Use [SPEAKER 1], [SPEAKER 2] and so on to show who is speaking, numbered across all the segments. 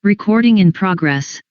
[SPEAKER 1] Recording in progress.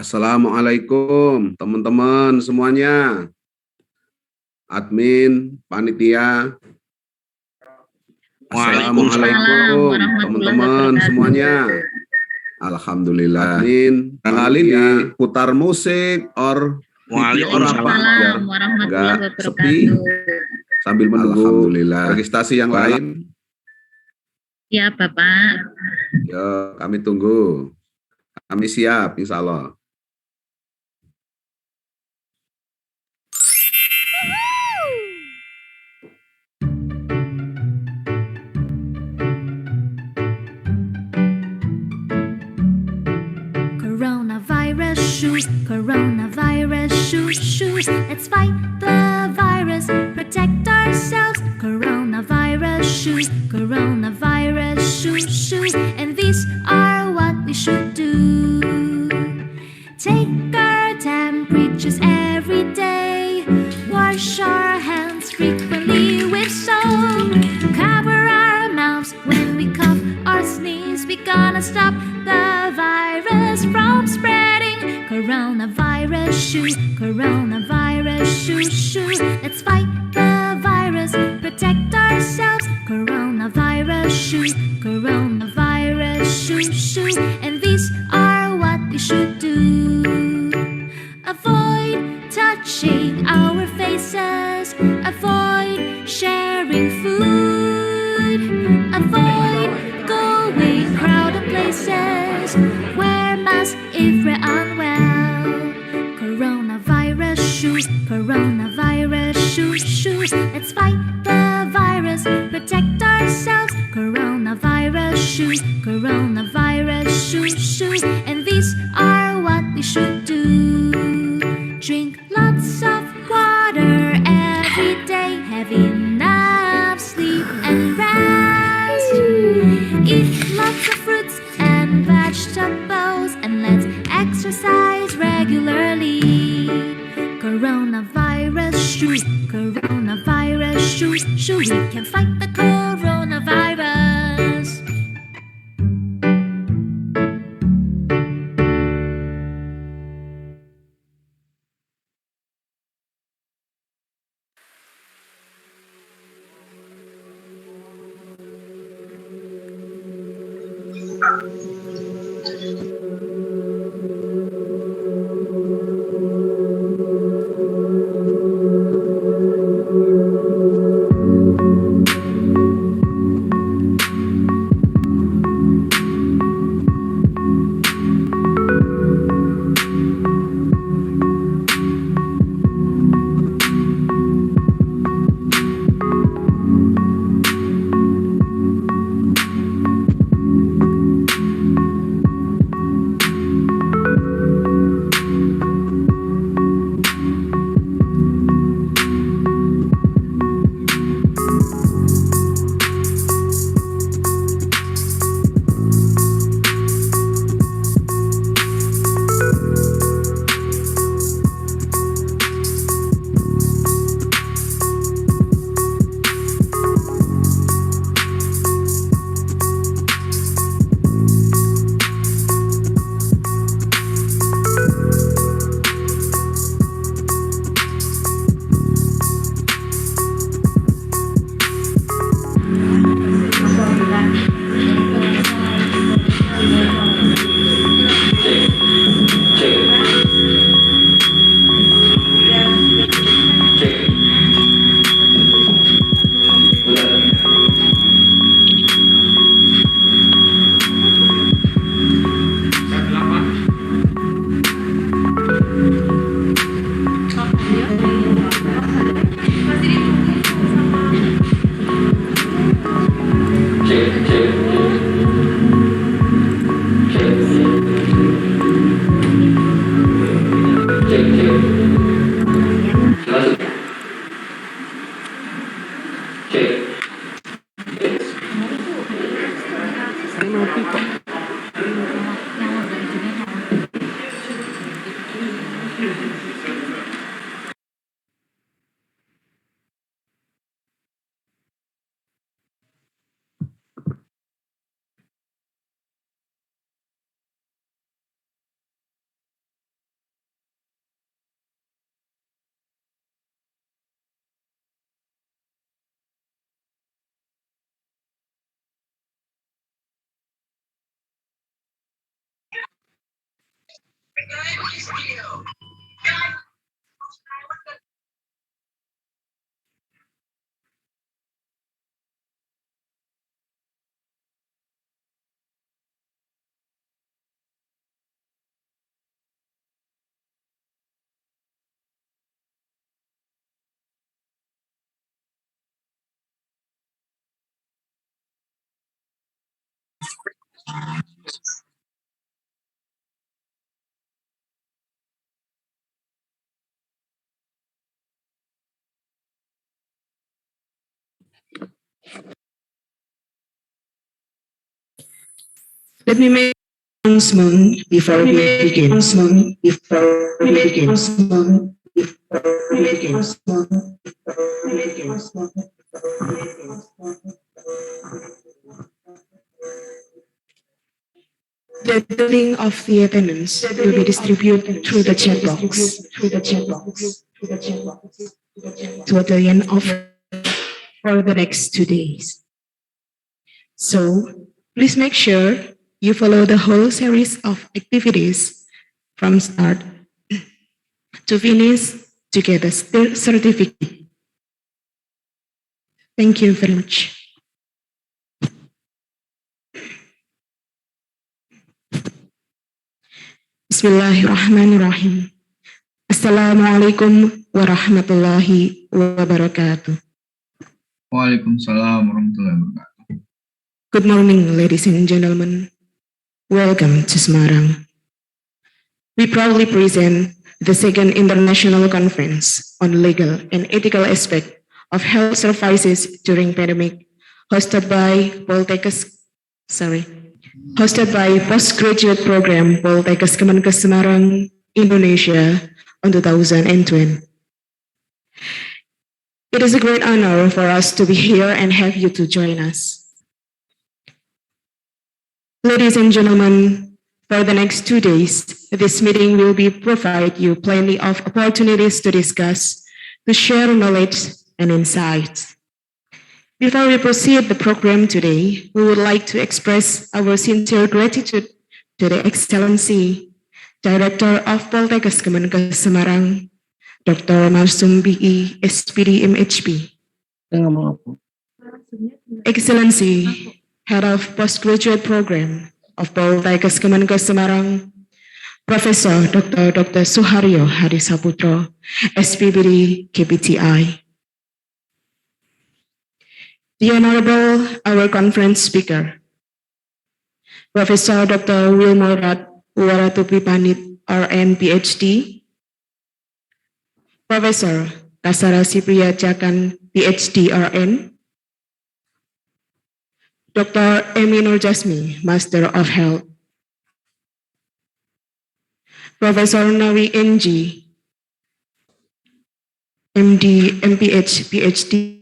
[SPEAKER 2] Assalamualaikum teman-teman semuanya, admin, panitia. Assalamualaikum teman-teman semuanya. Alhamdulillah. Admin, kali diputar musik or video or apa biar nggak sepi sambil menunggu registrasi yang lain.
[SPEAKER 3] Ya Bapak.
[SPEAKER 2] Yo, kami tunggu. Kami siap, insya Allah.
[SPEAKER 4] Coronavirus, shoot. Let's fight the virus, protect ourselves. Coronavirus, shoot. And these are what we should do. Take our temperatures every day. Wash our hands frequently with soap. Cover our mouths when we cough or sneeze. We're gonna stop the virus from spreading. Coronavirus, shoot. Let's fight the virus, protect ourselves. Coronavirus, shoot. And these are what we should do. Avoid touching our faces. Avoid sharing food. Avoid going crowded places. Wear masks if we're unwell. Coronavirus, shoot. Let's fight the virus, protect ourselves. Coronavirus, shoot. And these are what we should do. Drink lots of water every day. Have enough sleep and rest. Eat lots of fruits and vegetables. And let's exercise regularly. Coronavirus, shoot. We can fight the coronavirus.
[SPEAKER 5] Let me make an announcement before we begin. The link of the attendance will be distributed through the chat box to the end of for the next 2 days. So please make sure you follow the whole series of activities from start to finish to get a certificate. Thank you very much. Bismillahirrahmanirrahim. Assalamualaikum warahmatullahi wabarakatuh.
[SPEAKER 6] Waalaikumsalam warahmatullahi wabarakatuh.
[SPEAKER 5] Good morning, ladies and gentlemen. Welcome to Semarang. We proudly present the second International Conference on Legal and Ethical Aspects of Health Services during Pandemic, hosted by Postgraduate Program Poltekkes Kemenkes Semarang, Indonesia on 2020. It is a great honor for us to be here and have you to join us. Ladies and gentlemen, for the next 2 days, this meeting will provide you plenty of opportunities to discuss, to share knowledge and insights. Before we proceed the program today, we would like to express our sincere gratitude to the Excellency Director of Poltekkes Kemenkes Semarang, Dr. Marsum BE, SPD MHP. Excellency, Head of Postgraduate Program of Poltekkes Kemenkes Semarang, Professor Dr. Suharyo Hadisaputro, SPBD KPTI. The Honorable, our conference speaker, Professor Dr. Wilmorat Waratupipanit, RN PhD, Professor Kasara Sipriya Jakan, PhD RN, Dr. Emi Nur Jasmi, Master of Health, Professor Nawi NG, MD, MPH, PhD,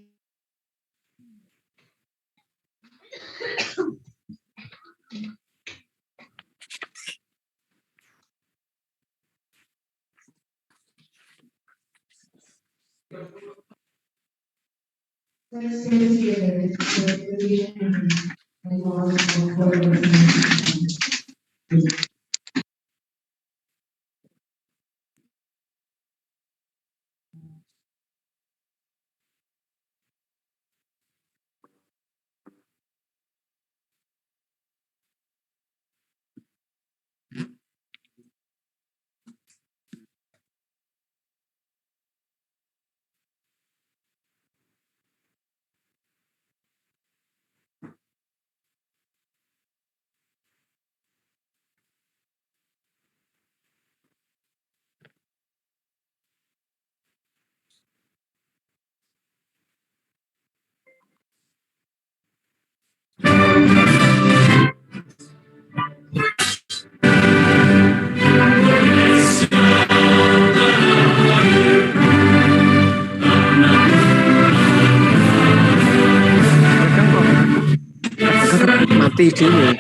[SPEAKER 7] mati dulu.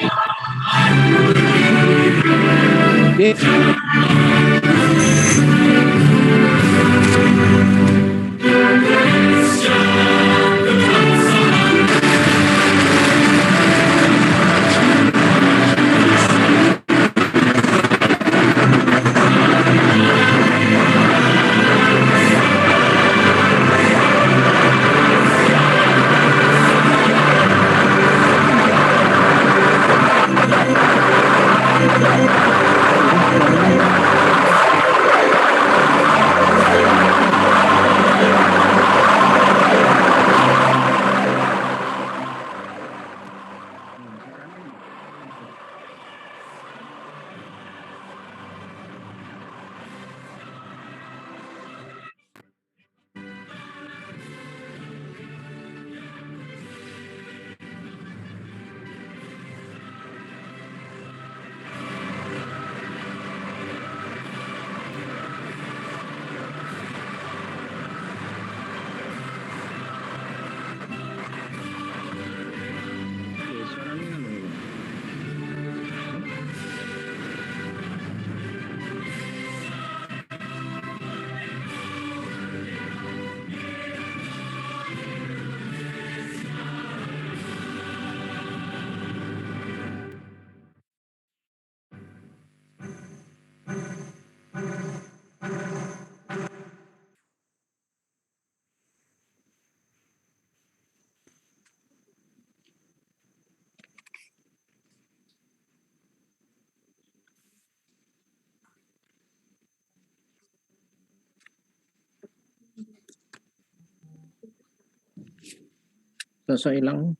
[SPEAKER 7] Sosok hilang.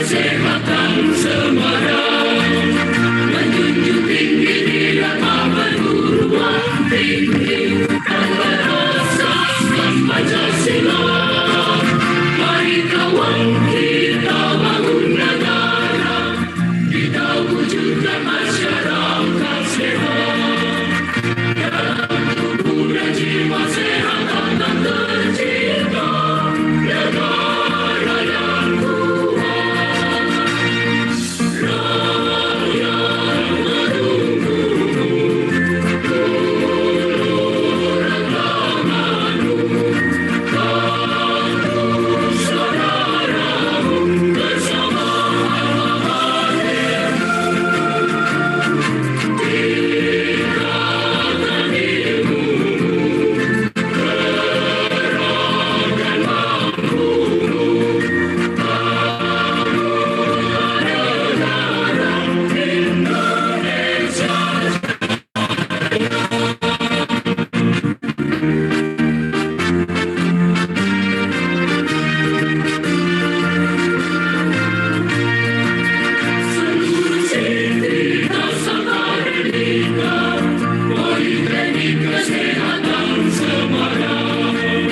[SPEAKER 6] Kesehatan Semarang menjunjung tinggi nilai perguruan tinggi dan berasaskan Pancasila. Mari kawan kita bangun negara, kita wujudkan masyarakat sehat. Dalam tubuh dan jiwa sehat akan tercipta negara yang kuat. Kesehatan Semarang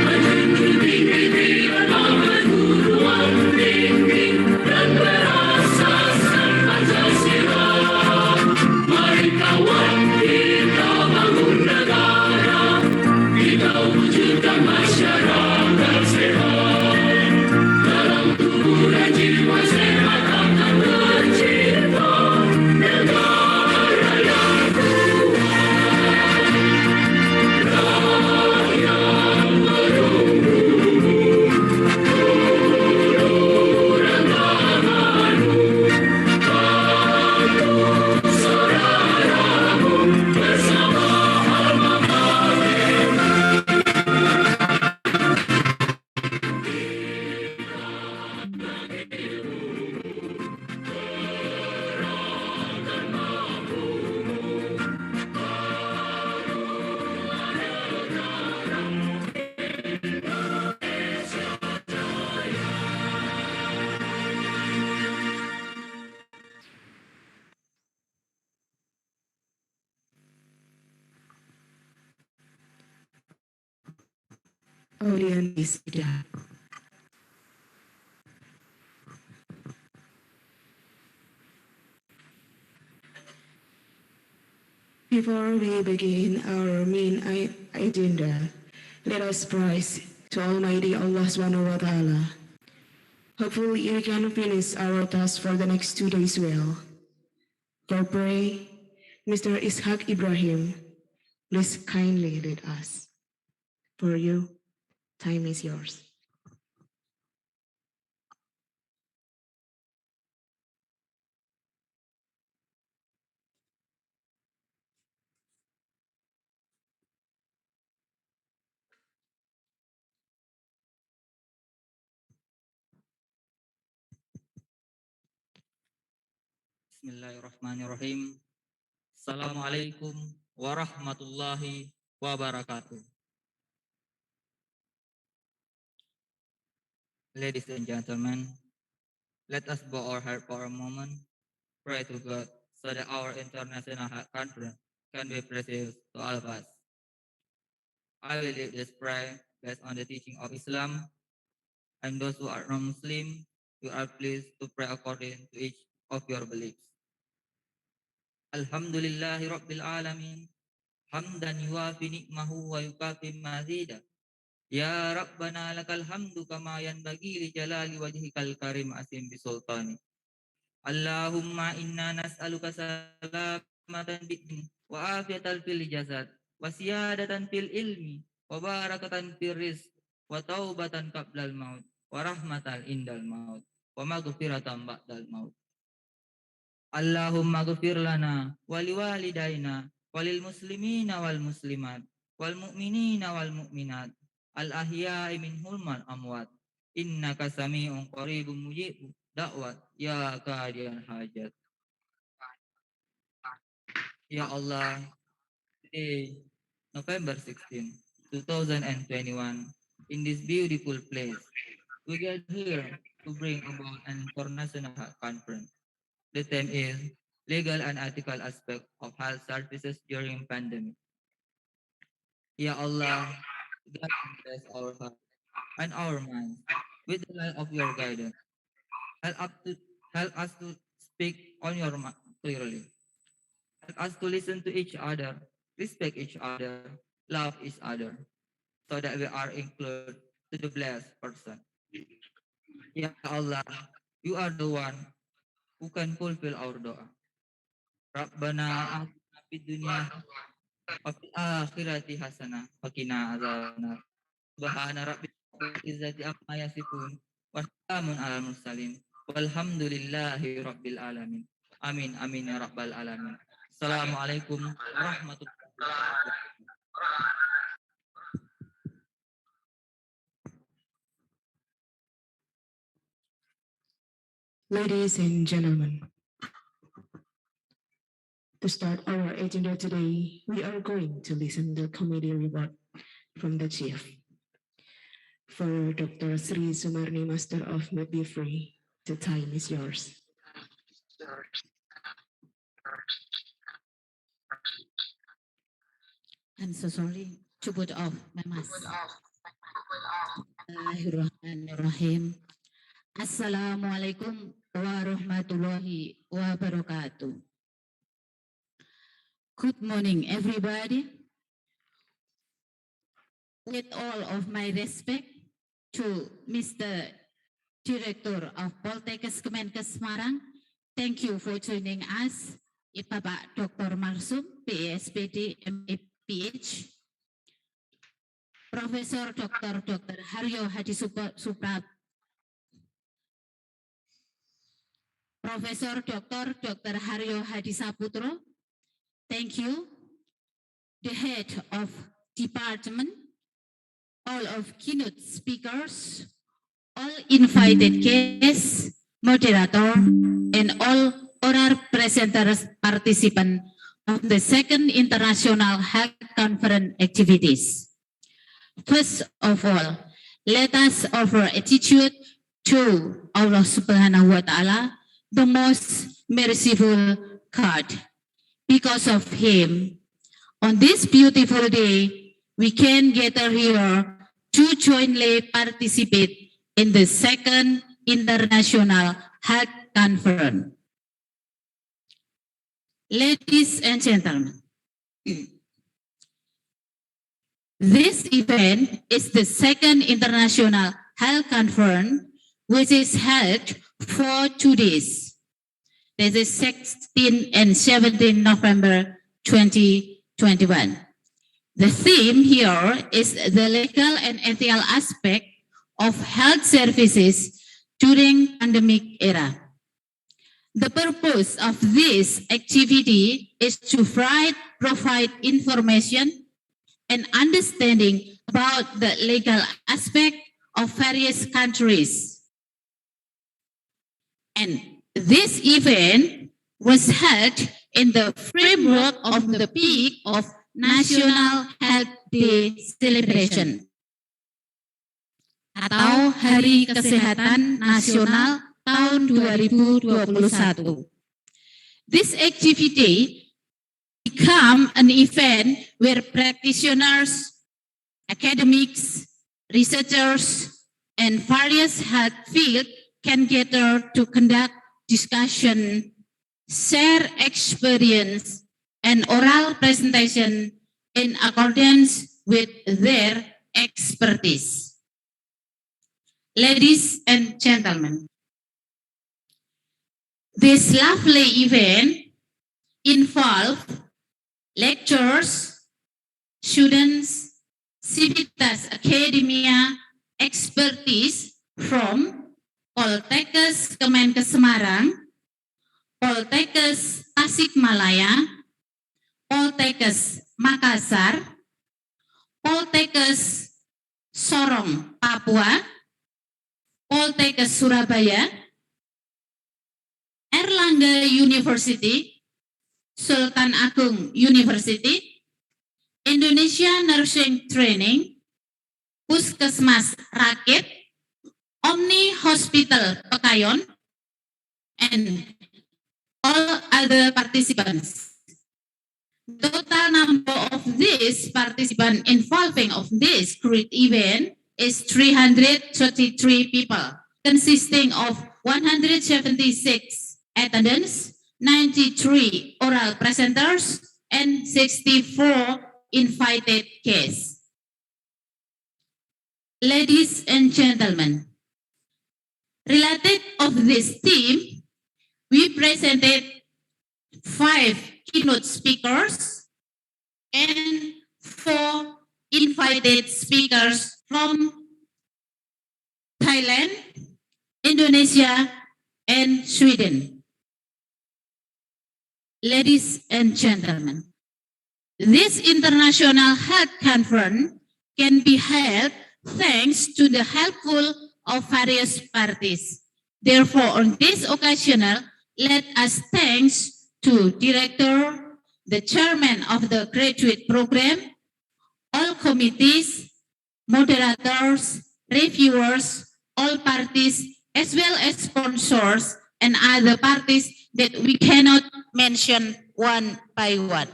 [SPEAKER 6] menjunjung tinggi nilai perguruan tinggi dan berasaskan Pancasila. Mari kawan kita bangun negara, kita wujudkan masyarakat sehat. Dalam tubuh dan jiwa sehat akan tercipta negara yang
[SPEAKER 5] Audience is seated. Before we begin our main agenda, let us praise to Almighty Allah Subhanahu wa Ta'ala. Hopefully we can finish our task for the next 2 days well. For pray, Mr. Ishaq Ibrahim, please kindly lead us. For you, time is yours.
[SPEAKER 8] Bismillahirrahmanirrahim. Assalamualaikum warahmatullahi wabarakatuh. Ladies and gentlemen, let us bow our heart for a moment, pray to God so that our international conference can be precious to all of us. I will lead this prayer based on the teaching of Islam, and those who are non-Muslim, you are pleased to pray according to each of your beliefs. Alhamdulillahi Rabbil Alamin, hamdan yuafi ni'mahu wa yukafi mazida. Ya Rabbana lakal hamdu kama yanbaghi li jalali wajhikal karim asim bisultani. Allahumma inna nas'aluka salamatan bidin wa afiatan fil jasad wa siyadatan fil ilmi wa barakatan fil rizq wa taubatan qablal maut wa rahmatan indal maut wa maghfiratan ba'dal maut. Allahumma ghfir lana wa liwalidayna walil muslimina wal muslimat wal mu'minina wal mu'minat al ahya'i minhum wal amwat innaka sami'un qaribun mujibud da'wat ya qadiyal hajat. Ya Allah, today November 16, 2021, in this beautiful place, we gather here to bring about an international health conference. The theme is legal and ethical aspect of health services during pandemic. Ya Allah, guide and bless our heart and our minds with the light of your guidance. Help us to speak on your clearly. Help us to listen to each other, respect each other, love each other, so that we are included to the blessed person. Ya Allah, you are the one who can fulfill our doa. Rabbana atina fid dunya wa fil akhirati hasanah wa qina azabannar. Subhana rabbika rabbil izzati amma yasifun wa salamun alal mursalin walhamdulillahi rabbil alamin. Amin amin ya rabbal alamin. Assalamualaikum warahmatullahi wabarakatuh.
[SPEAKER 5] Ladies and gentlemen, to start our agenda today, we are going to listen to the committee report from the chief. For Dr. Sri Sumarni, Master of Midwifery, the time is yours.
[SPEAKER 3] I'm so sorry to put off my mask. Bismillahirrahmanirrahim. Assalamualaikum warahmatullahi wabarakatuh. Good morning, everybody. With all of my respect to Mr. Director of Poltekkes Kemenkes Semarang, thank you for joining us. Bapak Dr. Marsum, PhD, MPH, Profesor Dr. Haryo Hadi Suprat, Profesor Dr. Haryo Hadi Saputro, thank you. The head of department, all of keynote speakers, all invited guests, moderator, and all oral presenters participant of the second International Health Conference activities. First of all, let us offer attitude to Allah Subhanahu wa Ta'ala, the most merciful God. Because of Him, on this beautiful day, we can gather here to jointly participate in the second International Health Conference. Ladies and gentlemen, this event is the second International Health Conference, which is held for 2 days. This is 16 and 17 November 2021. The theme here is the legal and ethical aspect of health services during pandemic era. The purpose of this activity is to provide information and understanding about the legal aspect of various countries. And this event was held in the framework of the peak of National Health Day Celebration atau Hari Kesehatan Nasional tahun 2021. This activity become an event where practitioners, academics, researchers, and various health fields can gather to conduct discussion, share experience, and oral presentation in accordance with their expertise. Ladies and gentlemen, this lovely event involves lectures, students, civitas academia, expertise from Poltekkes Kemenkes Semarang, Poltekkes Tasikmalaya, Poltekkes Makassar, Poltekkes Sorong, Papua, Poltekkes Surabaya, Erlangga University, Sultan Agung University, Indonesia Nursing Training, Puskesmas Rakit, Omni Hospital Pekayon, and all other participants. Total number of these participants involving of this great event is 333 people, consisting of 176 attendants, 93 oral presenters, and 64 invited guests. Ladies and gentlemen, related of this theme, we presented 5 keynote speakers and 4 invited speakers from Thailand, Indonesia, and Sweden. Ladies and gentlemen, this international health conference can be held thanks to the helpful of various parties. Therefore, on this occasion, let us thanks to Director, the Chairman of the Graduate Program, all committees, moderators, reviewers, all parties, as well as sponsors and other parties that we cannot mention one by one.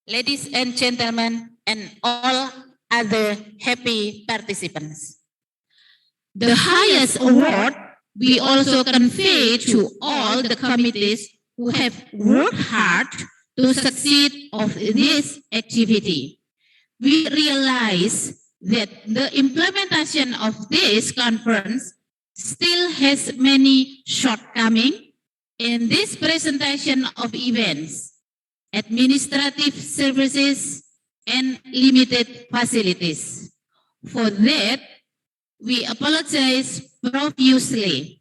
[SPEAKER 3] Ladies and gentlemen, and all other happy participants. The highest award we also convey to all the committees who have worked hard to succeed of this activity. We realize that the implementation of this conference still has many shortcomings in this presentation of events, administrative services, and limited facilities. For that, we apologize profusely.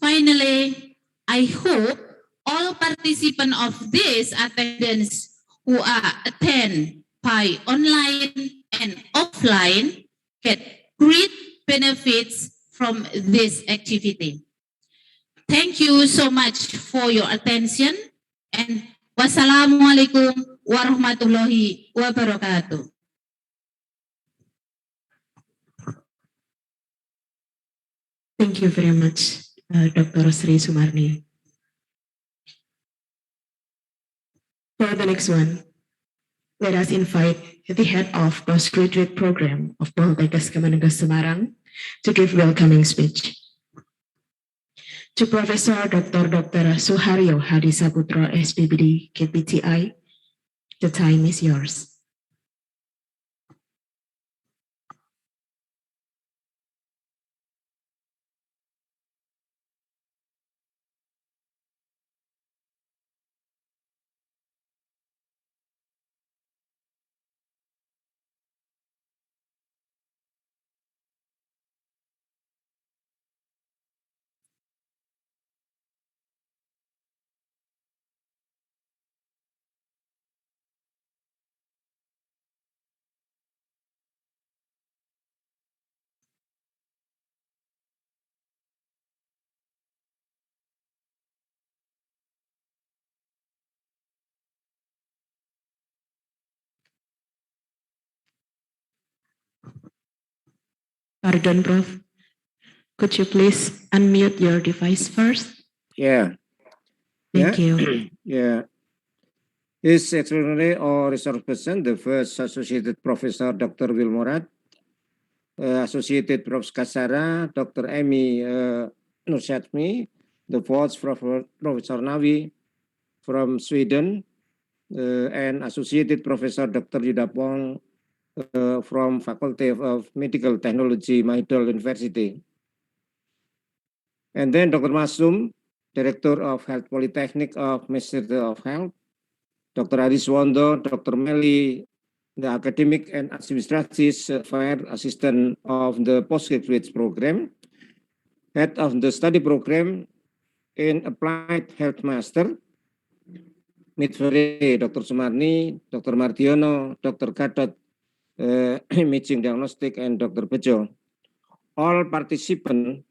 [SPEAKER 3] Finally, I hope all participants of this attendance who are attend by online and offline get great benefits from this activity. Thank you so much for your attention, and wassalamualaikum warahmatullahi wabarakatuh.
[SPEAKER 5] Thank you very much, Dr. Sri Sumarni. For the next one, let us invite the head of Postgraduate Program of Poltekkes Kemenkes Semarang to give welcoming speech. To Professor Dr. Suharyo Hadisaputro, SPBD, KPTI, the time is yours. Pardon, Prof. Could you please unmute your device first?
[SPEAKER 7] Yeah.
[SPEAKER 5] Thank you.
[SPEAKER 7] Yeah. His extraordinary or resource person, the first Associated Professor Dr. Wilmorat, Associated Prof. Kasara, Dr. Amy Nursatmi, the fourth Professor Navi from Sweden, and Associated Professor Dr. Yudapong from Faculty of Medical Technology, Mahidol University. And then Dr. Masum, Director of Health Polytechnic of Ministry of Health, Dr. Ariswondo, Dr. Meli, the Academic and Administrative Affairs Assistant of the Postgraduate Program, Head of the Study Program, in Applied Health Master, Midvere, Dr. Sumarni, Dr. Martiono, Dr. Gatot, Imaging Diagnostic, and Dr. Bejo. All participants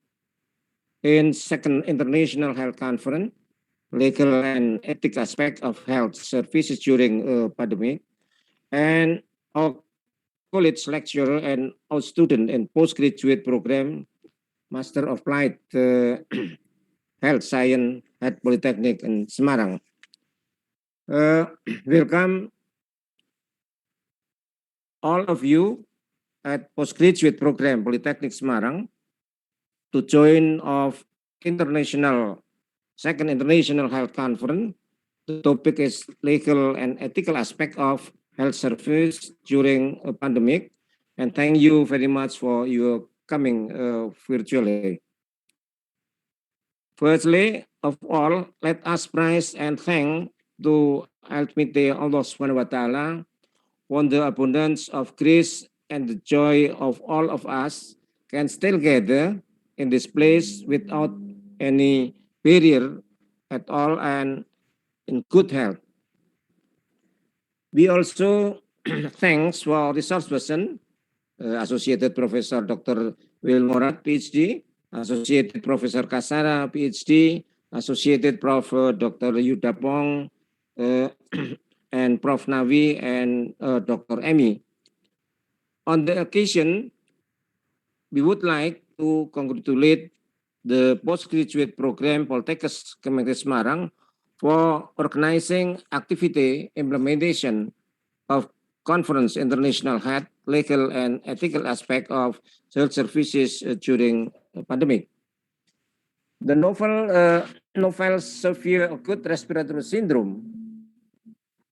[SPEAKER 7] in second International Health Conference, legal and ethic aspect of health services during pandemic, and our college lecturer and our student in postgraduate program, Master of Applied Health Science at Poltekkes in Semarang. Welcome all of you at postgraduate program Poltekkes Semarang to join of second international health conference. The topic is legal and ethical aspect of health service during a pandemic. And thank you very much for your coming virtually. Firstly of all, let us praise and thank to Almighty Allah Subhanahu wa Ta'ala for the abundance of grace and the joy of all of us can still gather in this place without any barrier at all and in good health. We also thanks for resource person, Associated Professor Dr. Will Morat, PhD, Associated Professor Kasara, PhD, Associated Prof. Dr. Yuda Pong, and Prof. Navi, and Dr. Emi. On the occasion, we would like to congratulate the postgraduate program Poltekkes Kemenkes Semarang for organizing activity implementation of conference international health, legal and ethical aspect of health services during the pandemic. The novel severe acute respiratory syndrome,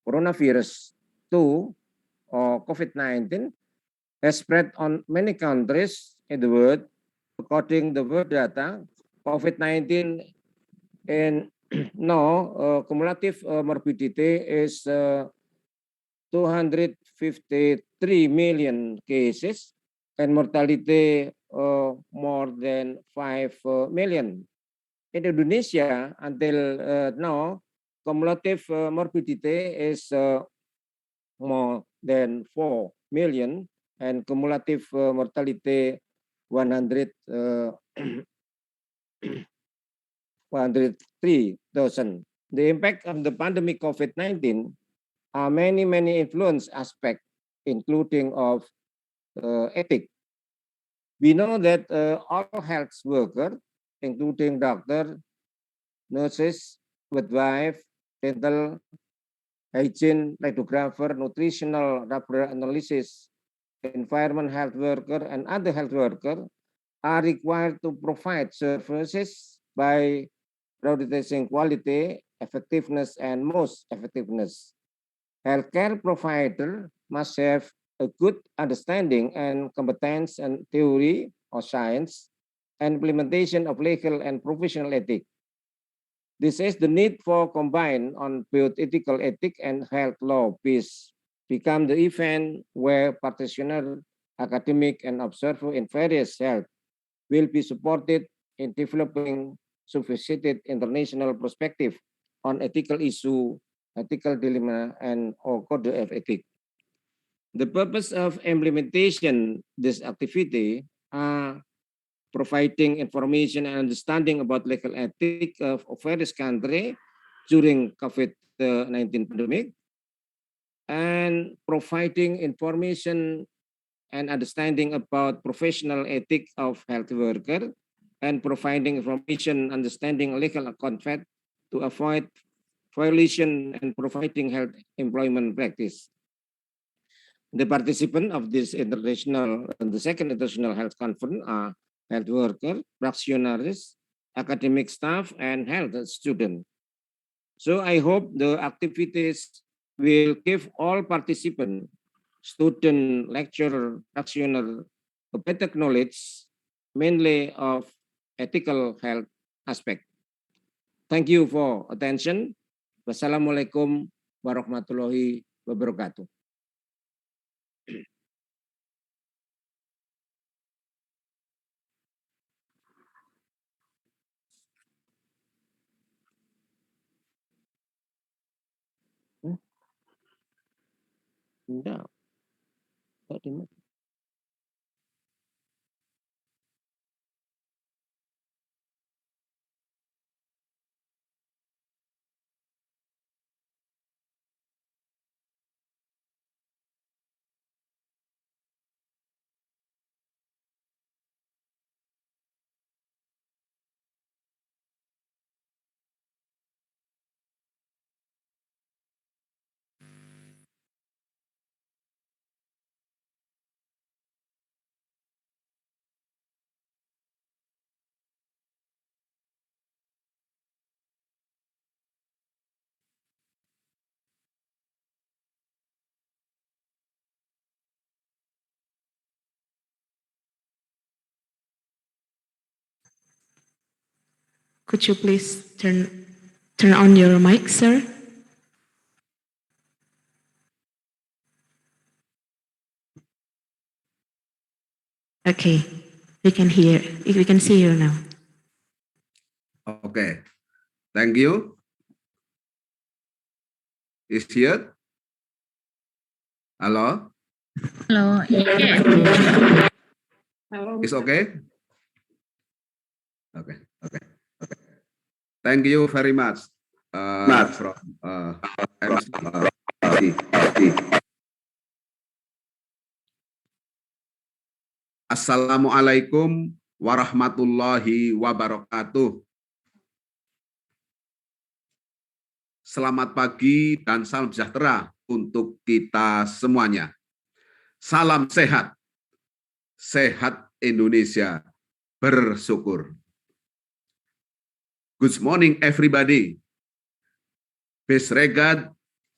[SPEAKER 7] coronavirus 2 or COVID-19, has spread on many countries in the world. According to the world data, COVID-19 in now cumulative morbidity is 253 million cases and mortality more than 5 million. In Indonesia, until now, cumulative morbidity is more than 4 million and cumulative mortality 103,000. The impact of the pandemic COVID-19 are many influence aspects, including of ethics. We know that all health workers, including doctor, nurses, midwife, dental, hygiene, radiographer, nutritional laboratory analysis, environment health worker, and other health workers are required to provide services by prioritizing quality, effectiveness, and most effectiveness. Healthcare provider must have a good understanding and competence in theory or science and implementation of legal and professional ethics. This is the need for combine on both ethical ethics and health law piece become the event where practitioner, academic, and observer in various health will be supported in developing sophisticated international perspective on ethical issue, ethical dilemma, and or code of ethics. The purpose of implementation this activity are providing information and understanding about legal ethics of various countries during COVID-19 pandemic, and providing information and understanding about professional ethics of health worker, and providing information, understanding legal concept to avoid violation and providing health employment practice. The participants of this international and the second international health conference are health worker, practitioners, academic staff, and health students. So I hope the activities will give all participants, student, lecturer, practitioner, a better knowledge, mainly of ethical health aspect. Thank you for attention. Wassalamualaikum warahmatullahi wabarakatuh. Enggak. Enggak dimati.
[SPEAKER 5] Could you please turn on your mic, sir? Okay, we can see you now.
[SPEAKER 2] Okay, thank you. Is here? Hello?
[SPEAKER 1] Hello. Yes.
[SPEAKER 2] Is okay? Okay. Thank you very much. From MC. Assalamualaikum warahmatullahi wabarakatuh. Selamat pagi dan salam sejahtera untuk kita semuanya. Salam sehat. Sehat Indonesia bersyukur. Good morning everybody. Best regard,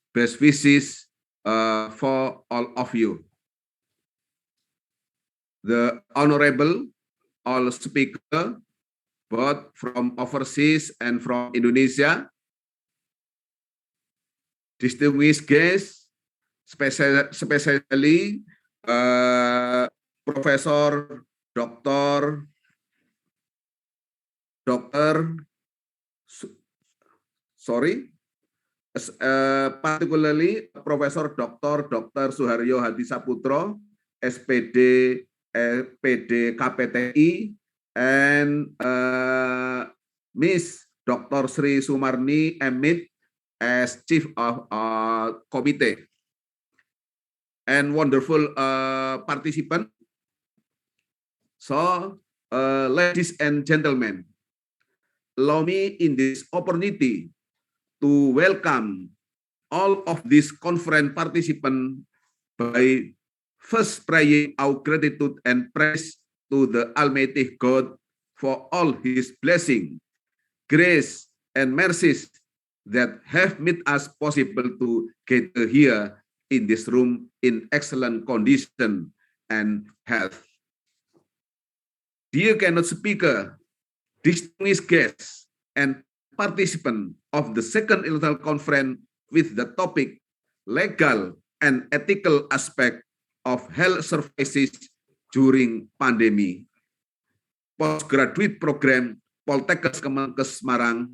[SPEAKER 2] best wishes for all of you. The honorable all speaker, both from overseas and from Indonesia, distinguished guests, especially Professor Dr. Particularly Professor Dr. Suharyo Hadisaputro, SPD, PD KPTI, and Miss Dr. Sri Sumarni Emit as Chief of Committee, and wonderful participant. So, ladies and gentlemen, allow me in this opportunity to welcome all of these conference participants by first praying our gratitude and praise to the Almighty God for all His blessing, grace, and mercies that have made us possible to get here in this room in excellent condition and health. Dear keynote speaker, distinguished guests, and participants of the second international conference with the topic legal and ethical aspect of health services during pandemic. Postgraduate program Poltekkes Kemenkes Semarang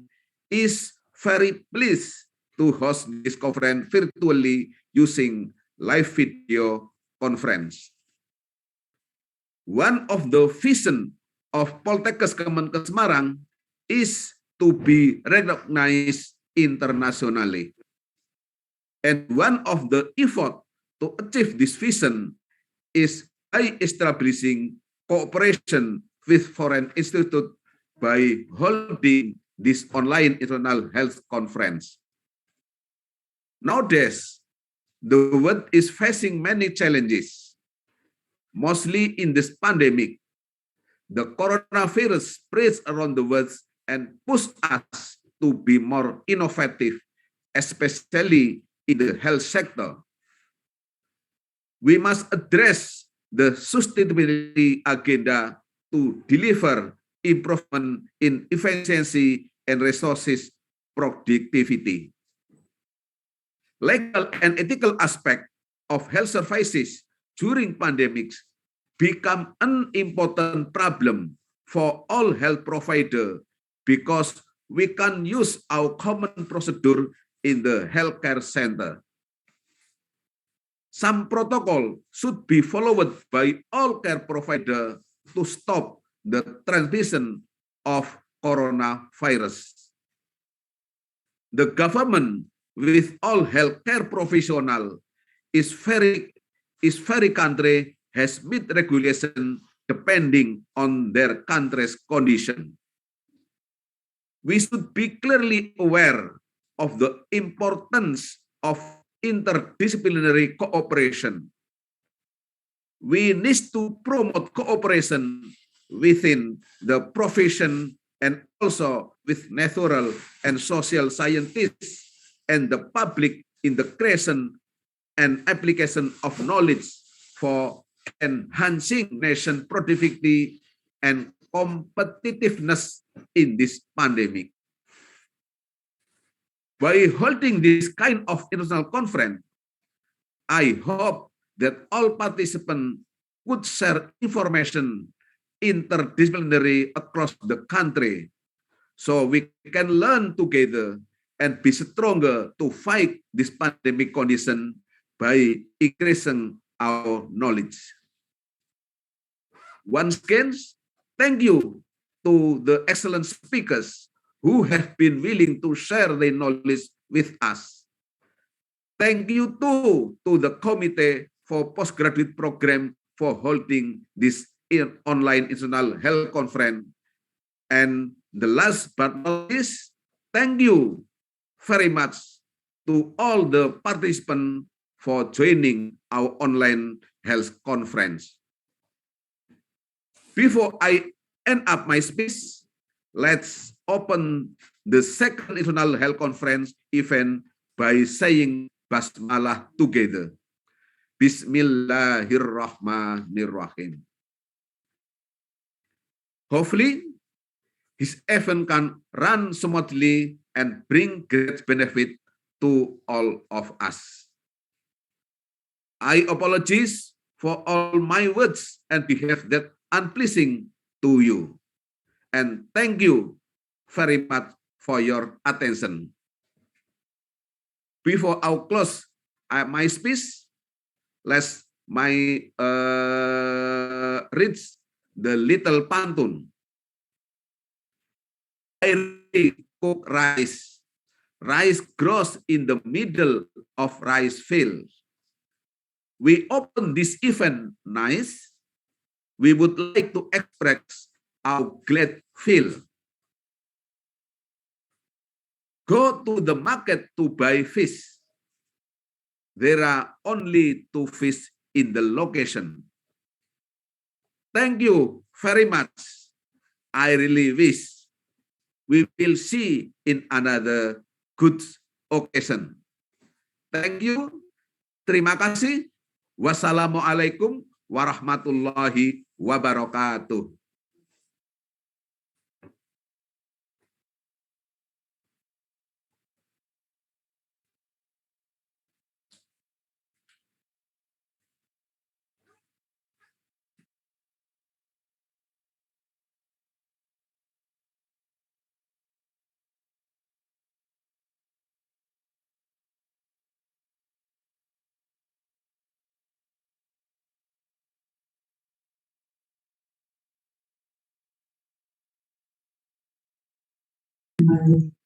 [SPEAKER 2] is very pleased to host this conference virtually using live video conference. One of the vision of Poltekkes Kemenkes Semarang is to be recognized internationally. And one of the effort to achieve this vision is by establishing cooperation with foreign institutes by holding this online international health conference. Nowadays, the world is facing many challenges, mostly in this pandemic. The coronavirus spreads around the world and pushes us to be more innovative, especially in the health sector. We must address the sustainability agenda to deliver improvement in efficiency and resources productivity. Legal and ethical aspect of health services during pandemics become an important problem for all health providers because we can use our common procedure in the healthcare center. some protocol should be followed by all care providers to stop the transmission of coronavirus. The government, with all healthcare professionals, is very country has made regulation depending on their country's condition. We should be clearly aware of the importance of interdisciplinary cooperation. We need to promote cooperation within the profession and also with natural and social scientists and the public in the creation and application of knowledge for enhancing nation productivity and competitiveness in this pandemic. By holding this kind of international conference, I hope that all participants could share information interdisciplinary across the country so we can learn together and be stronger to fight this pandemic condition by increasing our knowledge. Once again, thank you to the excellent speakers who have been willing to share their knowledge with us. Thank you too to the Committee for Postgraduate Program for holding this online international health conference. And the last but not least, thank you very much to all the participants for joining our online health conference. Before I end up my speech, let's open the second international health conference event by saying Basmalah together. Bismillahirrahmanirrahim. Hopefully, this event can run smoothly and bring great benefit to all of us. I apologize for all my words and behavior that unpleasing to you. And thank you very much for your attention. Before I close my speech, let's read the little pantun. I cook rice. Rice grows in the middle of rice field. We open this event nice. We would like to express our glad feel. Go to the market to buy fish. There are only 2 fish in the location. Thank you very much. I really wish we will see in another good occasion. Thank you. Terima kasih. Wassalamualaikum warahmatullahi wabarakatuh.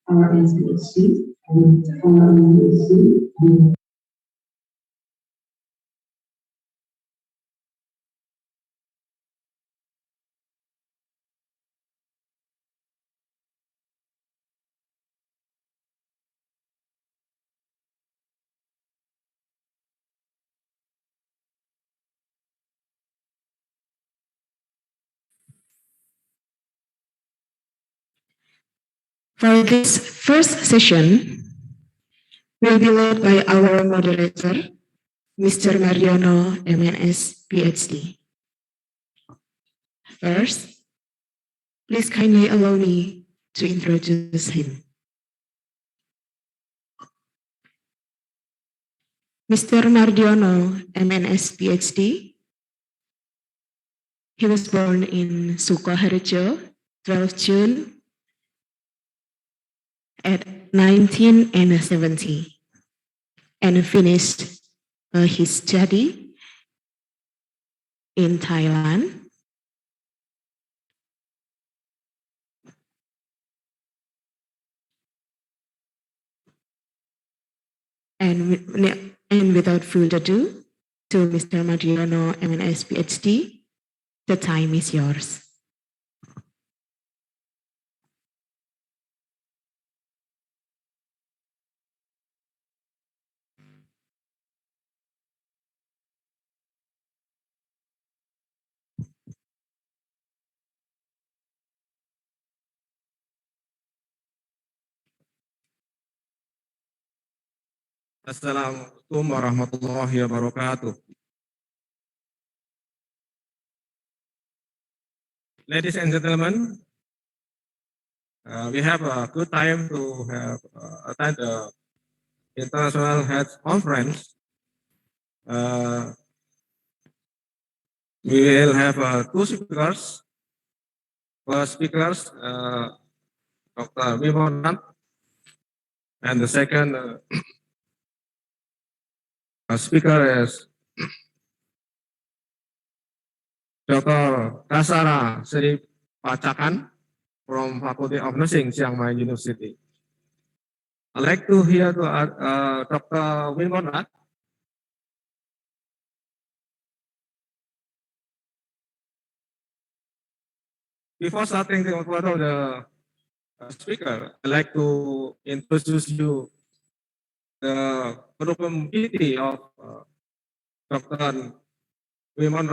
[SPEAKER 9] Our SBSC and our SBSC.
[SPEAKER 5] For this first session, will be led by our moderator, Mr. Mariono, MNS, PhD. First, please kindly allow me to introduce him. Mr. Mardiono, MNS, PhD. He was born in Sukoharjo, 12 June at 1970 and finished his study in Thailand. And without further ado, to Mr. Madiono, MNS PhD, the time is yours.
[SPEAKER 10] Assalamualaikum warahmatullahi wabarakatuh. Ladies and gentlemen, we have a good time to have attend the International Health Conference. We will have two speakers. First speakers, Dr. Wimon, and the second speaker is Dr. Kasara Sri Pacakan from Faculty of Nursing, Chiang Mai University. I'd like to hear to, Dr. Wimon. Before starting the report of the speaker, I'd like to introduce you the probability of Dr. Wimon.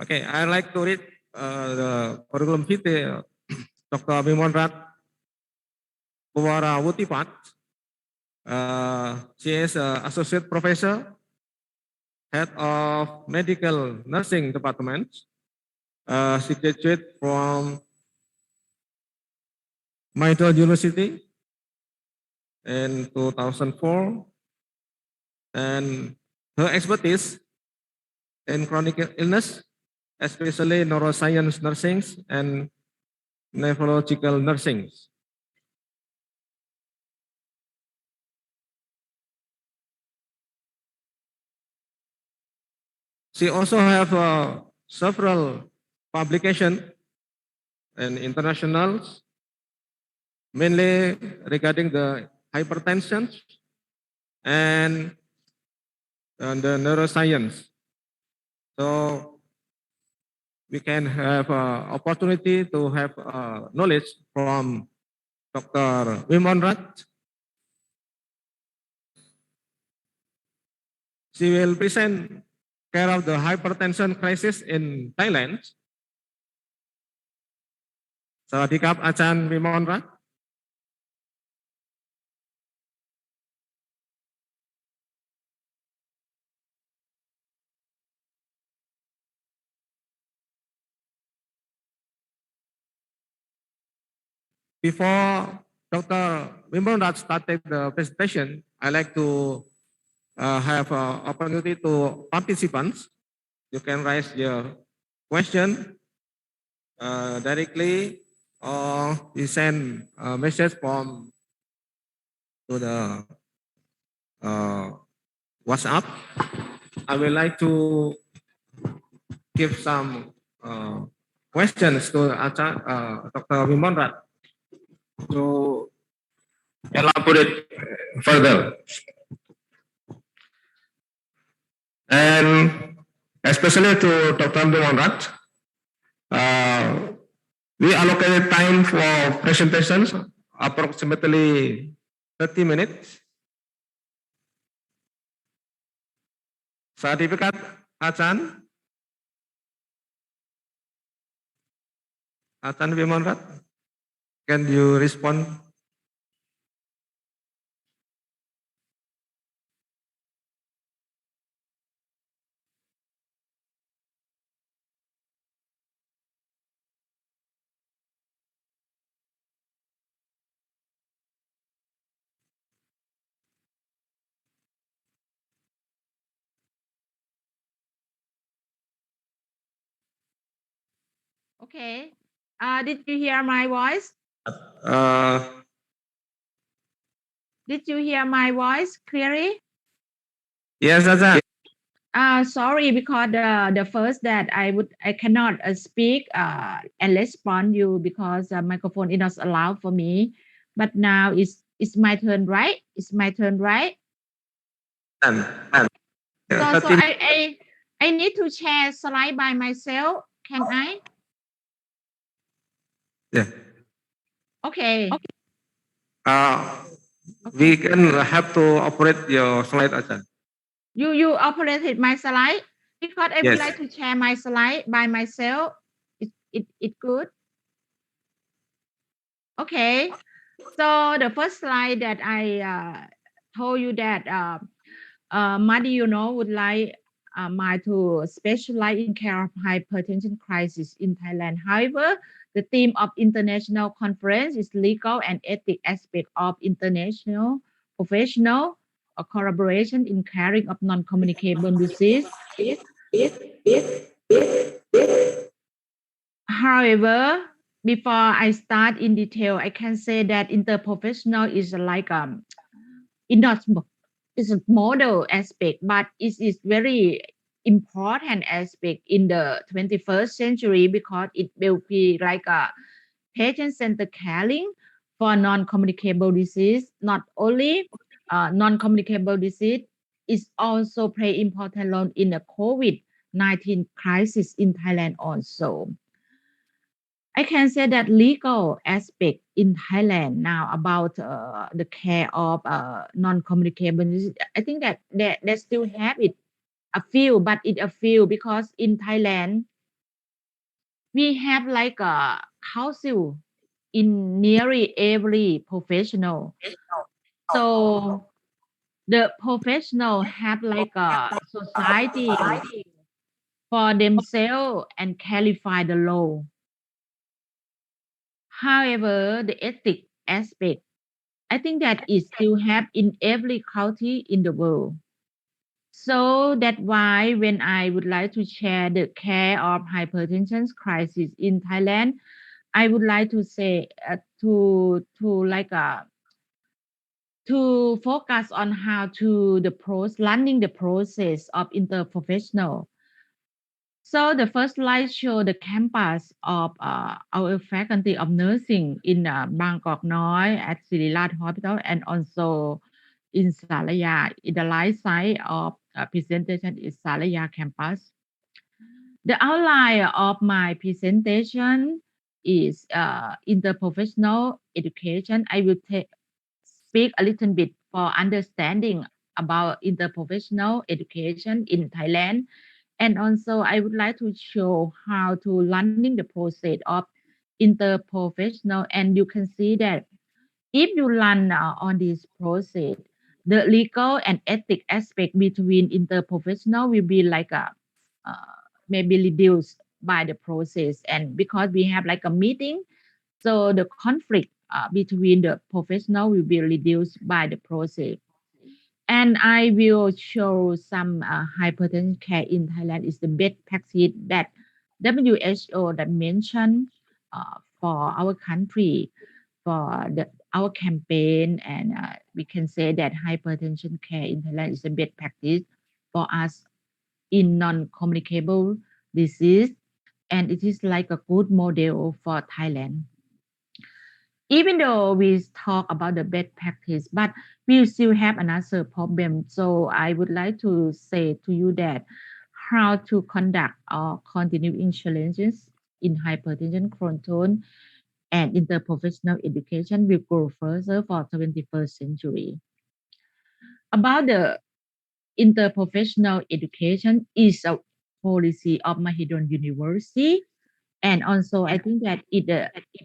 [SPEAKER 10] Okay, I'd like to read the curriculum vitae Dr. Bimonrat Puwara Wutipat. She is Associate Professor, Head of Medical Nursing Department. She graduated from Maidol University in 2004. And her expertise in chronic illness, especially neuroscience nursing and nephrological nursing. She also have several publications and internationals, mainly regarding the hypertension and the neuroscience. So we can have opportunity to have knowledge from Dr. Wimonrat. She will present care of the hypertension crisis in Thailand. สวัสดีครับอาจารย์วิมลรัตน์ Before Dr. Wimon started the presentation, I'd like to have opportunity to participants. You can raise your question directly, or you send a message from to the WhatsApp. I would like to give some questions to Dr. Wimon to elaborate further. And especially to Dr. Wimon, we allocated time for presentations, approximately 30 minutes. Sertifikat Achan Wimon, can you respond?
[SPEAKER 1] Okay. Did you hear my voice?
[SPEAKER 10] Uh,
[SPEAKER 1] Did you hear my voice clearly?
[SPEAKER 10] yes, Azan.
[SPEAKER 1] Sorry, because the first that I cannot speak and respond you because microphone is not allowed for me. But now it's my turn, right? It's my turn, right?
[SPEAKER 10] And, and,
[SPEAKER 1] So
[SPEAKER 10] 13,
[SPEAKER 1] I need to share slide by myself. Can I?
[SPEAKER 10] yeah.
[SPEAKER 1] Okay.
[SPEAKER 10] Uh, we can have to operate your slide, Azan.
[SPEAKER 1] You operated my slide because I would
[SPEAKER 10] Yes.
[SPEAKER 1] like to share my slide by myself. It good. Okay. So the first slide that I told you that Madi, would like my to specialize in care of hypertension crisis in Thailand. However, the theme of international conference is legal and ethic aspect of international professional collaboration in caring of non-communicable disease. However, before I start in detail, I can say that interprofessional is like it not it's a model aspect, but it is very important aspect in the 21st century because it will be like a patient-centered caring for non-communicable disease. Not only non-communicable disease is also play important role in the COVID-19 crisis in Thailand also. I can say that legal aspect in Thailand now about the care of non-communicable disease. I think that they still have it a few, but it a few because in Thailand we have like a council in nearly every professional. So the professional have like a society for themselves and clarify the law. However, the ethic aspect, I think that it still have in every country in the world. So that's why when I would like to share the care of hypertension crisis in Thailand, I would like to say to focus on how to the running the process of interprofessional. So the first slide show the campus of our faculty of nursing in Bangkok Noi at Sirirat Hospital and also in Salaya. In the right side of presentation is Salaya campus. The outline of my presentation is interprofessional education. I will speak a little bit for understanding about interprofessional education in Thailand. And also, I would like to show how to running the process of interprofessional. And you can see that if you run on this process, the legal and ethic aspect between interprofessional will be like a maybe reduced by the process. And because we have like a meeting, so the conflict between the professional will be reduced by the process. And I will show some hypertension care in Thailand is the best practice that WHO that mentioned for our country for our campaign, and we can say that hypertension care in Thailand is the best practice for us in non-communicable disease, and it is like a good model for Thailand. Even though we talk about the best practice, but we still have another problem. So I would like to say to you that how to conduct or continuing challenges in hypertension control and interprofessional education will go further for 21st century. About the interprofessional education is a policy of Mahidol University. And also, I think that it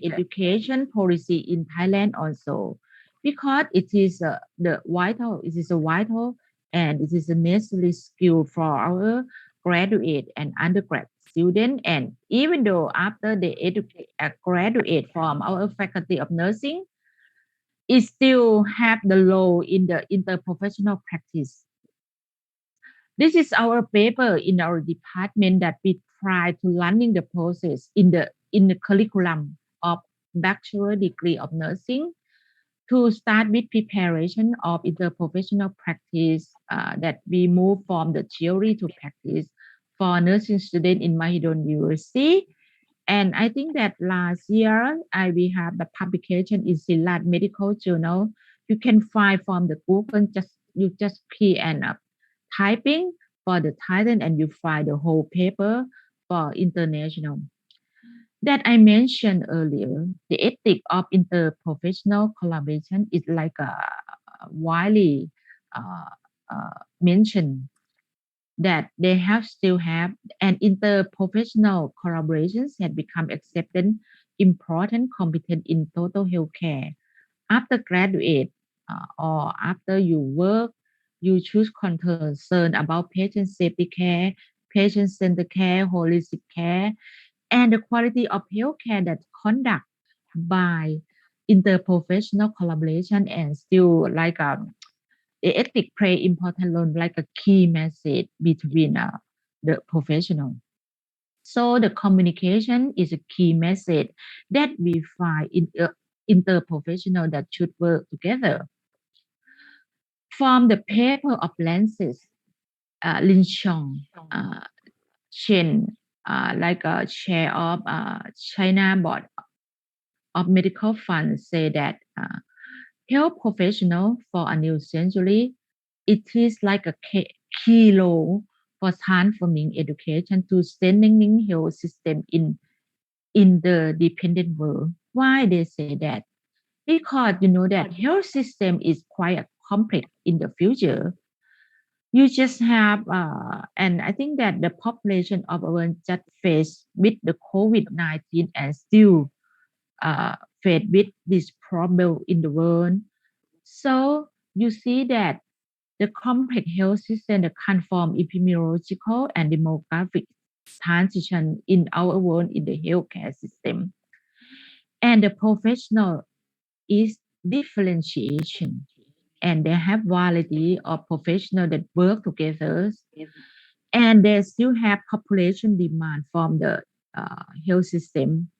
[SPEAKER 1] education policy in Thailand also, because it is it is a vital and it is a necessary skill for our graduate and undergrad student. And even though after they graduate from our faculty of nursing, it still have the law in the interprofessional practice. This is our paper in our department that we try to running the process in the in the curriculum of bachelor degree of nursing to start with preparation of interprofessional practice that we move from the theory to practice for nursing student in Mahidol University. And I think that last year we have the publication in Silat Medical Journal. You can find from the Google, you just key and typing for the title and you find the whole paper for international that I mentioned earlier. The ethic of interprofessional collaboration is like widely mentioned that they have still have and interprofessional collaborations have become accepted important competent in total healthcare after graduate or after you work you choose concern about patient safety care patient-centered care holistic care and the quality of healthcare that conduct by interprofessional collaboration and still like the ethic play important role like a key message between the professional. So the communication is a key message that we find in interprofessional that should work together. From the paper of lenses, Lin Chong, Chen, like a chair of China Board of Medical Funds, say that health professional for a new century, it is like a key role for transforming education to strengthening health system in the dependent world. Why they say that? Because you know that health system is quite complex in the future. You just have, and I think that the population of our just faced with the COVID-19 and still faced with this problem in the world. So you see that the complex health system that conform epidemiological and demographic transition in our world in the healthcare system. And the professional is differentiation and they have variety of professionals that work together and they still have population demand from the health system.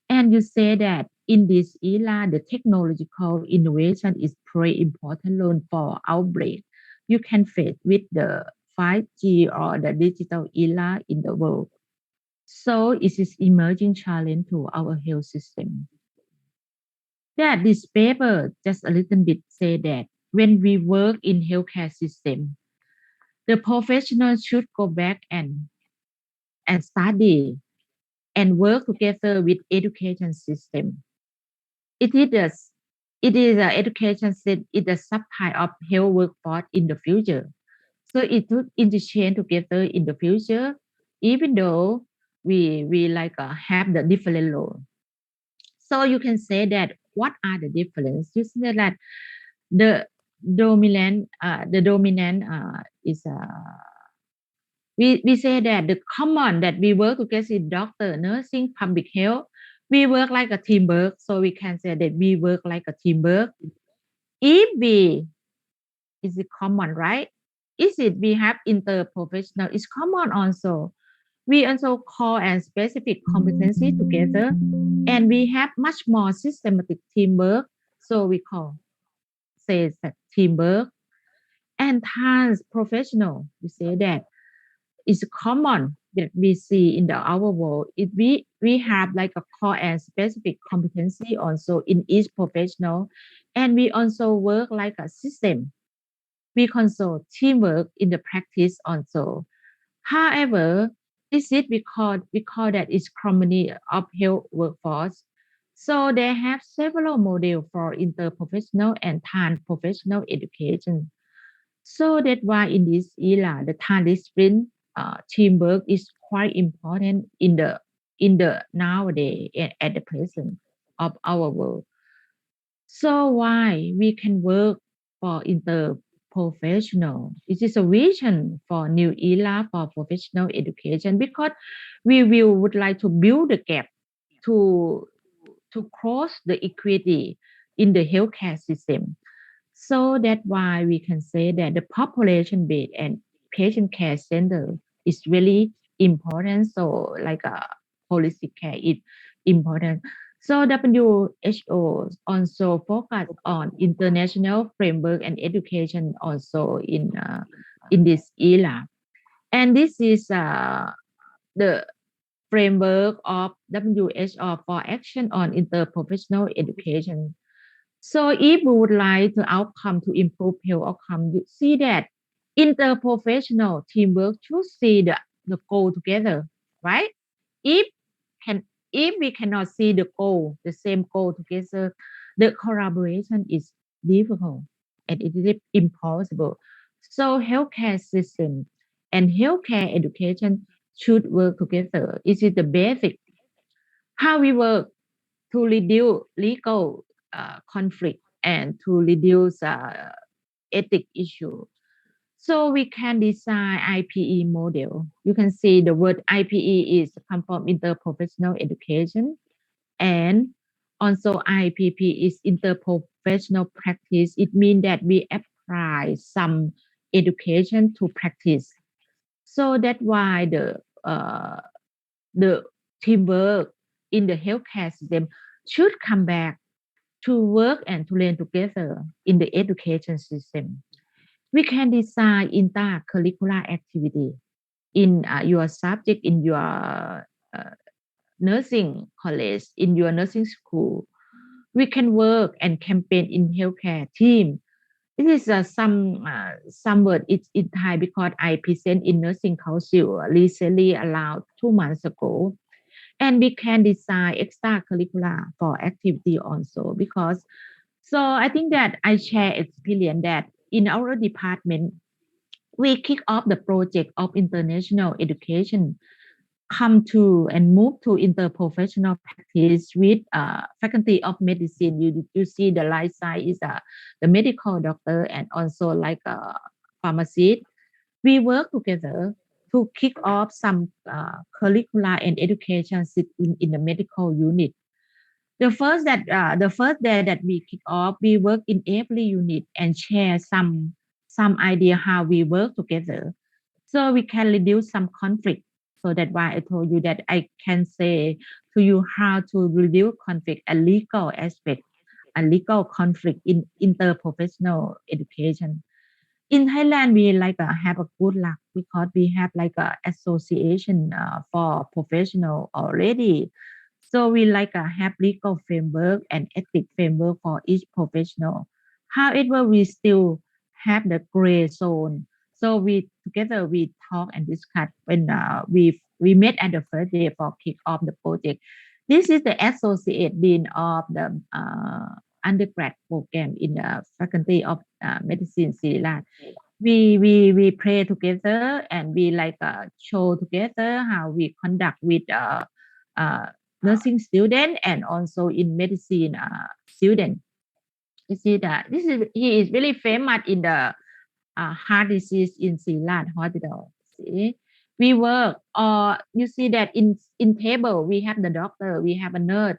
[SPEAKER 1] And you say that in this era, the technological innovation is very important role for outbreak. You can face with the 5G or the digital era in the world. So it is emerging challenge to our health system. That this paper just a little bit say that when we work in healthcare system, the professionals should go back and study and work together with education system. It is a, it is a education system, it is a subtype of health workforce in the future. So it would interchange together in the future, even though we like have the different role. So you can say that what are the difference? You say that the dominant is we say that the common that we work together in doctor, nursing, public health, we work like a teamwork. So we can say that we work like a teamwork. If we is it common, right? Is it we have interprofessional? It's common also. We also call and specific competency together, and we have much more systematic teamwork. So we call say that teamwork and trans professional. We say that is common that we see in our world. If we have like a core and specific competency also in each professional, and we also work like a system. We consult teamwork in the practice also. However, this is we call that is community of health workforce. So they have several models for interprofessional and trans-professional education. So that's why in this era, the transdiscipline teamwork is quite important in the nowadays at the present of our world. So why we can work for interprofessional? It is a vision for new era for professional education because we will would like to build the gap to to cross the equity in the healthcare system. So that's why we can say that the population based and patient care center is really important. So like a holistic care, it important. So WHO also focus on international framework and education also in this era. And this is the framework of WHO for action on interprofessional education. So if we would like the outcome to improve health outcome, you see that interprofessional teamwork should see the goal together, right? If can if we cannot see the goal, the same goal together, the collaboration is difficult and it is impossible. So healthcare system and healthcare education should work together. This is the basic how we work to reduce legal conflict and to reduce ethic issue. So we can design IPE model. You can see the word IPE is come from interprofessional education, and also IPP is interprofessional practice. It means that we apply some education to practice. So that's why the teamwork in the healthcare system should come back to work and to learn together in the education system. We can design intercurricular activity in your subject, in your nursing college, in your nursing school. We can work and campaign in healthcare team. This is some word it's in Thai because I present in nursing council recently around 2 months ago. And we can design extracurricular for activity also because so I think that I share experience that in our department we kick off the project of international education come to and move to interprofessional practice with faculty of medicine. You see the right side is the medical doctor and also like a pharmacist. We work together to kick off some curricula and education in the medical unit. The first day that we kick off, we work in every unit and share some idea how we work together, so we can reduce some conflict. So that's why I told you that I can say to you how to reduce conflict and legal aspect and legal conflict in interprofessional education. In Thailand, we like have a good luck because we have like a association for professional already. So we like have legal framework and ethic framework for each professional. However, we still have the gray zone. So we together we talk and discuss when we met at the first day for kick off the project. This is the associate dean of the undergrad program in the faculty of medicine Sri we pray together and we like show together how we conduct with uh, nursing student and also in medicine student. You see that this is he is really famous in the heart disease in Silat Hospital. See, we work or you see that in table we have the doctor, we have a nurse.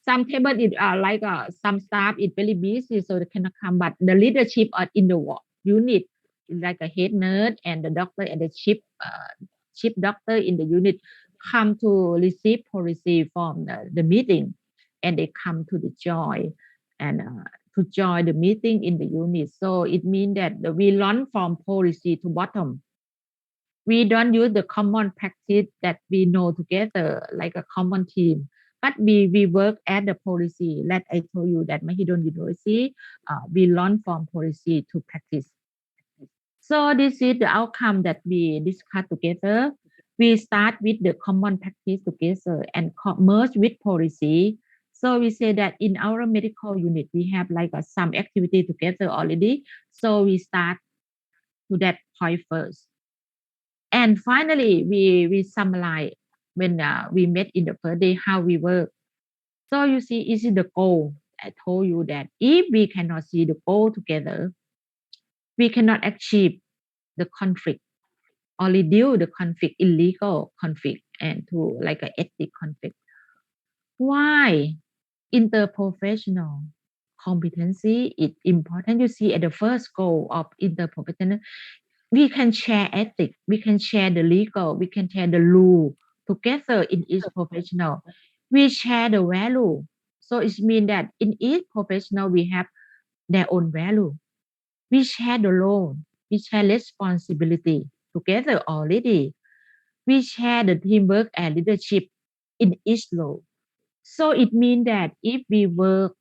[SPEAKER 1] Some table is like some staff is very busy, so they cannot come. But the leadership are in the unit, like a head nurse and the doctor and the chief doctor in the unit come to receive policy from the meeting, and they come to the joy and to join the meeting in the unit. So it means that we learn from policy to bottom. We don't use the common practice that we know together like a common team, but we work at the policy. Let I told you that Mahidol University, we learn from policy to practice. So this is the outcome that we discuss together. We start with the common practice together and merge with policy. So we say that in our medical unit, we have like some activity together already. So we start to that point first. And finally, we summarize when we met in the first day how we work. So you see, is it the goal? I told you that if we cannot see the goal together, we cannot achieve the conflict or reduce the conflict, illegal conflict, and to like an ethic conflict. Why interprofessional competency is important? You see, at the first goal of interprofessional, we can share ethics, we can share the legal, we can share the rule together in each professional. We share the value. So it means that in each professional, we have their own value. We share the role. We share responsibility together already. We share the teamwork and leadership in each role. So it means that if we work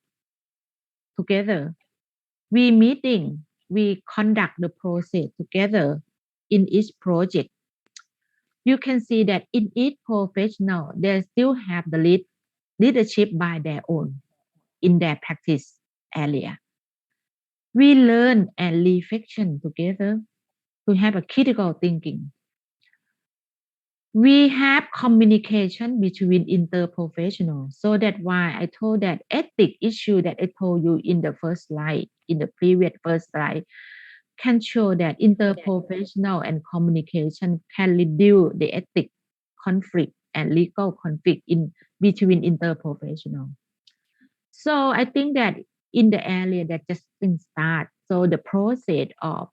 [SPEAKER 1] together, we meeting, we conduct the process together in each project. You can see that in each professional, they still have the leadership by their own in their practice area. We learn and reflection together to have a critical thinking. We have communication between interprofessionals. So that's why I told that ethic issue that I told you in the first slide, in the previous first slide, can show that interprofessional and communication can reduce the ethic conflict and legal conflict in between interprofessional. So I think that in the area that just things start, so the process of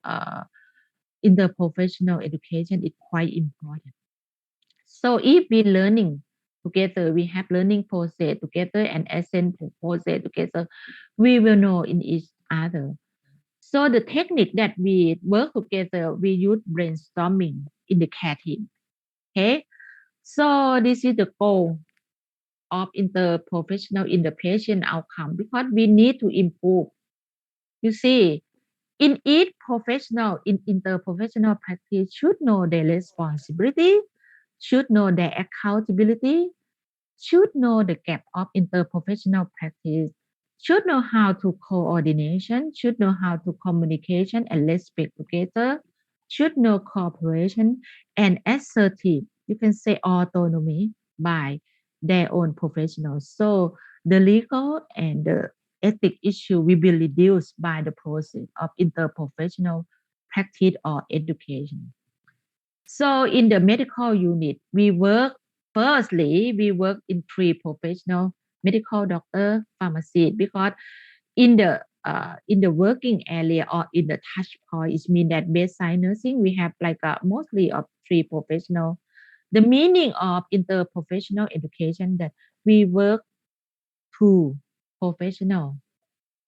[SPEAKER 1] interprofessional education is quite important. So if we learning together, we have learning process together and ascent process together, we will know in each other. So the technique that we work together, we use brainstorming in the care team. Okay. So this is the goal of interprofessional in the patient outcome because we need to improve. You see, in each professional in interprofessional practice should know their responsibility, should know their accountability, should know the gap of interprofessional practice, should know how to coordination, should know how to communication and respect together, should know cooperation and assertive. You can say autonomy by their own professionals. So the legal and the ethic issue will be reduced by the process of interprofessional practice or education. So in the medical unit, we work firstly, we work in three professional medical doctor, pharmacist, because in the working area or in the touch point, it means that bedside nursing, we have like mostly of three professional. The meaning of interprofessional education that we work two professional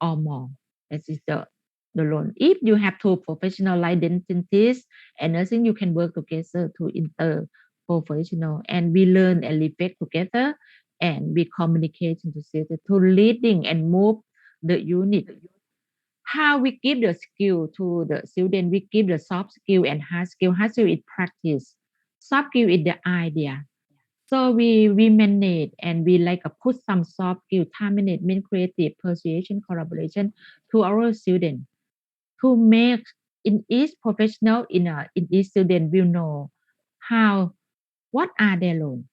[SPEAKER 1] or more. That is the loan. If you have two professional like dentists and nursing, you can work together to interprofessional and we learn and reflect together and we communicate together to leading and move the unit. How we give the skill to the student, we give the soft skill and hard skill. Hard skill is practice. Soft skill is the idea. So we manage and we like put some soft skill, time management, creative, persuasion, collaboration to our student to make in each professional in each student will know how what are their role.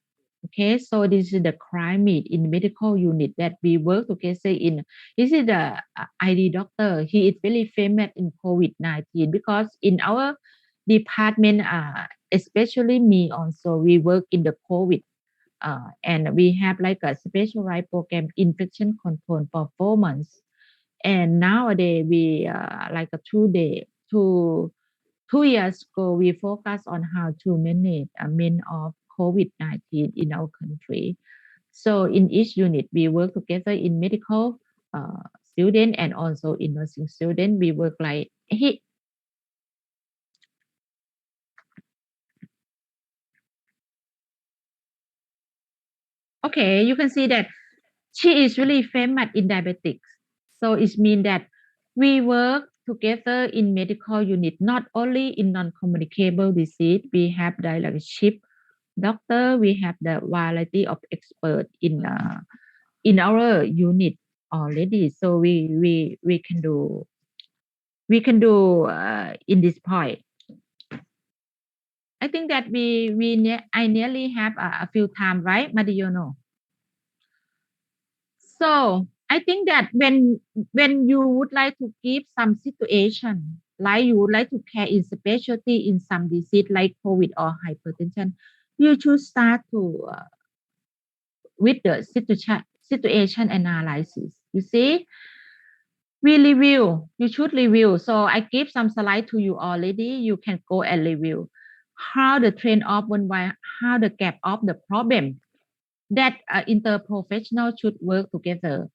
[SPEAKER 1] Okay, so this is the climate in medical unit that we work together in. This is the ID doctor. He is very famous in COVID-19 because in our department, especially me also, we work in the COVID and we have like a specialized program infection control for 4 months. And nowadays we like a 2 day, 2 years ago, we focus on how to manage a main of COVID-19 in our country. So in each unit, we work together in medical student and also in nursing student. We work like okay, you can see that she is really famous in diabetics. So it means that we work together in medical unit, not only in non-communicable disease, we have diagnostic doctor, we have the variety of expert in our unit already. So we can do in this point. I think that I nearly have a few times, right, Madiono? So I think that when you would like to give some situation, like you would like to care in specialty in some disease like COVID or hypertension, you should start to with the situation analysis. You see, we review. You should review. So I give some slide to you already. You can go and review how the trend of one by how the gap of the problem that interprofessional should work together.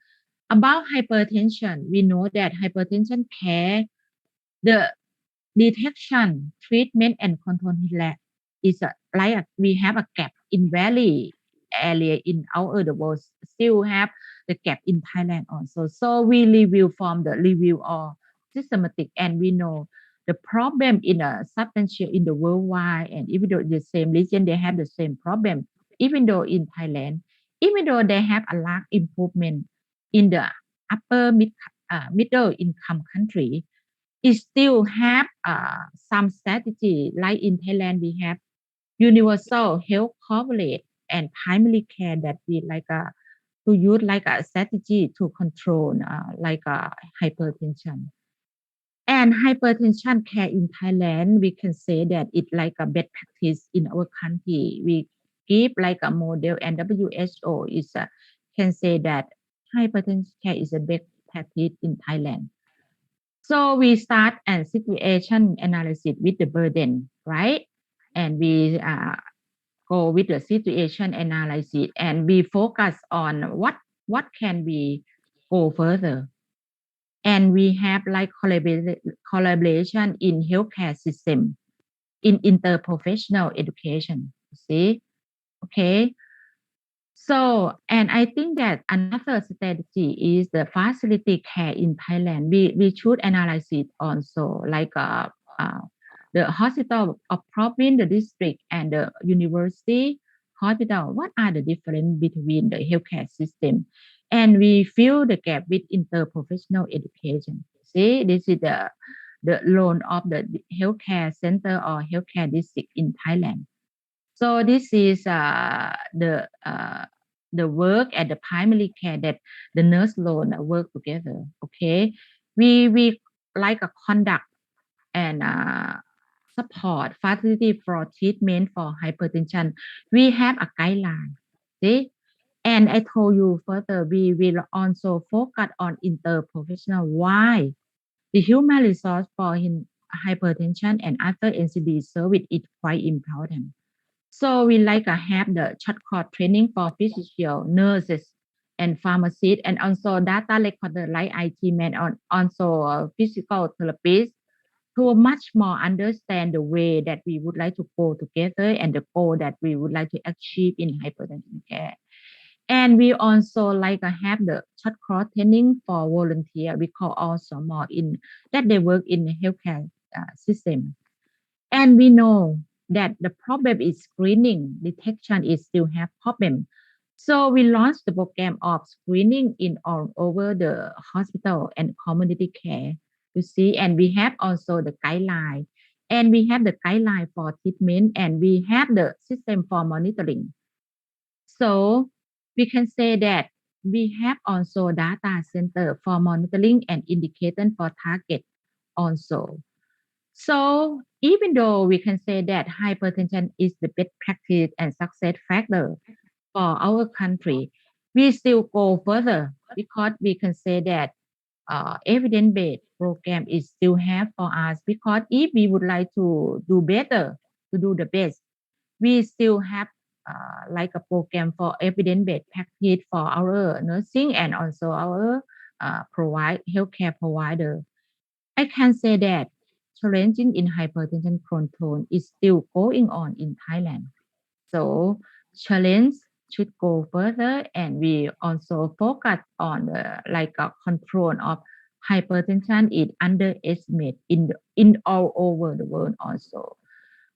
[SPEAKER 1] About hypertension, we know that hypertension care, the detection, treatment, and control is we have a gap in valley area in our the world, still have the gap in Thailand also. So we review from the review or systematic, and we know the problem in a substantial in the worldwide, and even though the same region they have the same problem, even though in Thailand, even though they have a large improvement in the middle income country, it still have some strategy. Like in Thailand, we have universal health coverage and primary care that we to use like a strategy to control hypertension. And hypertension care in Thailand, we can say that it's like a best practice in our country. We give like a model, and WHO is can say that hypertension care is a best practice in Thailand. So we start a situation analysis with the burden, right? And we go with the situation analysis, and we focus on what can we go further. And we have like collaboration in healthcare system, in interprofessional education. See, okay. So, and I think that another strategy is the facility care in Thailand. We should analyze it also, like the hospital of province, the district, and the university hospital. What are the difference between the healthcare system? And we fill the gap with interprofessional education. See, this is the loan of the healthcare center or healthcare district in Thailand. So this is the work at the primary care that the nurse loan work together. Okay, we like a conduct and support facility for treatment for hypertension. We have a guideline. See, and I told you further, we will also focus on interprofessional. Why? The human resource for hypertension and other NCD service is quite important. So we have the short course training for physicians, nurses, and pharmacists, and also data recorder like IT man, and also physical therapists, to much more understand the way that we would like to go together and the goal that we would like to achieve in hypertension care. And we also have the short course training for volunteer. We call also more in that they work in the healthcare system. And we know that the problem is screening. Detection is still have problem. So we launched the program of screening in all over the hospital and community care, you see, and we have also the guideline, and we have the guideline for treatment, and we have the system for monitoring. So we can say that we have also data center for monitoring and indicator for target also. So even though we can say that hypertension is the best practice and success factor for our country, we still go further, because we can say that evidence-based program is still have for us, because if we would like to do better, to do the best, we still have like a program for evidence-based practice for our nursing and also our healthcare provider. I can say that challenging in hypertension control is still going on in Thailand. So challenge should go further, and we also focus on the control of hypertension is underestimated in all over the world also.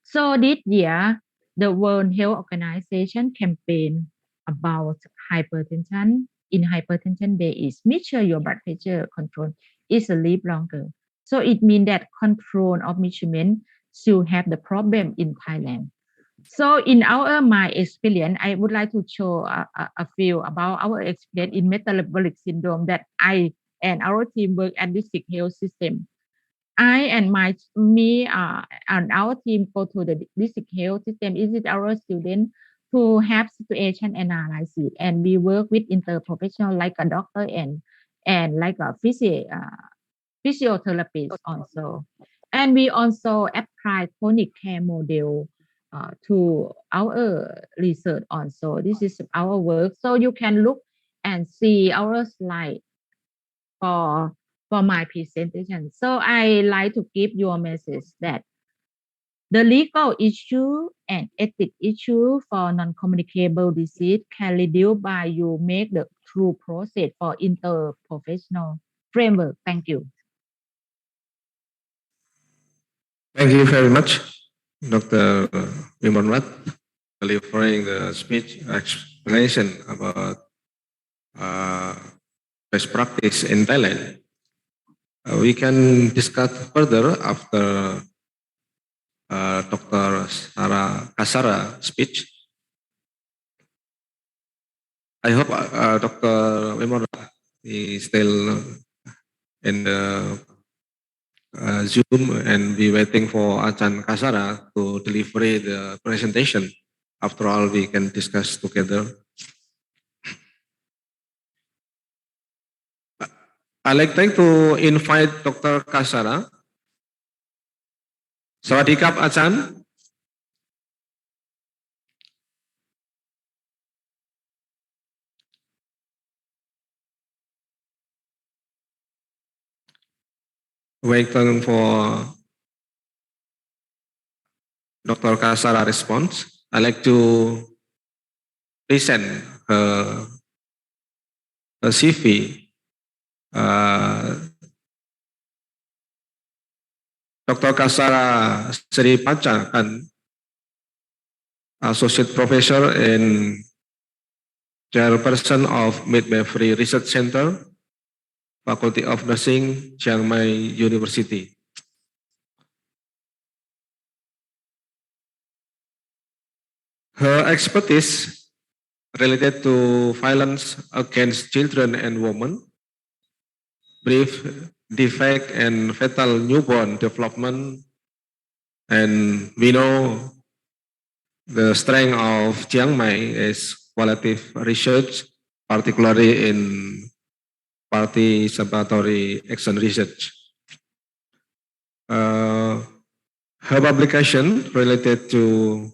[SPEAKER 1] So this year, the World Health Organization campaign about hypertension in Hypertension Day is measure your blood pressure control is a live longer. So it means that control of measurement still have the problem in Thailand. So in my experience, I would like to show a few about our experience in metabolic syndrome that I and our team work at district health system. I and me and our team go to the district health system, visit our students to have situation analysis, and we work with interprofessional like a doctor and like a physiotherapist also. And we also apply chronic care model to our research also. This is our work. So you can look and see our slide for my presentation. So I like to give you a message that the legal issue and ethic issue for non-communicable disease can reduce by you make the true process for interprofessional framework. Thank you.
[SPEAKER 10] Thank you very much, Dr. Wimon, delivering the speech explanation about best practice in Thailand. We can discuss further after Dr. Sarah Kasara speech. I hope Dr. Wimon is still in the Zoom and be waiting for Achan Kasara to deliver the presentation. After all, we can discuss together. I'd like to invite Dr. Kasara. Sawadee-kap, Achan. Waiting for Dr. Kasara response. I'd like to present her CV. Dr. Kasara Sri Pancakan, Associate Professor and Chairperson of Midwifery Research Center, Faculty of Nursing, Chiang Mai University. Her expertise related to violence against children and women, brief defect and fetal newborn development, and we know the strength of Chiang Mai is qualitative research, particularly in participatory action research. Her publication related to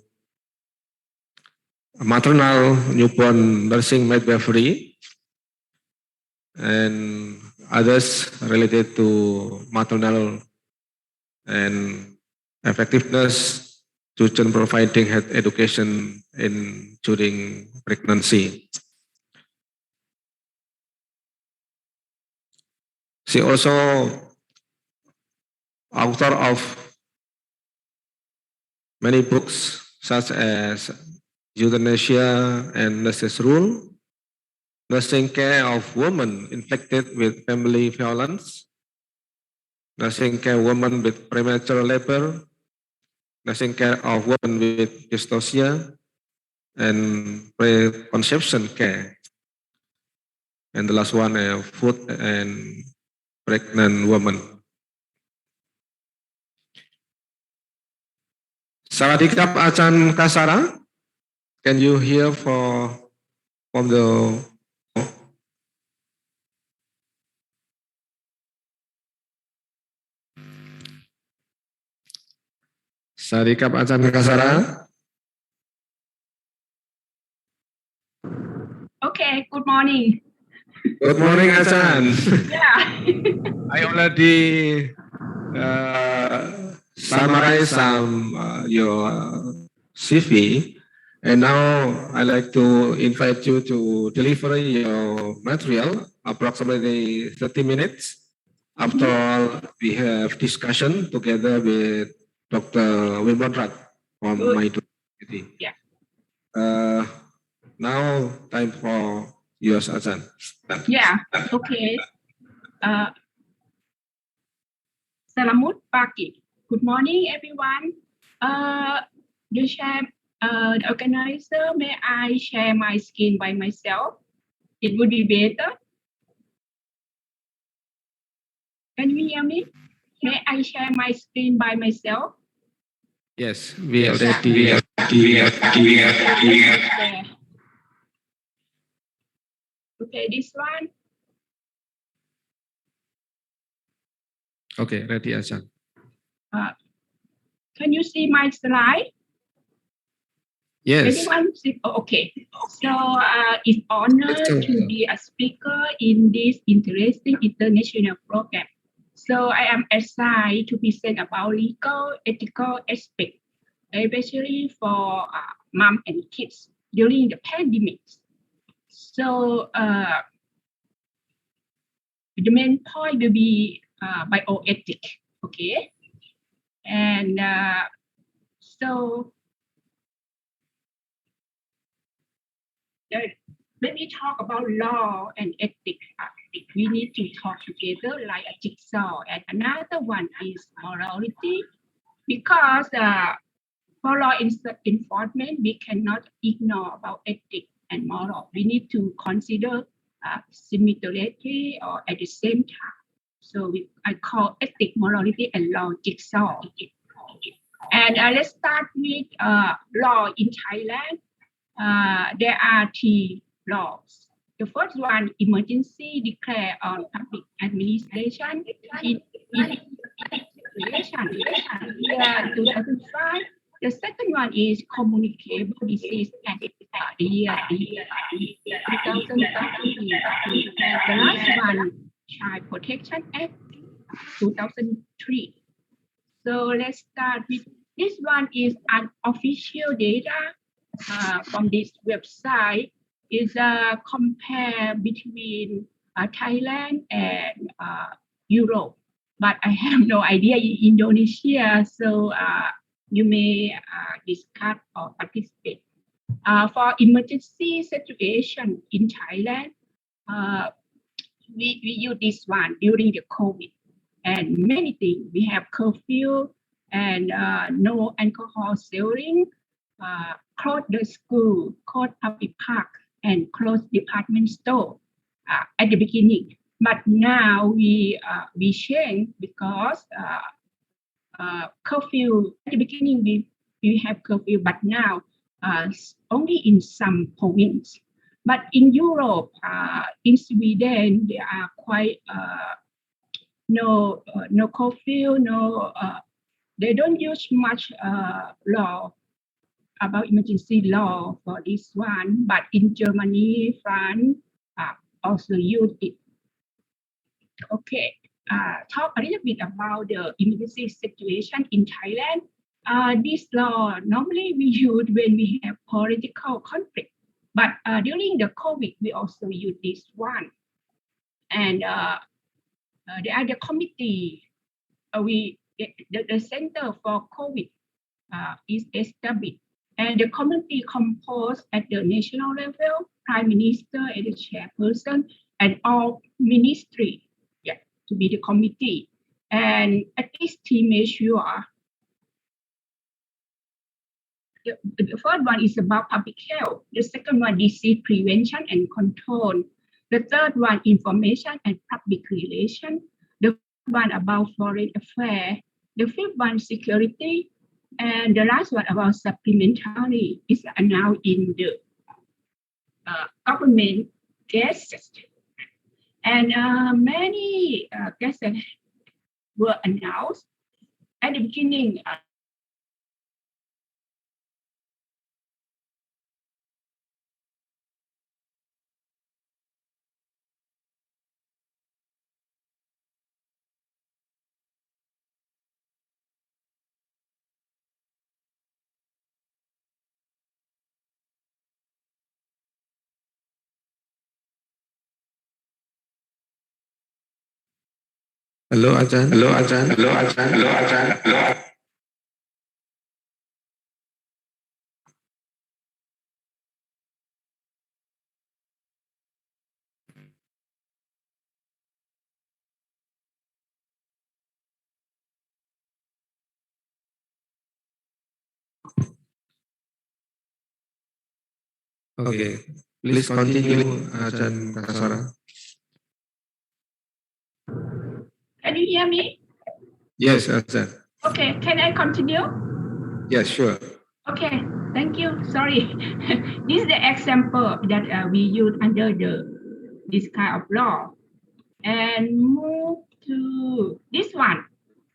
[SPEAKER 10] maternal newborn nursing midwifery and others related to maternal and effectiveness children providing health education during pregnancy. She also author of many books such as Euthanasia and Nurses' Rule, Nursing Care of Women Inflicted with Family Violence, Nursing Care of Women with Premature Labor, Nursing Care of Women with Dystocia, and Preconception Care. And the last one, Food and Pregnant Women. Sawadee-kap, Achan Kasara. Can you hear from the Sawadee-kap, Achan Kasara?
[SPEAKER 11] Okay, good morning.
[SPEAKER 10] Good morning, Achan.
[SPEAKER 11] Yeah.
[SPEAKER 10] I already summarize your CV, and now I'd like to invite you to deliver your material, approximately 30 minutes. After all, we have discussion together with Dr. Wimon from my university.
[SPEAKER 11] Yeah.
[SPEAKER 10] Now, time for yours, Achan.
[SPEAKER 11] Yeah, okay. Selamat pagi. Good morning, everyone. The organizer, may I share my screen by myself? It would be better. Can you hear me? May I share my screen by myself?
[SPEAKER 10] Yes, we already.
[SPEAKER 11] Okay, this one.
[SPEAKER 10] Okay, ready, Achan.
[SPEAKER 11] Can you see my slide?
[SPEAKER 10] Yes.
[SPEAKER 11] Anyone? Oh, okay. So it's honor to be a speaker in this interesting international program. So I am assigned to present about legal, ethical aspect, especially for mom and kids during the pandemic. So the main point will be bioethic, okay? And so when we talk about law and ethics, we need to talk together like a jigsaw. And another one is morality, because for law enforcement, we cannot ignore about ethics and moral. We need to consider simultaneously or at the same time. So I call ethics, morality, and law jigsaw. And let's start with law in Thailand. There are three laws. The first one, emergency declared on public administration in year 2005. The second one is communicable disease act, the year 2013. And the last one, child protection act, 2003. So let's start with this one is unofficial data from this website. Is a compare between Thailand and Europe, but I have no idea in Indonesia, so you may discuss or participate. For emergency situation in Thailand, we use this one during the COVID, and many things. We have curfew and no alcohol selling, close the school, close public park, and close department store at the beginning. But now we change because curfew at the beginning we have curfew, but now only in some provinces. But in Europe, in Sweden, there are quite no curfew, no. They don't use much law about emergency law for this one, but in Germany, France also use it. Okay, talk a little bit about the emergency situation in Thailand. This law normally we use when we have political conflict, but during the COVID, we also use this one. And the other committee, the Center for COVID is established. And the committee composed at the national level, Prime Minister and the chairperson, and all ministry to be the committee. And at least to make sure the first one is about public health. The second one, disease prevention and control. The third one, information and public relations. The fourth one about foreign affairs. The fifth one, security. And the last one about supplementary is announced in the government guests. And many guests were announced at the beginning.
[SPEAKER 10] Hello, Ajahn.
[SPEAKER 6] Hello, Ajahn. Hello, Ajahn. Hello, Ajahn. Hello.
[SPEAKER 10] Okay. Please continue, Ajahn Kasara.
[SPEAKER 11] Can you hear me?
[SPEAKER 10] Yes, Ajahn.
[SPEAKER 11] Okay, can I continue?
[SPEAKER 10] Yes, sure.
[SPEAKER 11] Okay, thank you. Sorry. This is the example that we use under this kind of law. And move to this one.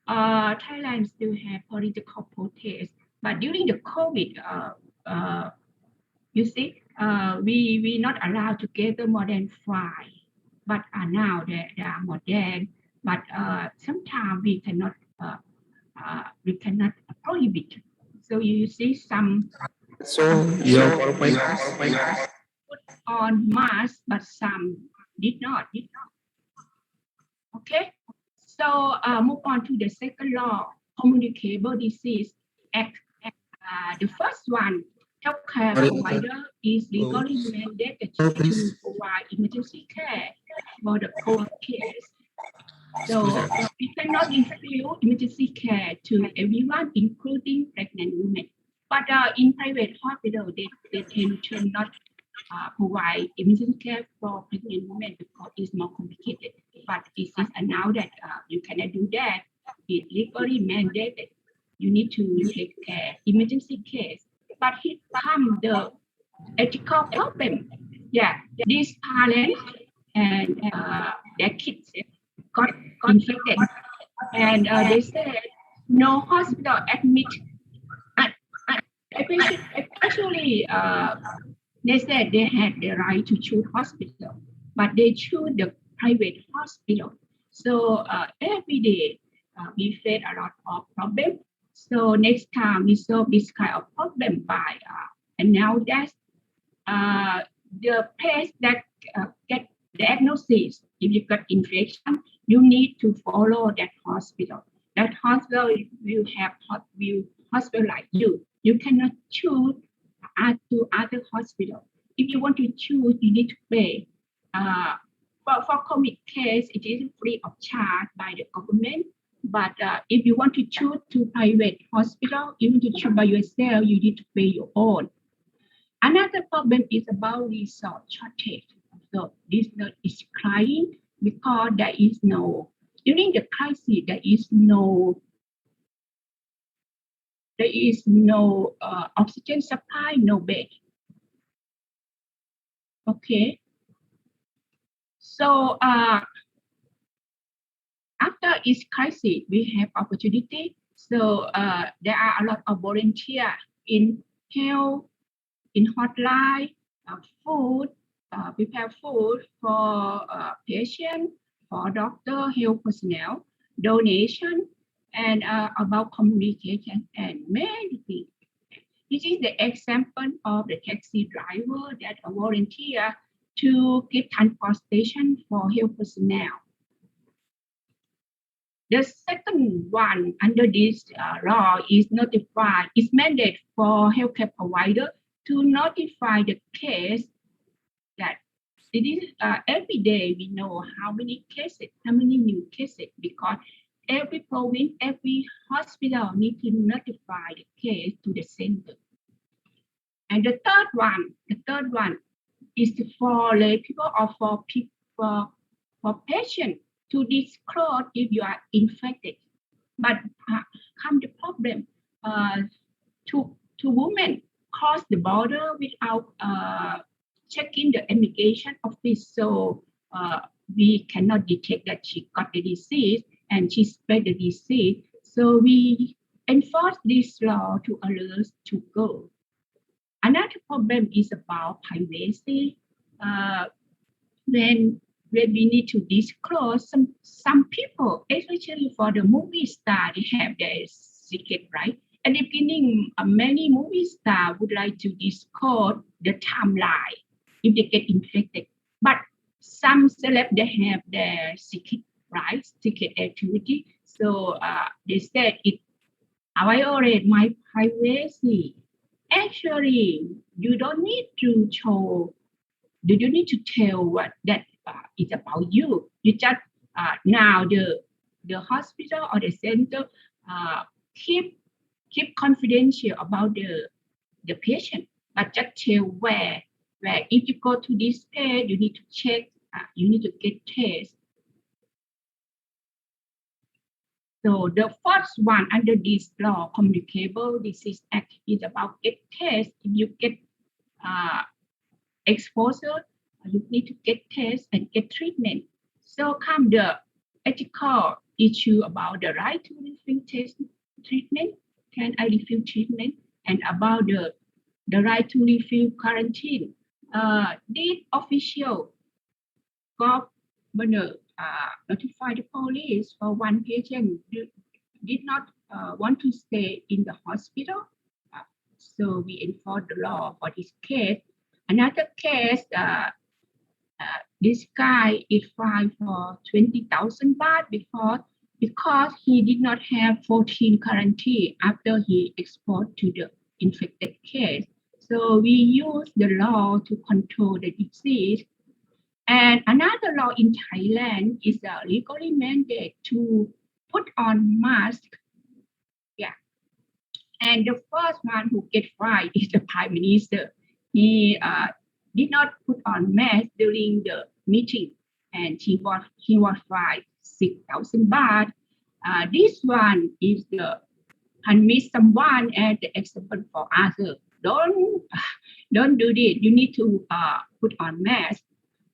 [SPEAKER 11] Thailand still have political protest, but during the COVID, You see, we not allowed to gather more than 5, but now there are more than. But sometimes we cannot prohibit. So you see some
[SPEAKER 10] So your purpose,
[SPEAKER 11] put on mask, but some did not. Okay. So move on to the second law, Communicable Disease Act. The first one, healthcare provider is legally mandated to provide emergency care for the COVID case. So we cannot refuse emergency care to everyone, including pregnant women. But in private hospital, they tend to not provide emergency care for pregnant women because it's more complicated. But it is announced that you cannot do that. It's legally mandated. You need to take care emergency case. But here comes the ethical problem. Yeah, these parents and their kids got infected, and they said no hospital admit. Especially, they said they had the right to choose hospital, but they choose the private hospital. So every day we face a lot of problems. So next time we solve this kind of problem by and now that's the patient that get diagnosis, if you got infection, you need to follow that hospital. That hospital will hospitalize you. You cannot choose to other hospital. If you want to choose, you need to pay. But for COVID case, it is free of charge by the government. But if you want to choose to private hospital, you want to choose by yourself, you need to pay your own. Another problem is about resource shortage. So this is crying because there is no, during the crisis, there is no oxygen supply, no bed. Okay. So after each crisis, we have opportunity. So there are a lot of volunteers in health, in hotline, food, prepare food for patients, for doctor, health personnel, donation, and about communication and many things. This is the example of the taxi driver that a volunteer to give transportation for health personnel. The second one under this law is mandate for healthcare provider to notify the case that it is every day we know how many new cases, because every province, every hospital need to notify the case to the center. And the third one is for lay people or for patients to disclose if you are infected. But come the problem to women cross the border without checking the immigration office, so we cannot detect that she got the disease and she spread the disease. So we enforce this law to allow us to go. Another problem is about privacy. When we need to disclose, some people, especially for the movie star, they have their secret, right? At the beginning, many movie stars would like to disclose the timeline if they get infected. But some celebs, they have their secret, right? Secret activity. So they said it violates my privacy. Actually, you don't need to show, you don't need to tell what that is about you. You just now the hospital or the center keep confidential about the patient, but just tell where if you go to this page, you need to check, you need to get tests. So the first one under this law, Communicable Disease Act, is about get tests. If you get exposure, you need to get tests and get treatment. So come the ethical issue about the right to refuse treatment. Can I refuse treatment? And about the the right to refuse quarantine. Did official governor notify the police for one patient did not want to stay in the hospital? So we enforce the law for this case. Another case, this guy is fined for 20,000 baht because he did not have 14 quarantine after he exposed to the infected case. So we use the law to control the disease. And another law in Thailand is legally mandated to put on mask. Yeah. And the first one who get fined is the Prime Minister. He did not put on mask during the meeting, and he was fined 6,000 baht. This one is the punish someone as the example for others. Don't do this. You need to put on mask.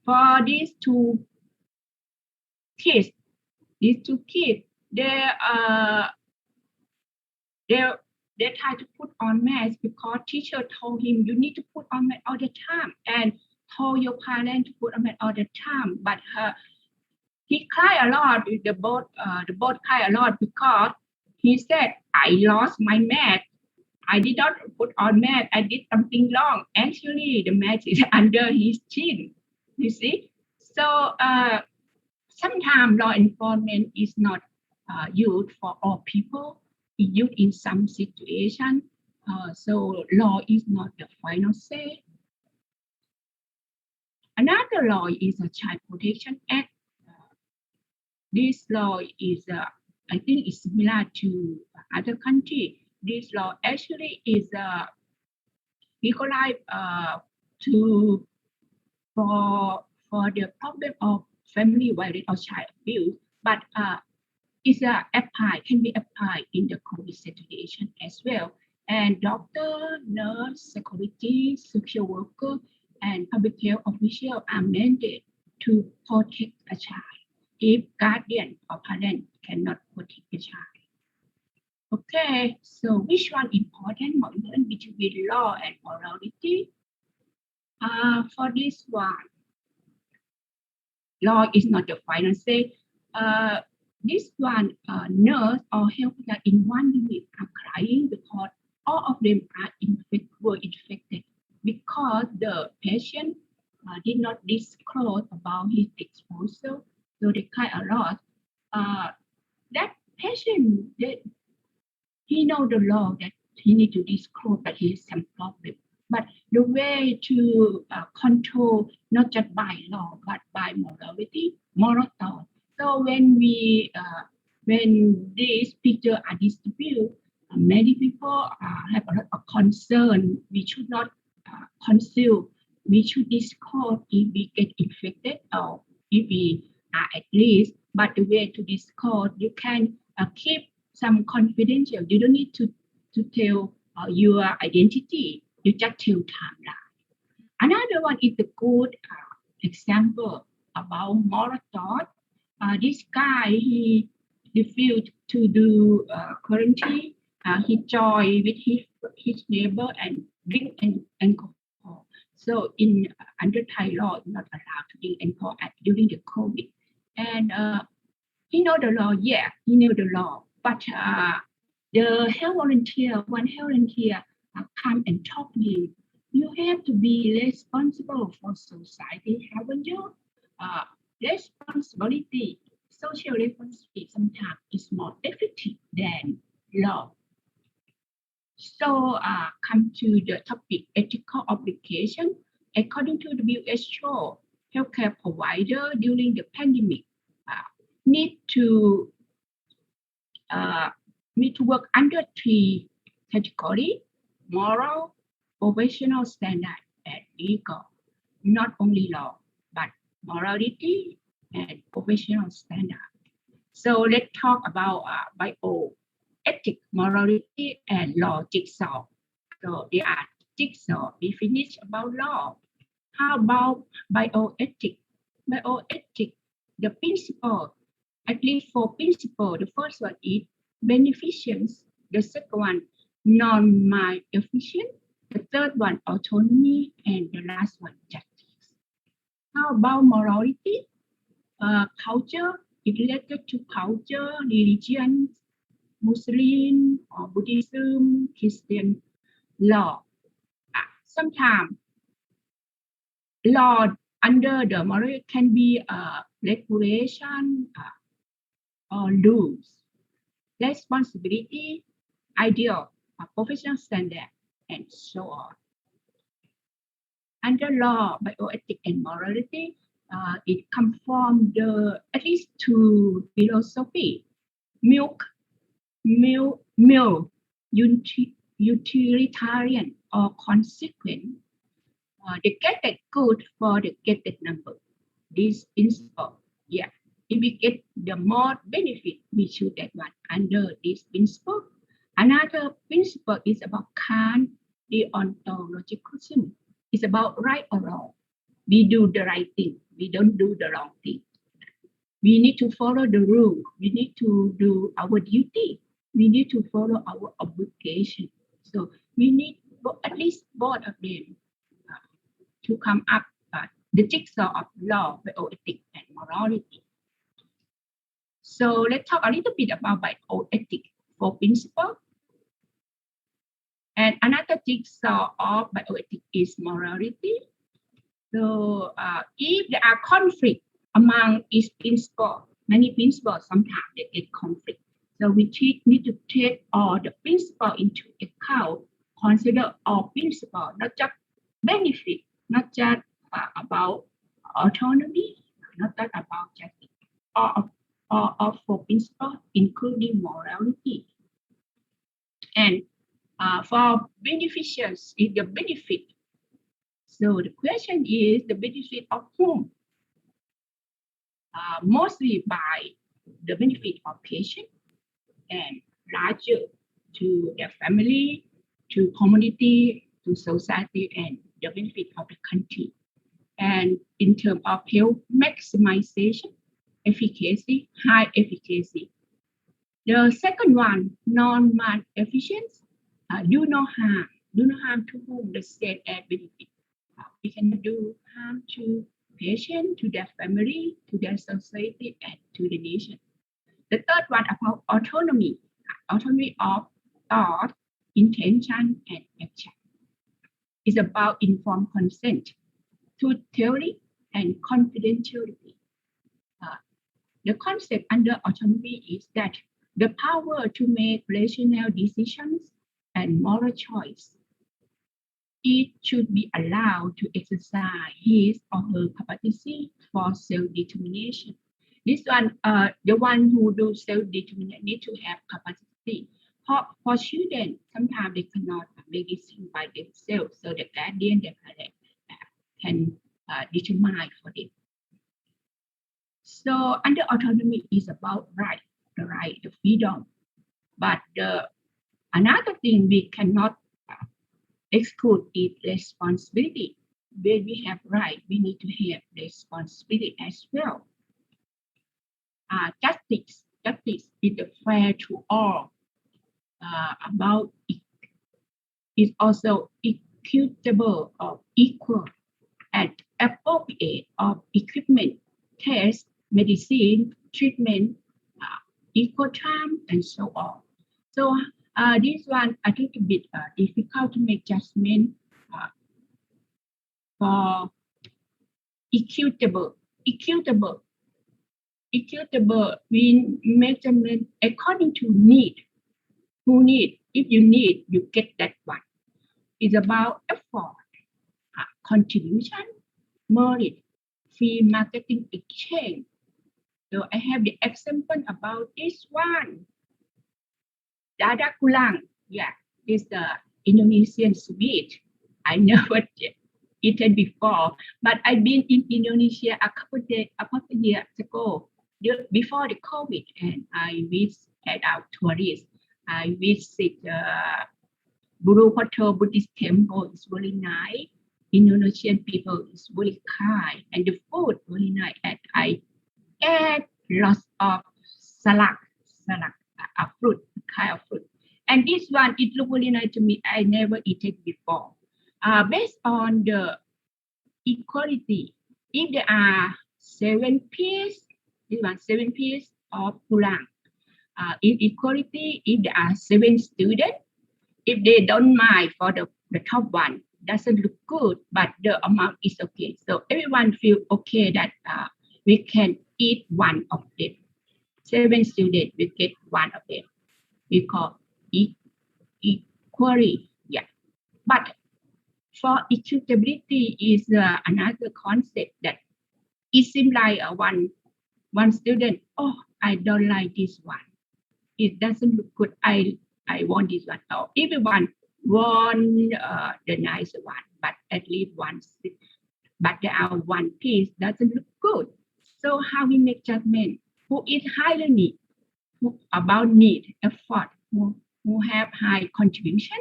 [SPEAKER 11] For these two kids, they try to put on mask because teacher told him you need to put on mask all the time and told your parents to put on mask all the time. But he cried a lot. The both cried a lot because he said, I lost my mask. I did not put on mask. I did something wrong. Actually, the mask is under his chin. You see? So sometimes law enforcement is not used for all people. It's used in some situations. So law is not the final say. Another law is the Child Protection Act. This law is, I think, is similar to other countries. This law actually is legalized for the problem of family violence or child abuse, but it's can be applied in the COVID situation as well. And doctor, nurse, security, social worker, and public health officials are mandated to protect a child if guardian or parent cannot protect the child. Okay, so which one important between law and morality? For this one, law is not the final say. This one, nurse or healthcare in one unit are crying because all of them were infected because the patient did not disclose about his exposure, so they cry a lot. That patient, he know the law that he need to disclose that he has some problem. But the way to control not just by law but by morality, moral thought. So when these pictures are distributed, many people have a lot of concern. We should not conceal. We should disclose if we get infected or if we are at risk. But the way to disclose, you can keep some confidential. You don't need to tell your identity. You just tell timeline. Another one is the good example about moral thought. This guy, he refused to do quarantine. He joined with his neighbor and drink alcohol. So under Thai law, not allowed to drink alcohol during the COVID. And he know the law, yeah, he knew the law. But the health volunteer come and talk to him. You have to be responsible for society, haven't you? Responsibility, social responsibility sometimes is more effective than law. So come to the topic ethical obligation. According to the WHO, healthcare provider during the pandemic need to work under three categories: moral, professional standard, and legal. Not only law, but morality and professional standard. So let's talk about bioethics, morality, and law jigsaw. So they are jigsaw. We finished about law. How about bioethics? Bioethics, the principle, at least four principles. The first one is beneficence. The second one, non-maleficent. The third one, autonomy, and the last one, justice. How about morality? Culture is related to culture, religion, Muslim or Buddhism, Christian law. Sometimes law under the moral can be regulation or rules, responsibility, ideal, professional standard, and so on. Under law, bioethics and morality, it comes from the at least two philosophy: milk, utilitarian or consequent. The getted good for the getted number. This principle, yeah. If we get the more benefit, we choose that one under this principle. Another principle is about Kant, deontologicism. It's about right or wrong. We do the right thing. We don't do the wrong thing. We need to follow the rule. We need to do our duty. We need to follow our obligation. So we need at least both of them to come up the jigsaw of law, bioethics, and morality. So let's talk a little bit about bioethics for principle. And another jigsaw of bioethics is morality. So if there are conflict among each principle, many principles, sometimes they get conflict. So we need to take all the principle into account, consider all principle, not just benefit, not just about autonomy, not just about justice, or for principle, including morality. And for beneficiaries, is the benefit. So the question is the benefit of whom? Mostly by the benefit of patient and larger to their family, to community, to society, and the benefit of the country. And in terms of health maximization, efficacy, high efficacy. The second one, non-malefficiency, do no harm to whom the state and benefit. We can do harm to patient, to their family, to their society, and to the nation. The third one about autonomy of thought, intention, and action. It's about informed consent, truth theory, and confidentiality. The concept under autonomy is that the power to make rational decisions and moral choice. It should be allowed to exercise his or her capacity for self-determination. This one, the one who do self-determination need to have capacity. For children, sometimes they cannot make decisions by themselves, so the guardian, the parent can determine for them. So under autonomy is about right, the freedom. But another thing we cannot exclude is responsibility. When we have right, we need to have responsibility as well. Justice is fair to all. About it is also equitable or equal and appropriate of equipment, tests, medicine, treatment, equal time, and so on. So this one a little bit difficult to make judgment for equitable. We measurement according to need. Who need? If you need, you get that one. It's about effort, contribution, merit, free marketing exchange. So I have the example about this one. Dada kulang, yeah, is the Indonesian sweet. I never eaten before, but I've been in Indonesia a couple years ago, before the COVID, and I visited our tourists. I visit Borobudur Buddhist temple. It's really nice. Indonesian people is really kind, and the food really nice. And I ate lots of salad, a fruit, kind of fruit. And this one, it looked really nice to me. I never eaten it before. Based on the equality, if there are 7 pairs, this one 7 pairs of Pulang. In equality, if there are 7 students, if they don't mind for the top one, doesn't look good, but the amount is okay. So everyone feel okay that we can eat one of them. 7 students, we get one of them. We call equality. Yeah. But for equitability is another concept that it seems like one student, oh, I don't like this one. It doesn't look good. I want this one. Oh, everyone want the nice one, but at least one. But there are one piece doesn't look good. So how we make judgment? Who is highly need? Who about need, effort? Who have high contribution?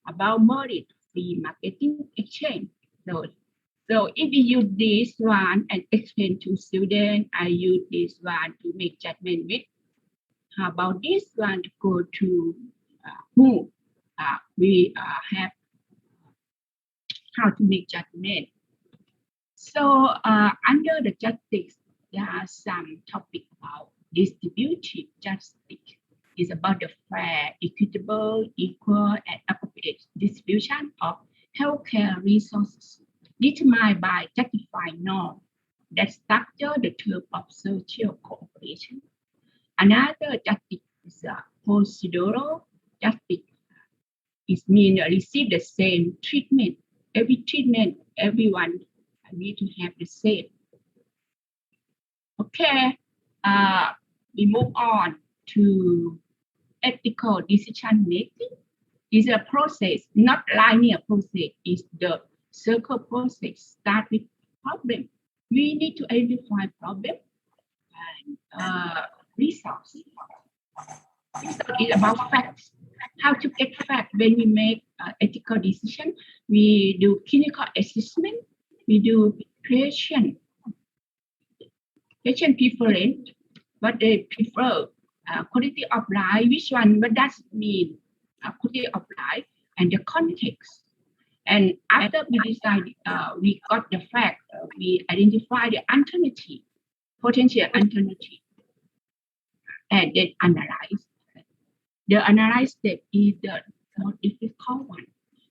[SPEAKER 11] About merit, free marketing exchange. So if you use this one and explain to students, I use this one to make judgment with. How about this one to go to who we have how to make judgment. So under the justice, there are some topic about distributive justice. It's about the fair, equitable, equal, and appropriate distribution of healthcare resources determined by justified norms that structure the term of social cooperation. Another justice is procedural justice. It means receive the same treatment. Every treatment, everyone need to have the same. Okay, we move on to ethical decision making. It's a process, not linear process. It's the circle process. Start with problem. We need to identify problem and resource. It's about facts. How to get facts when we make ethical decision. We do clinical assessment. We do patient preference, what they prefer, quality of life, which one, what does it mean, quality of life, and the context. And after we decide, we got the fact, we identify the alternative, potential alternative, and then analyze. The analyze step is the most difficult one.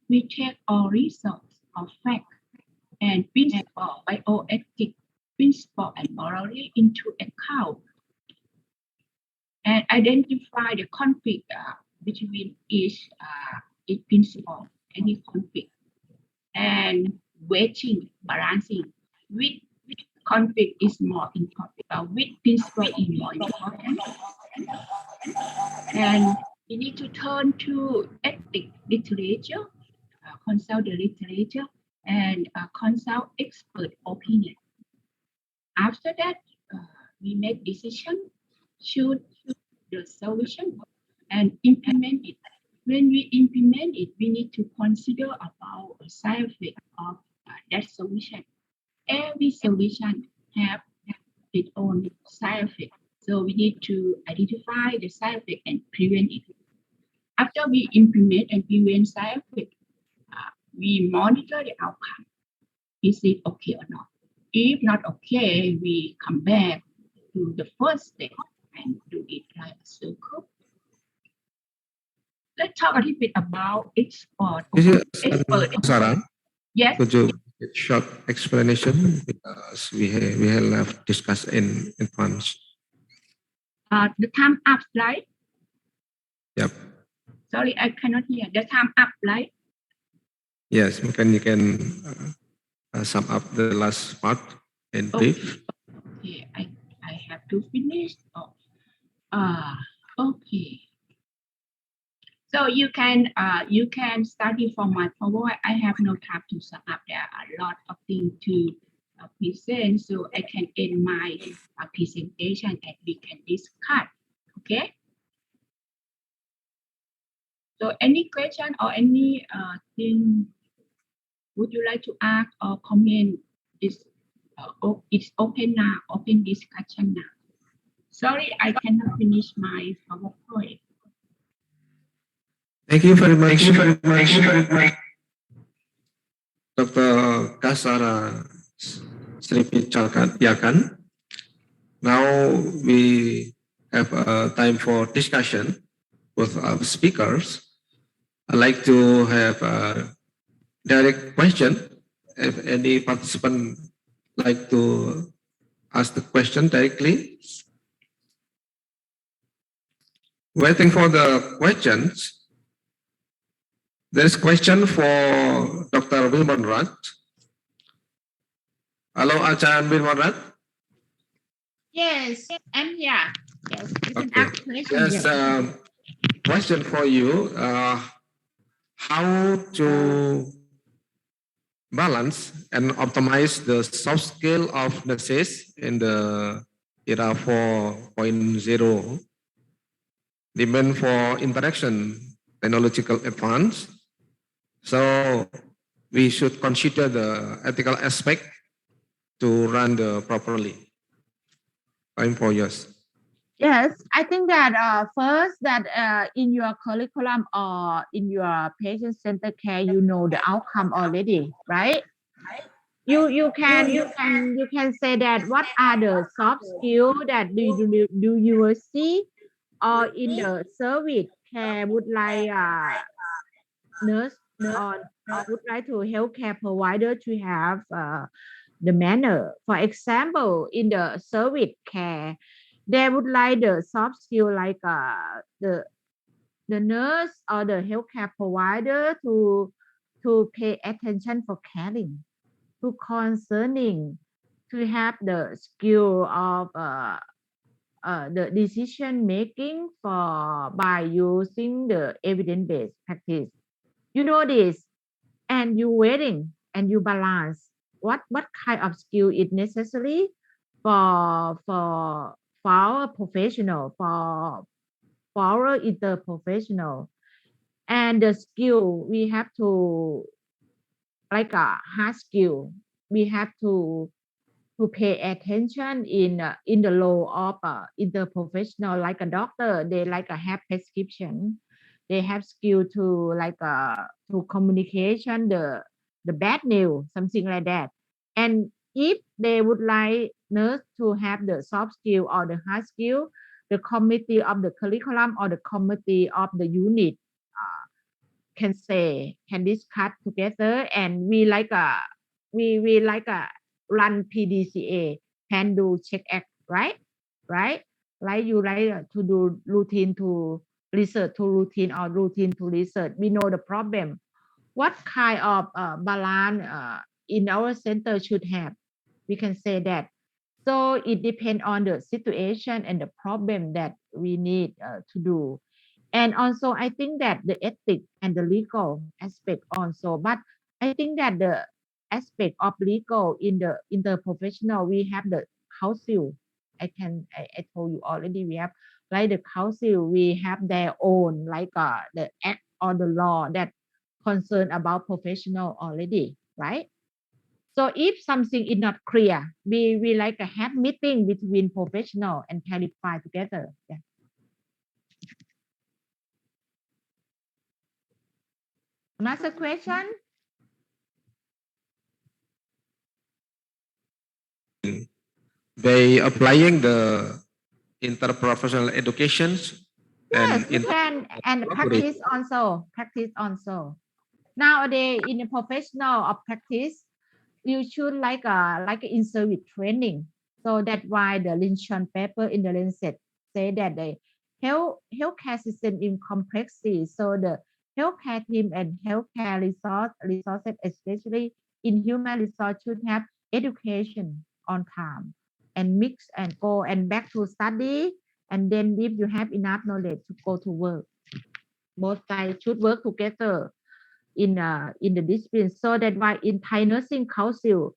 [SPEAKER 11] We take all results of fact and principle, bioethics, principle and morally into account and identify the conflict between each principle, any conflict, and weighting, balancing which conflict is more important, which principle is more important. And we need to turn to ethics literature, consult the literature, and consult expert opinion. After that, we make decision, choose the solution, and implement it. When we implement it, we need to consider about the side effect of that solution. Every solution have its own side effect. So we need to identify the side effect and prevent it. After we implement and prevent side effect, we monitor the outcome. Is it okay or not? If not okay, we come back to the first step and do it like a circle. Let's talk a little bit about expert.
[SPEAKER 10] Sarah,
[SPEAKER 11] Yes.
[SPEAKER 10] could you give short explanation because we have discussed in advance.
[SPEAKER 11] The time up slide.
[SPEAKER 10] Yep.
[SPEAKER 11] Sorry, I cannot hear. The time up slide.
[SPEAKER 10] Yes, you can sum up the last part in brief.
[SPEAKER 11] Okay, I have to finish. Okay. So you can study from my PowerPoint. I have no time to sum up. There are a lot of things to present, so I can end my presentation and we can discuss. Okay. So any question or any thing would you like to ask or comment? It's open now. Open discussion now. Sorry, I cannot finish my PowerPoint.
[SPEAKER 10] Thank you very much. Dr. Kasara Sripicakayakan. Now we have time for discussion with our speakers. I'd like to have a direct question. If any participant like to ask the question directly. Waiting for the questions. There's question for Dr. Wilman Raj. Hello, Achan Wilman Raj.
[SPEAKER 1] Yes, I'm here. Yes, you can
[SPEAKER 10] Okay.
[SPEAKER 1] ask question.
[SPEAKER 10] Yes,
[SPEAKER 1] Yes.
[SPEAKER 10] question for you. How to balance and optimize the soft skill of nurses in the era 4.0, demand for interaction, technological advance. So we should consider the ethical aspect to run the properly. Time for yours.
[SPEAKER 1] Yes, I think that first that in your curriculum or in your patient-centered care, you know the outcome already, right? You can say that what are the soft skills that do you will see or in the service care would like nurse or would like to healthcare provider to have the manner. For example, in the service care, they would like the soft skill like the nurse or the healthcare provider to pay attention for caring, to concerning, to have the skill of the decision making for by using the evidence-based practice. You know this, and you waiting and you balance what kind of skill is necessary for our professional, for our interprofessional, and the skill we have to like a hard skill we have to pay attention in the law of interprofessional, like a doctor they like a have prescription, they have skill to like to communication the bad news, something like that. And if they would like nurse to have the soft skill or the hard skill, the committee of the curriculum or the committee of the unit can discuss together, and we like a run PDCA, can do check act, right, like you like to do routine to research to routine or routine to research. We know the problem, what kind of balance in our center should have, we can say that. So it depends on the situation and the problem that we need to do. And also I think that the ethic and the legal aspect also, but I think that the aspect of legal in the interprofessional, we have the council. I told you already, we have like the council, we have their own like the act or the law that concern about professional already, right? So if something is not clear, we like a have meeting between professional and clarify together. Yeah. Another question?
[SPEAKER 10] They applying the interprofessional educations
[SPEAKER 1] Yes,
[SPEAKER 10] and
[SPEAKER 1] you can, and practice also. Nowadays, in the professional of practice, you should like a in-service training. So that's why the Lincoln paper in the Lancet say that the healthcare system in complexity. So the healthcare team and healthcare resources, especially in human resource, should have education on time and mix and go and back to study. And then if you have enough knowledge to go to work, both sides should work together in the discipline. So that why in Thai Nursing Council,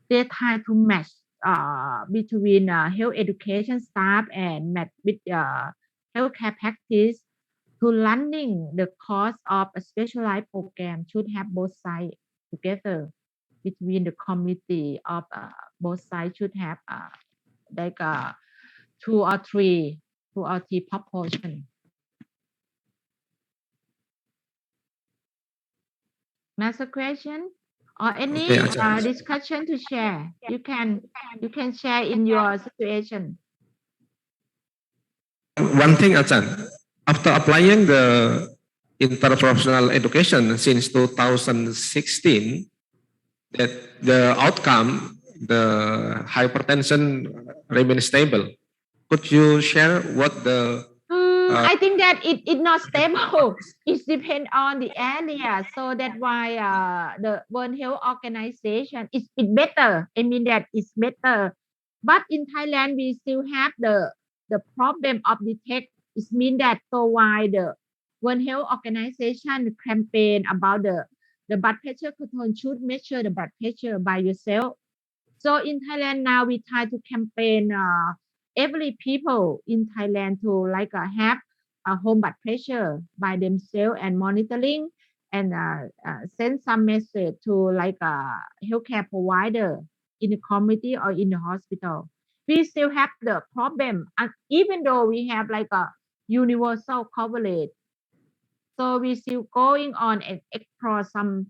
[SPEAKER 1] they try to match between health education staff and match with healthcare practice to running the course of a specialized program, should have both sides together between the committee of both sides, should have like two or three proportion. Next question. or any
[SPEAKER 10] Okay, Ajahn.
[SPEAKER 1] discussion to share. You can share in your situation.
[SPEAKER 10] One thing, Ajahn, after applying the interprofessional education since 2016, that the outcome, the hypertension remains stable. Could you share what the
[SPEAKER 1] I think that it not stable. It depends on the area. So that's why the World Health Organization is it better. I mean that it's better. But in Thailand, we still have the problem of detect. It means that so why the World Health Organization campaign about the blood pressure control should measure the blood pressure by yourself. So in Thailand now we try to campaign every people in Thailand to like have a home blood pressure by themselves and monitoring and send some message to like a healthcare provider in the community or in the hospital. We still have the problem, even though we have like a universal coverage. So we still going on and explore some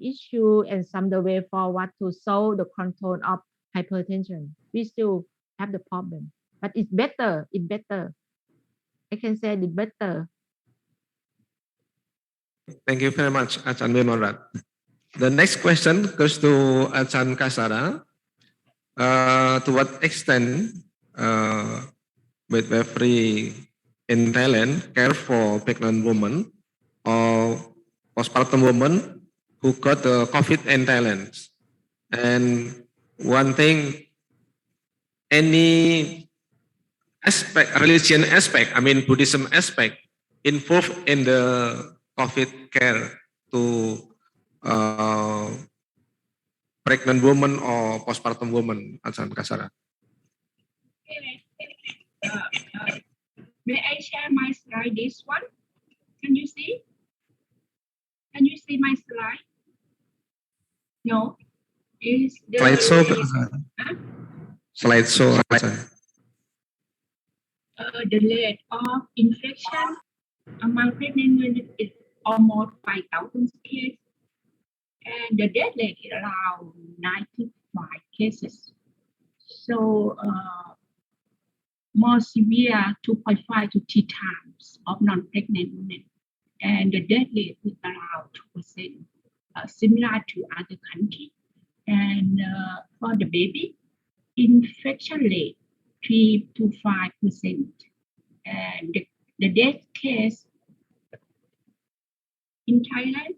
[SPEAKER 1] issue and some the way forward to solve the control of hypertension. We still have the problem, but it's better. It's better. I can say it's better.
[SPEAKER 10] Thank you very much, Ajahn Memorat. The next question goes to Ajahn Kasara. To what extent midwifery in Thailand care for pregnant women or postpartum women who got the COVID in Thailand? And one thing, any aspect, religion aspect, I mean Buddhism aspect, involved in the COVID care to pregnant woman or postpartum woman, Ajahn Kasara?
[SPEAKER 11] May I share my slide? This one, can you see? Can you see my slide? No, is the
[SPEAKER 10] Slideshow. Slideshow.
[SPEAKER 11] The rate of infection among pregnant women is almost 5,000 cases, and the death rate is around 95 cases. So more severe 2.5 to 3 times of non-pregnant women, and the death rate is around 2%, similar to other countries. And for the baby, infection rate 3 to 5%, and the death case in Thailand,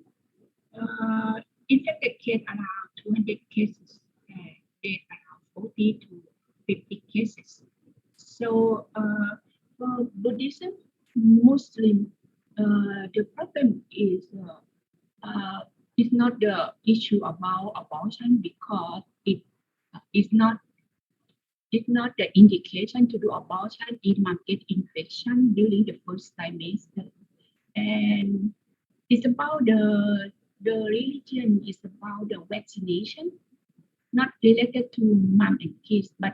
[SPEAKER 11] infected case around 200 cases, and death around 40 to 50 cases. So for Buddhism, Muslim, the problem is it's not the issue about abortion because it is not. It's not the indication to do abortion. It might get infection during the first trimester, and it's about the religion. Is about the vaccination, not related to mom and kids, but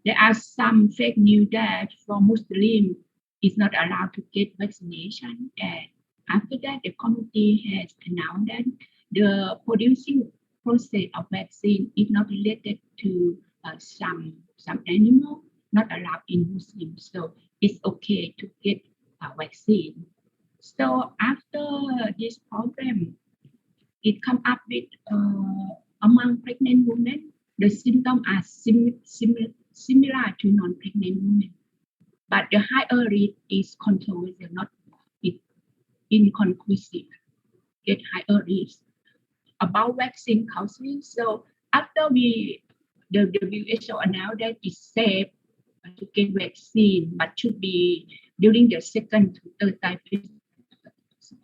[SPEAKER 11] there are some fake news that for Muslim is not allowed to get vaccination, and after that the committee has announced that the producing process of vaccine is not related to some animal not allowed in Muslim, so it's okay to get a vaccine. So after this problem, it come up with among pregnant women, the symptoms are similar to non-pregnant women, but the higher rate is controversial, not inconclusive. Get higher rates about vaccine counseling. So after the WHO announced that it's safe to get vaccine, but should be during the second to third trimester.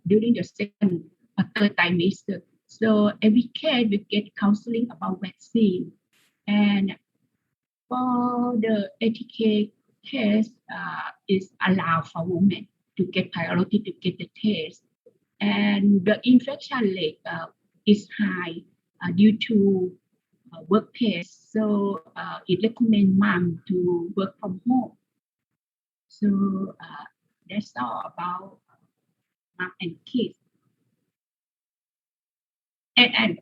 [SPEAKER 11] During the second or third trimester. So every kid will get counseling about vaccine. And for the ATK case, is allowed for women to get priority to get the test. And the infection rate is high due to workplace. So it recommends mom to work from home. So that's all about mom and kids. And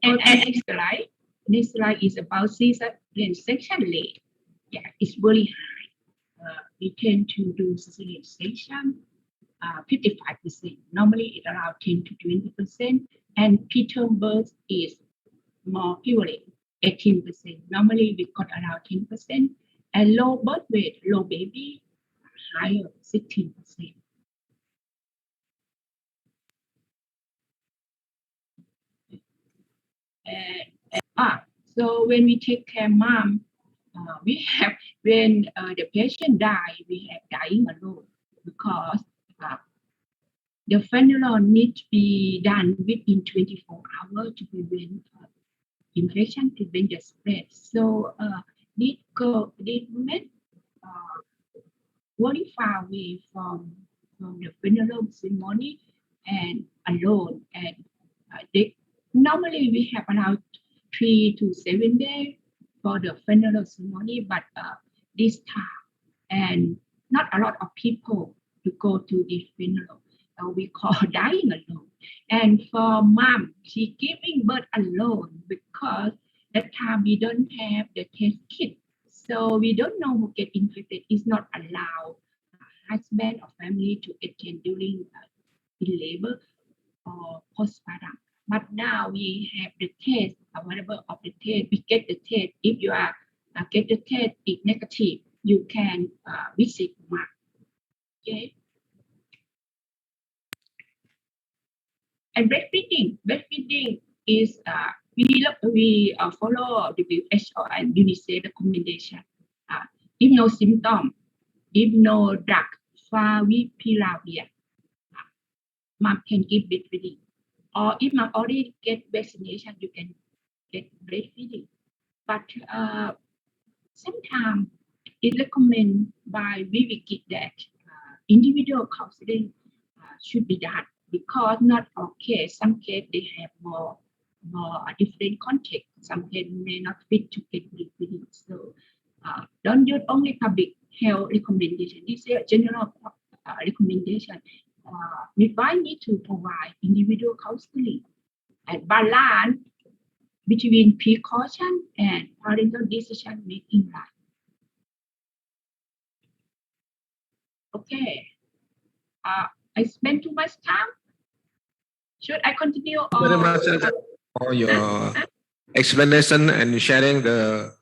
[SPEAKER 11] next slide is about cesarean section rate. Yeah, it's really high. We tend to do cesarean section 55%. Normally it's around 10 to 20%. And preterm birth is more prevalent, 18%. Normally we got around 10%. And low birth weight, low baby, higher, 16%. So when we take care mom, we have, when the patient die, we have dying alone because the funeral needs to be done within 24 hours to prevent infection, prevent the spread. So need women very far away from the funeral ceremony and alone. And normally we have around 3 to 7 days for the funeral ceremony, but this time and not a lot of people to go to the funeral. We call dying alone. And for mom, she giving birth alone because that time we don't have the test kit. So we don't know who get infected. It's not allowed husband or family to attend during in labor or postpartum. But now we have the test available of the test. We get the test. If you are get the test, it's negative, you can visit mom. Okay. And breastfeeding is we follow WHO and UNICEF recommendation. If no symptom, if no drug, favipiravir, mom can give breastfeeding. Or if mom already get vaccination, you can get breastfeeding. But sometimes it recommended by VVKIT that individual counseling should be done because not all case. Some case they have more different context. Some case may not fit to get breastfeeding. So don't use only public health recommendation. This is a general recommendation. Midwife need to provide individual counseling and balance between precaution and parental decision making. Okay. I spent too much time. Should I continue? Or...
[SPEAKER 10] Very much for your explanation and sharing the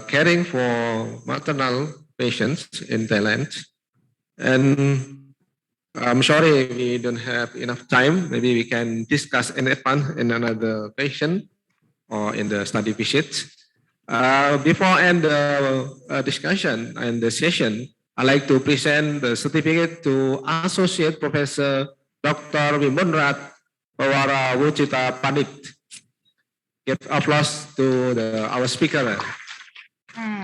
[SPEAKER 10] caring for maternal patients in Thailand. And I'm sorry we don't have enough time. Maybe we can discuss in advance in another patient or in the study visit. Before end the discussion and the session, I'd like to present the certificate to Associate Professor Dr. Wimonrat Pawara Wucita Panit. Give applause to our speaker.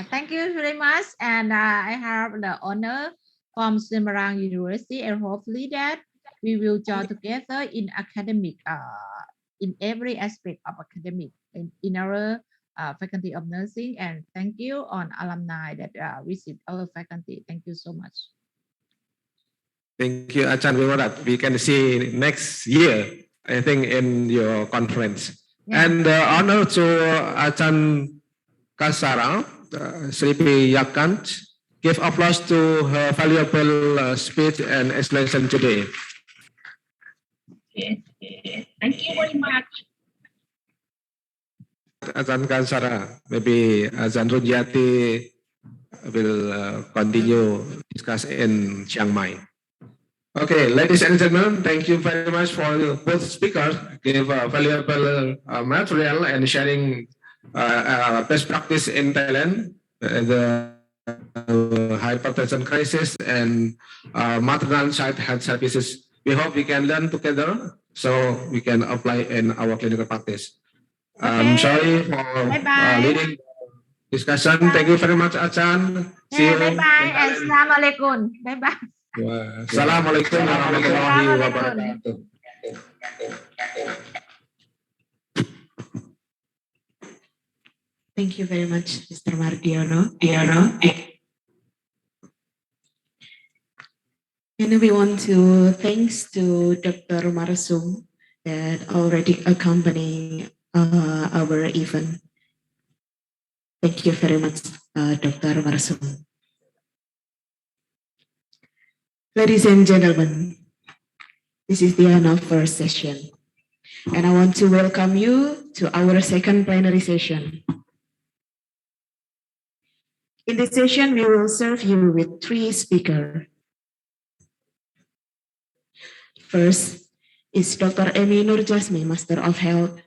[SPEAKER 1] Thank you very much. And I have the honor from Semarang University, and hopefully that we will join together in academic, in every aspect of academic, in our faculty of nursing. And thank you on alumni that visit our faculty. Thank you so much.
[SPEAKER 10] Thank you, Achan Wimonrat. We can see next year, I think, in your conference. Yeah. And honor to Achan Kasara, Sri Yakant. Give applause to her valuable speech and explanation today.
[SPEAKER 11] Yes. Thank you very much.
[SPEAKER 10] Azan Kansara, maybe Azan Runjati will continue discuss in Chiang Mai. Okay, ladies and gentlemen, thank you very much for both speakers. Give valuable material and sharing best practice in Thailand, the hypertension crisis and maternal child health services. We hope we can learn together so we can apply in our clinical practice. Okay. I'm sorry for leading the discussion. Bye. Thank you very much, Achan. See you.
[SPEAKER 1] Bye-bye. Assalamualaikum. Bye-bye.
[SPEAKER 10] Assalamualaikum warahmatullahi wabarakatuh.
[SPEAKER 5] Thank you very much, Mr. Mardiono. And we want to thanks to Dr. Marsum that already accompany our event. Thank you very much, Dr. Marsum. Ladies and gentlemen, this is the end of our session. And I want to welcome you to our second plenary session. In this session, we will serve you with 3 speakers. First is Dr. Emi Nurjasmi, Master of Health.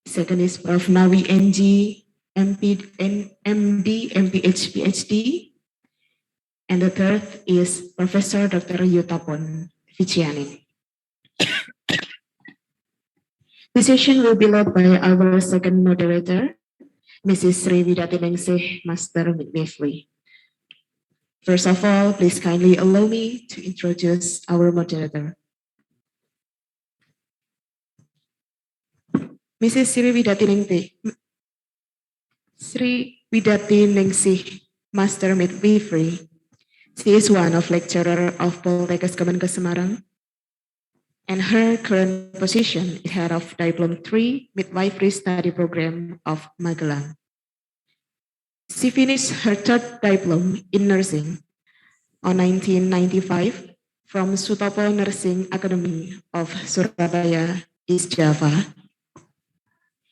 [SPEAKER 5] Second is Prof. Nawi NG, MD, MPH, PhD. And the third is Professor Dr. Yutapon Vicianin. The session will be led by our second moderator, Mrs. Sri Widati Ningsih, Master Midwifery. First of all, please kindly allow me to introduce our moderator. Mrs. Sri Widati Ningsih, Master Midwifery. She is one of lecturer of Poltekkes Kemenkes Semarang, and her current position is head of Diploma 3 Midwifery Study Program of Magelang. She finished her third diploma in nursing on 1995 from Sutopo Nursing Academy of Surabaya, East Java,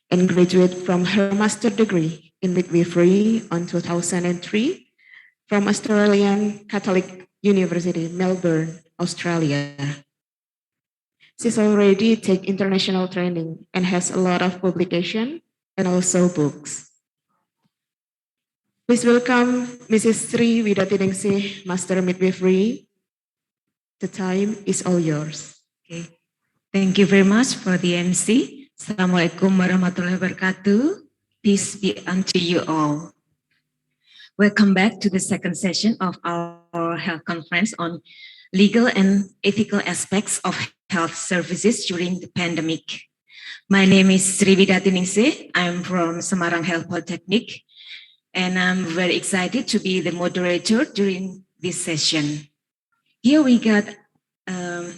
[SPEAKER 5] and graduated from her master degree in midwifery on 2003 from Australian Catholic University, Melbourne, Australia. She's already taken international training and has a lot of publication and also books. Please welcome Mrs. Sri Widati Ningsih, Master Midwifery. The time is all yours.
[SPEAKER 12] Okay. Thank you very much for the MC. Assalamualaikum warahmatullahi wabarakatuh. Peace be unto you all. Welcome back to the second session of our health conference on legal and ethical aspects of health services during the pandemic. My name is Sri Widati Ningsih. I'm from Semarang Health Poltekkes, and I'm very excited to be the moderator during this session. Here we got, I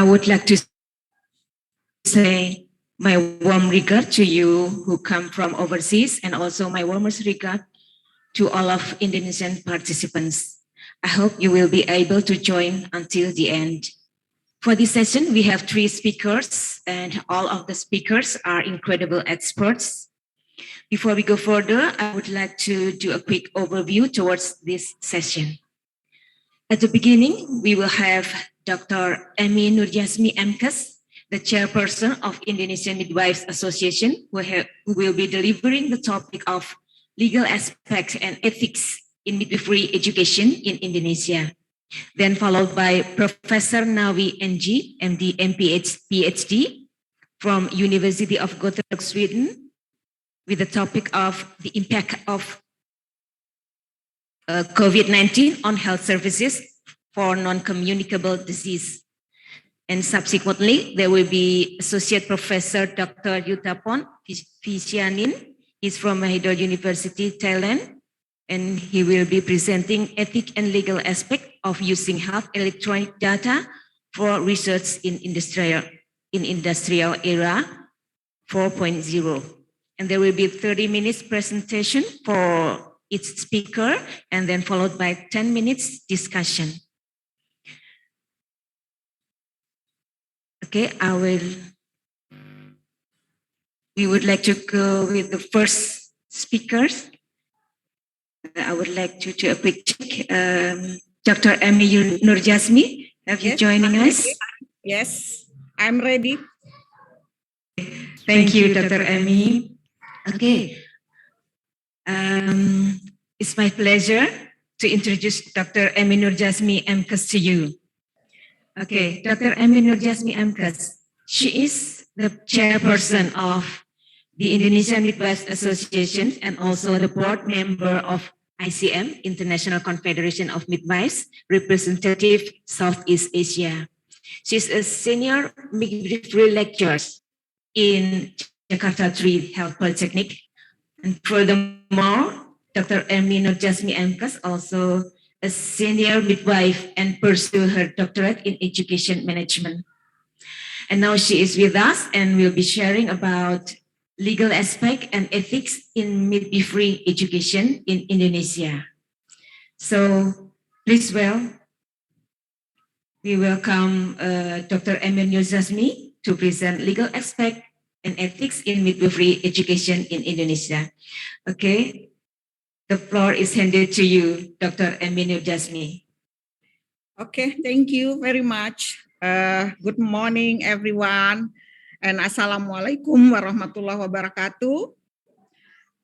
[SPEAKER 12] would like to say my warm regard to you who come from overseas, and also my warmest regard to all of Indonesian participants. I hope you will be able to join until the end. For this session, we have 3 speakers, and all of the speakers are incredible experts. Before we go further, I would like to do a quick overview towards this session. At the beginning, we will have Dr. Emi Nurjasmi Kemenkes, the chairperson of Indonesian Midwives Association, who will be delivering the topic of legal aspects and ethics in midwifery education in Indonesia. Then followed by Professor Nawi NG, MD, MPH, PhD from University of Gothenburg, Sweden, with the topic of the impact of COVID-19 on health services for non-communicable disease. And subsequently, there will be Associate Professor Dr. Yutapon Vicianin. He's from Mahidol University, Thailand, and he will be presenting ethic and legal aspect of using health electronic data for research in industrial era 4.0. And there will be 30 minutes presentation for each speaker, and then followed by 10 minutes discussion. Okay, we would like to go with the first speakers. I would like to do a quick check. Dr. Emi Nurjasmi, have you joining us?
[SPEAKER 13] Yes, I'm ready.
[SPEAKER 12] Thank you, Dr. Emi. Okay. It's my pleasure to introduce Dr. Emi Nurjasmi Kemenkes to you. Okay, Dr. Emi Nurjasmi Kemenkes. She is the chairperson of the Indonesian Midwives Association and also the board member of ICM, International Confederation of Midwives, representative Southeast Asia. She's a senior midwifery lecturer in Jakarta 3 Health Polytechnic. And furthermore, Dr. Emi Nurjasmi Kemenkes also a senior midwife and pursue her doctorate in education management And now she is with us and will be sharing about legal aspect and ethics in midwifery education in Indonesia. So please we welcome Dr. Emil Nuzazmi to present legal aspect and ethics in midwifery education in Indonesia. Okay, the floor is handed to you, Dr. Emil Nuzazmi.
[SPEAKER 13] Okay, thank you very much. Good morning, everyone. And Assalamualaikum warahmatullahi wabarakatuh.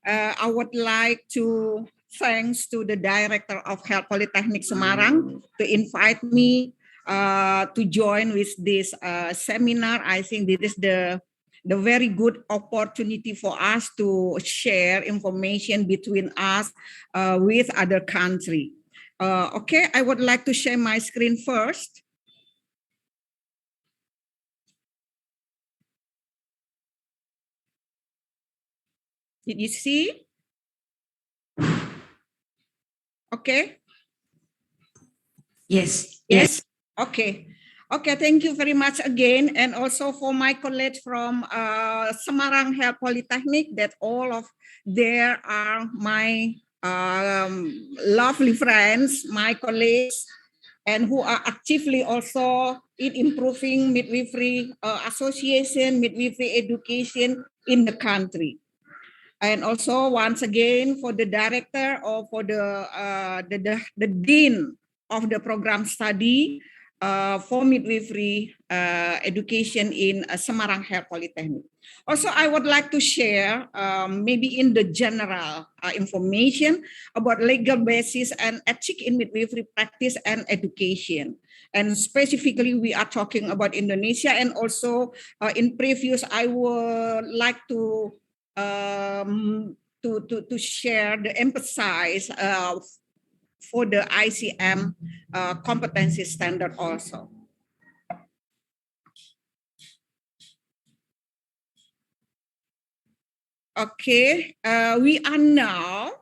[SPEAKER 13] I would like to thanks to the Director of Health Polytechnic Semarang to invite me to join with this seminar. I think this is the very good opportunity for us to share information between us with other country. Okay, I would like to share my screen first. Did you see? Okay.
[SPEAKER 12] Yes.
[SPEAKER 13] Yes. Okay. Okay. Thank you very much again, and also for my colleagues from Semarang Health Polytechnic. That all of there are my lovely friends, my colleagues, and who are actively also in improving midwifery association, midwifery education in the country. And also once again for the director or for the dean of the program study for midwifery education in Semarang Health Polytechnic. Also, I would like to share maybe in the general information about legal basis and ethics in midwifery practice and education. And specifically, we are talking about Indonesia, and also in previous, I would like to share the emphasize for the ICM competency standard also. Okay, we are now,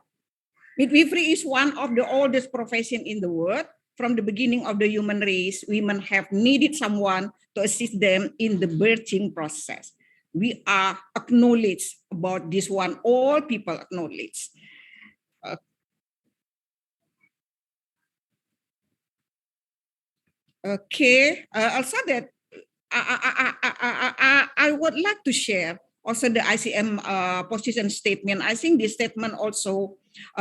[SPEAKER 13] midwifery is one of the oldest profession in the world. From the beginning of the human race, women have needed someone to assist them in the birthing process. We are acknowledged about this one, all people acknowledge. Okay, also that I would like to share also the ICM position statement. I think this statement also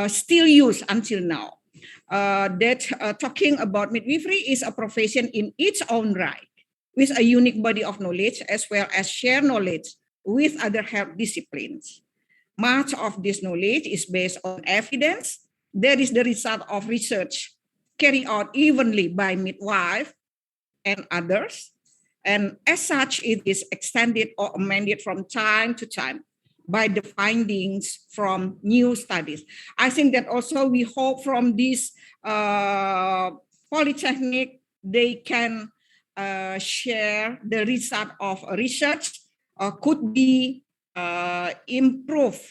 [SPEAKER 13] still used until now. That talking about midwifery is a profession in its own right, with a unique body of knowledge as well as shared knowledge with other health disciplines. Much of this knowledge is based on evidence. That is the result of research carried out evenly by midwives and others. And as such, it is extended or amended from time to time by the findings from new studies. I think that also we hope from this polytechnic, they can share the result of research could be improved,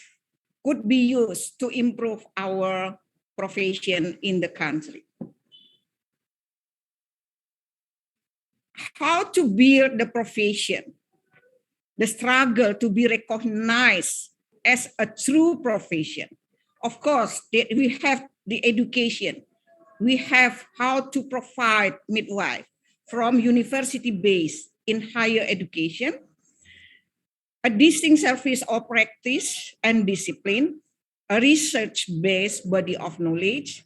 [SPEAKER 13] could be used to improve our profession in the country. How to build the profession, the struggle to be recognized as a true profession. Of course, we have the education. We have how to provide midwife from university base in higher education, a distinct service of practice and discipline, a research-based body of knowledge,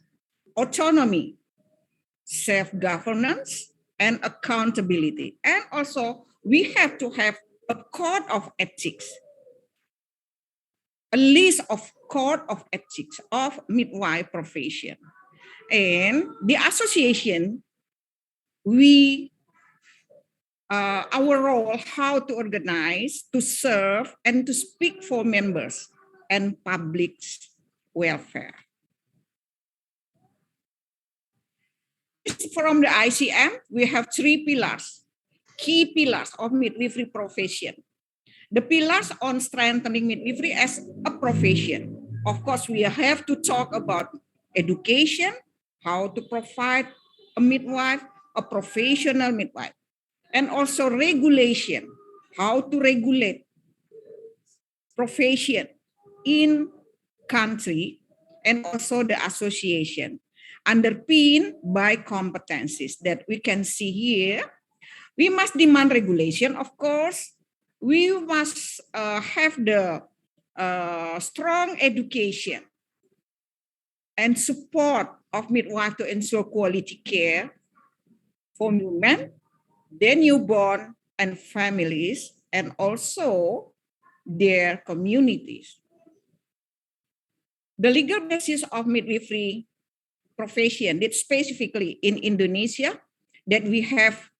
[SPEAKER 13] autonomy, self-governance, and accountability. And also, we have to have a code of ethics, a list of code of ethics of midwife profession. And the association, our role, how to organize, to serve, and to speak for members and public welfare. From the ICM, we have three pillars, key pillars of midwifery profession. The pillars on strengthening midwifery as a profession. Of course, we have to talk about education, how to provide a midwife, a professional midwife. and also regulation, how to regulate profession in country, and also the association, underpinned by competencies that we can see here. We must demand regulation, of course. We must have the strong education and support of midwife to ensure quality care for women, their newborn and families, and also their communities. The legal basis of midwifery profession, that specifically in Indonesia, that we have,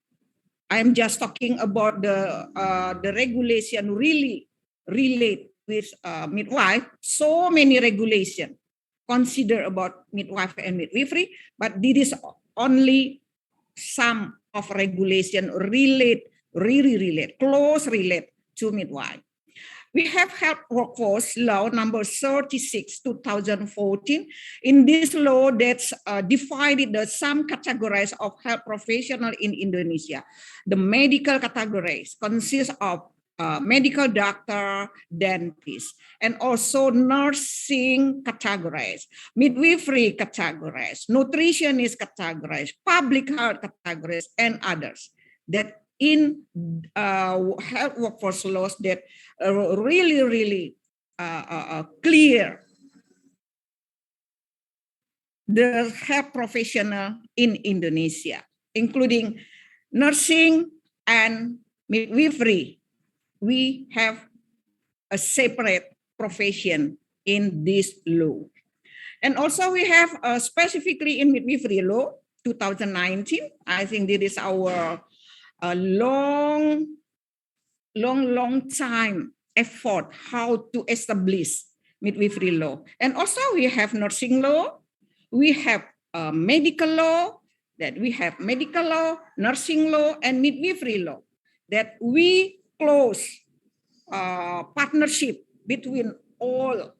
[SPEAKER 13] I'm just talking about the regulation really relate with midwife, so many regulation consider about midwife and midwifery, but this is only some of regulation close relate to midwife. We have Health Workforce Law number 36, 2014. In this law, that's divided the some categories of health professional in Indonesia. The medical categories consist of medical doctor, dentist, and also nursing categories, midwifery categories, nutritionist categories, public health categories, and others. That in health workforce laws that really clear the health professional in Indonesia, including nursing and midwifery. We have a separate profession in this law. And also we have specifically in midwifery law 2019, I think this is our long time effort how to establish midwifery law. And also we have nursing law, we have medical law, that we have medical law, nursing law, and midwifery law, that we close partnership between all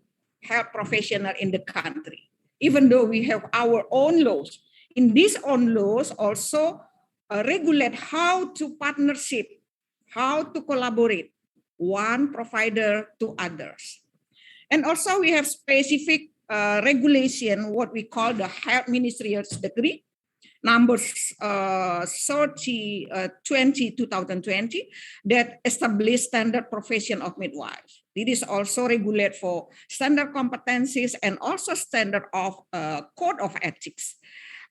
[SPEAKER 13] health professionals in the country. Even though we have our own laws, in these own laws also regulate how to partnership, how to collaborate one provider to others. And also we have specific regulation, what we call the Health Ministerial Decree, number 2020, that established standard profession of midwife. It is also regulate for standard competencies and also standard of code of ethics.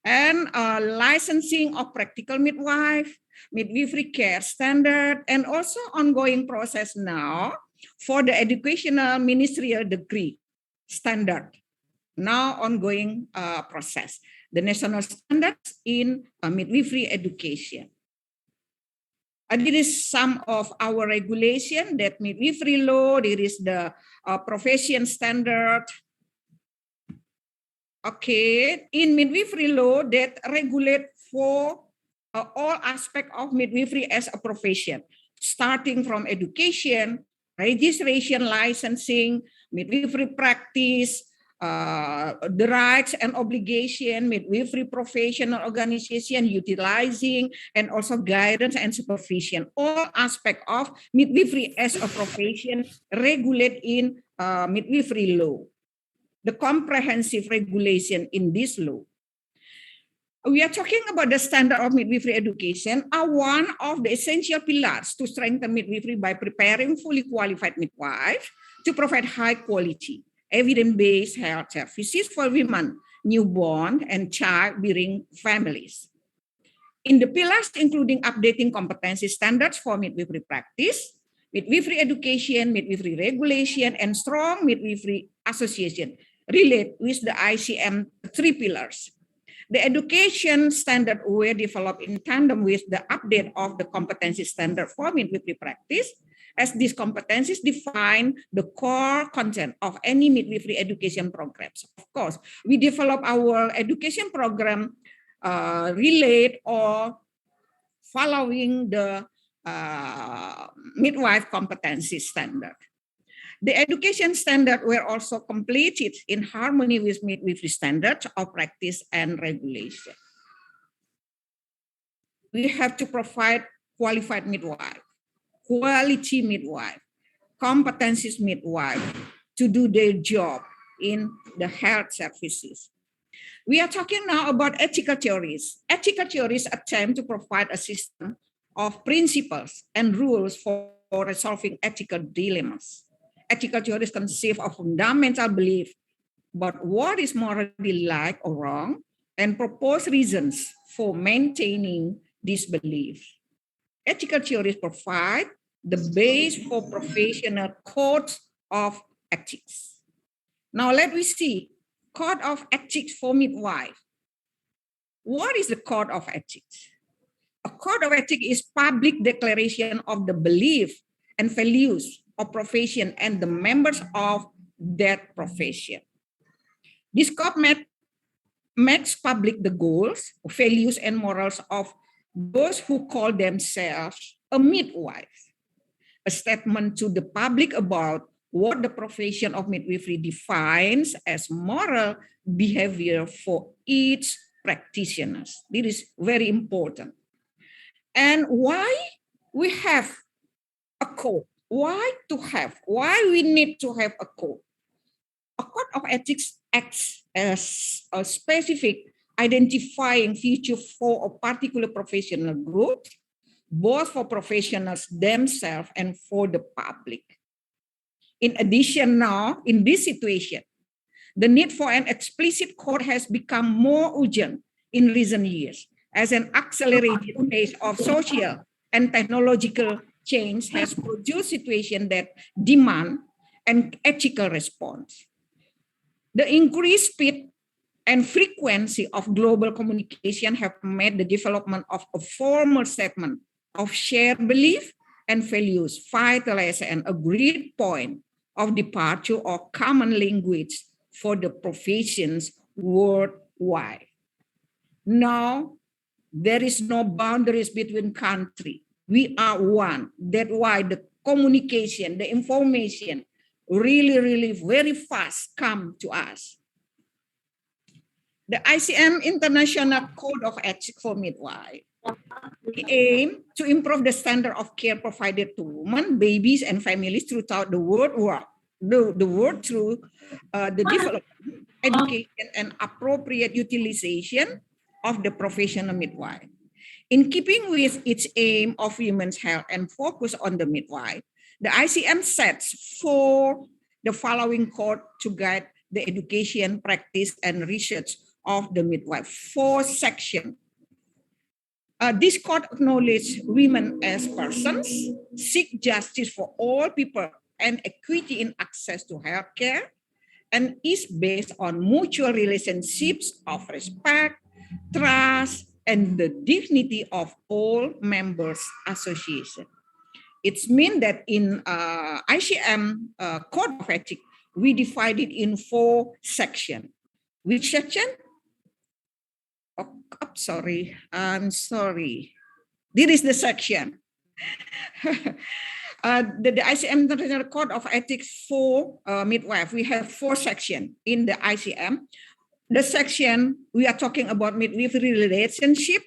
[SPEAKER 13] And licensing of practical midwife, midwifery care standard, and also ongoing process now for the educational ministerial degree standard, now ongoing process, the national standards in midwifery education. And it is some of our regulation that midwifery law, there is the profession standard. Okay, in midwifery law that regulate for all aspects of midwifery as a profession, starting from education, registration, licensing, midwifery practice, the rights and obligation, midwifery professional organization, utilizing, and also guidance and supervision. All aspects of midwifery as a profession regulate in midwifery law. The comprehensive regulation in this law. We are talking about the standard of midwifery education are one of the essential pillars to strengthen midwifery by preparing fully qualified midwives to provide high quality, evidence-based health services for women, newborn, and childbearing families. In the pillars, including updating competency standards for midwifery practice, midwifery education, midwifery regulation, and strong midwifery association relate with the ICM 3 pillars. The education standard were developed in tandem with the update of the competency standard for midwifery practice, as these competencies define the core content of any midwifery education programs. Of course, we develop our education program relate or following the midwife competency standard. The education standard were also completed in harmony with midwifery standards of practice and regulation. We have to provide qualified midwife, quality midwife, competencies midwife to do their job in the health services. We are talking now about ethical theories. Ethical theories attempt to provide a system of principles and rules for resolving ethical dilemmas. Ethical theories consist of fundamental belief about what is morally right or wrong and propose reasons for maintaining this belief. Ethical theories provide the base for professional codes of ethics. Now let me see, code of ethics for midwife. What is the code of ethics? A code of ethics is public declaration of the belief and values of profession and the members of that profession. This code makes public the goals, values, and morals of those who call themselves a midwife. A statement to the public about what the profession of midwifery defines as moral behavior for each practitioner. This is very important. And why we have a code? Why we need to have a code? A code of ethics acts as a specific identifying feature for a particular professional group, both for professionals themselves and for the public. In addition, now, in this situation, the need for an explicit code has become more urgent in recent years, as an accelerated pace of social and technological change has produced situations that demand an ethical response. The increased speed and frequency of global communication have made the development of a formal statement of shared belief and values vital as an agreed point of departure or common language for the professions worldwide. Now, there is no boundaries between countries. We are one. That's why the communication, the information really very fast come to us. The ICM International Code of Ethics for Midwives aim to improve the standard of care provided to women, babies, and families throughout the world through the development, education, and appropriate utilization of the professional midwife. In keeping with its aim of women's health and focus on the midwife, the ICM sets for the following code to guide the education, practice, and research of the midwife. 4 sections. This code acknowledges women as persons, seek justice for all people, and equity in access to healthcare, and is based on mutual relationships of respect, trust, and the dignity of all members association. It means that in ICM Code of Ethics, we divide it in 4 sections. Which section? Oh, sorry, I'm sorry. This is the section. The ICM International Code of Ethics for midwife. We have 4 sections in the ICM. The section we are talking about midwifery relationship,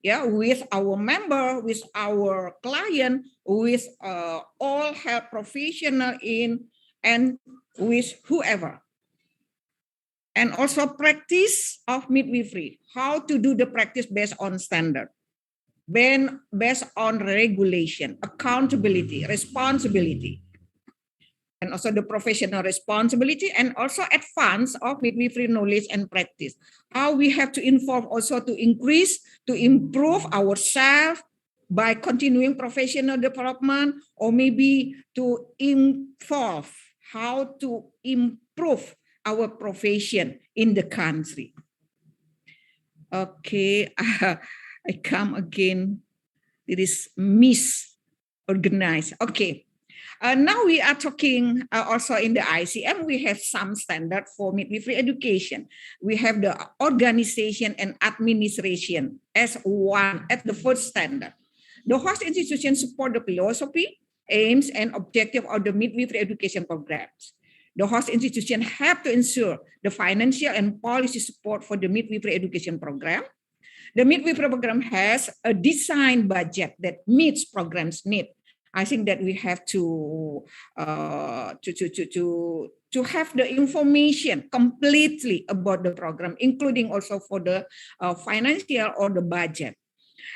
[SPEAKER 13] with our member, with our client, with all health professional and with whoever. And also practice of midwifery, how to do the practice based on standard, based on regulation, accountability, responsibility, and also the professional responsibility, and also advance of midwifery knowledge and practice. How we have to involve also to improve ourselves by continuing professional development, or maybe to involve how to improve our profession in the country. Okay, I come again. It is misorganized. Okay. Now we are talking also in the ICM, we have some standard for midwifery education. We have the organization and administration as the first standard. The host institutions support the philosophy, aims, and objective of the midwifery education programs. The host institution have to ensure the financial and policy support for the midwifery education program. The midwifery program has a design budget that meets programs need. I think that we have to have the information completely about the program, including also for the financial or the budget.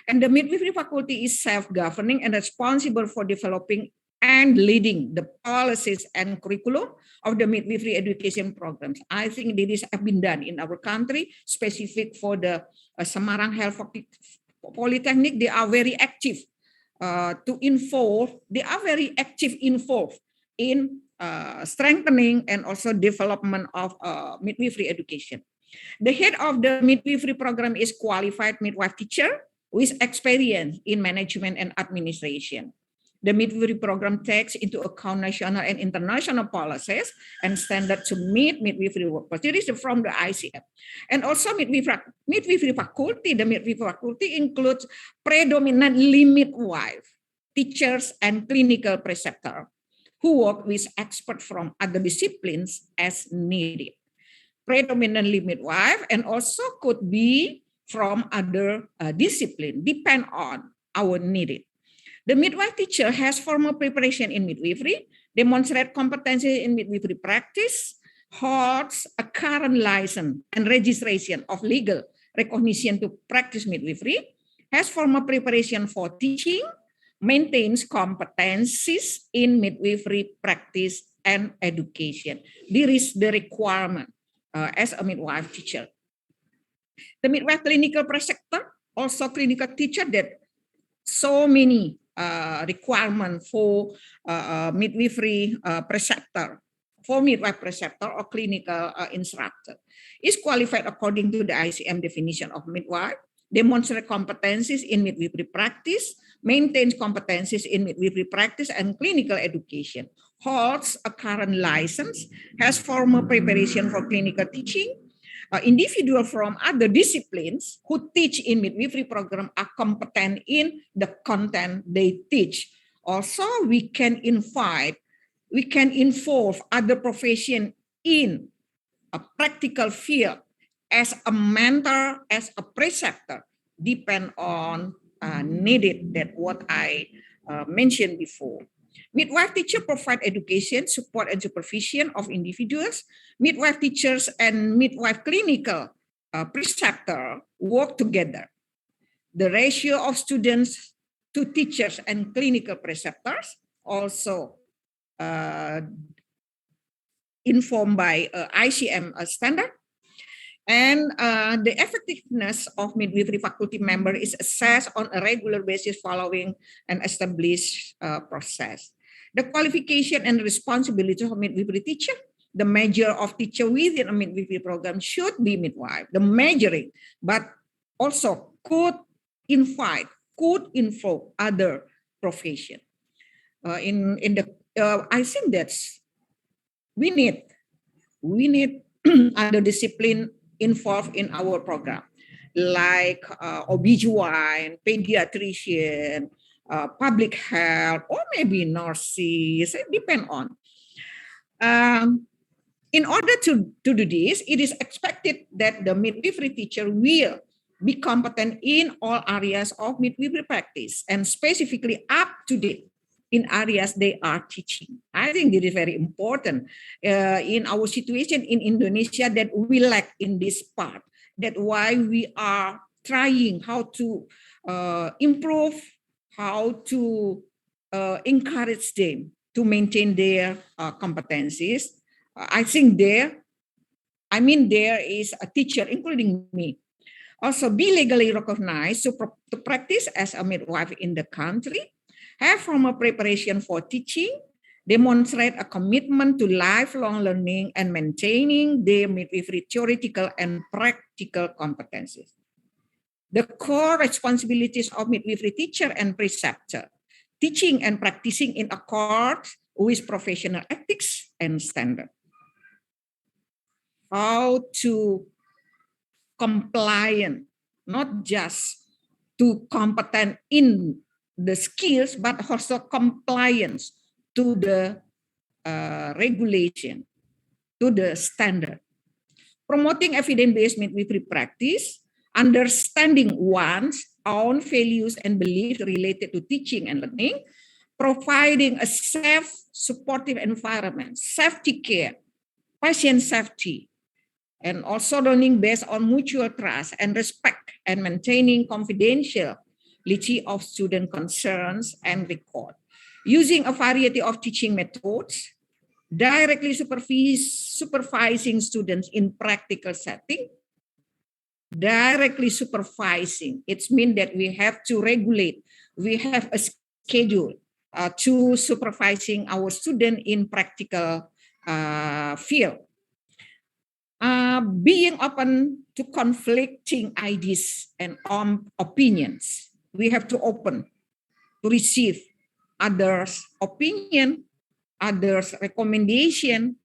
[SPEAKER 13] And the midwifery faculty is self-governing and responsible for developing and leading the policies and curriculum of the midwifery education programs. I think this has been done in our country, specific for the Semarang Health Polytechnic. They are very active involved in strengthening and also development of midwifery education. The head of the midwifery program is qualified midwife teacher with experience in management and administration. The midwifery program takes into account national and international policies and standards to meet midwifery work opportunities from the ICF. And also midwifery faculty, the midwifery faculty includes predominantly midwife, teachers, and clinical preceptor who work with experts from other disciplines as needed. Predominantly midwife and also could be from other discipline, depend on our needed. The midwife teacher has formal preparation in midwifery, demonstrate competency in midwifery practice, holds a current license and registration of legal recognition to practice midwifery, has formal preparation for teaching, maintains competencies in midwifery practice and education. There is the requirement as a midwife teacher. The midwife clinical preceptor, also clinical teacher, that so many requirement for midwifery preceptor, for midwife preceptor or clinical instructor, is qualified according to the ICM definition of midwife, demonstrate competencies in midwifery practice, maintains competencies in midwifery practice and clinical education, holds a current license, has formal preparation for clinical teaching. Individual from other disciplines who teach in midwifery program are competent in the content they teach. Also, we can involve other profession in a practical field as a mentor, as a preceptor, depend on needed, that what I mentioned before. Midwife teacher provide education, support, and supervision of individuals. Midwife teachers and midwife clinical preceptor work together. The ratio of students to teachers and clinical preceptors also informed by ICM standard. And the effectiveness of midwifery faculty member is assessed on a regular basis following an established process. The qualification and responsibility of midwifery teacher, the major of teacher within a midwifery program should be midwife, the majoring, but also could involve other profession. I think that's we need other discipline involved in our program, like OB/GYN, pediatrician, public health, or maybe nurses. It depends on. In order to do this, it is expected that the midwifery teacher will be competent in all areas of midwifery practice and specifically up to date in areas they are teaching. I think it is very important in our situation in Indonesia that we lack in this part. That's why we are trying how to improve, how to encourage them to maintain their competencies. I think there is a teacher, including me, also be legally recognized to practice as a midwife in the country, have formal preparation for teaching, demonstrate a commitment to lifelong learning and maintaining their midwifery theoretical and practical competencies. The core responsibilities of midwifery teacher and preceptor, teaching and practicing in accord with professional ethics and standard. How to compliant, not just to competent in the skills, but also compliance to the regulation, to the standard. Promoting evidence-based midwifery practice, understanding one's own values and beliefs related to teaching and learning, providing a safe, supportive environment, safety care, patient safety, and also learning based on mutual trust and respect, and maintaining confidentiality of student concerns and record, using a variety of teaching methods, directly supervising students in practical setting. Directly supervising, it means that we have to regulate, we have a schedule to supervising our student in practical field. Being open to conflicting ideas and opinions. We have to open to receive others' opinion, others' recommendation,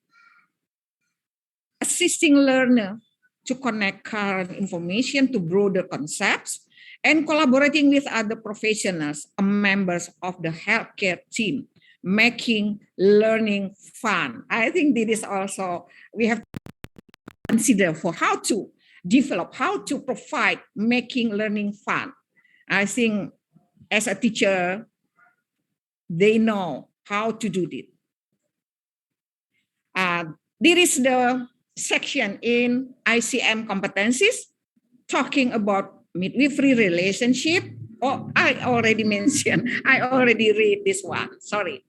[SPEAKER 13] assisting learner to connect current information to broader concepts, and collaborating with other professionals and members of the healthcare team, making learning fun. I think this is also, we have to consider for how to develop, how to provide making learning fun. I think as a teacher, they know how to do this. There is the section in ICM competencies talking about midwifery relationship. Oh, I already mentioned, I already read this one, sorry.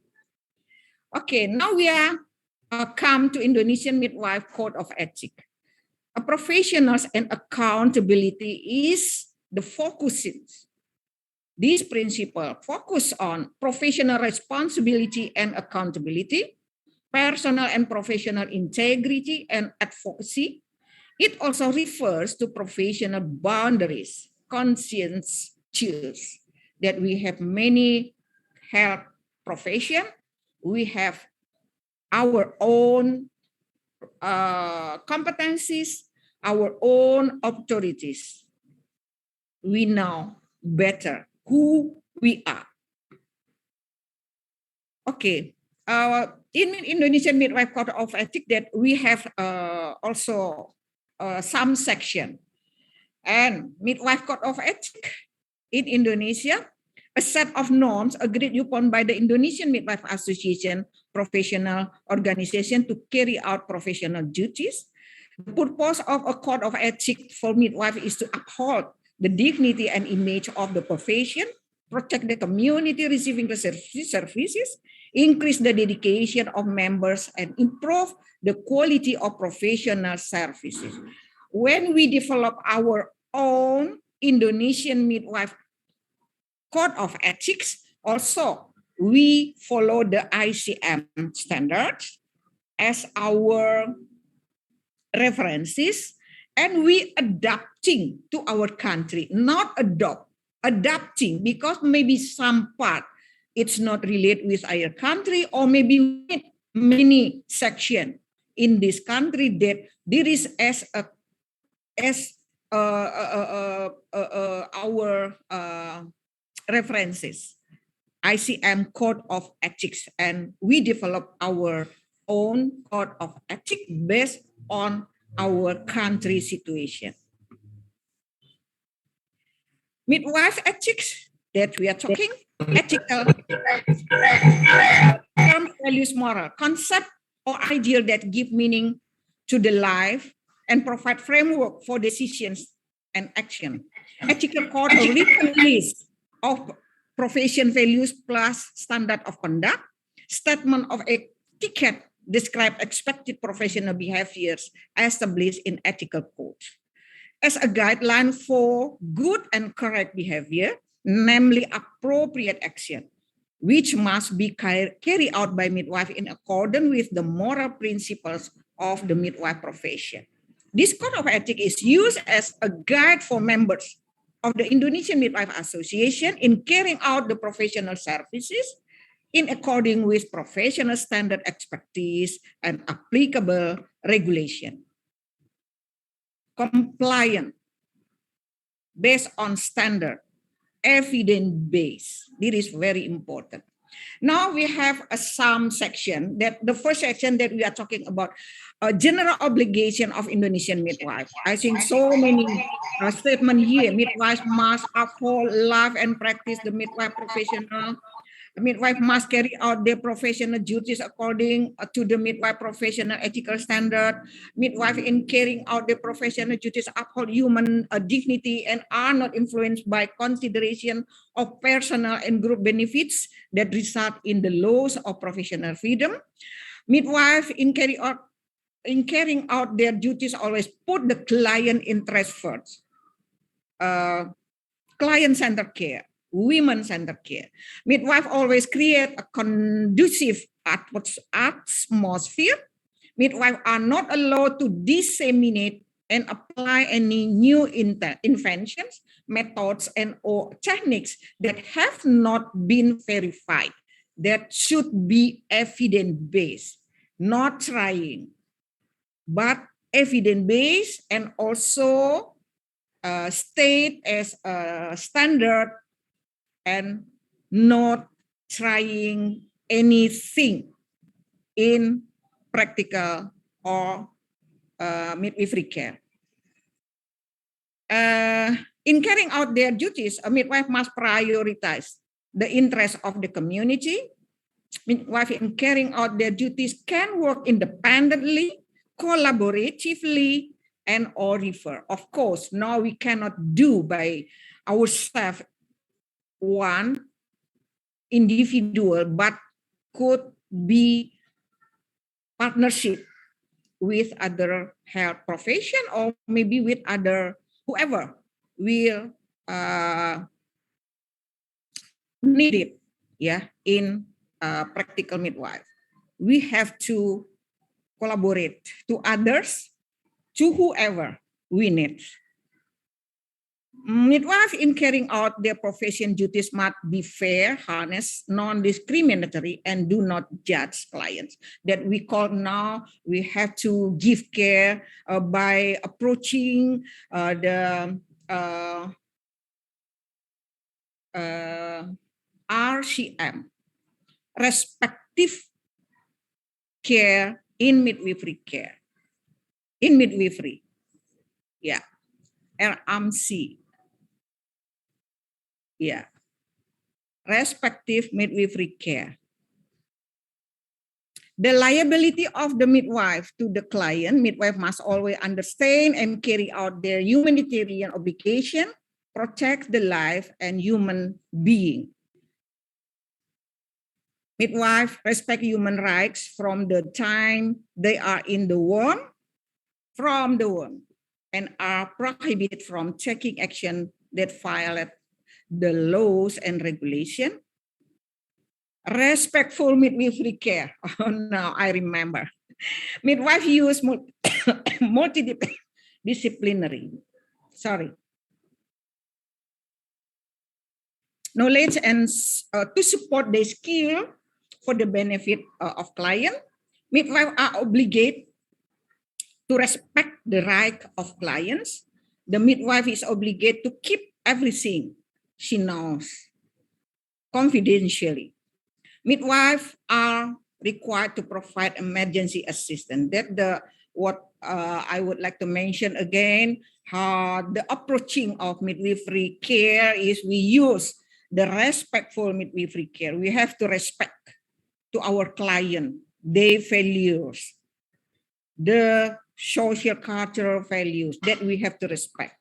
[SPEAKER 13] Okay, now we are come to Indonesian Midwife Code of Ethics. A professionals and accountability is the focusing. This principle focus on professional responsibility and accountability, personal and professional integrity and advocacy. It also refers to professional boundaries, conscience chills, that we have many health profession, we have our own competencies, our own authorities. We know better who we are. Okay. In Indonesian Midwife Code of Ethics, that we have also some section. And Midwife Code of Ethics in Indonesia, a set of norms agreed upon by the Indonesian Midwife Association professional organization to carry out professional duties. The purpose of a code of ethics for midwife is to uphold the dignity and image of the profession, protect the community receiving the services, increase the dedication of members, and improve the quality of professional services. When we develop our own Indonesian Midwife Code of Ethics, also we follow the ICM standards as our references, and we adapting to our country, not adapting, because maybe some part it's not related with our country, or maybe many section in this country that there is as our references, ICM Code of Ethics, and we develop our own Code of Ethics based on our country situation. Midwife ethics that we are talking, ethical term, values, moral, concept or ideal that give meaning to the life and provide framework for decisions and action. Ethical code, a written list of profession values plus standard of conduct. Statement of etiquette describe expected professional behaviors established in ethical code as a guideline for good and correct behavior, namely appropriate action, which must be carried out by midwife in accordance with the moral principles of the midwife profession. This code of ethics is used as a guide for members of the Indonesian Midwife Association in carrying out the professional services in accordance with professional standard expertise and applicable regulation. Compliant, based on standard, evidence-based. This is very important. Now we have a some section that the first section that we are talking about a general obligation of Indonesian midwife. I think so many statement here. Midwives must uphold, love, and practice the midwife professional. Midwife must carry out their professional duties according to the midwife professional ethical standard. Midwife in carrying out their professional duties uphold human dignity and are not influenced by consideration of personal and group benefits that result in the loss of professional freedom. Midwife in carrying out their duties always put the client interest first. Client-centered care, women-centered care. Midwife always create a conducive atmosphere. Midwives are not allowed to disseminate and apply any new inventions, methods, and or techniques that have not been verified. That should be evidence-based, not trying, but evidence-based and also state as a standard and not trying anything in practical or midwifery care. In carrying out their duties, a midwife must prioritize the interests of the community. Midwife in carrying out their duties can work independently, collaboratively, and or refer. Of course, now we cannot do by ourselves one individual, but could be partnership with other health profession or maybe with other whoever will need it, yeah, in practical midwife. We have to collaborate to others, to whoever we need. Midwife in carrying out their profession duties must be fair, honest, non-discriminatory, and do not judge clients. That we call now, we have to give care by approaching the RCM, respective care in midwifery care. In midwifery, yeah, RMC. Yeah, respective midwifery care. The liability of the midwife to the client, midwife must always understand and carry out their humanitarian obligation, protect the life and human being. Midwife respect human rights from the time they are in the womb, from the womb, and are prohibited from taking action that violate the laws and regulation. Respectful midwifery care. Oh, now I remember. Midwife use multidisciplinary. Knowledge and to support their skill for the benefit of client. Midwives are obligated to respect the right of clients. The midwife is obligated to keep everything she knows confidentially. Midwives are required to provide emergency assistance. That what I would like to mention again, how the approaching of midwifery care is we use the respectful midwifery care. We have to respect to our client, their values, the social cultural values that we have to respect.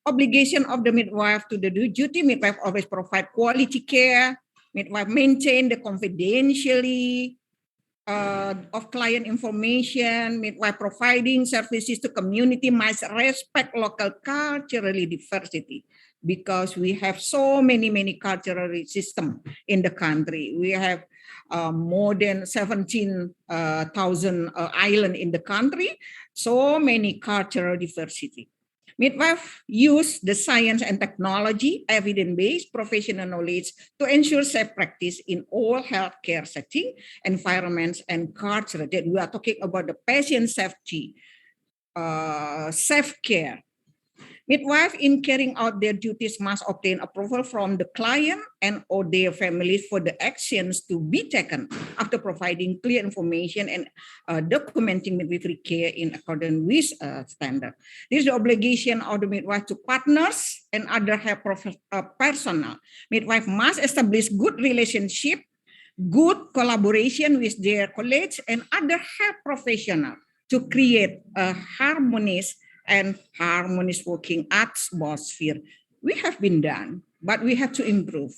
[SPEAKER 13] Obligation of the midwife to the duty, midwife always provide quality care. Midwife maintain the confidentiality of client information. Midwife providing services to community must respect local culturally diversity because we have so many cultural systems in the country. We have more than 17,000 islands in the country, so many cultural diversity. Midwife use the science and technology, evidence-based professional knowledge to ensure safe practice in all healthcare settings, environments, and culture. That we are talking about the patient safety, safe care. Midwife, in carrying out their duties, must obtain approval from the client and or their families for the actions to be taken after providing clear information and documenting midwifery care in accordance with standard. This is the obligation of the midwife to partners and other health personnel. Midwife must establish good relationship, good collaboration with their colleagues and other health professionals to create a harmonious working atmosphere. We have been done, but we have to improve.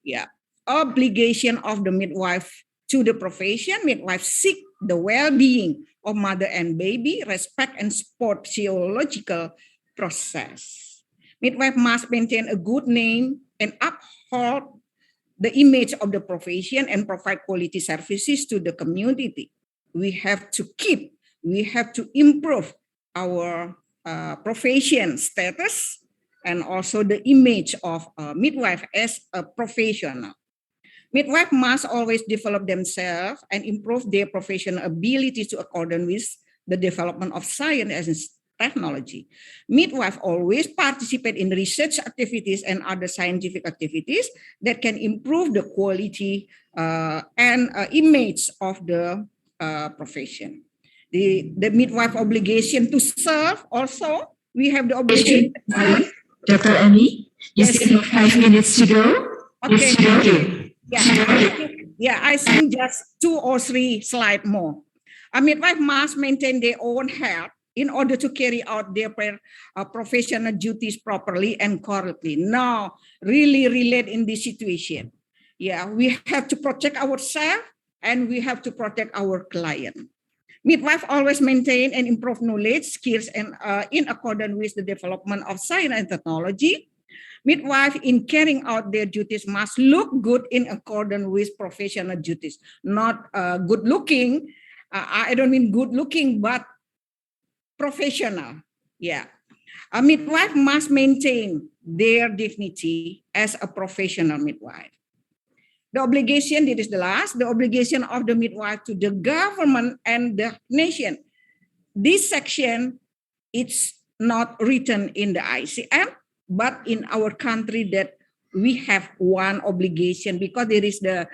[SPEAKER 13] Yeah, obligation of the midwife to the profession. Midwife seek the well-being of mother and baby, respect and support physiological process. Midwife must maintain a good name and uphold the image of the profession and provide quality services to the community. We have to improve our profession status and also the image of a midwife as a professional. Midwife must always develop themselves and improve their professional abilities to accordance with the development of science and technology. Midwife always participate in research activities and other scientific activities that can improve the quality and image of the profession. The midwife obligation to serve also, we have the obligation.
[SPEAKER 12] Dr. Amy, you still have 5 minutes to go.
[SPEAKER 13] Okay.
[SPEAKER 12] Thank you.
[SPEAKER 13] I think just 2 or 3 slides more. A midwife must maintain their own health in order to carry out their professional duties properly and correctly. Now, really relate in this situation. Yeah, we have to protect ourselves and we have to protect our client. Midwife always maintain and improve knowledge, skills, and in accordance with the development of science and technology. Midwife, in carrying out their duties, must look good in accordance with professional duties. Not good looking. I don't mean good looking, but professional. Yeah. A midwife must maintain their dignity as a professional midwife. The obligation, this is the last, the obligation of the midwife to the government and the nation. This section, it's not written in the ICM, but in our country that we have one obligation because there is the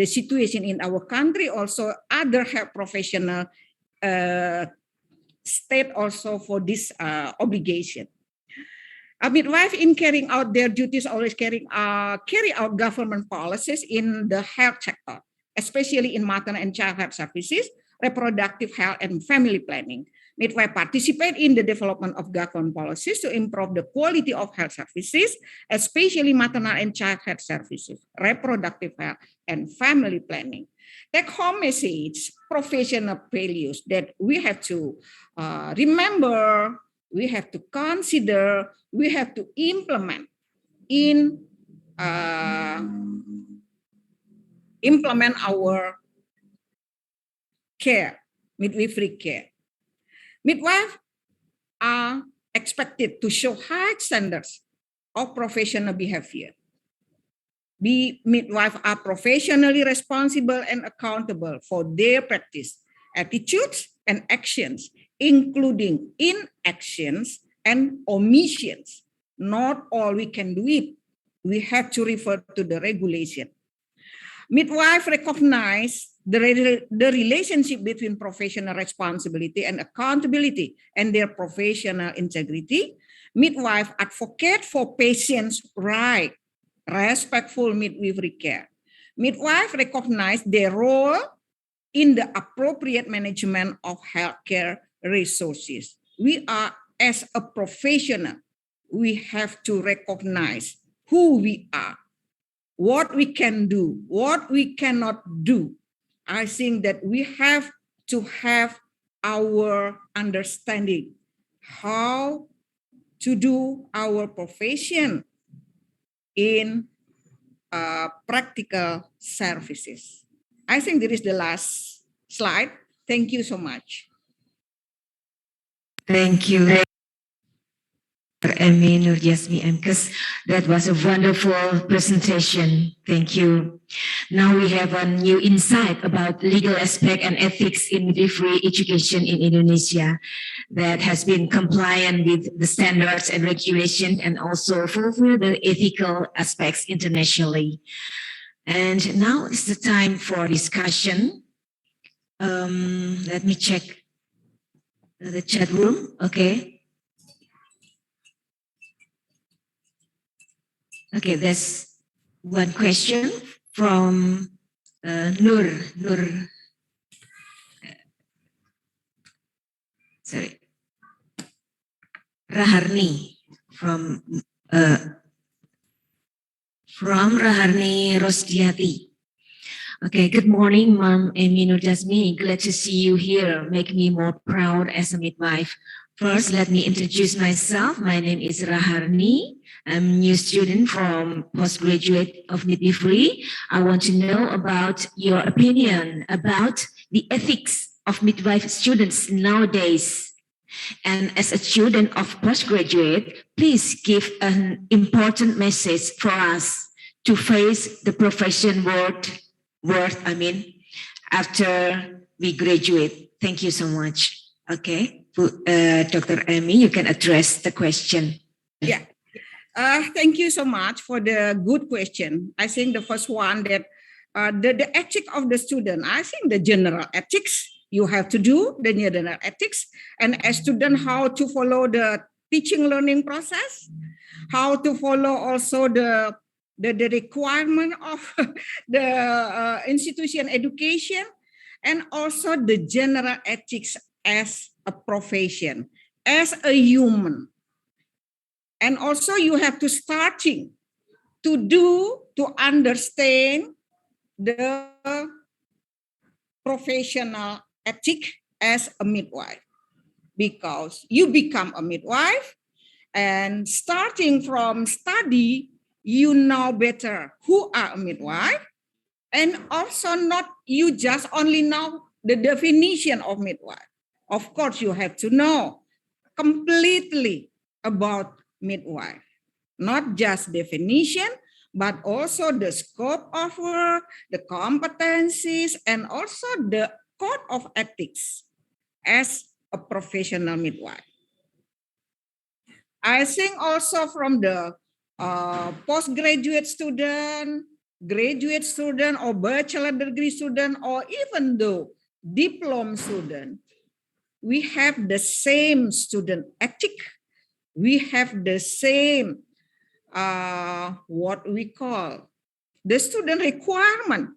[SPEAKER 13] situation in our country, also other health professional state also for this obligation. A midwife in carrying out their duties always carry out government policies in the health sector, especially in maternal and child health services, reproductive health, and family planning. Midwife participate in the development of government policies to improve the quality of health services, especially maternal and child health services, reproductive health, and family planning. Take-home message, professional values that we have to remember, we have to consider, we have to implement in our care, midwifery care. Midwives are expected to show high standards of professional behavior. Midwives are professionally responsible and accountable for their practice, attitudes, and actions, including inactions and omissions. Not all we can do it. We have to refer to the regulation. Midwife recognize the relationship between professional responsibility and accountability and their professional integrity. Midwife advocate for patients' right, respectful midwifery care. Midwife recognize their role in the appropriate management of healthcare resources. We are, as a professional, we have to recognize who we are, what we can do, what we cannot do. I think that we have to have our understanding how to do our profession in practical services. I think this is the last slide. Thank you so much.
[SPEAKER 12] Thank you, Amy Nurjasmi Kemenkes. That was a wonderful presentation. Thank you. Now we have a new insight about legal aspect and ethics in midwifery education in Indonesia that has been compliant with the standards and regulation and also fulfill the ethical aspects internationally. And now is the time for discussion. Let me check the chat room. Okay. Okay, there's one question from Nur. Sorry. Raharni from Raharni Rosdiati. Okay, good morning, Mom and Minu Jasmine. Glad to see you here. Make me more proud as a midwife. First, let me introduce myself. My name is Raharni. I'm a new student from Postgraduate of Midwifery. I want to know about your opinion about the ethics of midwife students nowadays. And as a student of Postgraduate, please give an important message for us to face the profession world, after we graduate. Thank you so much. Okay, Dr. Amy, you can address the question.
[SPEAKER 13] Yeah. Thank you so much for the good question. I think the first one that the ethic of the student, I think the general ethics, you have to do the general ethics, and as student, how to follow the teaching learning process, how to follow also the requirement of the institution education, and also the general ethics as a profession, as a human. And also you have to starting to understand the professional ethic as a midwife, because you become a midwife and starting from study, you know better who are a midwife, and also not you just only know the definition of midwife. Of course, you have to know completely about midwife, not just definition, but also the scope of work, the competencies, and also the code of ethics as a professional midwife. I think also from the postgraduate student, graduate student, or bachelor degree student, or even the diploma student, we have the same student ethic. We have the same, what we call the student requirement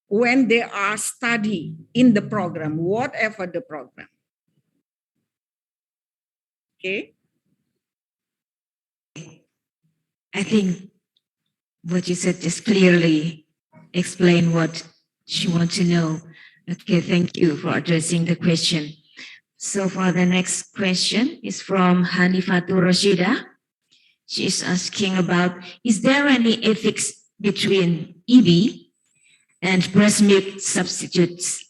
[SPEAKER 13] when they are study in the program, whatever the program. Okay.
[SPEAKER 12] I think what you said just clearly explain what she wants to know. Okay, thank you for addressing the question. So for the next question is from Hanifatul Rashida. She is asking about, is there any ethics between EB and breast milk substitutes?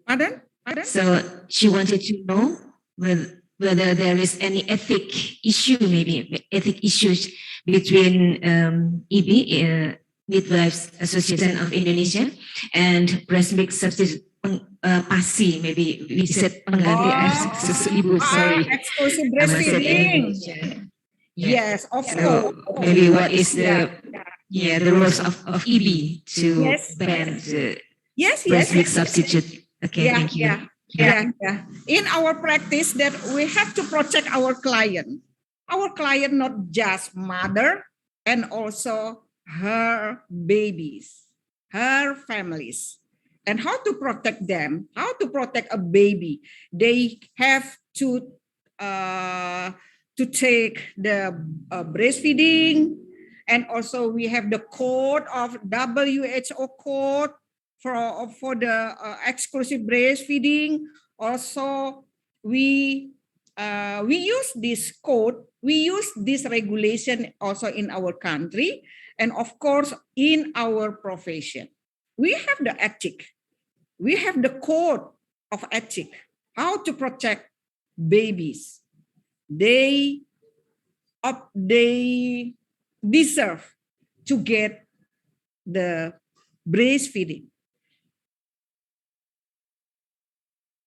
[SPEAKER 13] Pardon?
[SPEAKER 12] So she wanted to know whether there is any ethic issue, maybe ethic issues between EB, Midwives Association of Indonesia, and breast milk substitute PASI, maybe we said pengganti susu ibu. Sorry,
[SPEAKER 13] exclusive breastfeeding. Yes, of course.
[SPEAKER 12] Maybe what is the rules of EB to ban the breast milk substitute? Okay, thank you.
[SPEAKER 13] Yeah. In our practice, that we have to protect our client. Our client, not just mother, and also her babies, her families. And how to protect them? How to protect a baby? They have to take the breastfeeding, and also we have the code of WHO code for the exclusive breastfeeding. Also, we use this code, we use this regulation also in our country, and of course in our profession. We have the ethic, we have the code of ethic, how to protect babies. They deserve to get the breastfeeding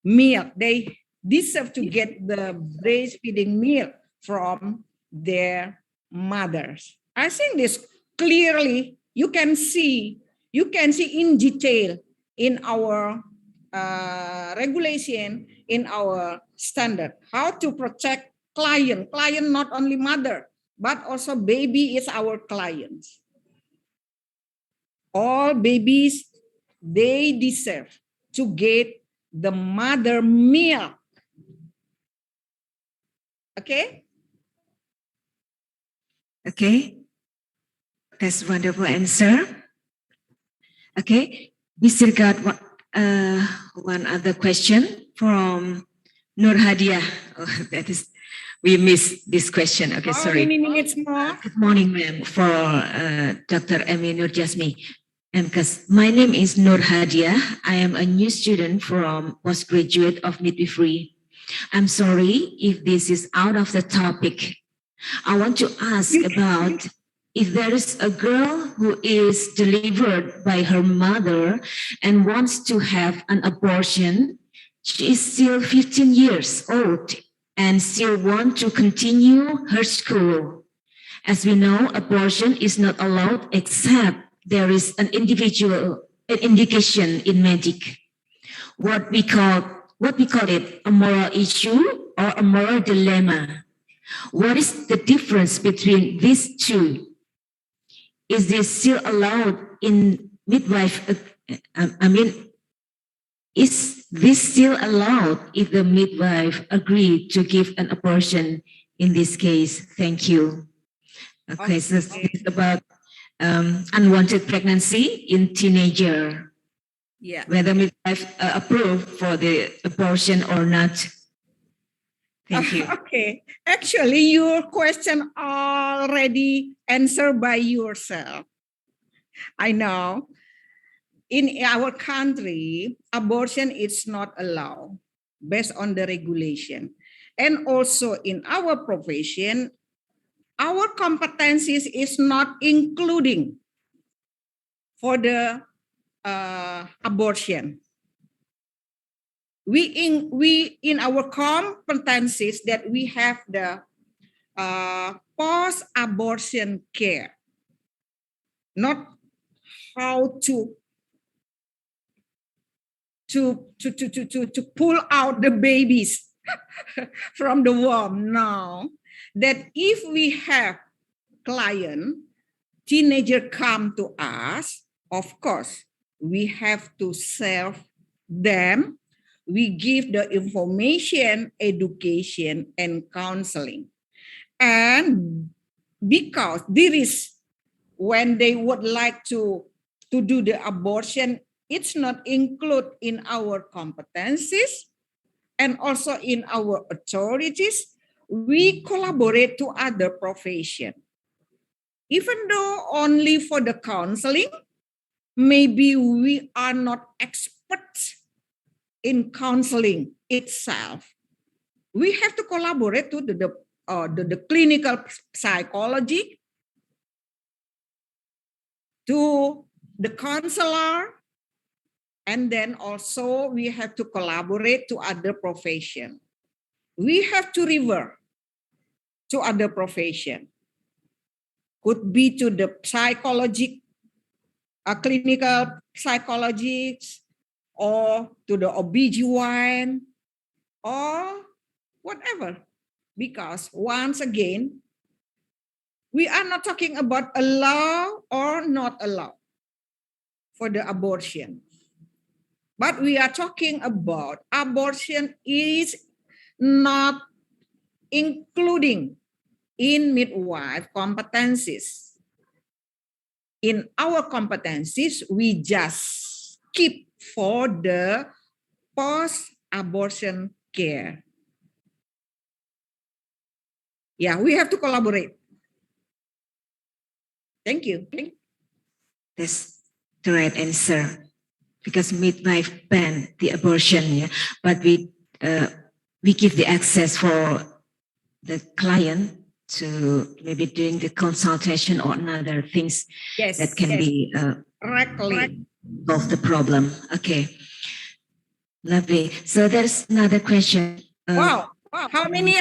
[SPEAKER 13] milk. They deserve to get the breastfeeding milk from their mothers. I think this clearly you can see in detail in our regulation, in our standard, how to protect client not only mother, but also baby is our clients. All babies, they deserve to get the mother milk. Okay?
[SPEAKER 12] Okay, that's wonderful answer. Okay, we still got one other question from Nur Hadia. Oh, that is, we missed this question. Okay,
[SPEAKER 13] How
[SPEAKER 12] sorry.
[SPEAKER 13] many minutes more?
[SPEAKER 12] Good morning, ma'am, for Dr. Emi Nur Jasmi. Kemenkes. My name is Nur Hadia. I am a new student from Postgraduate of Midwifery. I'm sorry if this is out of the topic. I want to ask about if there is a girl who is delivered by her mother and wants to have an abortion. She is still 15 years old and still want to continue her school. As we know, abortion is not allowed except there is an indication in medic. What we call it a moral issue or a moral dilemma. What is the difference between these two? Is this still allowed in midwife? Is this still allowed if the midwife agreed to give an abortion in this case? Thank you. Okay, so this is about unwanted pregnancy in teenager.
[SPEAKER 13] Yeah.
[SPEAKER 12] Whether midwife approve for the abortion or not. Thank you.
[SPEAKER 13] Okay, actually your question already answered by yourself. I know. In our country, abortion is not allowed based on the regulation. And also in our profession, our competencies is not including for the abortion. We in our competencies that we have the post-abortion care, not how to pull out the babies from the womb. No, that if we have client, teenager come to us, of course, we have to serve them. We give the information, education, and counseling. And because there is, when they would like to do the abortion, it's not included in our competencies and also in our authorities. We collaborate to other professions. Even though only for the counseling, maybe we are not experts in counseling itself. We have to collaborate to the clinical psychology, to the counselor, and then also we have to collaborate to other profession. We have to refer to other profession. Could be to the psychology, clinical psychologists, or to the OBGYN, or whatever. Because once again, we are not talking about allow or not allow for the abortion. But we are talking about abortion is not including in midwife competencies. In our competencies, we just keep for the post-abortion care. Yeah, we have to collaborate. Thank you.
[SPEAKER 12] That's the right answer. Because midwife ban the abortion, yeah? But we give the access for the client to maybe doing the consultation or other things
[SPEAKER 13] Yes.
[SPEAKER 12] that can be
[SPEAKER 13] Correctly.
[SPEAKER 12] solve the problem. Okay, lovely. So there's another question.
[SPEAKER 13] Wow. How many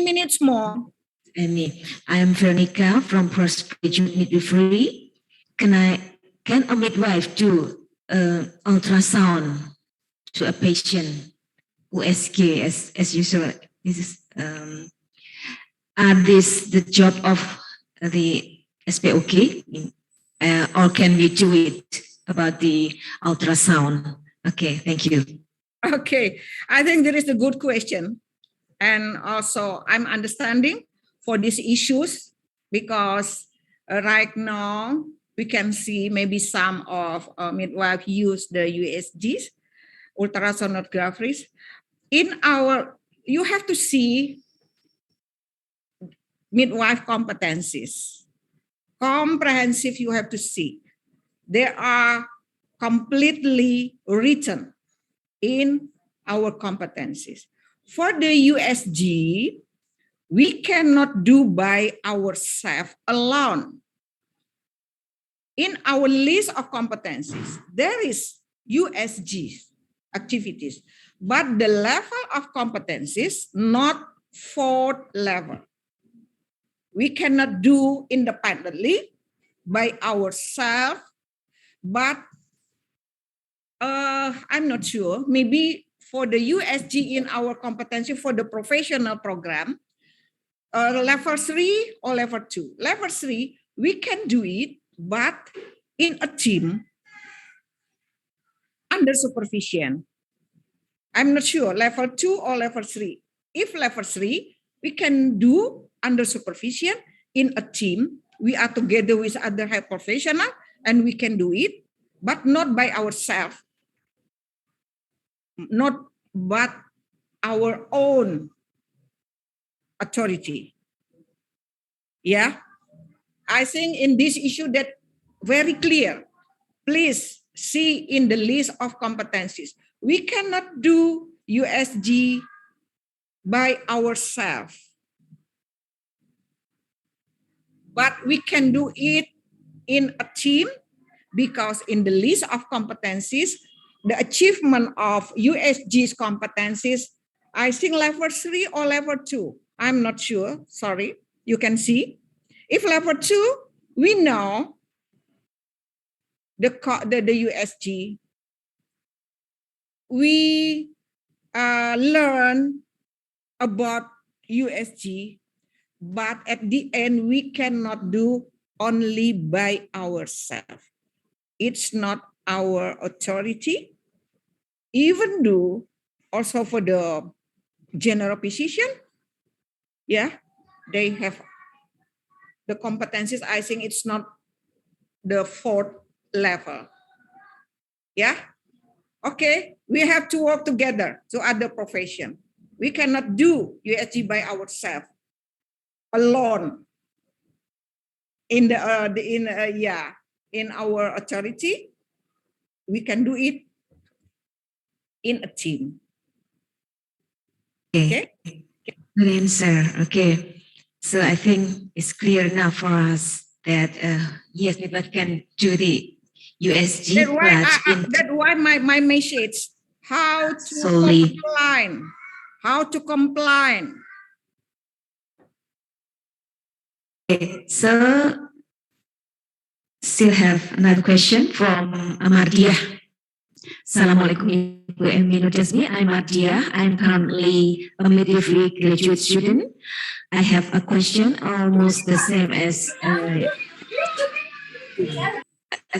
[SPEAKER 13] minutes more?
[SPEAKER 12] I am Veronica from Postgraduate Midwifery. Can a midwife do ultrasound to a patient USG as usual? Are this the job of the SPOK, or can we do it about the ultrasound? Okay, thank you.
[SPEAKER 13] Okay, I think there is a good question. And also I'm understanding for these issues because right now we can see maybe some of midwives use the USGs, ultrasonographies. You have to see midwife competencies. Comprehensive, you have to see. They are completely written in our competencies. For the USG, we cannot do by ourselves alone. In our list of competencies, there is USG activities, but the level of competencies not 4th level. We cannot do independently by ourselves, but I'm not sure. Maybe for the USG in our competency for the professional program, level 3 or level 2. Level 3, we can do it, but in a team under supervision. I'm not sure, level 2 or level 3. If level 3, we can do under supervision in a team. We are together with other health professionals and we can do it, but not by ourselves. Not but our own authority. Yeah, I think in this issue that very clear. Please see in the list of competencies. We cannot do USG by ourselves, but we can do it in a team because in the list of competencies, the achievement of USG's competencies, I think level 3 or level 2. I'm not sure, sorry. You can see. If level 2, we know the USG. We learn about USG, but at the end, we cannot do only by ourselves. It's not our authority, even though also for the general physician, yeah, they have the competencies. I think it's not the 4th level. Yeah, okay, we have to work together to other profession. We cannot do USG by ourselves alone. In our authority, we can do it in a team.
[SPEAKER 12] Okay. Good answer. Okay. So I think it's clear now for us that yes, we can do the USG.
[SPEAKER 13] That's why my message, how to
[SPEAKER 12] solely
[SPEAKER 13] comply. How to comply.
[SPEAKER 12] Okay, so still have another question from Amardia. Assalamualaikum Ibu Emino Jasmi. I'm Amardia. I'm currently a midwifery graduate student. I have a question almost the same as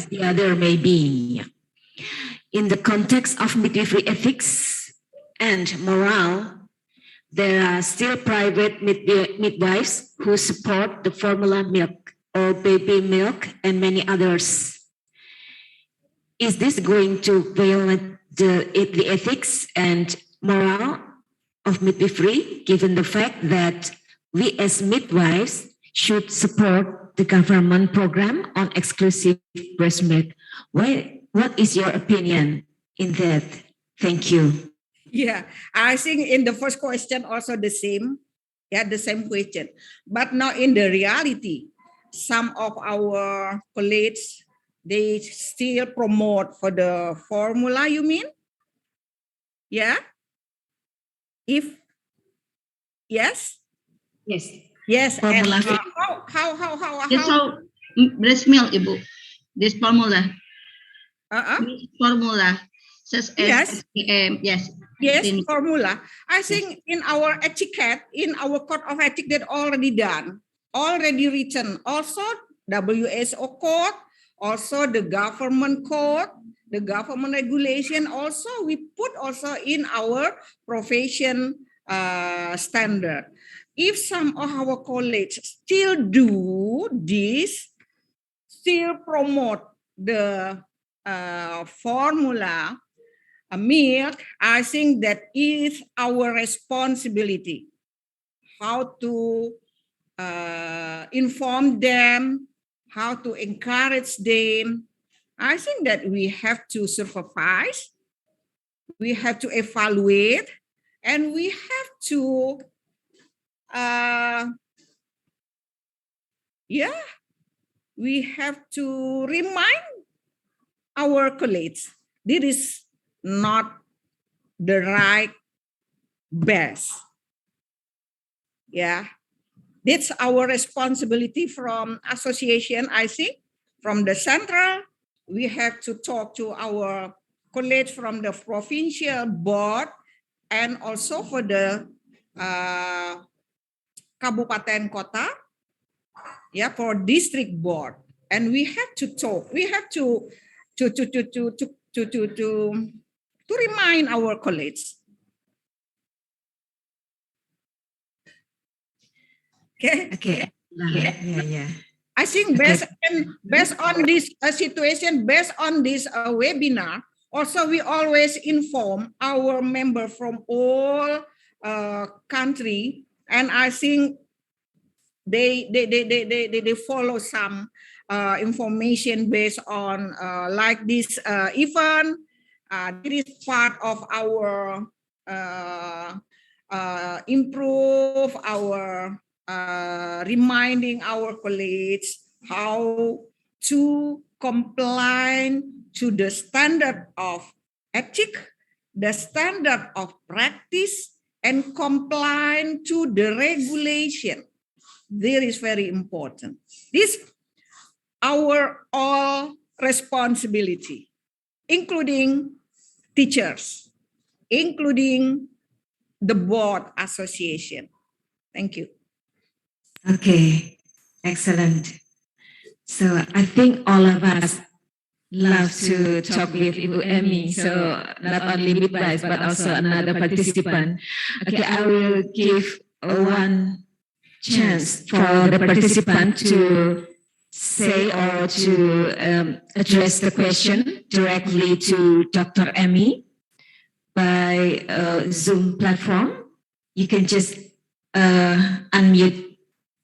[SPEAKER 12] the other maybe. In the context of midwifery ethics and morale, there are still private midwives who support the formula milk or baby milk and many others. Is this going to violate the ethics and morale of midwifery, given the fact that we as midwives should support the government program on exclusive breast milk? What is your opinion in that? Thank you.
[SPEAKER 13] Yeah, I think in the first question also the same. Yeah, the same question. But now in the reality, some of our colleagues, they still promote for the formula, you mean? Yeah? Yes?
[SPEAKER 3] Yes.
[SPEAKER 13] Yes. And
[SPEAKER 3] Formula.
[SPEAKER 13] how?
[SPEAKER 3] Yes, so breast milk, Ibu. This formula. This formula. Such as
[SPEAKER 13] Yes.
[SPEAKER 3] yes.
[SPEAKER 13] Yes, formula. I think in our etiquette, in our code of ethics, that already done, already written. Also, WHO code, also the government code, the government regulation. Also, we put also in our profession standard. If some of our colleagues still do this, still promote the formula, milk, I think that is our responsibility. How to inform them, how to encourage them. I think that we have to supervise, we have to evaluate, and we have to, we have to remind our colleagues, this is not the right best. Yeah, that's our responsibility from association, I think. From the central, we have to talk to our colleagues from the provincial board and also for the kabupaten kota, yeah, for district board. And we have to talk, we have to remind our colleagues. Okay.
[SPEAKER 12] Yeah.
[SPEAKER 13] I think based on this situation, based on this webinar, also we always inform our member from all country, and I think they follow some information based on like this event. This is part of our improve our reminding our colleagues how to comply to the standard of ethic, the standard of practice, and comply to the regulation. This is very important. This our all responsibility, including teachers, including the board association. Thank you.
[SPEAKER 12] Okay, excellent. So I think all of us love to talk with Ibu Emmy. So not only midwives, but also another participant. Okay, I will give one chance for the participant to say or to address the question directly to Dr. Emmy by Zoom platform. You can just unmute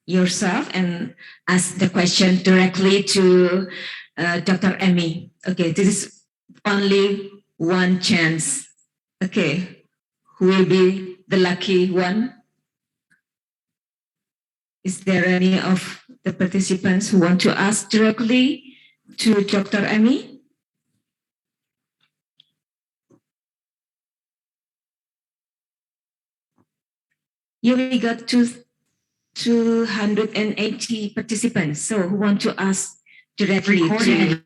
[SPEAKER 12] yourself and ask the question directly to Dr. Emmy. Okay, this is only one chance. Okay, who will be the lucky one? Is there any of the participants who want to ask directly to Dr. Emmy? You only got 280 participants. So who want to ask directly to?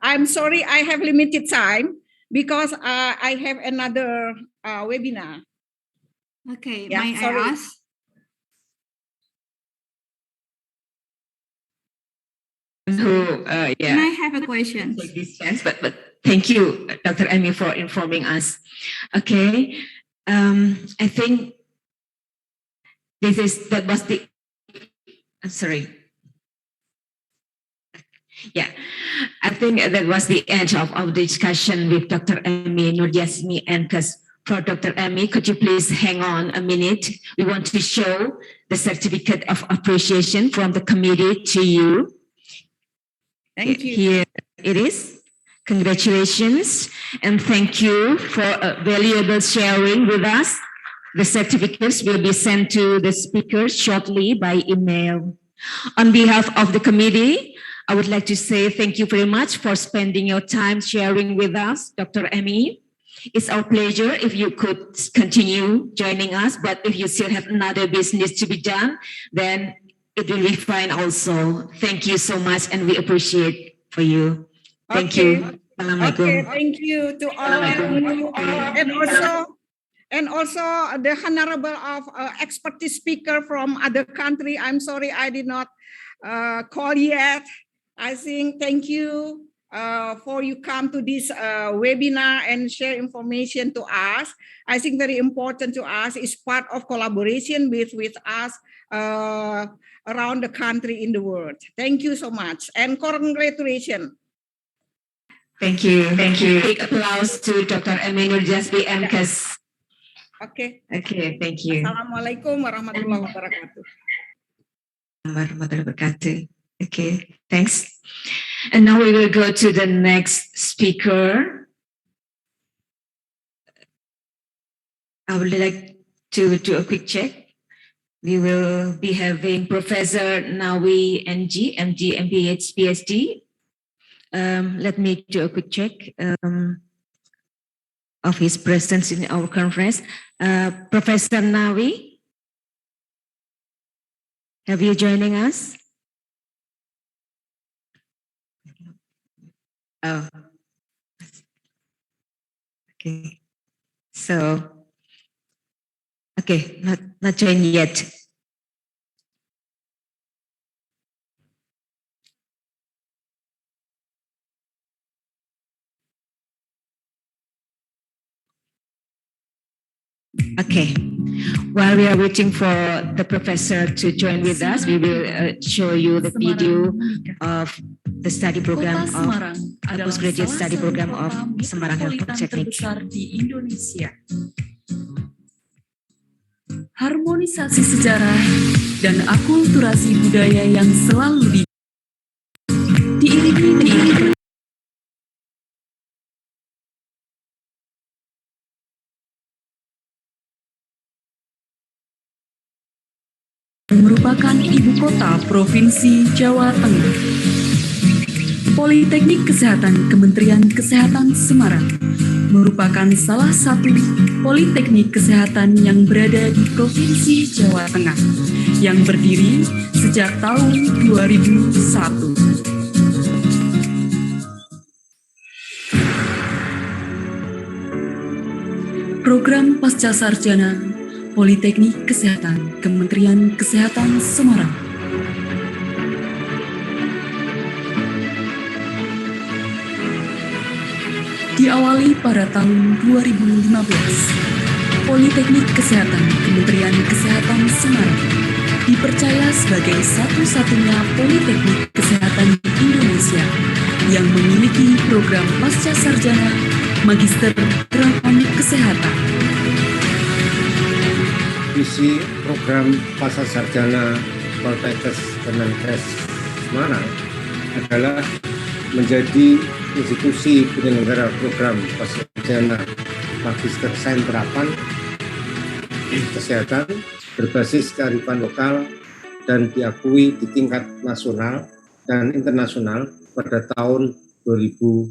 [SPEAKER 13] I'm sorry, I have limited time because I have another webinar.
[SPEAKER 14] Okay,
[SPEAKER 13] Yeah,
[SPEAKER 14] may
[SPEAKER 13] sorry.
[SPEAKER 14] I ask?
[SPEAKER 12] Yeah.
[SPEAKER 14] Can I have a question?
[SPEAKER 12] Take this chance, but thank you, Dr. Emmy, for informing us. Okay, I think that was the. Sorry. Yeah, I think that was the end of our discussion with Dr. Emmy Nurdiasmi and for Dr. Emmy, could you please hang on a minute? We want to show the certificate of appreciation from the committee to you.
[SPEAKER 13] Thank you.
[SPEAKER 12] Here it is. Congratulations and thank you for valuable sharing with us. The certificates will be sent to the speakers shortly by email. On behalf of the committee, I would like to say thank you very much for spending your time sharing with us, Dr. Emmy. It's our pleasure if you could continue joining us, but if you still have another business to be done, then it will be fine also. Thank you so much and we appreciate for you. Thank you.
[SPEAKER 13] Okay, thank you to all of you, and also the honorable of expertise speaker from other country. I'm sorry I did not call yet. I think thank you for you come to this webinar and share information to us. I think very important to us is part of collaboration with us around the country in the world. Thank you so much and congratulations.
[SPEAKER 12] Thank you. Thank you. Big applause to Dr. Emmy Nurjazbi Kemenkes.
[SPEAKER 13] Okay.
[SPEAKER 12] Okay, thank you.
[SPEAKER 13] Assalamualaikum warahmatullahi wabarakatuh.
[SPEAKER 12] Warahmatullahi wabarakatuh. Okay, thanks. And now we will go to the next speaker. I would like to do a quick check. We will be having Professor Nawi NG, MG, MPH, PhD. Let me do a quick check of his presence in our conference. Professor Nawi, have you joining us? Oh, okay. So, okay, not joined yet. Okay, while we are waiting for the professor to join with us, we will show you the video of the study program of postgraduate study program of Semarang Health Poltekkes
[SPEAKER 15] di Indonesia. Harmonisasi sejarah dan akulturasi budaya yang selalu diiringi dengan merupakan ibu kota Provinsi Jawa Tengah. Politeknik Kesehatan Kementerian Kesehatan Semarang merupakan salah satu politeknik kesehatan yang berada di Provinsi Jawa Tengah yang berdiri sejak tahun 2001. Program Pasca Sarjana Politeknik Kesehatan Kementerian Kesehatan Semarang diawali pada tahun 2015. Politeknik Kesehatan Kementerian Kesehatan Semarang dipercaya sebagai satu-satunya politeknik kesehatan di Indonesia yang memiliki program pasca sarjana Magister Drama Kesehatan.
[SPEAKER 7] Visi program pasca sarjana Poltekkes Kemenkes Semarang adalah menjadi institusi penyelenggara program pasca sarjana Magister Sains Terapan Kesehatan berbasis kearifan lokal dan diakui di tingkat nasional dan internasional pada tahun 2025.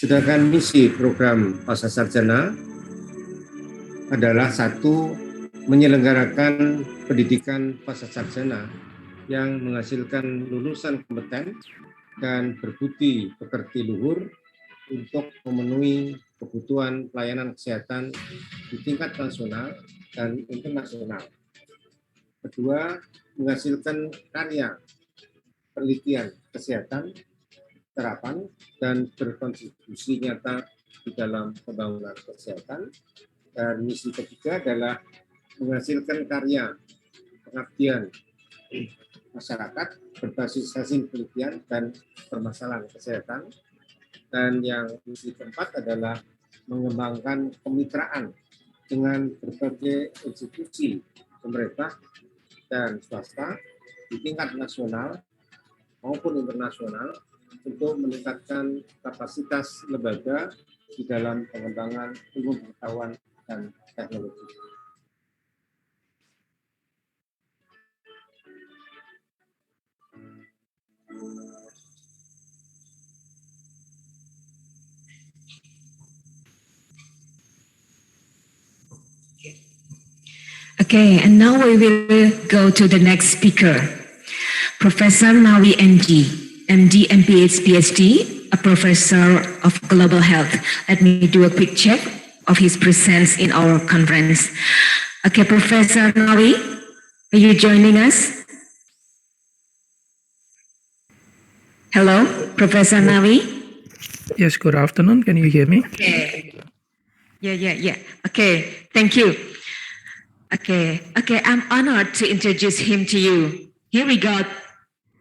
[SPEAKER 7] Sedangkan misi program pasca sarjana adalah satu, menyelenggarakan pendidikan pasca sarjana yang menghasilkan lulusan kompeten dan berbudi pekerti luhur untuk memenuhi kebutuhan pelayanan kesehatan di tingkat nasional dan internasional. Kedua, menghasilkan karya penelitian kesehatan terapan dan berkontribusi nyata di dalam pembangunan kesehatan. Dan misi ketiga adalah menghasilkan karya pengabdian masyarakat berbasis hasil penelitian dan permasalahan kesehatan. Dan yang misi keempat adalah mengembangkan kemitraan dengan berbagai institusi pemerintah dan swasta di tingkat nasional maupun internasional untuk meningkatkan kapasitas lembaga di dalam pengembangan ilmu pengetahuan dan teknologi.
[SPEAKER 12] Okay, and now we will go to the next speaker, Professor Nawi NG, MD, MPH, PhD, a professor of global health. Let me do a quick check of his presence in our conference. Okay, Professor Nawi, are you joining us? Hello, Professor Nawi?
[SPEAKER 16] Yes, good afternoon. Can you hear me?
[SPEAKER 12] Okay. Yeah. Okay, thank you. Okay, I'm honored to introduce him to you. Here we go.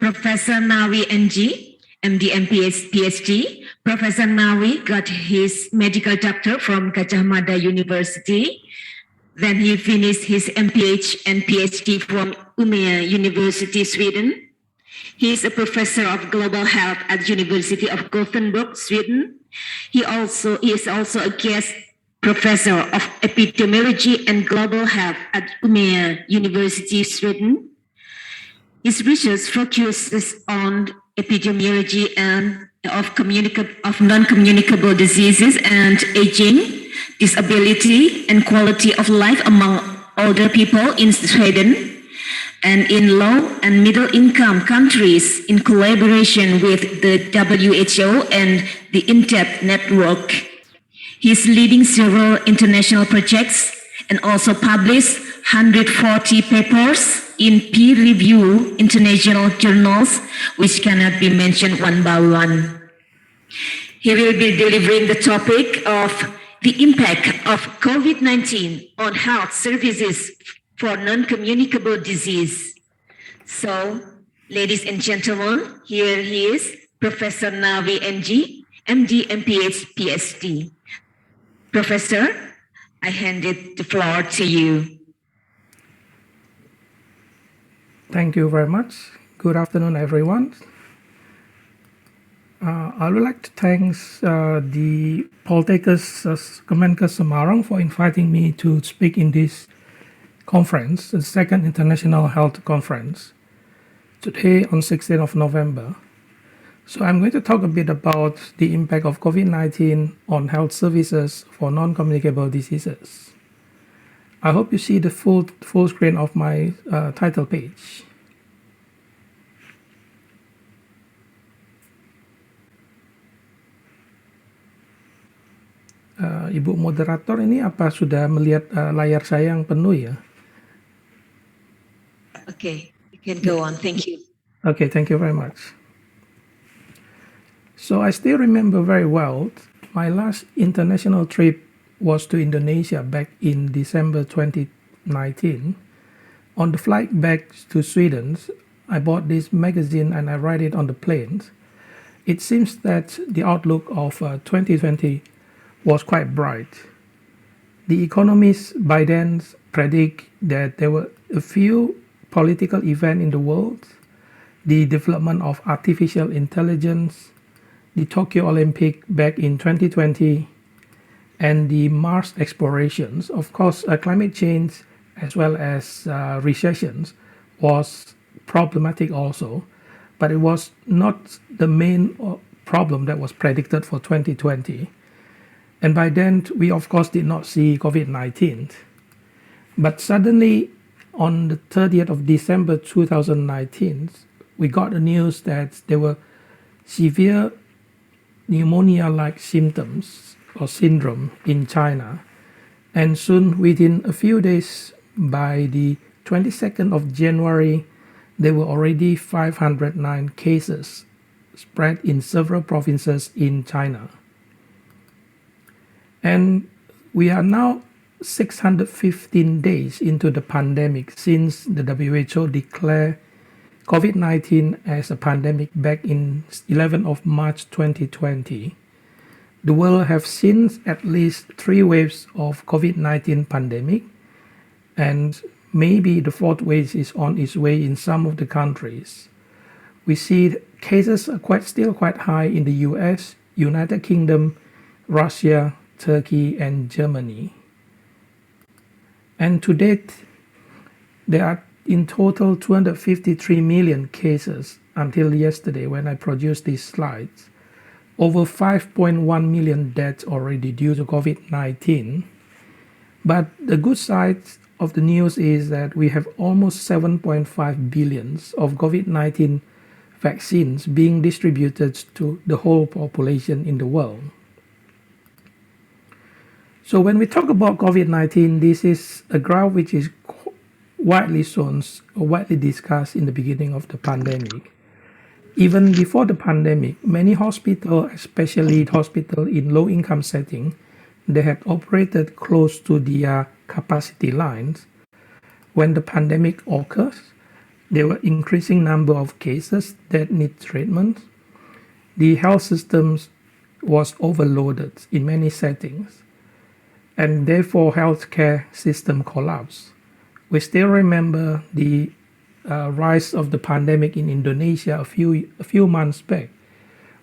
[SPEAKER 12] Professor Nawi NG, MD, MPH, PhD. Professor Nawi got his medical doctor from Gajah Mada University. Then he finished his MPH and PhD from Umeå University, Sweden. He is a professor of global health at University of Gothenburg, Sweden. He is also a guest professor of epidemiology and global health at Umeå University, Sweden. His research focuses on epidemiology and of non-communicable diseases and aging, disability, and quality of life among older people in Sweden and in low and middle income countries in collaboration with the WHO and the INTEP network. He's leading several international projects and also published 140 papers in peer-reviewed international journals, which cannot be mentioned one by one. He will be delivering the topic of the impact of COVID-19 on health services for non-communicable disease. So, ladies and gentlemen, here he is, Professor Nawi NG, MD, MPH, PhD. Professor, I hand the floor to you.
[SPEAKER 16] Thank you very much. Good afternoon, everyone. I would like to thank the Poltekkes Kemenkes Semarang for inviting me to speak in this conference, the second International Health Conference, today on 16th of November. So I'm going to talk a bit about the impact of COVID-19 on health services for non-communicable diseases. I hope you see the full screen of my title page. Ibu moderator ini apa sudah melihat layar saya yang penuh ya?
[SPEAKER 12] Okay, you can go on. Thank you.
[SPEAKER 16] Okay, thank you very much. So I still remember very well, my last international trip was to Indonesia back in December 2019. On the flight back to Sweden, I bought this magazine and I read it on the plane. It seems that the outlook of 2020 was quite bright. The economists by then predict that there were a few political events in the world, the development of artificial intelligence, the Tokyo Olympic back in 2020, and the Mars explorations. Of course, climate change as well as recessions was problematic also, but it was not the main problem that was predicted for 2020. And by then, we of course did not see COVID-19. But suddenly, on the 30th of December 2019, we got the news that there were severe pneumonia-like symptoms or syndrome in China. And soon, within a few days, by the 22nd of January, there were already 509 cases spread in several provinces in China. And we are now 615 days into the pandemic since the WHO declared COVID-19 as a pandemic back in 11th of March 2020. The world have seen at least 3 waves of COVID-19 pandemic, and maybe the 4th wave is on its way in some of the countries. We see cases are still quite high in the US, United Kingdom, Russia, Turkey, and Germany. And to date, there are in total 253 million cases until yesterday when I produced these slides. Over 5.1 million deaths already due to COVID-19. But the good side of the news is that we have almost 7.5 billion of COVID-19 vaccines being distributed to the whole population in the world. So when we talk about COVID-19, this is a graph which is widely shown or widely discussed in the beginning of the pandemic. Even before the pandemic, many hospitals, especially hospitals in low-income setting, they had operated close to their capacity lines. When the pandemic occurs, there were increasing number of cases that need treatment. The health systems was overloaded in many settings, and therefore healthcare system collapsed. We still remember the rise of the pandemic in Indonesia a few months back,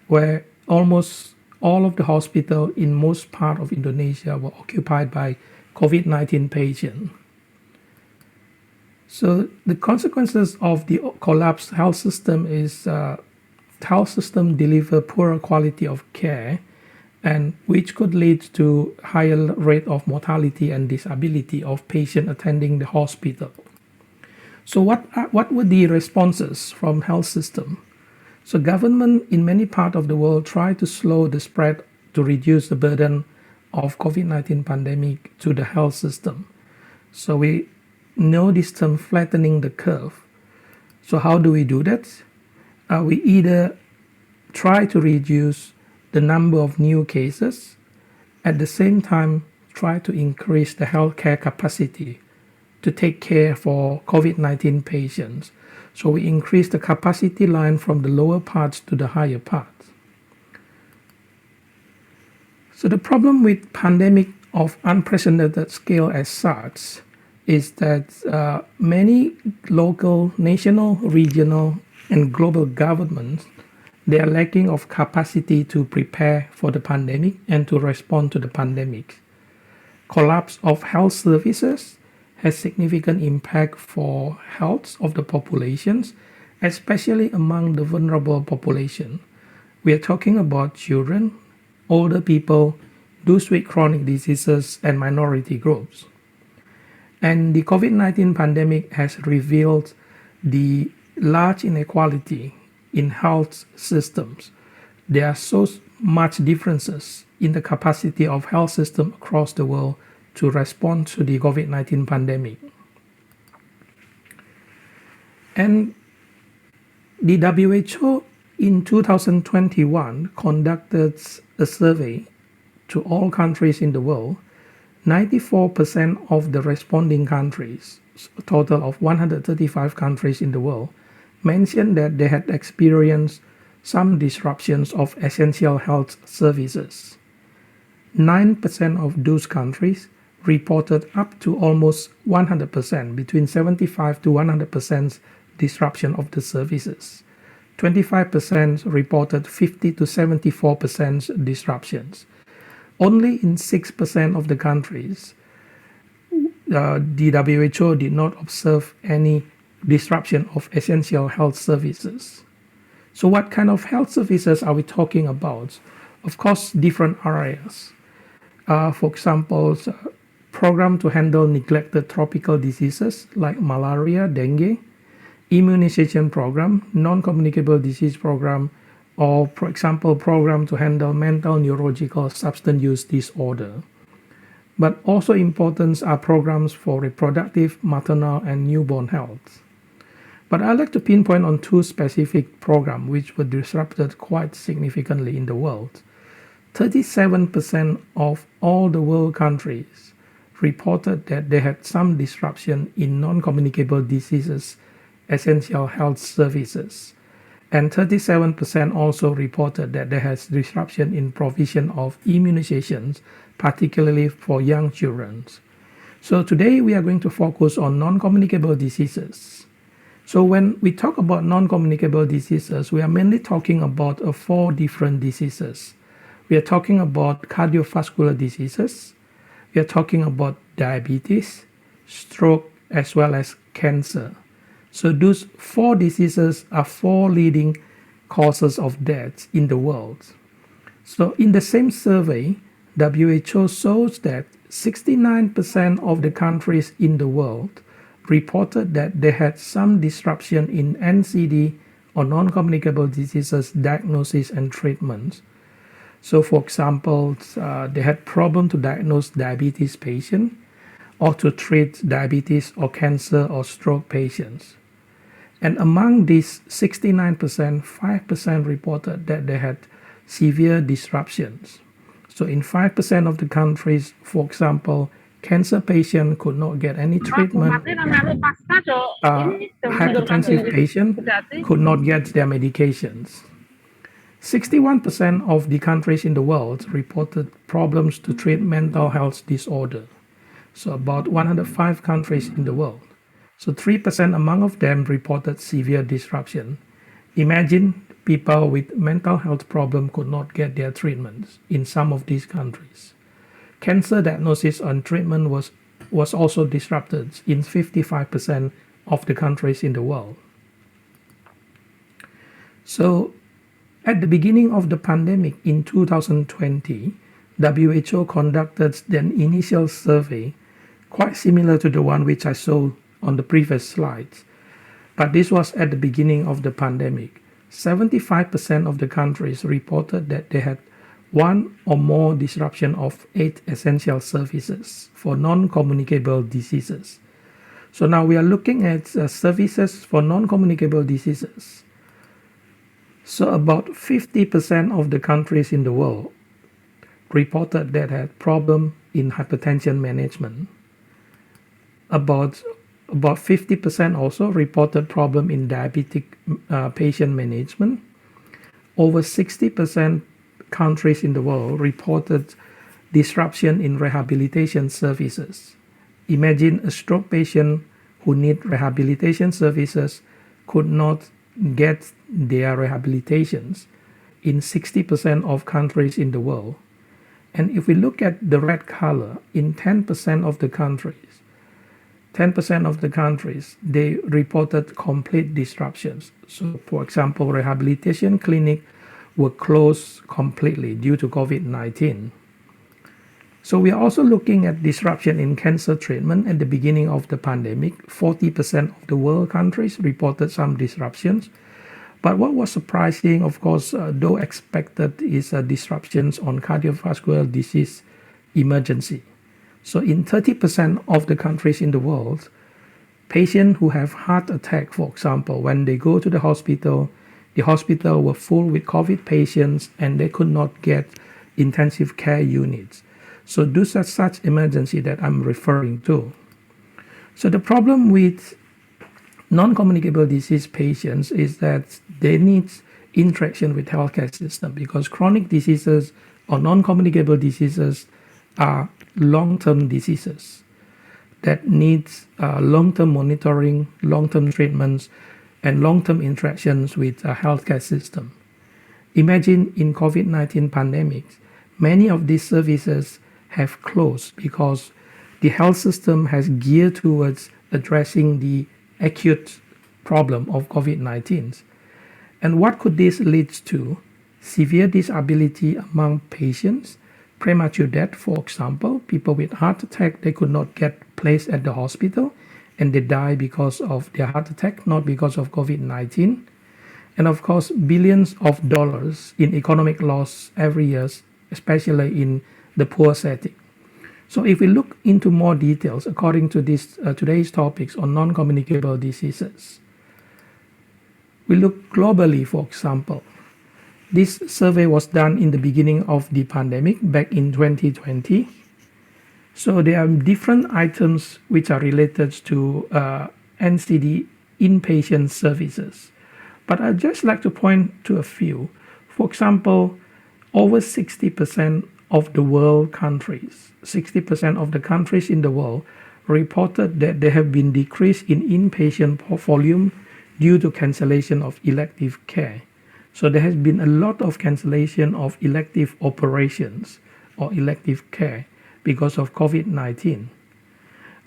[SPEAKER 16] where almost all of the hospitals in most part of Indonesia were occupied by COVID-19 patients. So the consequences of the collapsed health system is health system deliver poorer quality of care, and which could lead to higher rate of mortality and disability of patients attending the hospital. So what were the responses from health system? So government in many parts of the world try to slow the spread to reduce the burden of COVID-19 pandemic to the health system. So we know this term flattening the curve. So how do we do that? We either try to reduce the number of new cases, at the same time try to increase the healthcare capacity to take care for COVID-19 patients. So we increase the capacity line from the lower parts to the higher parts. So the problem with pandemic of unprecedented scale as such is that many local, national, regional, and global governments, they are lacking of capacity to prepare for the pandemic and to respond to the pandemic. Collapse of health services has significant impact for health of the populations, especially among the vulnerable population. We are talking about children, older people, those with chronic diseases, and minority groups. And the COVID-19 pandemic has revealed the large inequality in health systems. There are so much differences in the capacity of health systems across the world to respond to the COVID-19 pandemic. And the WHO in 2021 conducted a survey to all countries in the world. 94% of the responding countries, a total of 135 countries in the world, mentioned that they had experienced some disruptions of essential health services. 9% of those countries reported up to almost 100%, between 75 to 100% disruption of the services. 25% reported 50 to 74% disruptions. Only in 6% of the countries, the WHO did not observe any disruption of essential health services. So what kind of health services are we talking about? Of course, different areas. For example, program to handle neglected tropical diseases like malaria, dengue, immunization program, non-communicable disease program, or for example, program to handle mental neurological substance use disorder. But also important are programs for reproductive, maternal, and newborn health. But I'd like to pinpoint on two specific programs which were disrupted quite significantly in the world. 37% of all the world countries reported that they had some disruption in non-communicable diseases, essential health services. And 37% also reported that there has disruption in provision of immunizations, particularly for young children. So today we are going to focus on non-communicable diseases. So when we talk about non-communicable diseases, we are mainly talking about 4 different diseases. We are talking about cardiovascular diseases, we are talking about diabetes, stroke, as well as cancer. So those 4 diseases are 4 leading causes of death in the world. So in the same survey, WHO shows that 69% of the countries in the world reported that they had some disruption in NCD or non-communicable diseases diagnosis and treatment. So for example, they had problem to diagnose diabetes patient or to treat diabetes or cancer or stroke patients. And among these 69%, 5% reported that they had severe disruptions. So in 5% of the countries, for example, cancer patient could not get any treatment, hypertensive patient could not get their medications. 61% of the countries in the world reported problems to treat mental health disorder. So about 105 countries in the world. So 3% among of them reported severe disruption. Imagine people with mental health problem could not get their treatments in some of these countries. Cancer diagnosis and treatment was also disrupted in 55% of the countries in the world. So at the beginning of the pandemic in 2020, WHO conducted an initial survey quite similar to the one which I showed on the previous slides. But this was at the beginning of the pandemic. 75% of the countries reported that they had 1 or more disruption of 8 essential services for non-communicable diseases. So now we are looking at services for non-communicable diseases. So about 50% of the countries in the world reported that had problem in hypertension management. About 50% also reported problem in diabetic patient management. Over 60% countries in the world reported disruption in rehabilitation services. Imagine a stroke patient who need rehabilitation services could not get their rehabilitations in 60% of countries in the world. And if we look at the red color, in 10% of the countries, they reported complete disruptions. So for example, rehabilitation clinics were closed completely due to COVID-19. So we are also looking at disruption in cancer treatment at the beginning of the pandemic. 40% of the world countries reported some disruptions. But what was surprising, of course, though expected, is disruptions on cardiovascular disease emergency. So in 30% of the countries in the world, patients who have heart attack, for example, when they go to the hospital were full with COVID patients and they could not get intensive care units. So those are such emergency that I'm referring to. So the problem with non-communicable disease patients is that they need interaction with healthcare system because chronic diseases or non-communicable diseases are long-term diseases that needs long-term monitoring, long-term treatments, and long-term interactions with a healthcare system. Imagine in COVID-19 pandemics, many of these services have closed because the health system has geared towards addressing the acute problem of COVID-19. And what could this lead to? Severe disability among patients, premature death, for example, people with heart attack, they could not get placed at the hospital and they die because of their heart attack, not because of COVID-19. And of course, billions of dollars in economic loss every year, especially in the poor setting. So if we look into more details, according to this today's topics on non-communicable diseases, we look globally, for example. This survey was done in the beginning of the pandemic back in 2020. So there are different items which are related to NCD inpatient services. But I'd just like to point to a few. For example, over 60% of the world countries, 60% of the countries in the world reported that there have been decrease in inpatient volume due to cancellation of elective care. So there has been a lot of cancellation of elective operations or elective care because of COVID-19.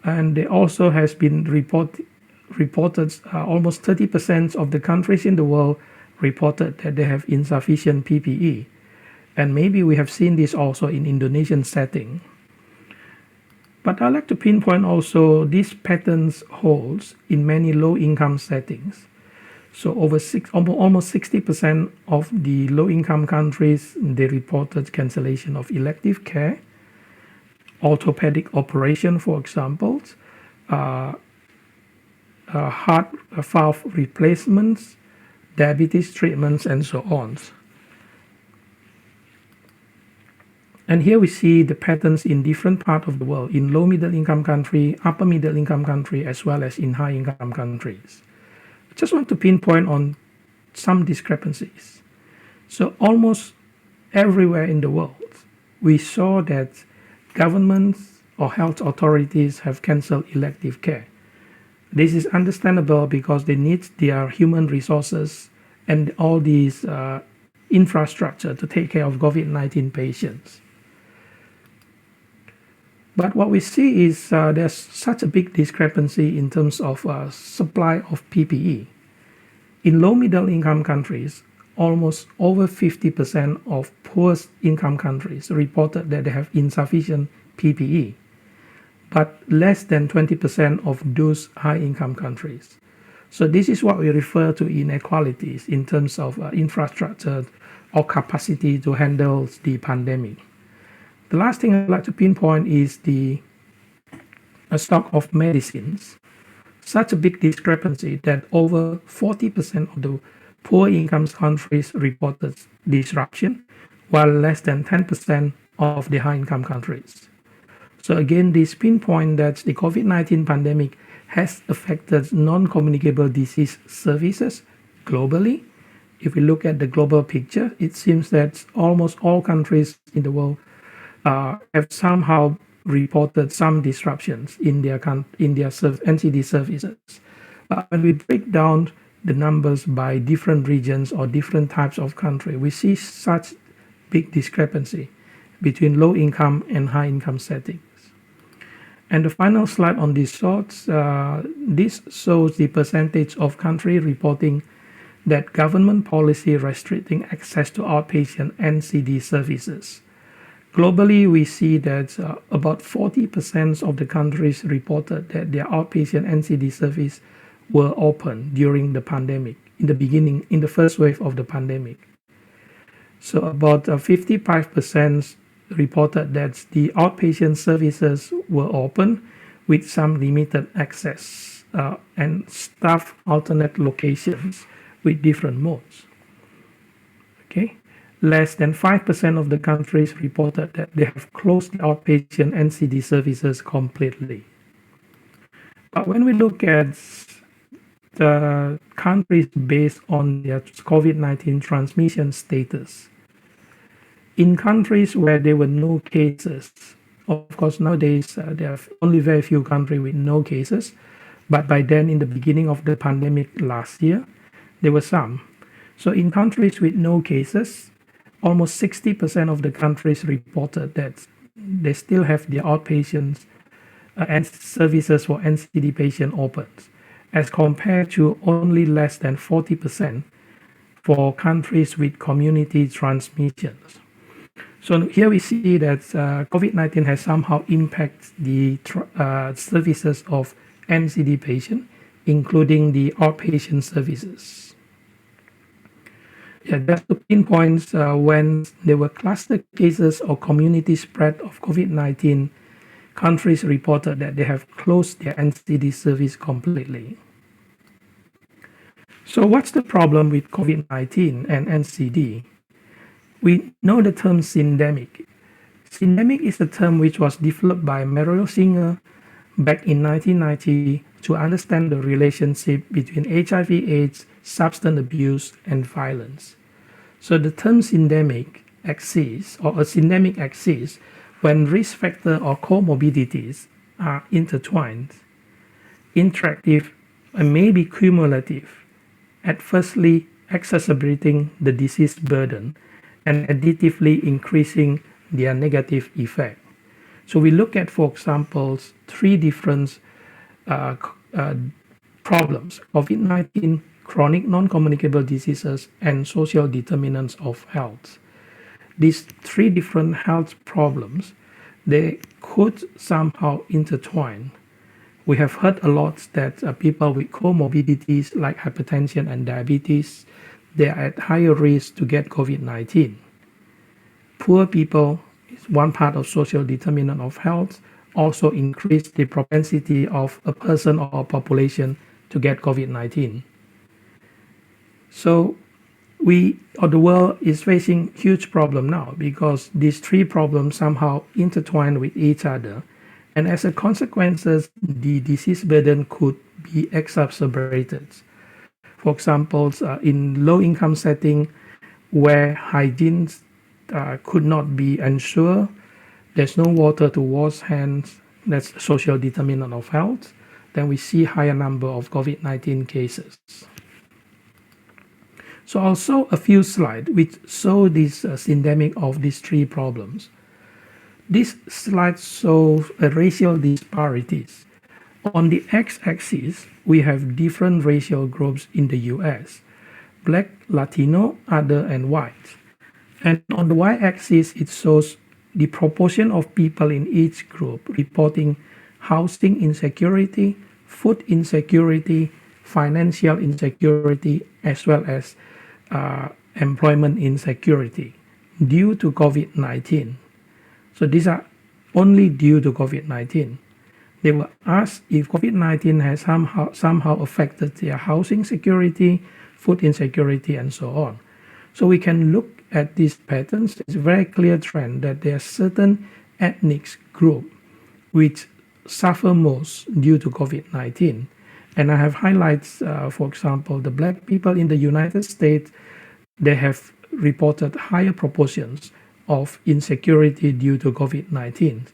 [SPEAKER 16] And there also has been reported almost 30% of the countries in the world reported that they have insufficient PPE. And maybe we have seen this also in Indonesian setting. But I'd like to pinpoint also these patterns holds in many low-income settings. So almost 60% of the low-income countries, they reported cancellation of elective care, orthopedic operation, for example, heart valve replacements, diabetes treatments, and so on. And here we see the patterns in different parts of the world, in low middle income country, upper middle income country, as well as in high income countries. I just want to pinpoint on some discrepancies. So almost everywhere in the world, we saw that governments or health authorities have canceled elective care. This is understandable because they need their human resources and all these infrastructure to take care of COVID-19 patients. But what we see is there's such a big discrepancy in terms of supply of PPE. In low middle income countries, almost over 50% of poor income countries reported that they have insufficient PPE, but less than 20% of those high income countries. So this is what we refer to inequalities in terms of infrastructure or capacity to handle the pandemic. The last thing I'd like to pinpoint is the stock of medicines. Such a big discrepancy that over 40% of the poor income countries reported disruption, while less than 10% of the high income countries. So again, this pinpoint that the COVID-19 pandemic has affected non-communicable disease services globally. If we look at the global picture, it seems that almost all countries in the world have somehow reported some disruptions in their NCD services. But when we break down the numbers by different regions or different types of country, we see such big discrepancy between low income and high income settings. And the final slide on this chart, this shows the percentage of country reporting that government policy restricting access to outpatient NCD services. Globally, we see that about 40% of the countries reported that their outpatient NCD service were open during the pandemic, in the first wave of the pandemic. So about 55% reported that the outpatient services were open with some limited access and staff alternate locations with different modes. Okay. Less than 5% of the countries reported that they have closed the outpatient NCD services completely. But when we look at the countries based on their COVID-19 transmission status, in countries where there were no cases, of course nowadays there are only very few countries with no cases, but by then in the beginning of the pandemic last year, there were some. So in countries with no cases, almost 60% of the countries reported that they still have their outpatients and services for NCD patient open, as compared to only less than 40% for countries with community transmissions. So here we see that COVID-19 has somehow impacted the services of NCD patients, including the outpatient services. Yeah, just to pinpoint when there were cluster cases or community spread of COVID-19, countries reported that they have closed their NCD service completely. So what's the problem with COVID-19 and NCD? We know the term syndemic. Syndemic is a term which was developed by Mario Singer back in 1990 to understand the relationship between HIV/AIDS, substance abuse, and violence. So the term syndemic exists, or a syndemic exists, when risk factor or comorbidities are intertwined, interactive, and maybe cumulative, adversely exacerbating the disease burden and additively increasing their negative effect. So we look at, for example, three different problems: COVID-19, chronic non-communicable diseases, and social determinants of health. These three different health problems, they could somehow intertwine. We have heard a lot that people with comorbidities like hypertension and diabetes, they are at higher risk to get COVID-19. Poor people is one part of social determinant of health, also increase the propensity of a person or a population to get COVID-19. So we or the world is facing huge problem now because these three problems somehow intertwine with each other, and as a consequences, the disease burden could be exacerbated. For example, in low-income setting where hygiene could not be ensured, there's no water to wash hands, that's social determinant of health, then we see higher number of COVID-19 cases. So I'll show a few slides which show this syndemic of these three problems. This slide shows racial disparities. On the x-axis, we have different racial groups in the US: Black, Latino, other, and white. And on the y-axis, it shows the proportion of people in each group reporting housing insecurity, food insecurity, financial insecurity, as well as employment insecurity due to COVID-19. So these are only due to COVID-19. They were asked if COVID-19 has somehow affected their housing security, food insecurity, and so on. So we can look at these patterns. It's a very clear trend that there are certain ethnic groups which suffer most due to COVID-19. And I have highlights, for example, the Black people in the United States, they have reported higher proportions of insecurity due to COVID-19.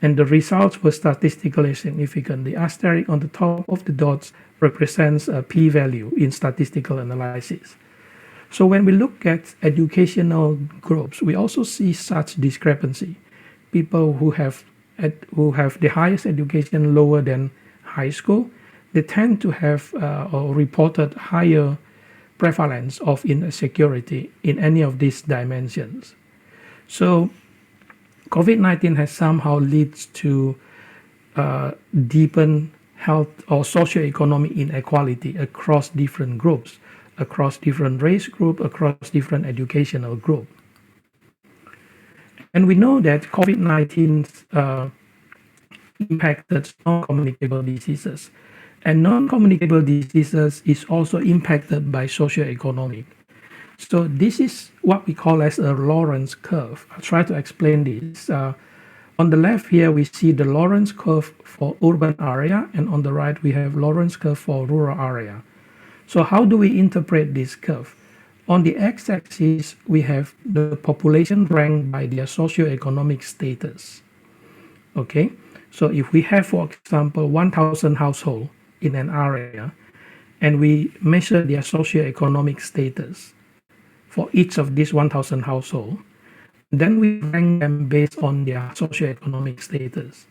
[SPEAKER 16] And the results were statistically significant. The asterisk on the top of the dots represents a p-value in statistical analysis. So when we look at educational groups, we also see such discrepancy. People who have the highest education lower than high school, they tend to have or reported higher prevalence of insecurity in any of these dimensions. So COVID-19 has somehow led to deepen health or socioeconomic inequality across different groups, across different race groups, across different educational groups. And we know that COVID-19 impacted non-communicable diseases. And non-communicable diseases is also impacted by socioeconomic. So this is what we call as a Lorentz curve. I'll try to explain this. On the left here, we see the Lorentz curve for urban area, and on the right, we have Lorentz curve for rural area. So how do we interpret this curve? On the x-axis, we have the population ranked by their socioeconomic status. Okay, so if we have, for example, 1,000 households in an area, and we measure their socioeconomic status for each of these 1,000 households, then we rank them based on their socioeconomic status.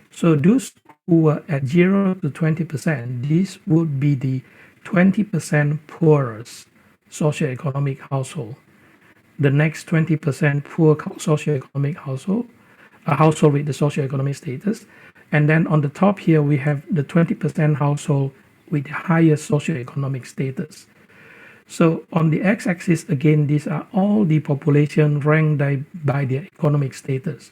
[SPEAKER 16] So those who were at 0 to 20%, this would be the 20% poorest socioeconomic household. The next 20% poor socioeconomic household, a household with the socioeconomic status. And then on the top here, we have the 20% household with the highest socioeconomic status. So on the x-axis, again, these are all the population ranked by their economic status.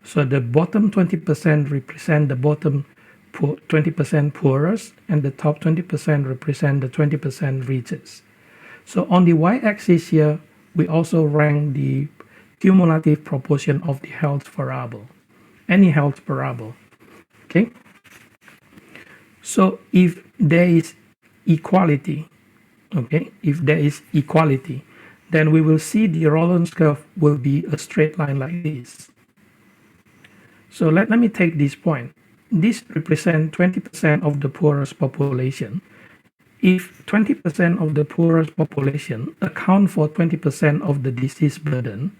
[SPEAKER 16] So the bottom 20% represent the bottom 20% poorest, and the top 20% represent the 20% richest. So on the y-axis here, we also rank the cumulative proportion of the health variable, any health variable. Okay. So if there is equality, okay, if there is equality, then we will see the Lorentz curve will be a straight line like this. So let me take this point. This represents 20% of the poorest population if 20% of the poorest population account for 20% of the disease burden,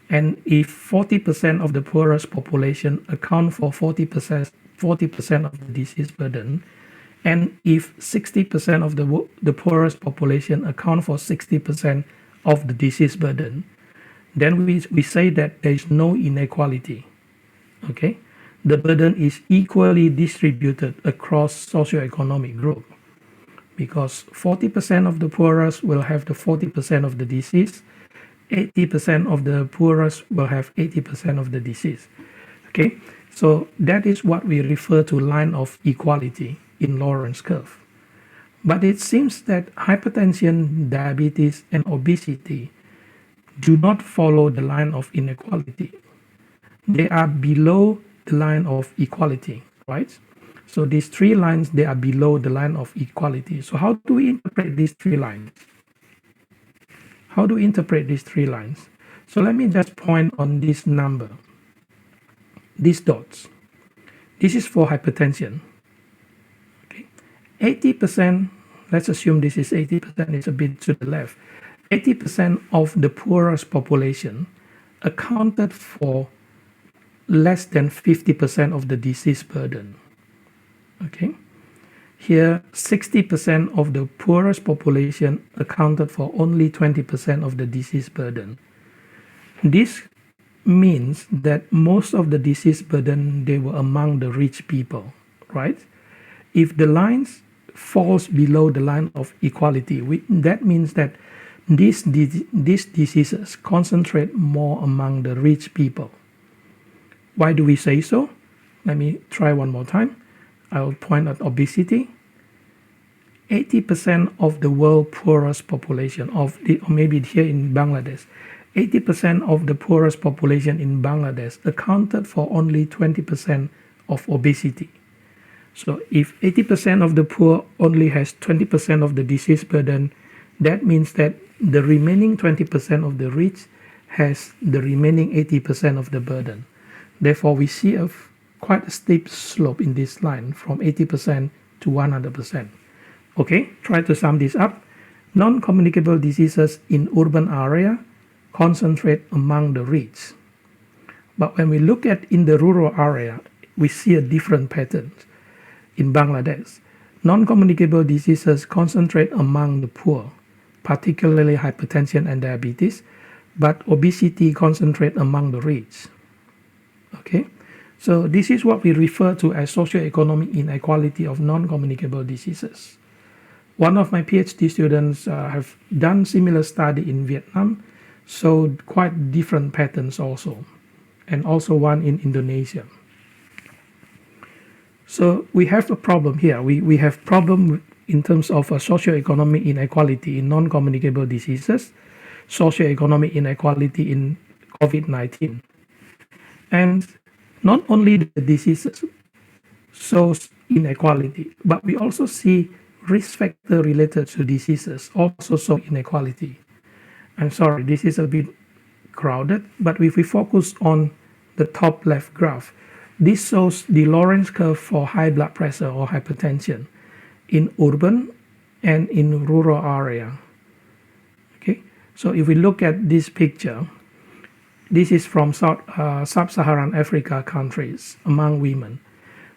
[SPEAKER 16] and if 40% of the poorest population account for 40% of the disease burden, and if 60% of the poorest population account for 60% of the disease burden, then we say that there is no inequality. Okay, the burden is equally distributed across socioeconomic group, because 40% of the poorest will have the 40% of the disease, 80% of the poorest will have 80% of the disease. Okay, so that is what we refer to line of equality in Lorenz curve. But it seems that hypertension, diabetes, and obesity do not follow the line of inequality. They are below the line of equality, right? So these three lines, they are below the line of equality. So how do we interpret these three lines? How do we interpret these three lines? So let me just point on this number, these dots. This is for hypertension. Okay, 80%, let's assume this is 80%, it's a bit to the left. 80% of the poorest population accounted for less than 50% of the disease burden. Okay, here 60% of the poorest population accounted for only 20% of the disease burden. This means that most of the disease burden, they were among the rich people, right? If the lines falls below the line of equality, that means that these diseases concentrate more among the rich people. Why do we say so? Let me try one more time. I will point at obesity. 80% of the world poorest population or maybe here in Bangladesh, 80% of the poorest population in Bangladesh accounted for only 20% of obesity. So if 80% of the poor only has 20% of the disease burden, that means that the remaining 20% of the rich has the remaining 80% of the burden. Therefore, we see quite a steep slope in this line from 80% to 100%. Okay, try to sum this up. Non-communicable diseases in urban area concentrate among the rich. But when we look at in the rural area, we see a different pattern. In Bangladesh, non-communicable diseases concentrate among the poor, particularly hypertension and diabetes, but obesity concentrate among the rich. Okay, so this is what we refer to as socioeconomic inequality of non-communicable diseases. One of my PhD students have done similar study in Vietnam, so quite different patterns also, and also one in Indonesia. So we have a problem here. We have problem in terms of socioeconomic inequality in non-communicable diseases, socioeconomic inequality in COVID-19. And not only the diseases shows inequality, but we also see risk factor related to diseases also show inequality. I'm sorry, this is a bit crowded, but if we focus on the top left graph, this shows the Lorenz curve for high blood pressure or hypertension in urban and in rural area. Okay, so if we look at this picture, this is from sub-Saharan Africa countries among women.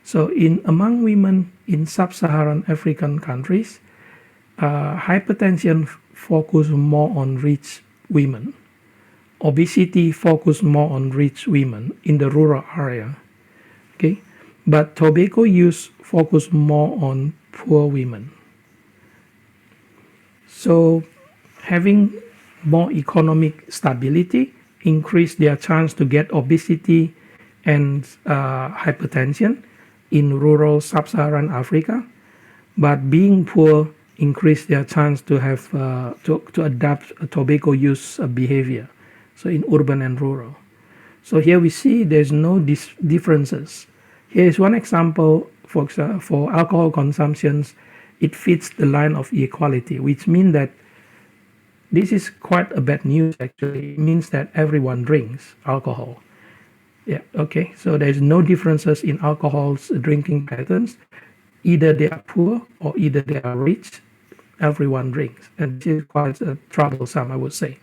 [SPEAKER 16] So among women in sub-Saharan African countries, hypertension focus more on rich women. Obesity focus more on rich women in the rural area. Okay, but tobacco use focus more on poor women. So having more economic stability increase their chance to get obesity and hypertension in rural sub-Saharan Africa, but being poor increase their chance to have to adapt a tobacco use behavior, so in urban and rural. So here we see there's no differences. Here is one example for alcohol consumptions. It fits the line of equality, which means that this is quite a bad news actually. It means that everyone drinks alcohol. Yeah, okay, so there's no differences in alcohol's drinking patterns. Either they are poor or either they are rich, everyone drinks, and this is quite troublesome, I would say.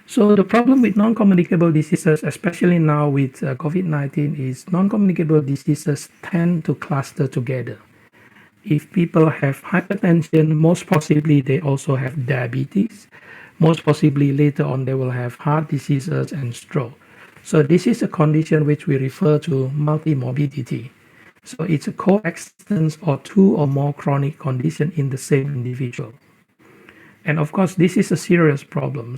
[SPEAKER 16] So the problem with non-communicable diseases, especially now with COVID-19, is non-communicable diseases tend to cluster together. If people have hypertension, most possibly they also have diabetes. Most possibly later on they will have heart diseases and stroke. So this is a condition which we refer to multimorbidity. So it's a coexistence of two or more chronic conditions in the same individual. And of course, this is a serious problem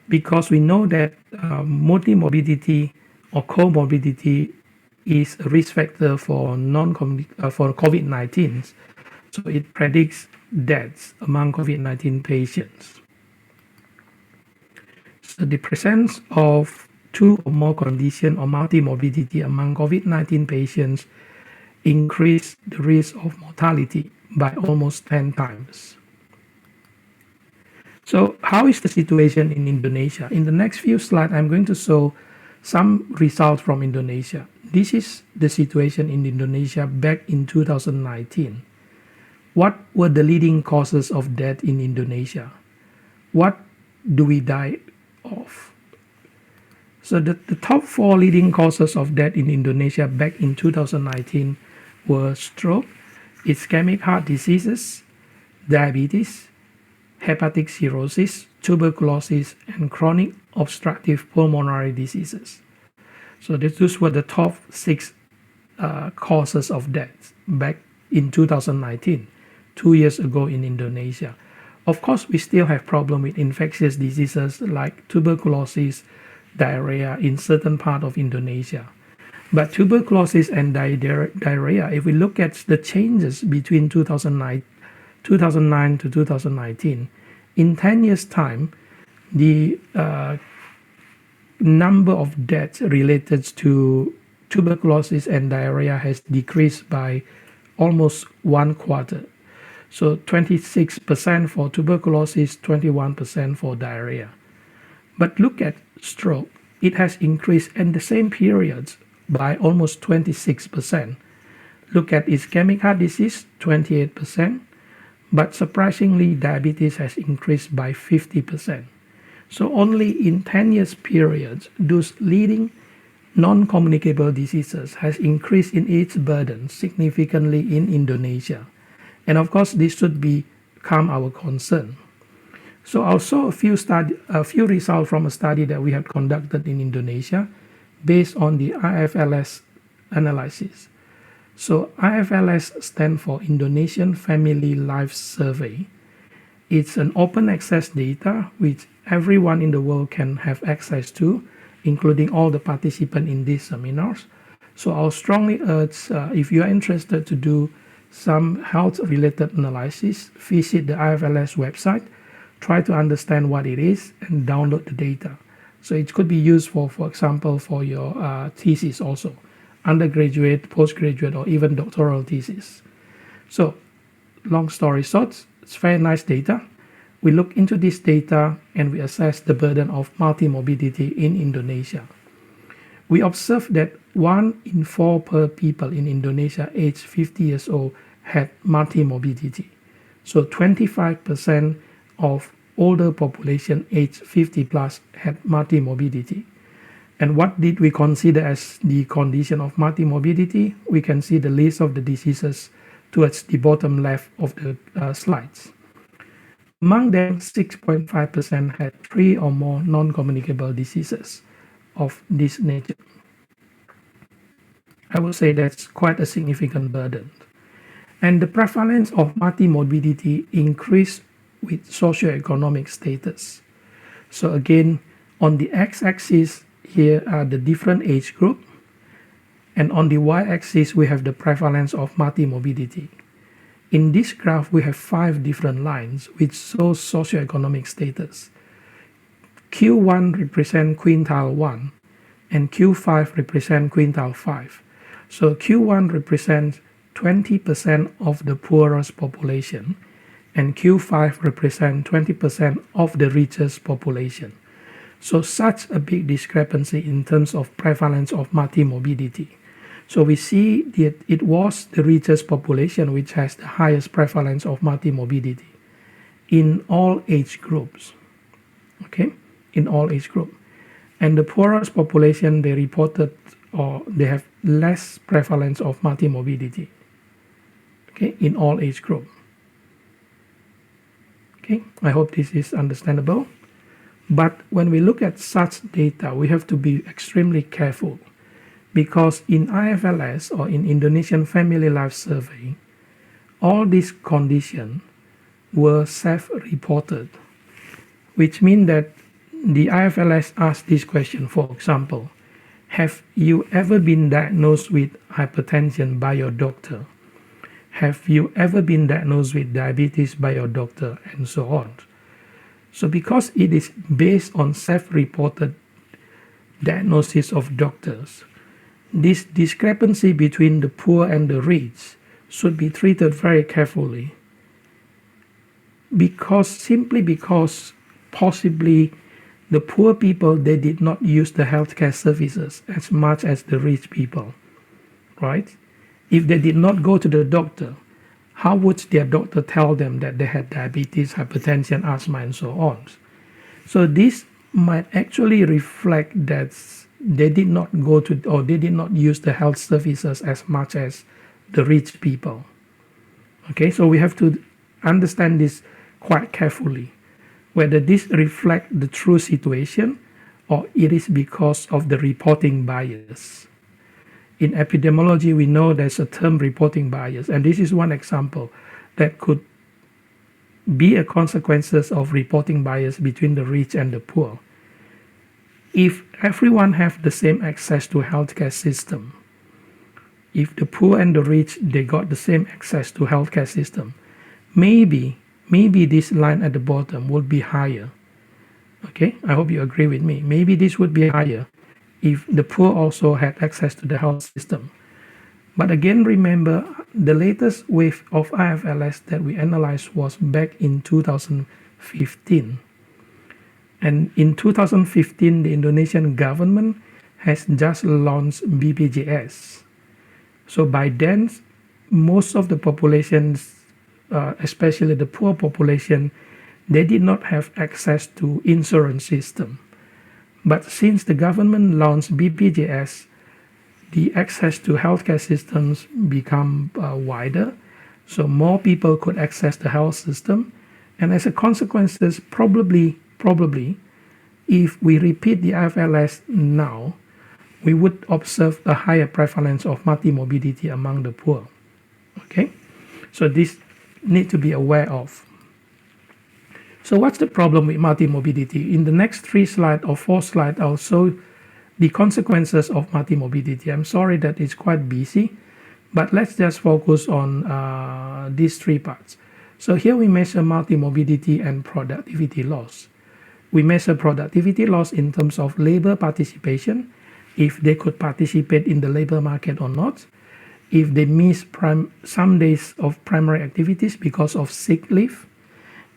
[SPEAKER 16] because we know that multimorbidity or comorbidity is a risk factor for for COVID-19. So it predicts deaths among COVID-19 patients. So the presence of two or more conditions or multimorbidity among COVID-19 patients increase the risk of mortality by almost 10 times. So how is the situation in Indonesia? In the next few slides, I'm going to show some results from Indonesia. This is the situation in Indonesia back in 2019. What were the leading causes of death in Indonesia? What do we die of? So the top 4 leading causes of death in Indonesia back in 2019 were stroke, ischemic heart diseases, diabetes, hepatic cirrhosis, tuberculosis, and chronic obstructive pulmonary diseases. So those were the top 6 causes of death back in 2019, 2 years ago in Indonesia. Of course, we still have problem with infectious diseases like tuberculosis, diarrhea in certain part of Indonesia. But tuberculosis and diarrhea, if we look at the changes between 2009 to 2019, in 10 years' time, the number of deaths related to tuberculosis and diarrhea has decreased by almost 1/4. So 26% for tuberculosis, 21% for diarrhea. But look at stroke. It has increased in the same periods by almost 26%. Look at ischemic heart disease, 28%. But surprisingly, diabetes has increased by 50%. So only in 10 years periods, those leading non-communicable diseases has increased in its burden significantly in Indonesia. And of course, this should become our concern. So I'll show a few results from a study that we have conducted in Indonesia based on the IFLS analysis. So IFLS stands for Indonesian Family Life Survey. It's an open access data which everyone in the world can have access to, including all the participants in these seminars. So I'll strongly urge if you are interested to do some health-related analysis, visit the IFLS website, try to understand what it is, and download the data. So it could be used for example, for your thesis also, undergraduate, postgraduate, or even doctoral thesis. So long story short, it's very nice data. We look into this data and we assess the burden of multimorbidity in Indonesia. We observe that 1 in 4 per people in Indonesia aged 50 years old had multimorbidity. So 25% of older population aged 50 plus had multimorbidity. And what did we consider as the condition of multimorbidity? We can see the list of the diseases towards the bottom left of the slides. Among them, 6.5% had 3 or more non-communicable diseases of this nature. I would say that's quite a significant burden. And the prevalence of multimorbidity increased with socioeconomic status. So again, on the x-axis, here are the different age group. And on the y-axis, we have the prevalence of multimorbidity. In this graph, we have 5 different lines which show socioeconomic status. Q1 represent quintile 1 and Q5 represent quintile 5. So Q1 represents 20% of the poorest population and Q5 represent 20% of the richest population. So such a big discrepancy in terms of prevalence of multimorbidity. So we see that it was the richest population which has the highest prevalence of multimorbidity in all age groups, okay, in all age groups. And the poorest population, they reported or they have less prevalence of multimorbidity, okay, in all age groups. Okay, I hope this is understandable. But when we look at such data, we have to be extremely careful because in IFLS or in Indonesian Family Life Survey, all these conditions were self-reported, which means that the IFLS asked this question, for example, have you ever been diagnosed with hypertension by your doctor? Have you ever been diagnosed with diabetes by your doctor? And so on. So because it is based on self-reported diagnosis of doctors, this discrepancy between the poor and the rich should be treated very carefully simply because possibly the poor people, they did not use the healthcare services as much as the rich people, right? If they did not go to the doctor, how would their doctor tell them that they had diabetes, hypertension, asthma, and so on? So this might actually reflect that they did not go to or they did not use the health services as much as the rich people. Okay, so we have to understand this quite carefully, whether this reflects the true situation or it is because of the reporting bias. In epidemiology, we know there's a term reporting bias, and this is one example that could be a consequences of reporting bias between the rich and the poor. If everyone have the same access to healthcare system, if the poor and the rich, they got the same access to healthcare system, maybe this line at the bottom would be higher. Okay, I hope you agree with me. Maybe this would be higher if the poor also had access to the health system. But again, remember, the latest wave of IFLS that we analyzed was back in 2015. And in 2015, the Indonesian government has just launched BPJS. So by then, most of the populations, especially the poor population, they did not have access to insurance system. But since the government launched BPJS, the access to healthcare systems become wider, so more people could access the health system. And as a consequence, probably, if we repeat the IFLS now, we would observe a higher prevalence of multimorbidity among the poor. Okay, so this need to be aware of. So what's the problem with multimorbidity? In the next 3 slides or 4 slides, I'll show the consequences of multimorbidity. I'm sorry that it's quite busy, but let's just focus on these 3 parts. So here we measure multimorbidity and productivity loss. We measure productivity loss in terms of labor participation, if they could participate in the labor market or not, if they miss some days of primary activities because of sick leave,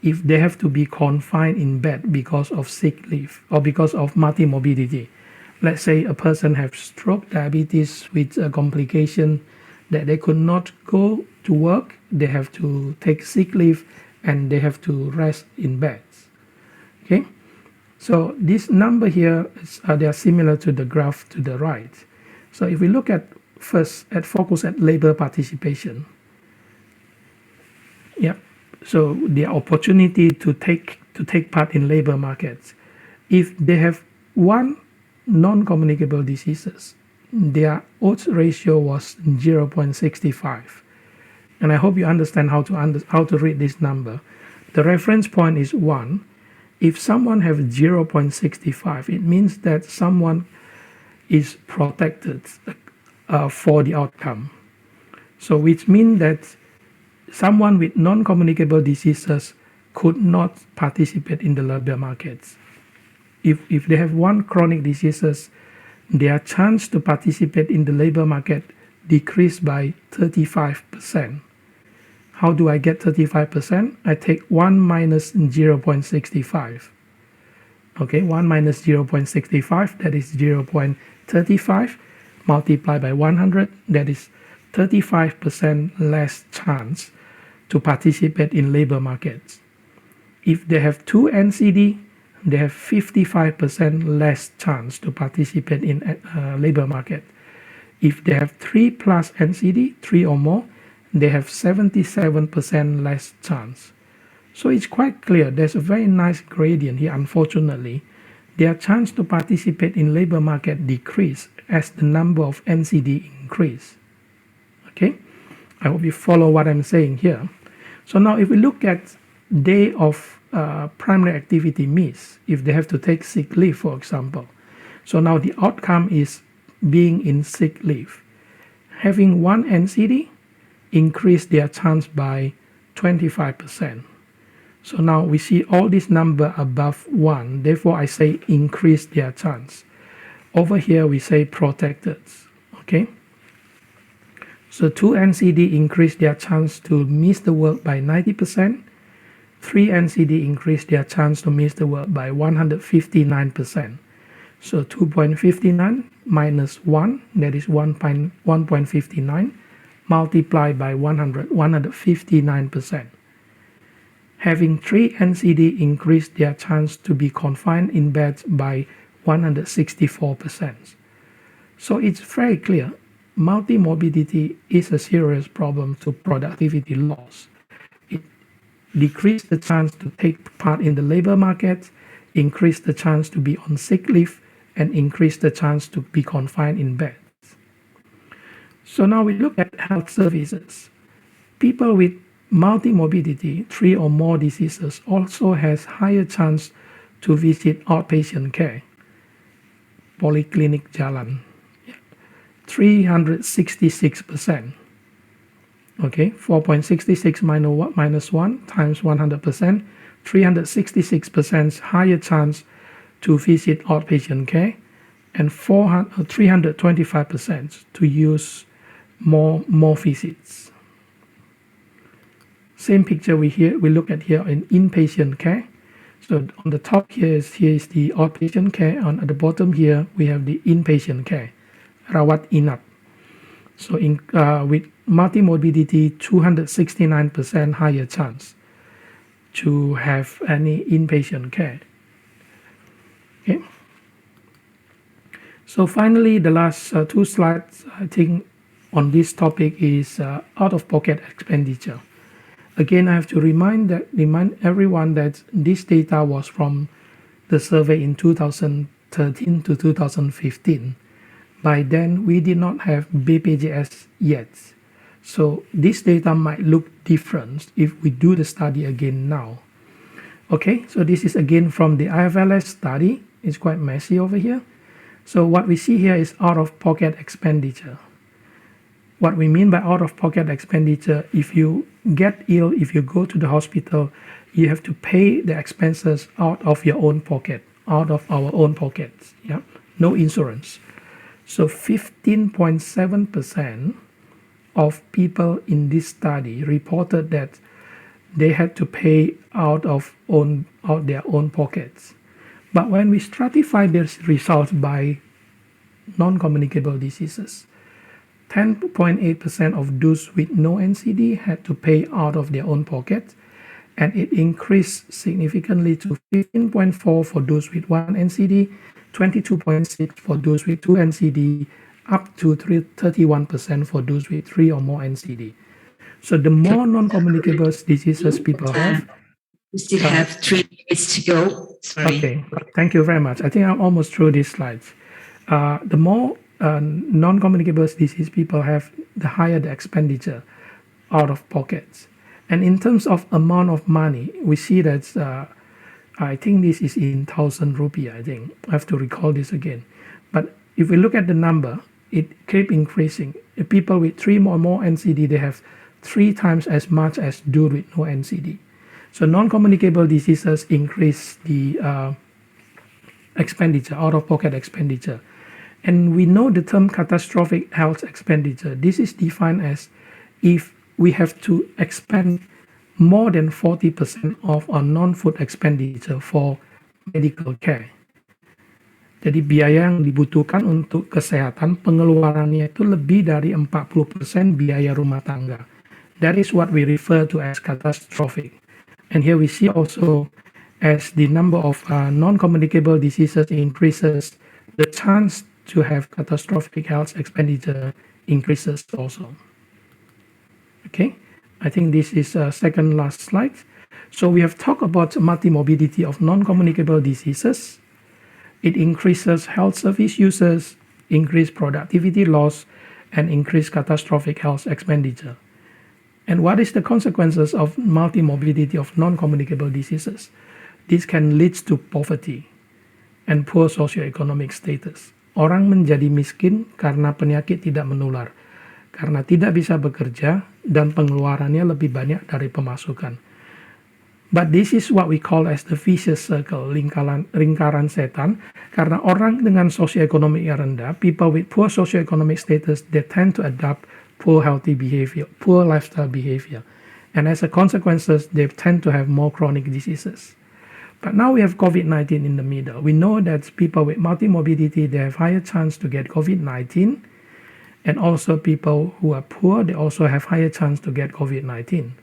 [SPEAKER 16] if they have to be confined in bed because of sick leave or because of multimorbidity. Let's say a person has stroke, diabetes with a complication that they could not go to work, they have to take sick leave and they have to rest in bed. Okay, so this number here, they are similar to the graph to the right. So if we look at focus at labor participation. Yeah. So the opportunity to take part in labor markets, if they have one non-communicable diseases, their odds ratio was 0.65, and I hope you understand how to read this number. The reference point is 1. If someone has 0.65, it means that someone is protected for the outcome. So which means that someone with non-communicable diseases could not participate in the labor markets. If they have one chronic diseases, their chance to participate in the labor market decreased by 35%. How do I get 35%? I take 1 minus 0.65. Okay, 1 minus 0.65, that is 0.35. multiplied by 100, that is 35% less chance to participate in labor markets. If they have 2 NCD, they have 55% less chance to participate in labor market. If they have 3 plus NCD, 3 or more, they have 77% less chance. So it's quite clear there's a very nice gradient here. Unfortunately, their chance to participate in labor market decrease as the number of NCD increase. Okay, I hope you follow what I'm saying here. So now if we look at day of primary activity missed, if they have to take sick leave, for example. So now the outcome is being in sick leave. Having 1 NCD increase their chance by 25%. So now we see all this number above 1, therefore I say increase their chance. Over here we say protected, okay? So 2 NCD increase their chance to miss the work by 90%. 3 NCD increase their chance to miss the work by 159%. So 2.59 minus 1, that is 1.59, multiplied by 100, 159%. Having 3 NCD increase their chance to be confined in bed by 164%. So it's very clear, multimorbidity is a serious problem to productivity loss. It decreases the chance to take part in the labor market, increase the chance to be on sick leave, and increase the chance to be confined in bed. So now we look at health services. People with multimorbidity, 3 or more diseases, also has higher chance to visit outpatient care. Polyclinic Jalan, 366%. Okay, 4.66 minus 1 times 100%, 366% higher chance to visit outpatient care, and 325% to use more visits. Same picture we look at here in inpatient care. So on the top here is the outpatient care, and at the bottom here we have the inpatient care, rawat inap. So with multimorbidity, 269% higher chance to have any inpatient care. Okay. So finally, the last 2 slides, I think, on this topic is out-of-pocket expenditure. Again, I have to remind everyone that this data was from the survey in 2013 to 2015. By then, we did not have BPJS yet. So this data might look different if we do the study again now. Okay, so this is again from the IFLS study. It's quite messy over here. So what we see here is out-of-pocket expenditure. What we mean by out-of-pocket expenditure, if you get ill, if you go to the hospital, you have to pay the expenses out of your own pocket, out of our own pockets. Yeah, no insurance. So 15.7% of people in this study reported that they had to pay out their own pockets. But when we stratify these results by non-communicable diseases, 10.8% of those with no NCD had to pay out of their own pocket, and it increased significantly to 15.4% for those with 1 NCD, 22.6% for those with 2 NCD, up to 31% for those with 3 or more NCD. So the more non-communicable diseases people have,
[SPEAKER 12] we still have 3 minutes to go. Sorry.
[SPEAKER 16] Okay, thank you very much. I think I'm almost through these slides. The more non-communicable disease people have, the higher the expenditure out of pockets. And in terms of amount of money, we see that I think this is in 1,000 rupiah. I think I have to recall this again. But if we look at the number, it keeps increasing. The people with 3 or more NCD, they have 3 times as much as those with no NCD. So non-communicable diseases increase the expenditure, out-of-pocket expenditure. And we know the term catastrophic health expenditure. This is defined as if we have to expend more than 40% of our non-food expenditure for medical care. Jadi biaya yang dibutuhkan untuk kesehatan pengeluarannya itu lebih dari 40% biaya rumah tangga. That is what we refer to as catastrophic. And here we see also as the number of non-communicable diseases increases, the chance to have catastrophic health expenditure increases also. Okay, I think this is second last slide. So we have talked about multimorbidity of non-communicable diseases. It increases health service users, increased productivity loss, and increased catastrophic health expenditure. And what is the consequences of multimorbidity of non-communicable diseases? This can lead to poverty and poor socioeconomic status. Orang menjadi miskin karena penyakit tidak menular, karena tidak bisa bekerja dan pengeluarannya lebih banyak dari pemasukan. But this is what we call as the vicious circle, lingkaran setan, karena orang dengan sosioekonomik yang rendah, people with poor socioeconomic status, they tend to adopt poor healthy behavior, poor lifestyle behavior. And as a consequence, they tend to have more chronic diseases. But now we have COVID-19 in the middle. We know that people with multimorbidity, they have higher chance to get COVID-19. And also people who are poor, they also have higher chance to get COVID-19.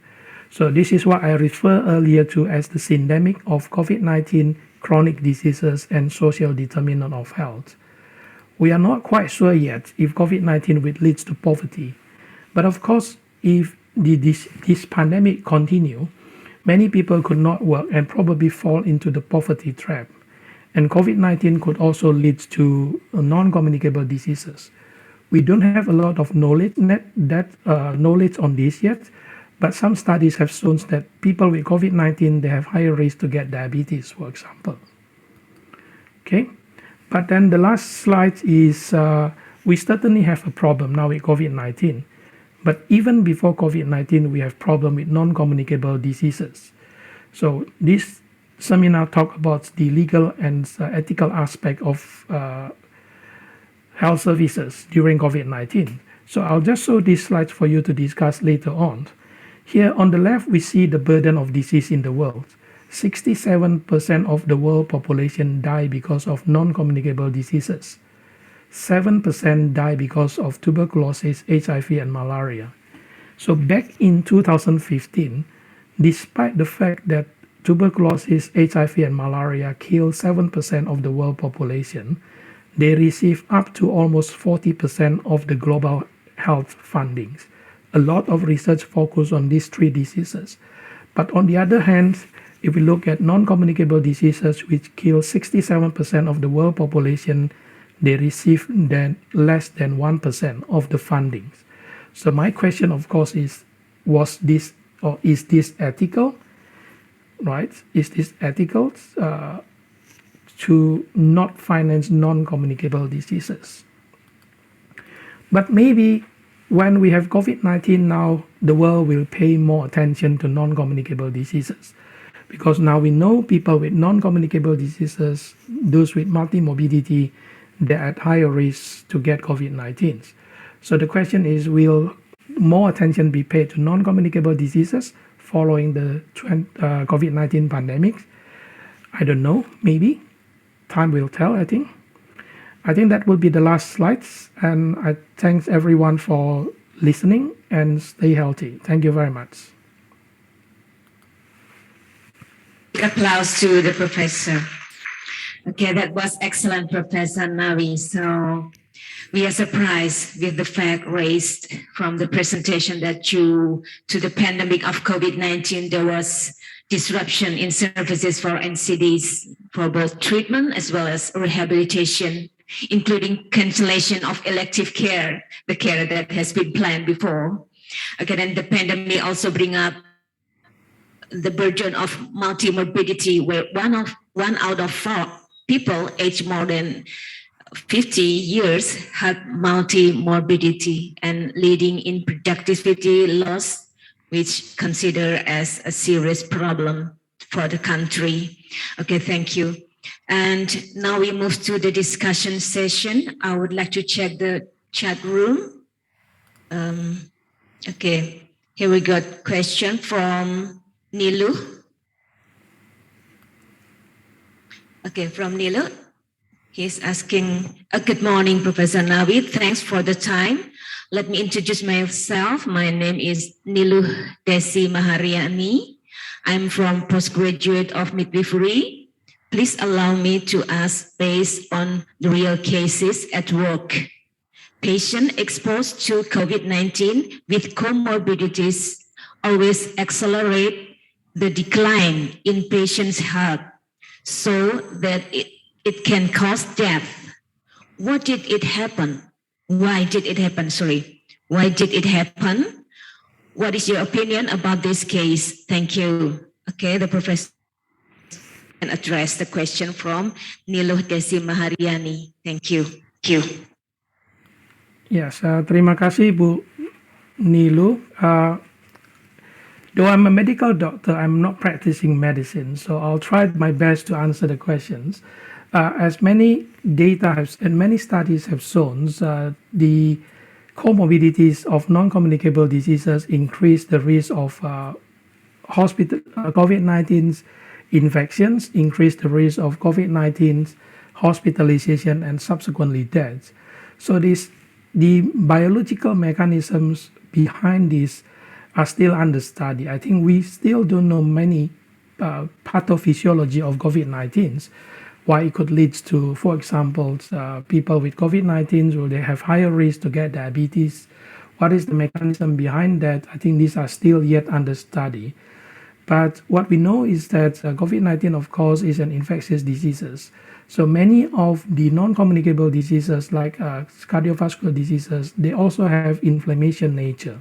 [SPEAKER 16] So this is what I referred earlier to as the syndemic of COVID-19, chronic diseases, and social determinant of health. We are not quite sure yet if COVID-19 will lead to poverty. But of course, if this pandemic continue, many people could not work and probably fall into the poverty trap. And COVID-19 could also lead to non-communicable diseases. We don't have a lot of knowledge on this yet, but some studies have shown that people with COVID-19, they have higher risk to get diabetes, for example. Okay, but then the last slide is we certainly have a problem now with COVID-19. But even before COVID-19, we have problem with non-communicable diseases. So this seminar talk about the legal and ethical aspect of health services during COVID-19. So I'll just show these slides for you to discuss later on. Here on the left, we see the burden of disease in the world. 67% of the world population die because of non-communicable diseases. 7% die because of tuberculosis, HIV, and malaria. So back in 2015, despite the fact that tuberculosis, HIV, and malaria kill 7% of the world population, they receive up to almost 40% of the global health fundings. A lot of research focus on these three diseases. But on the other hand, if we look at non-communicable diseases, which kill 67% of the world population, they receive then less than 1% of the fundings. So my question, of course, is, was this or is this ethical? Right? Is this ethical to not finance non-communicable diseases? But maybe when we have COVID-19 now, the world will pay more attention to non-communicable diseases. Because now we know people with non-communicable diseases, those with multimorbidity, they're at higher risk to get COVID-19. So the question is, will more attention be paid to non-communicable diseases following the COVID-19 pandemic? I don't know, maybe. Time will tell, I think. I think that will be the last slides, and I thank everyone for listening and stay healthy. Thank you very much.
[SPEAKER 12] Applause to the professor. Okay, that was excellent, Professor Navi. So we are surprised with the fact raised from the presentation that to the pandemic of COVID-19, there was disruption in services for NCDs for both treatment as well as rehabilitation, including cancellation of elective care, the care that has been planned before. Okay, then the pandemic also bring up the burden of multimorbidity, where one out of 4 people aged more than 50 years have multimorbidity and leading in productivity loss, which considered as a serious problem for the country. Okay, thank you. And now we move to the discussion session. I would like to check the chat room. Okay, here we got question from Nilu. Okay, from Nilu. He's asking, good morning, Professor Navid. Thanks for the time. Let me introduce myself. My name is Niluh Desi Mahariani. I'm from Postgraduate of Midwifery. Please allow me to ask based on the real cases at work. Patients exposed to COVID-19 with comorbidities always accelerate the decline in patients' health so that it can cause death. What did it happen? Why did it happen? Sorry. Why did it happen? What is your opinion about this case? Thank you. Okay, the professor can address the question from Niluh Desi Mahariani. Thank you. Thank you.
[SPEAKER 16] Yes, terima kasih Bu Nilu. Though I'm a medical doctor, I'm not practicing medicine, so I'll try my best to answer the questions. As many data have and many studies have shown, the comorbidities of non-communicable diseases increase the risk of COVID-19 infections, increase the risk of COVID-19 hospitalization and subsequently deaths. So the biological mechanisms behind this are still under study. I think we still don't know many pathophysiology of COVID-19, why it could lead to, for example, people with COVID-19, will they have higher risk to get diabetes? What is the mechanism behind that? I think these are still yet under study. But what we know is that COVID-19, of course, is an infectious disease. So many of the non-communicable diseases like cardiovascular diseases, they also have inflammation nature.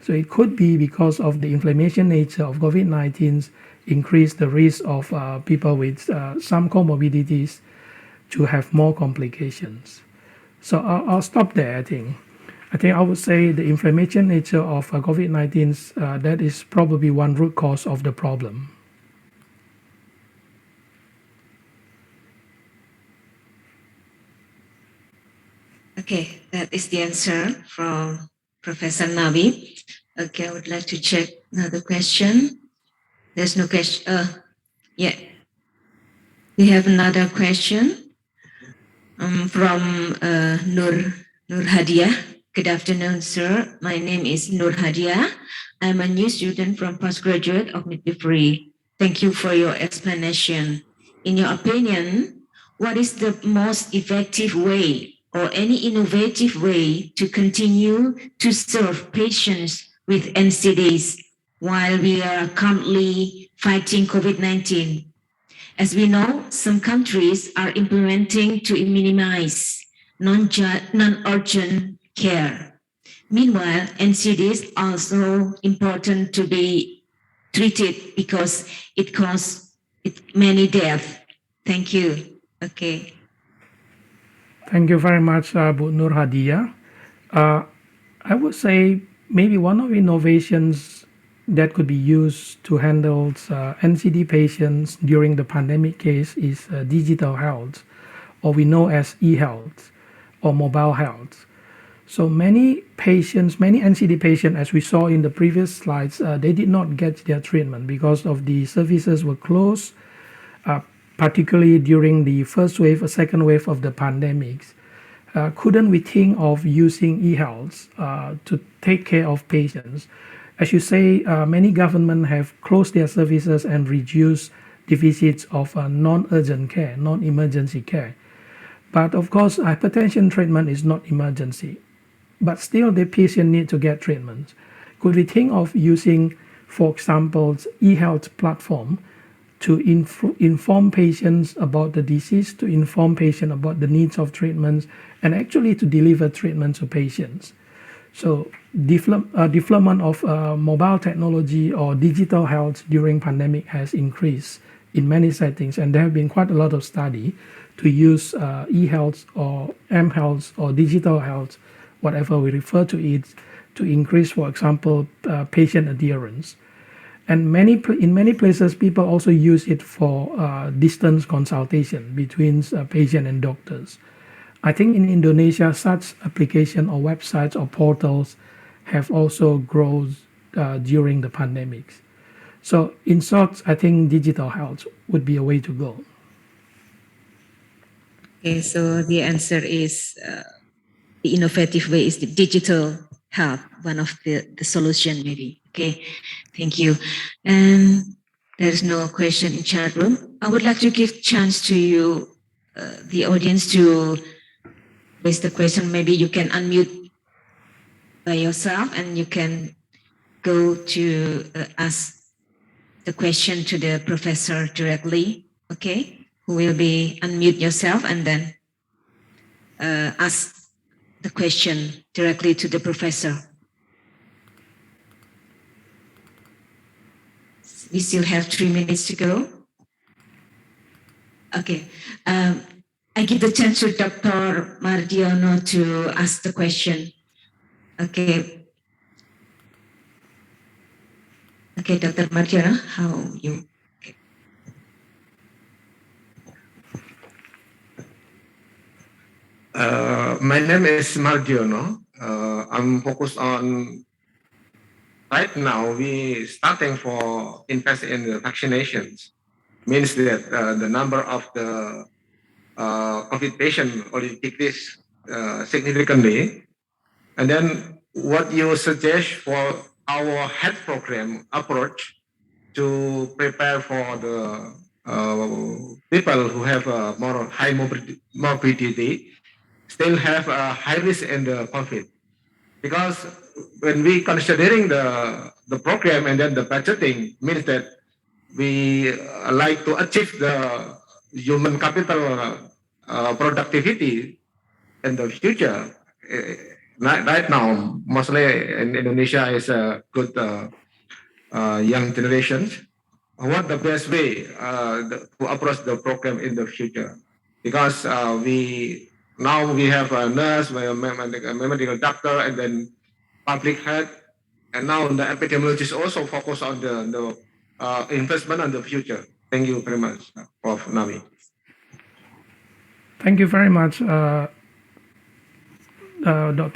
[SPEAKER 16] So it could be because of the inflammation nature of COVID-19 increase the risk of people with some comorbidities to have more complications. So I'll stop there, I think. I would say the inflammation nature of COVID-19, that is probably one root cause of the problem.
[SPEAKER 12] Okay, that is the answer from Professor Navi. Okay, I would like to check another question. There's no question. Yeah. We have another question from Nur Hadia. Good afternoon, sir. My name is Nur Hadia. I'm a new student from Postgraduate of Midwifery. Thank you for your explanation. In your opinion, what is the most effective way or any innovative way to continue to serve patients with NCDs while we are currently fighting COVID-19? As we know, some countries are implementing to minimize non-urgent care. Meanwhile, NCDs are also important to be treated because it causes many deaths. Thank you. Okay.
[SPEAKER 16] Thank you very much, Bu Nur Hadia. I would say maybe one of innovations that could be used to handle NCD patients during the pandemic case is digital health, or we know as e-health or mobile health. So many patients, many NCD patients, as we saw in the previous slides, they did not get their treatment because of the services were closed, particularly during the first wave or second wave of the pandemics. Couldn't we think of using e-health to take care of patients? As you say, many governments have closed their services and reduced deficits of non-urgent care, non-emergency care. But of course, hypertension treatment is not emergency. But still, the patient need to get treatment. Could we think of using, for example, e-health platform to inform patients about the disease, to inform patients about the needs of treatments, and actually to deliver treatment to patients? So development of mobile technology or digital health during pandemic has increased in many settings, and there have been quite a lot of study to use e-health or m-health or digital health, whatever we refer to it, to increase, for example, patient adherence. And in many places, people also use it for distance consultation between patient and doctors. I think in Indonesia, such application or websites or portals have also grown during the pandemics. So in short, I think digital health would be a way to go.
[SPEAKER 12] Okay, so the answer is the innovative way is the digital health, one of the solution maybe. Okay, thank you. And there's no question in chat room. I would like to give chance to you, the audience, to raise the question. Maybe you can unmute by yourself and you can go to ask the question to the professor directly. Okay, who will be unmute yourself and then ask the question directly to the professor. We still have 3 minutes to go. Okay. I give the chance to Dr. Mardiono to ask the question. Okay. Okay, Dr. Mardiono, how you?
[SPEAKER 10] My name is Mardiono. I'm focused on right now. We starting for invest in the vaccinations. Means that the number of the COVID patient already decreased significantly. And then what you suggest for our health program approach to prepare for the people who have more high morbidity, still have a high risk in the COVID. Because when we considering the program and then the budgeting means that we like to achieve the human capital productivity in the future. Right now, mostly in Indonesia is a good young generations. What the best way to approach the program in the future? Because we have a nurse, we have a medical doctor, and then public health, and now the epidemiologists also focus on the investment on the future. Thank you very much, Prof. Navi.
[SPEAKER 16] Thank you very much, Dr.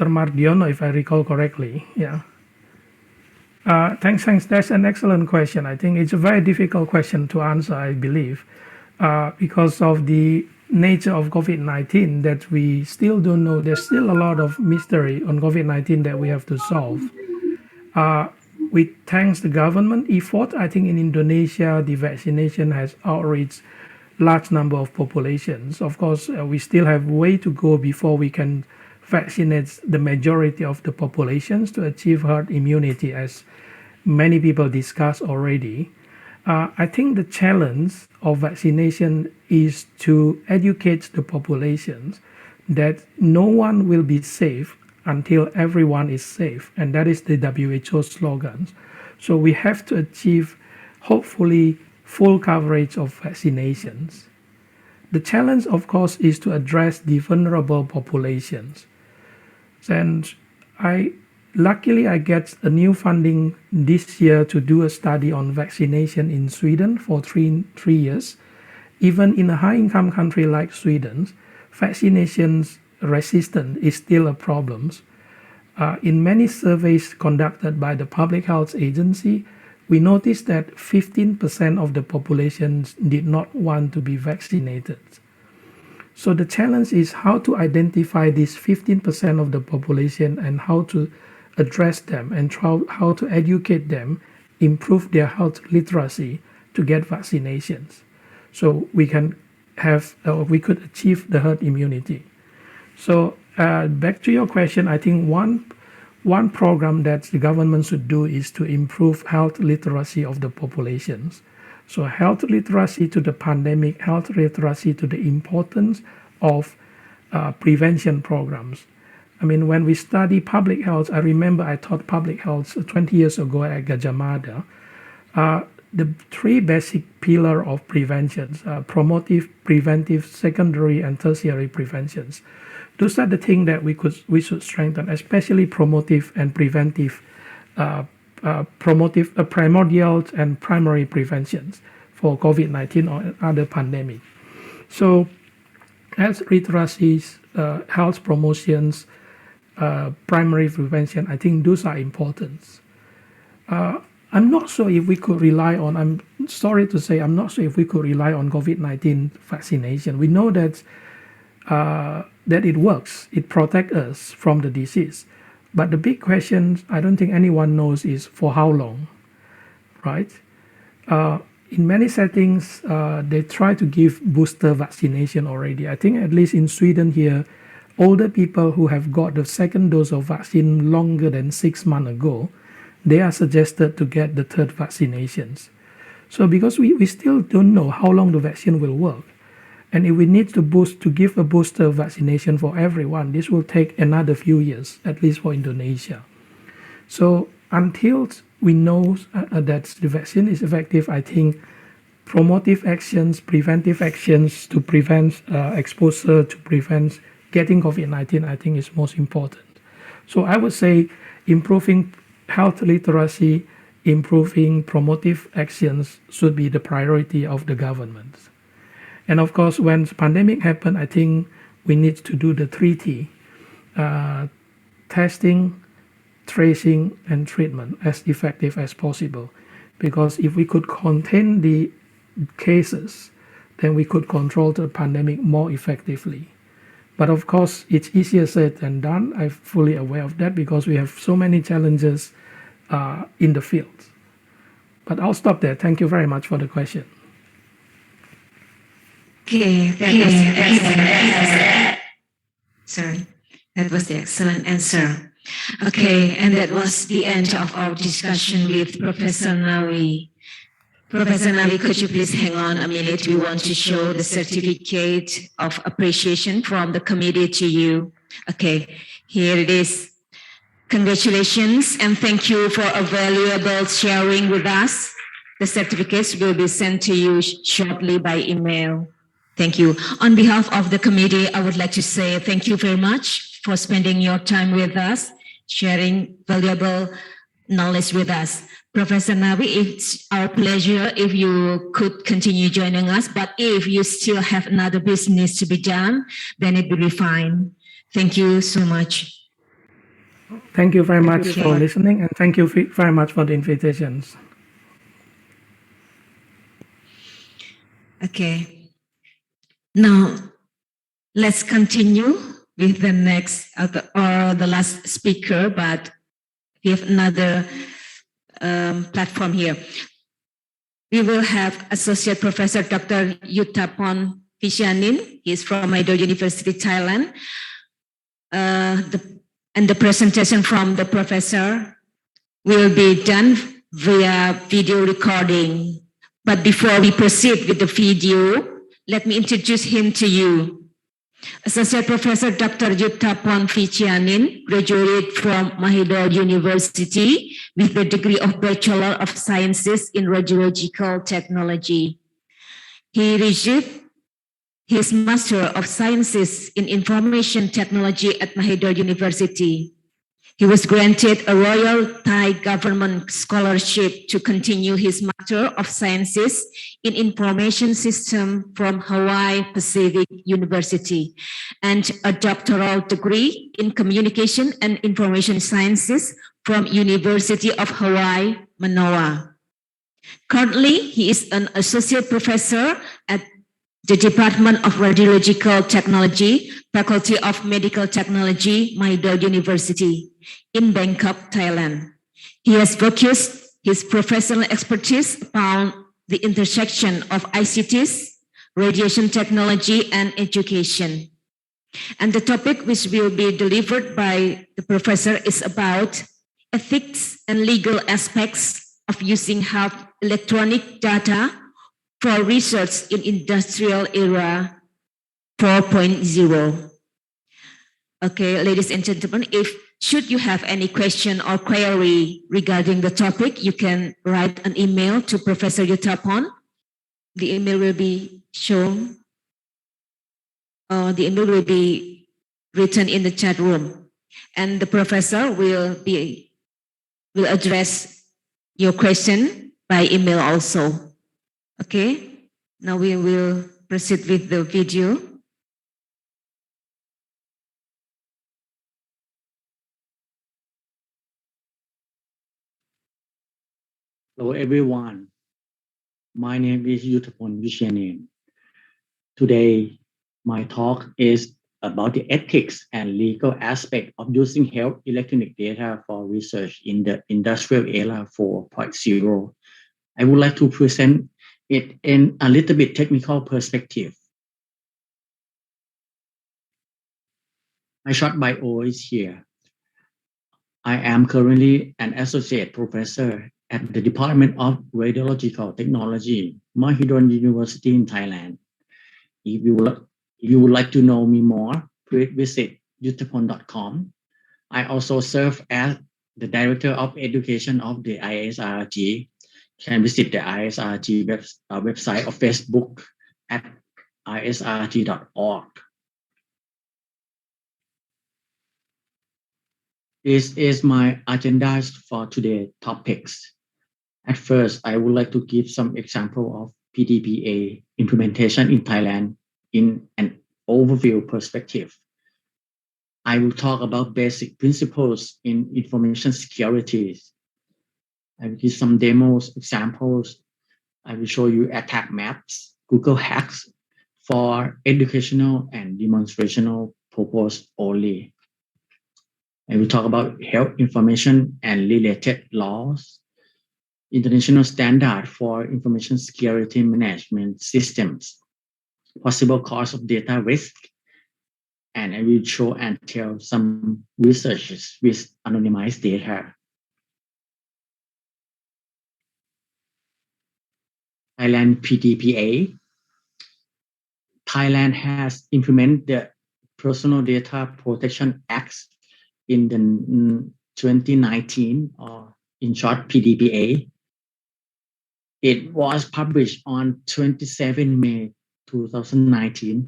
[SPEAKER 16] Mardiono, if I recall correctly. Yeah. Thanks. That's an excellent question. I think it's a very difficult question to answer, I believe, because of the nature of COVID-19 that we still don't know. There's still a lot of mystery on COVID-19 that we have to solve. We thanks the government effort. I think in Indonesia, the vaccination has outreached large number of populations. Of course, we still have way to go before we can vaccinate the majority of the populations to achieve herd immunity, as many people discussed already. I think the challenge of vaccination is to educate the populations that no one will be safe until everyone is safe, and that is the WHO slogan. So we have to achieve, hopefully, full coverage of vaccinations. The challenge, of course, is to address the vulnerable populations. And luckily I get a new funding this year to do a study on vaccination in Sweden for three years. Even in a high-income country like Sweden, vaccinations resistance is still a problem. In many surveys conducted by the Public Health Agency, we noticed that 15% of the population did not want to be vaccinated. So the challenge is how to identify this 15% of the population and how to address them and how to educate them, improve their health literacy to get vaccinations. So we could achieve the herd immunity. So back to your question, I think one program that the government should do is to improve health literacy of the populations. So health literacy to the pandemic, health literacy to the importance of prevention programs. I mean, when we study public health, I remember I taught public health 20 years ago at Gajah Mada. The three basic pillars of preventions, promotive, preventive, secondary, and tertiary preventions. Those are the things that we should strengthen, especially promotive and preventive, primordial and primary preventions for COVID-19 or other pandemic. So health literacies, health promotions, primary prevention, I think those are important. I'm not sure if we could rely on, I'm sorry to say, I'm not sure if we could rely on COVID-19 vaccination. We know that that it works, it protects us from the disease. But the big question, I don't think anyone knows, is for how long, right? In many settings, they try to give booster vaccination already. I think at least in Sweden here, older people who have got the second dose of vaccine longer than 6 months ago, they are suggested to get the third vaccinations. So because we still don't know how long the vaccine will work, and if we need to give a booster vaccination for everyone, this will take another few years, at least for Indonesia. So until we know that the vaccine is effective, I think promotive actions, preventive actions to prevent exposure, to prevent getting COVID-19, I think is most important. So I would say improving health literacy, improving promotive actions should be the priority of the government. And of course, when the pandemic happened, I think we need to do the 3T, testing, tracing, and treatment as effective as possible. Because if we could contain the cases, then we could control the pandemic more effectively. But of course, it's easier said than done. I'm fully aware of that because we have so many challenges in the field. But I'll stop there. Thank you very much for the question.
[SPEAKER 12] Okay, that was the excellent answer. Okay, and that was the end of our discussion with Professor Nawi. Professor Nawi, could you please hang on a minute? We want to show the certificate of appreciation from the committee to you. Okay, here it is. Congratulations and thank you for a valuable sharing with us. The certificates will be sent to you shortly by email. Thank you. On behalf of the committee, I would like to say thank you very much for spending your time with us, sharing valuable knowledge with us. Professor Nawi, it's our pleasure if you could continue joining us, but if you still have another business to be done, then it will be fine. Thank you so much.
[SPEAKER 16] Thank you very much for listening, and thank you very much for the invitations.
[SPEAKER 12] Okay. Now, let's continue with the next or the last speaker, but we have another platform here. We will have Associate Professor Dr. Yuttapon Vishanin. He's from Mahidol University, Thailand. And the presentation from the professor will be done via video recording. But before we proceed with the video, let me introduce him to you. Associate Professor Dr. Yuttapon Vishanin graduated from Mahidol University with the degree of Bachelor of Sciences in Radiological Technology. He received his Master of Sciences in Information Technology at Mahidol University. He was granted a Royal Thai Government Scholarship to continue his Master of Sciences in Information System from Hawaii Pacific University and a doctoral degree in Communication and Information Sciences from University of Hawaii, Manoa. Currently, he is an Associate Professor at the Department of Radiological Technology, Faculty of Medical Technology, Mahidol University in Bangkok, Thailand. He has focused his professional expertise upon the intersection of ICTs, radiation technology, and education. And the topic which will be delivered by the professor is about ethics and legal aspects of using health electronic data for research in industrial era 4.0. Okay, ladies and gentlemen, should you have any question or query regarding the topic, you can write an email to Professor Yuttapon. The email will be shown. The email will be written in the chat room, and the professor will address your question by email also. Okay, now we will proceed with the video.
[SPEAKER 17] Hello everyone, my name is Yuttapon Vishanin. Today, my talk is about the ethics and legal aspect of using health electronic data for research in the industrial era 4.0. I would like to present it in a little bit technical perspective. My short bio is here. I am currently an associate professor at the Department of Radiological Technology, Mahidol University in Thailand. If you would like to know me more, please visit yuttapon.com. I also serve as the Director of Education of the ISRG. You can visit the ISRG website or Facebook at isrg.org. This is my agenda for today's topics. At first, I would like to give some example of PDPA implementation in Thailand in an overview perspective. I will talk about basic principles in information security. I will give some demos, examples. I will show you attack maps, Google hacks for educational and demonstrational purpose only. I will talk about health information and related laws, international standard for information security management systems, possible cause of data risk, and I will show and tell some researches with anonymized data. Thailand PDPA. Thailand has implemented the Personal Data Protection Act in the 2019, or in short PDPA. It was published on 27 May 2019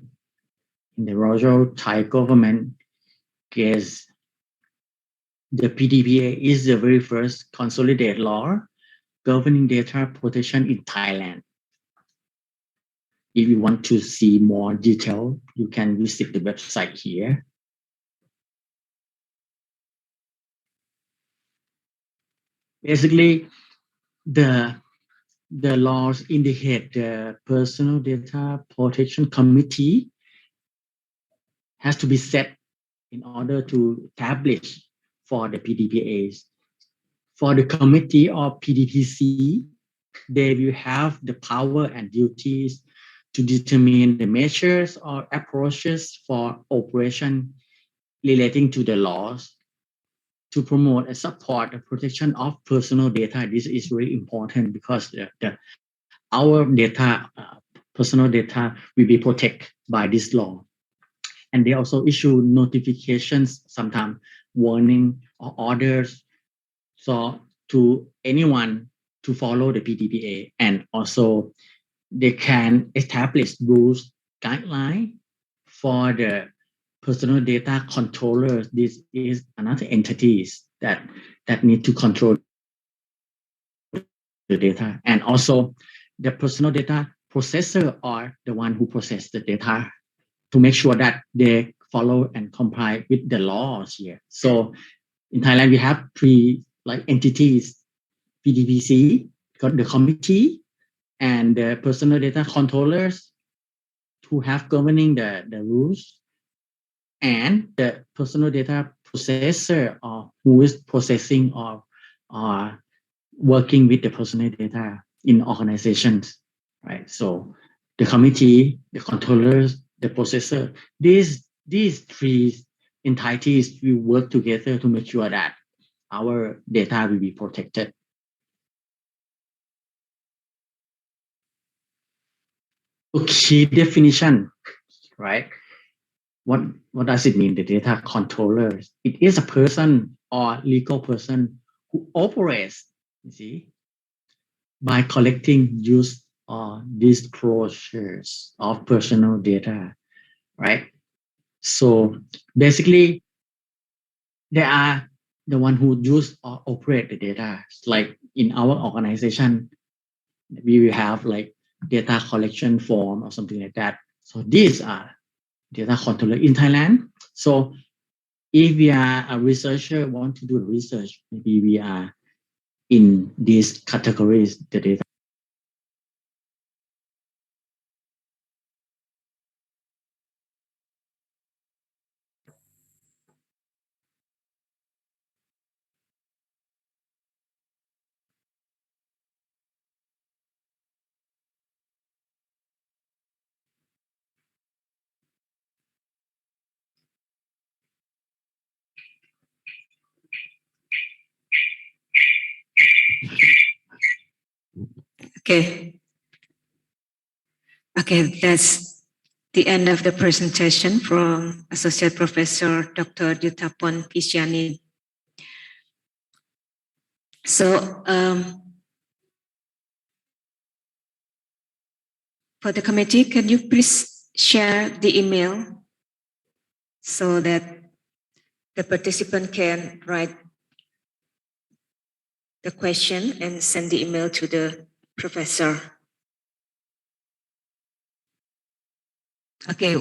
[SPEAKER 17] in the Royal Thai government case. The PDPA is the very first consolidated law governing data protection in Thailand. If you want to see more detail, you can visit the website here. Basically, the laws indicate the Personal Data Protection Committee has to be set in order to establish for the PDPAs. For the committee or PDPC, they will have the power and duties to determine the measures or approaches for operation relating to the laws to promote and support the protection of personal data. This is very important because our data, personal data, will be protected by this law. And they also issue notifications, sometimes warning or orders, so to anyone to follow the PDPA, and also they can establish rules, guidelines for the personal data controllers. This is another entities that need to control the data, and also the personal data processor or the one who process the data to make sure that they follow and comply with the laws here. So in Thailand, we have three entities: PDPC, the committee, and the personal data controllers who have governing the rules, and the personal data processor or who is processing or working with the personal data in organizations, right? So the committee, the controllers, the processor, these three entities will work together to make sure that our data will be protected. Key definition, right? What does it mean, the data controller? It is a person or legal person who operates, you see, by collecting, use, or disclosures of personal data, right? So basically, they are the one who use or operate the data. Like in our organization, we will have like data collection form or something like that. So these are data controller in Thailand. So if we are a researcher, want to do research, maybe we are in these categories, the data
[SPEAKER 12] Okay. Okay, that's the end of the presentation from Associate Professor Dr. Yutapon Pisciani. So, for the committee, can you please share the email so that the participant can write the question and send the email to the professor? Okay.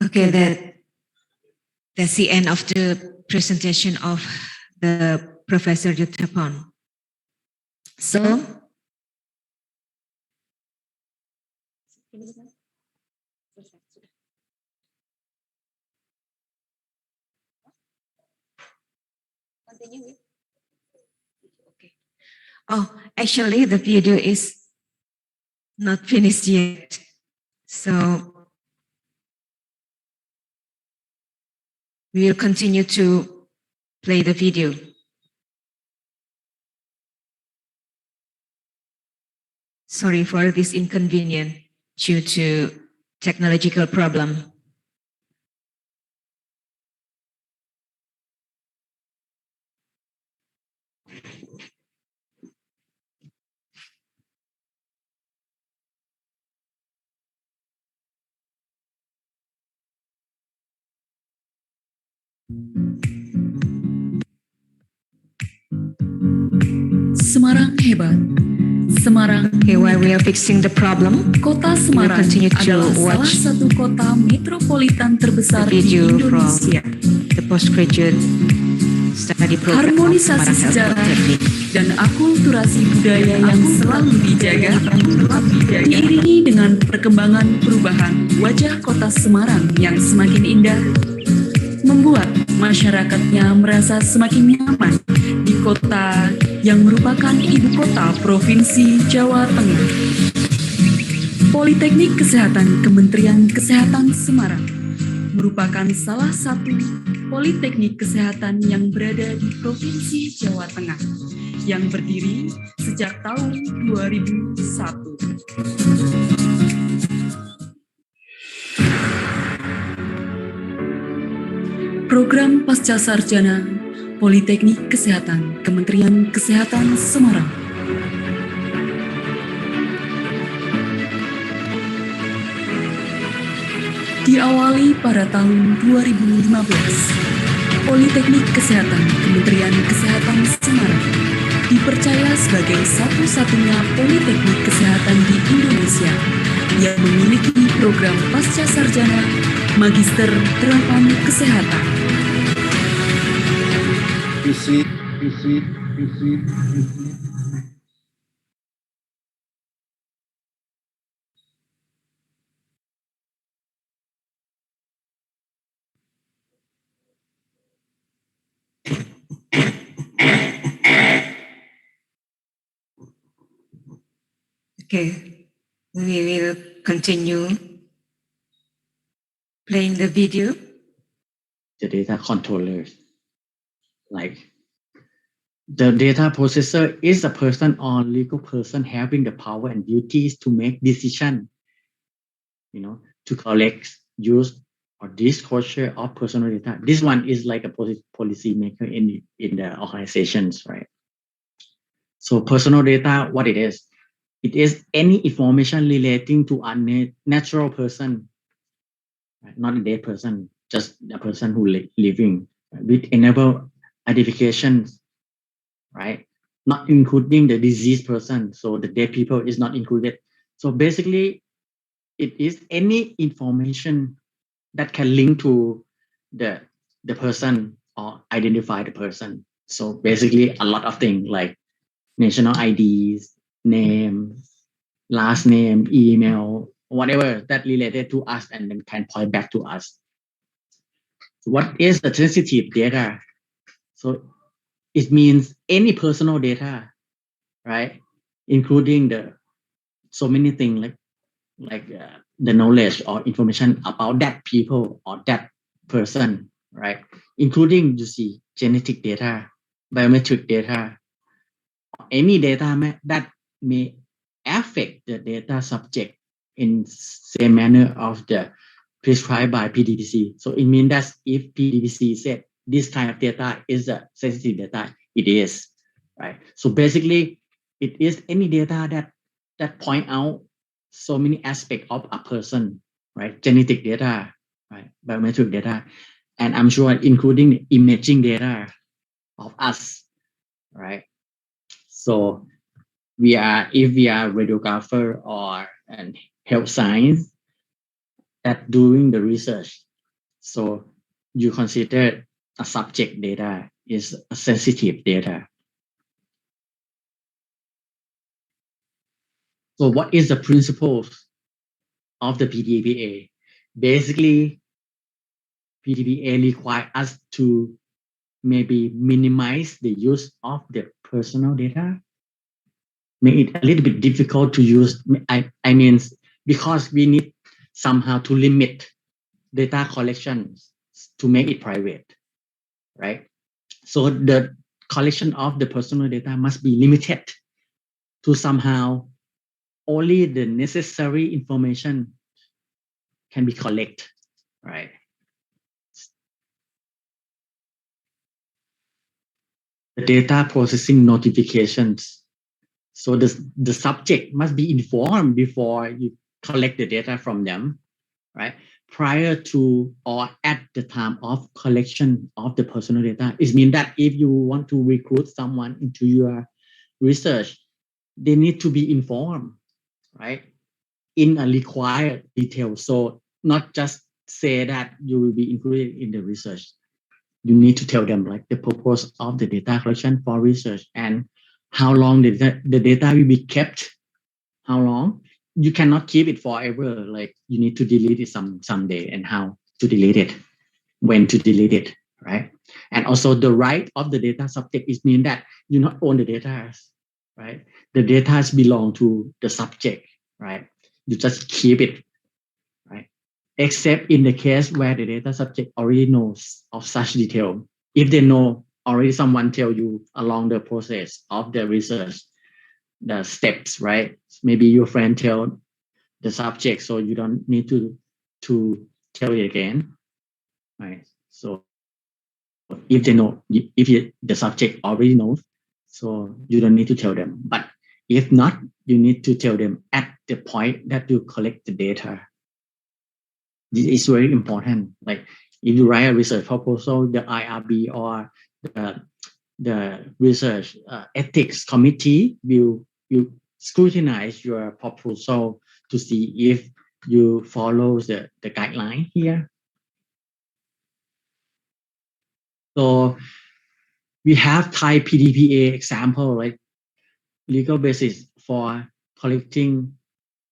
[SPEAKER 12] Okay, that's the end of the presentation of the Professor Yutapon. So, oh, actually, the video is not finished yet. So, we will continue to play the video. Sorry for this inconvenience due to technological problem.
[SPEAKER 15] Semarang hebat. Semarang.
[SPEAKER 12] Okay, while we are fixing the problem,
[SPEAKER 15] Kota Semarang adalah salah satu kota metropolitan terbesar di Indonesia.
[SPEAKER 12] The postgraduate study program.
[SPEAKER 15] Harmonisasi sejarah dan akulturasi budaya yang selalu dijaga, diiringi dengan perkembangan perubahan wajah kota Semarang yang semakin indah, membuat masyarakatnya merasa semakin nyaman di kota yang merupakan ibu kota Provinsi Jawa Tengah. Politeknik Kesehatan Kementerian Kesehatan Semarang merupakan salah satu politeknik kesehatan yang berada di Provinsi Jawa Tengah yang berdiri sejak tahun 2001. Program Pasca Sarjana Politeknik Kesehatan Kementerian Kesehatan Semarang. Diawali pada tahun 2015, Politeknik Kesehatan Kementerian Kesehatan Semarang dipercaya sebagai satu-satunya politeknik kesehatan di Indonesia yang memiliki program pasca sarjana Magister Terapan Kesehatan.
[SPEAKER 2] Visi.
[SPEAKER 12] Okay, we will continue playing the video.
[SPEAKER 17] The data controllers, like the data processor is a person or legal person having the power and duties to make decision, to collect, use, or disclosure of personal data. This one is like a policy maker in the organizations, right? So personal data, what it is any information relating to a natural person, right? Not a dead person, just a person who living, with enable identifications, right? Not including the diseased person. So the dead people is not included. So basically, it is any information that can link to the person or identify the person. So basically, a lot of things like national IDs, name, last name, email, whatever that related to us and then can point back to us. So what is the sensitive data? So it means any personal data, right? Including so many things like like the knowledge or information about that people or that person, right? Including, you see, genetic data, biometric data, any data that may affect the data subject in same manner of the prescribed by PDPC. So it means that if PDPC said this kind of data is a sensitive data, it is, right? So basically, it is any data that point out so many aspects of a person, right? Genetic data, right? Biometric data, and I'm sure including imaging data of us, right? So if we are radiographer or and health science that doing the research, so you consider a subject data is a sensitive data. So what is the principles of the PDPA? Basically, PDPA require us to maybe minimize the use of the personal data, make it a little bit difficult to use. I mean, because we need somehow to limit data collection to make it private, right? So the collection of the personal data must be limited to somehow only the necessary information can be collected, right? The data processing notifications. So the subject must be informed before you collect the data from them, right? Prior to or at the time of collection of the personal data. It means that if you want to recruit someone into your research, they need to be informed, right? In a required detail. So not just say that you will be included in the research. You need to tell them like the purpose of the data collection for research and how long the data will be kept. How long? You cannot keep it forever. Like you need to delete it someday, and how to delete it, when to delete it, right? And also the right of the data subject is mean that you not own the data, right? The data belong to the subject, right? You just keep it, right? Except in the case where the data subject already knows of such detail. If they know already, someone tell you along the process of the research, the steps, right? Maybe your friend tell the subject, so you don't need to tell it again, right? So if they know, the subject already knows, so you don't need to tell them. But if not, you need to tell them at the point that you collect the data. This is very important. Like if you write a research proposal, the IRB or the research ethics committee will scrutinize your proposal to see if you follow the guideline here. So we have Thai PDPA example, like legal basis for collecting,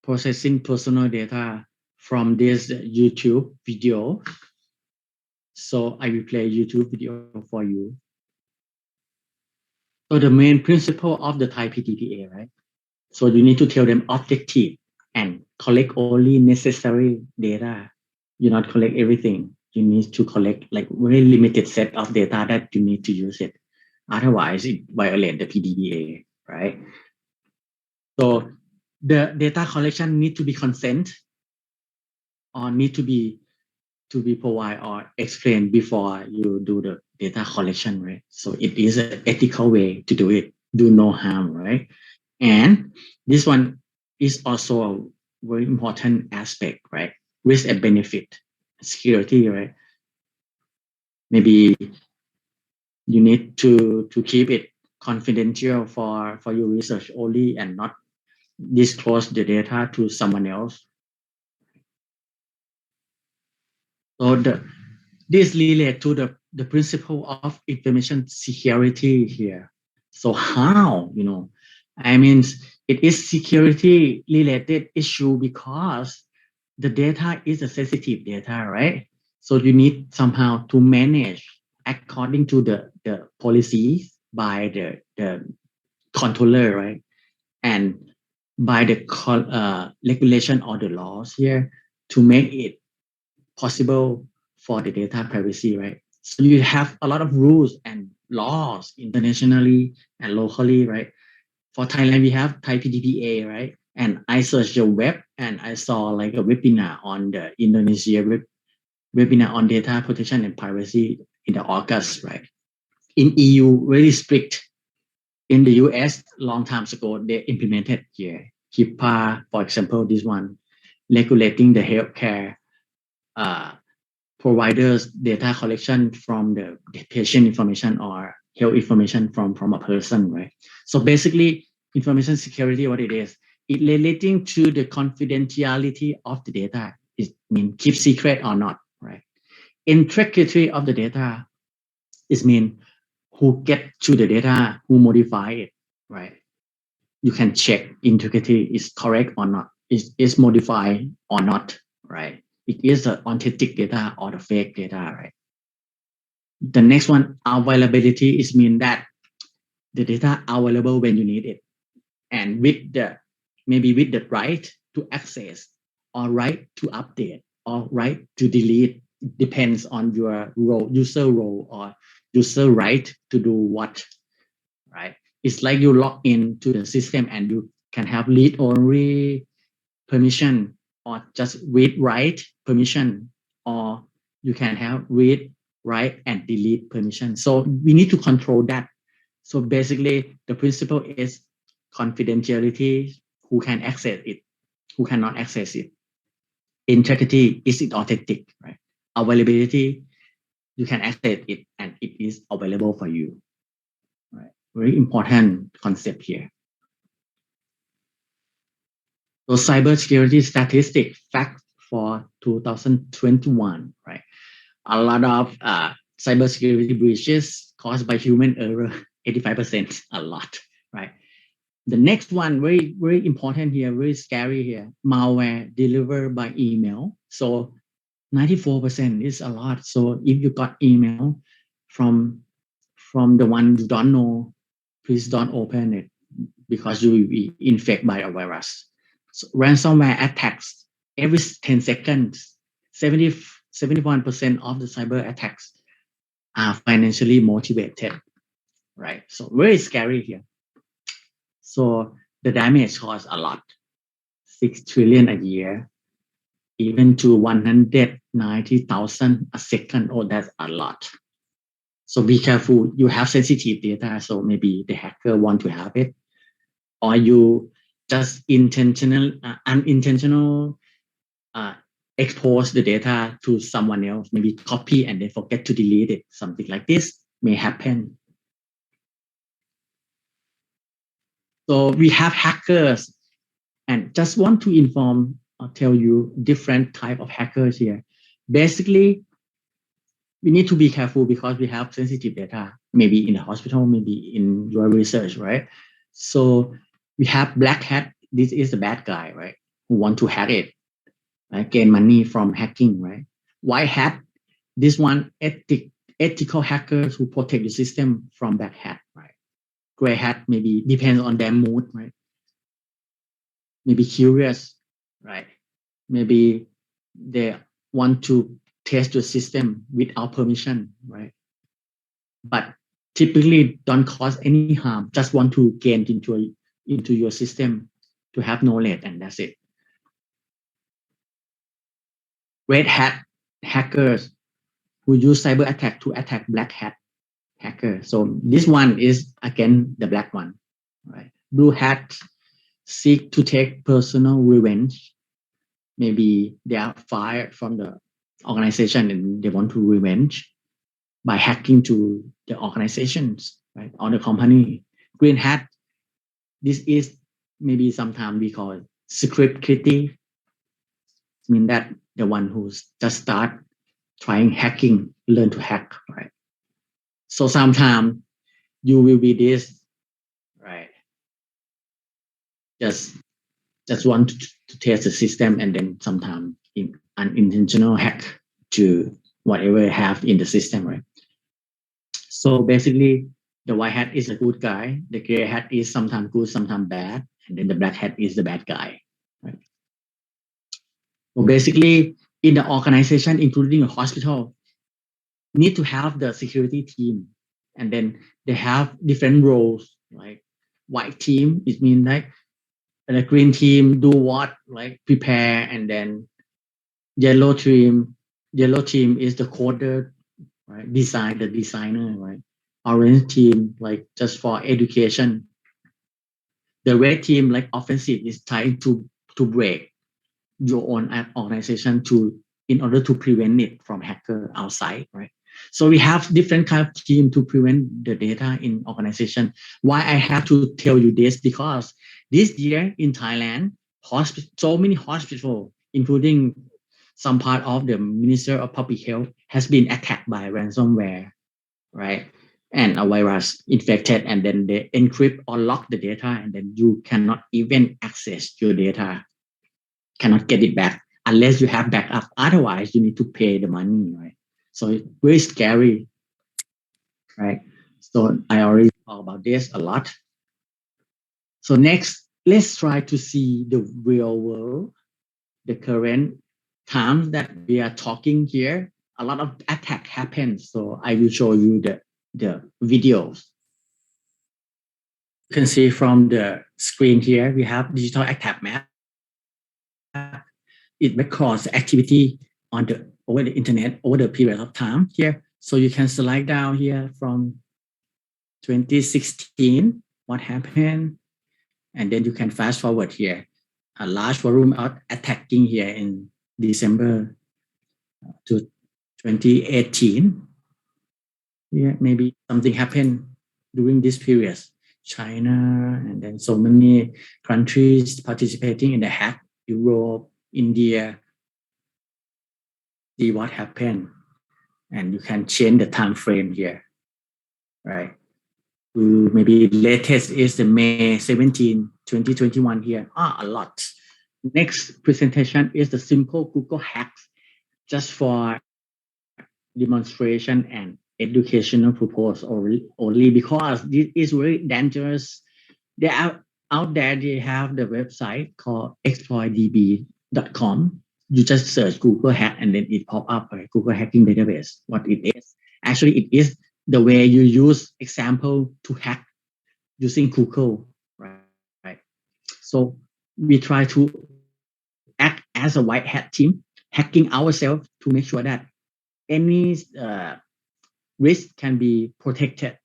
[SPEAKER 17] processing personal data from this YouTube video. So I will play YouTube video for you. So the main principle of the Thai PDPA, right? So you need to tell them objective and collect only necessary data. You not collect everything. You need to collect like very limited set of data that you need to use it. Otherwise, it violates the PDPA, right? So the data collection need to be consent or need to be provided or explained before you do the data collection, right? So it is an ethical way to do it. Do no harm, right? And this one is also a very important aspect, right? Risk and benefit, security, right? Maybe you need to keep it confidential for your research only and not disclose the data to someone else. So this relates to the principle of information security here. So how, I mean, it is security related issue because the data is a sensitive data, right? So you need somehow to manage according to the policies by the controller, right? And by the regulation or the laws here to make it possible for the data privacy, right? So you have a lot of rules and laws internationally and locally, right? For Thailand, we have Thai PDPA, right? And I searched the web and I saw like a webinar on the Indonesia webinar on data protection and privacy in the August, right? In EU, very strict. In the US, long time ago, they implemented here. HIPAA, for example, this one, regulating the healthcare providers data collection from the patient information or health information from a person, right? So basically, information security, what it is, it relating to the confidentiality of the data. It mean keep secret or not, right? Integrity of the data is mean who get to the data, who modify it, right? You can check integrity is correct or not, is modified or not, right? It is the authentic data or the fake data, right? The next one, availability is mean that the data available when you need it, and with the maybe with the right to access or right to update or right to delete, depends on your role, user role or user right to do what, right? It's like you log into the system and you can have read only permission or just read write permission, or you can have read write and delete permission. So we need to control that. So basically the principle is confidentiality, who can access it, who cannot access it. Integrity, is it authentic, right? Availability, you can access it and it is available for you, right? Very important concept here. So cybersecurity statistic fact for 2021, right? A lot of cybersecurity breaches caused by human error, 85%, a lot, right? The next one, very, very important here, very scary here, malware delivered by email. So 94% is a lot. So if you got email from the one you don't know, please don't open it because you will be infected by a virus. So ransomware attacks every 10 seconds, 71% of the cyber attacks are financially motivated, right? So very scary here. So the damage costs a lot, 6 trillion a year, even to 190,000 a second. Oh, that's a lot. So be careful. You have sensitive data, so maybe the hacker want to have it, or you just unintentional expose the data to someone else, maybe copy and they forget to delete it. Something like this may happen. So we have hackers, and just want to inform or tell you different type of hackers here. Basically, we need to be careful because we have sensitive data, maybe in the hospital, maybe in your research, right? So we have black hat. This is the bad guy, right? Who want to hack it, right? Gain money from hacking, right? White hat, this one ethical hackers who protect the system from black hat, right? Gray hat maybe depends on their mood, right? Maybe curious, right? Maybe they want to test the system without permission, right? But typically don't cause any harm, just want to gain into your system to have knowledge, and that's it. Red hat hackers who use cyber attack to attack black hat hacker. So this one is again the black one, right? Blue hat seek to take personal revenge. Maybe they are fired from the organization and they want to revenge by hacking to the organizations, right, or the company. Green hat, this is maybe sometimes we call it script kiddie. I mean that the one who's just start trying hacking, learn to hack, right? So sometimes you will be this, right? Just want to test the system, and then sometimes unintentional hack to whatever have in the system, right? So basically, the white hat is a good guy. The gray hat is sometimes good, sometimes bad. and then the black hat is the bad guy. Right? So basically, in the organization, including a hospital, need to have the security team, and then they have different roles. Like white team, it means like the green team do what, like prepare, and then yellow team is the coder, right? The designer, right? Orange team, like just for education. The red team, like offensive, is trying to break your own organization in order to prevent it from hacker outside, right? So we have different kind of team to prevent the data in organization. Why I have to tell you this? Because this year in Thailand, so many hospitals, including some part of the Minister of Public Health, has been attacked by ransomware, right? And a virus infected, and then they encrypt or lock the data, and then you cannot even access your data, cannot get it back unless you have backup. Otherwise, you need to pay the money, right? So it's very scary, right? So I already talked about this a lot. So next, let's try to see the real world, the current times that we are talking here. A lot of attack happens. So I will show you the videos. You can see from the screen here, we have digital attack map. It records activity over the internet over the period of time here. So you can slide down here from 2016, what happened, and then you can fast forward here. A large volume of attacking here in December to 2018. Yeah, maybe something happened during this period. China, and then so many countries participating in the hack, Europe, India. See what happened, and you can change the time frame here, right? Maybe latest is the May 17, 2021 here. A lot. Next presentation is the simple Google hacks, just for demonstration and educational purpose only, because this is very dangerous. They are out there. They have the website called exploitdb.com. You just search Google hack and then it pop up, right? Google hacking database. What it is? Actually, it is the way you use example to hack using Google, right? So we try to act as a white hat team, hacking ourselves to make sure that any risk can be protected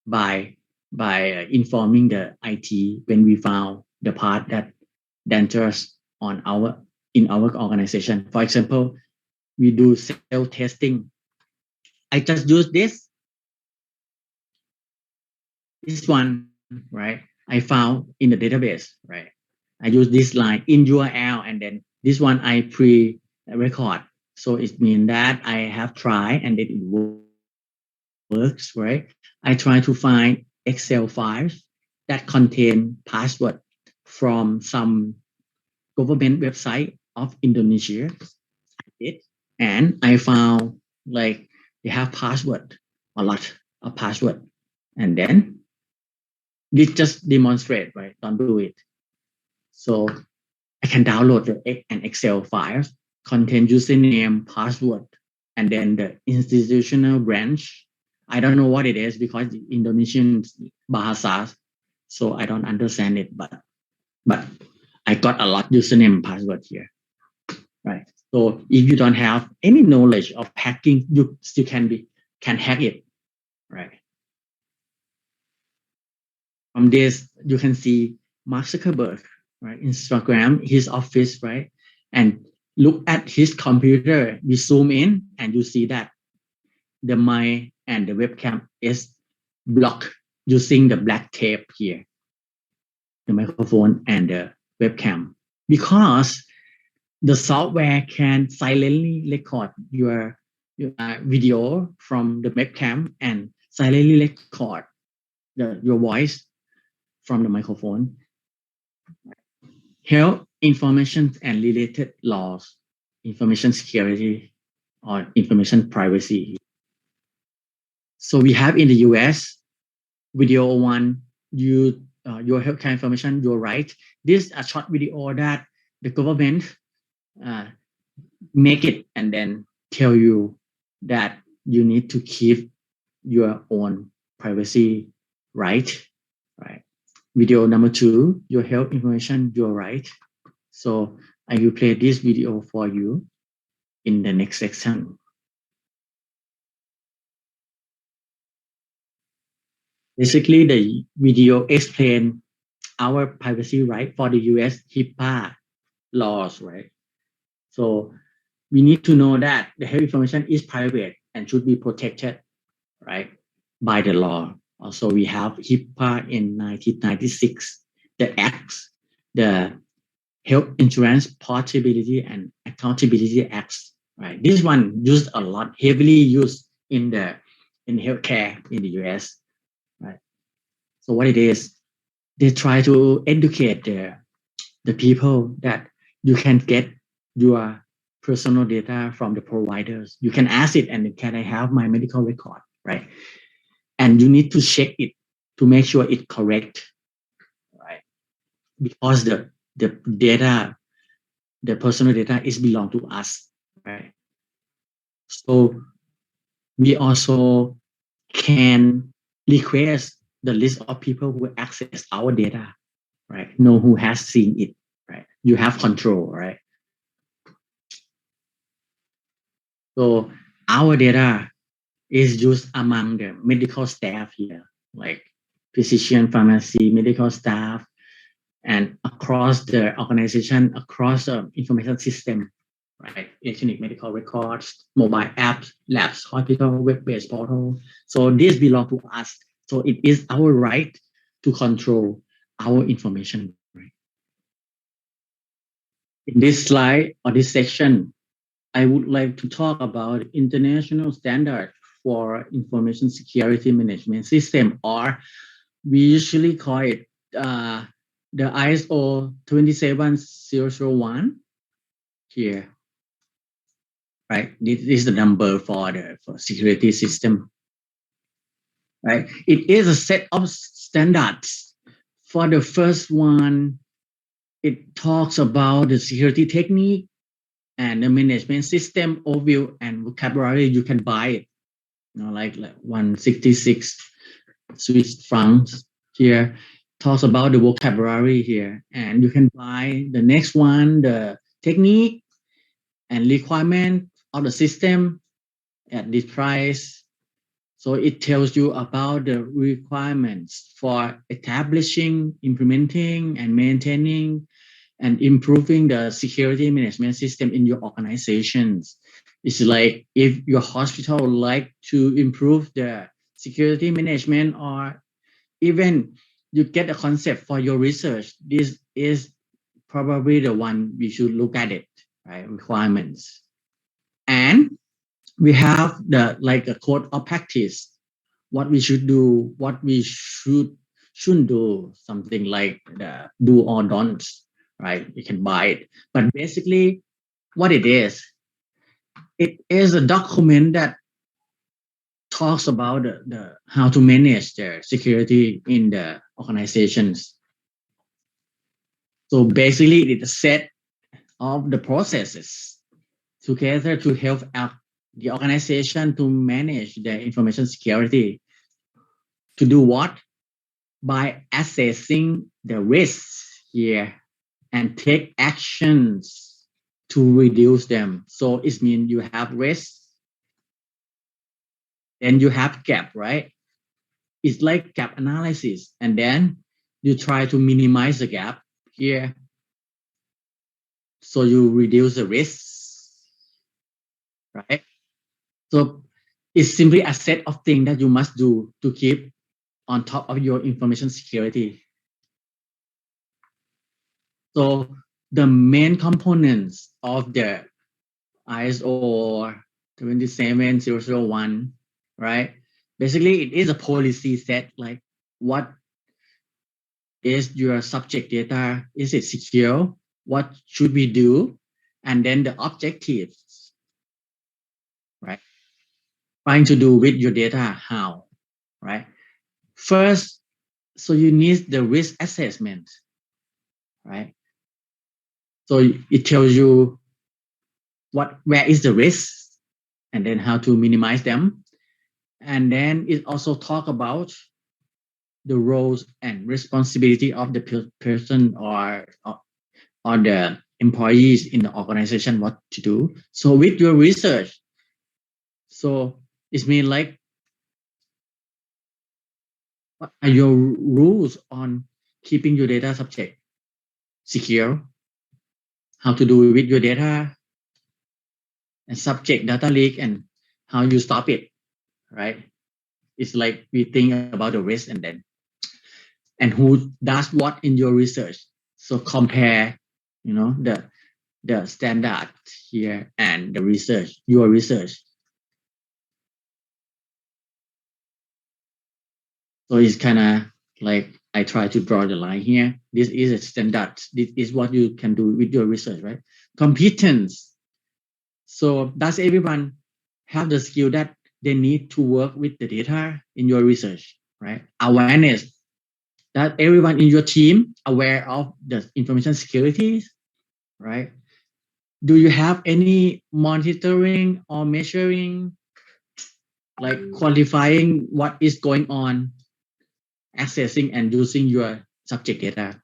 [SPEAKER 17] by informing the IT when we found the part that dangerous in our organization. For example, we do self-testing. I just use this one, right? I found in the database, right? I use this line in URL, and then this one I pre-record. So it means that I have tried and then it works, right? I try to find Excel files that contain password from some government website of Indonesia. And I found like they have password, a lot of password. And then we just demonstrate, right? Don't do it. So I can download an Excel file, contain username, password, and then the institutional branch. I don't know what it is because Indonesian bahasa, so I don't understand it. But I got a lot username and password here, right? So if you don't have any knowledge of hacking, you still can hack it, right? From this, you can see Mark Zuckerberg, right? Instagram, his office, right? And look at his computer. We zoom in and you see that the mic and the webcam is blocked using the black tape here, the microphone and the webcam, because the software can silently record your video from the webcam and silently record your voice from the microphone. Health information and related laws, information security or information privacy. So we have in the US, video one, you your healthcare information, your right. This a short video that the government make it and then tell you that you need to keep your own privacy right. Video number 2, your health information, your right. So I will play this video for you in the next section. Basically, the video explain our privacy right for the US HIPAA laws, right? So we need to know that the health information is private and should be protected, right, by the law. Also, we have HIPAA in 1996, the Acts, the Health Insurance Portability and Accountability Acts, right? This one used a lot, heavily used in healthcare in the US, right? So what it is, they try to educate the people that you can get your personal data from the providers. You can ask it, and can I have my medical record, right? And you need to check it to make sure it's correct, right? Because the data, the personal data is belong to us, right? So we also can request the list of people who access our data, right? Know who has seen it, right? You have control, right? So our data is used among the medical staff here, like physician, pharmacy, medical staff, and across the organization, across the information system, right? Electronic medical records, mobile apps, labs, hospital, web-based portal. So this belongs to us. So it is our right to control our information. Right? In this slide or this section, I would like to talk about international standard for information security management system, or we usually call it the ISO 27001 here, right? This is the number for the security system, right? It is a set of standards. For the first one, it talks about the security technique and the management system overview and vocabulary. You can buy it, like 166 Swiss francs here. Talks about the vocabulary here, and you can buy the next one, the technique and requirement of the system at this price. So it tells you about the requirements for establishing, implementing, and maintaining and improving the security management system in your organizations. It's like if your hospital would like to improve the security management, or even you get a concept for your research, this is probably the one we should look at it, right? Requirements. And we have a code of practice, what we should do, what we shouldn't do, something like the do or don'ts, right? You can buy it. But basically what it is a document that talks about the how to manage their security in the organizations. So basically it's a set of the processes together to help out the organization to manage their information security. To do what? By assessing the risks here and take actions to reduce them. So it means you have risks, then you have gap, right? It's like gap analysis, and then you try to minimize the gap here. So you reduce the risks, right? So it's simply a set of things that you must do to keep on top of your information security. So the main components of the ISO 27001, right? Basically, it is a policy set, like what is your subject data? Is it secure? What should we do? And then the objectives, right? Trying to do with your data, how, right? First, So you need the risk assessment, right? So it tells you where is the risk, and then how to minimize them. And then it also talk about the roles and responsibility of the person or the employees in the organization, what to do. So with your research, so it means like, what are your rules on keeping your data subject secure? How to do with your data and subject data leak, and how you stop it, right? It's like we think about the risk and who does what in your research. So compare, the standard here and the research, your research. So it's kind of like I try to draw the line here. This is a standard. This is what you can do with your research, right? Competence. So does everyone have the skill that they need to work with the data in your research, right? Awareness. That everyone in your team aware of the information security, right? Do you have any monitoring or measuring, like qualifying what is going on, accessing and using your subject data?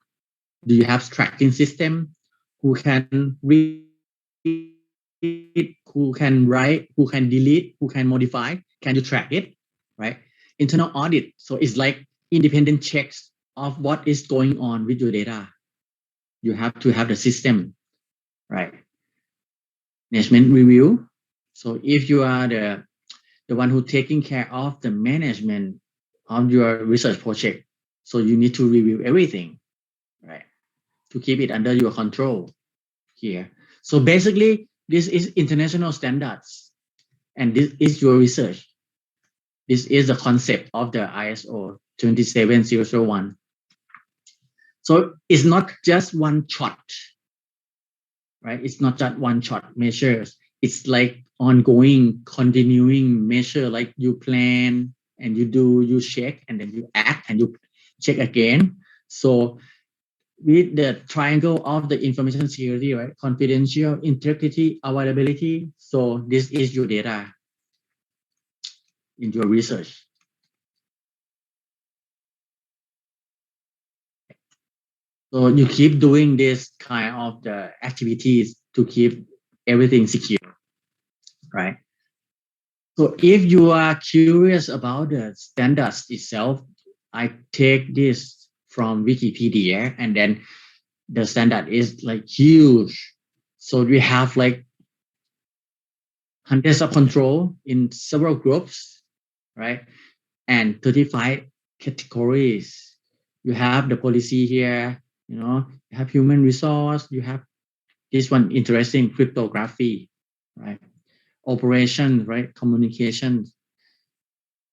[SPEAKER 17] Do you have tracking system? Who can read, who can write, who can delete, who can modify? Can you track it, right? Internal audit. So it's like independent checks of what is going on with your data. You have to have the system, right? Management review. So if you are the one who taking care of the management of your research project, so you need to review everything, right? To keep it under your control here. So basically, this is international standards, and this is your research. This is the concept of the ISO 27001. So it's not just one shot, right? It's not just one shot measures. It's like ongoing, continuing measure, like you plan and you do, you check, and then you act and you check again. So with the triangle of the information security, right? Confidential, integrity, availability. So this is your data in your research. So you keep doing this kind of the activities to keep everything secure, right? So if you are curious about the standards itself, I take this from Wikipedia, and then the standard is like huge. So we have like hundreds of control in several groups, right? And 35 categories. You have the policy here, you have human resource, you have this one interesting, cryptography, right? Operation, right? Communication,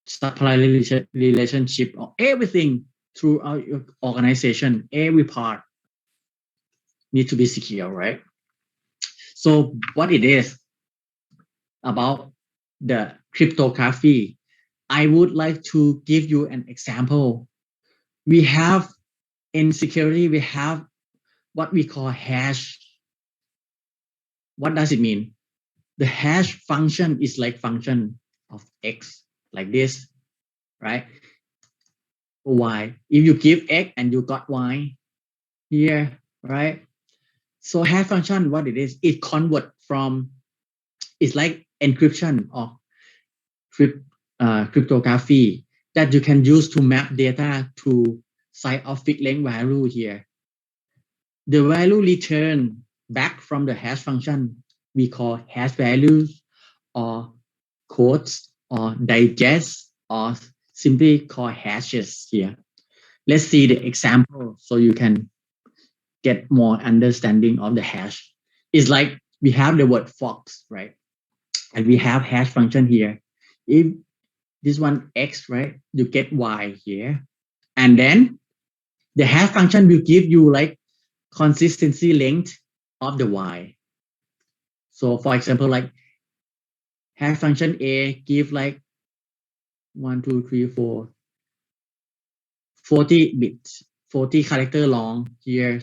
[SPEAKER 17] supply relationship, or everything throughout your organization, every part need to be secure, right? So what it is about the cryptography, I would like to give you an example. We have in security, we have what we call hash. What does it mean? The hash function is like function of X, like this, right? Y. If you give X and you got Y here, right? So hash function, what it is, it convert from, it's like encryption or cryptography that you can use to map data to site of fixed length value here. The value returned back from the hash function we call hash values or codes or digest or simply call hashes here. Let's see the example so you can get more understanding of the hash. It's like we have the word fox, right? And we have hash function here. If this one X, right, you get Y here. And then the hash function will give you like consistency length of the Y. So for example, like hash function A give like 1, 2, 3, 4, 40 bits, 40 character long here,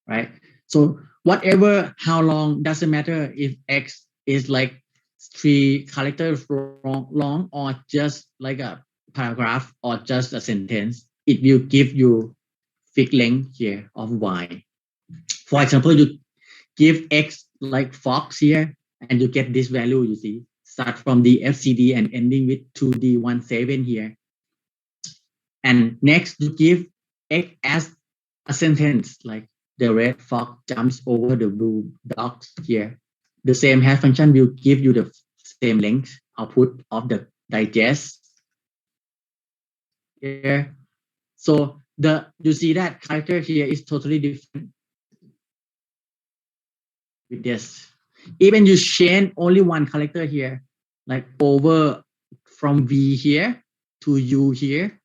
[SPEAKER 17] right? So whatever, how long, doesn't matter if X is like 3 characters long or just like a paragraph or just a sentence. It will give you fixed length here of Y. For example, you give X like Fox here and you get this value, you see, start from the FCD and ending with 2D17 here. And next you give X as a sentence, like the red fox jumps over the blue dogs here. The same hash function will give you the same length output of the digest here. So you see that character here is totally different with this. Even you change only one character here, like over from V here to U here,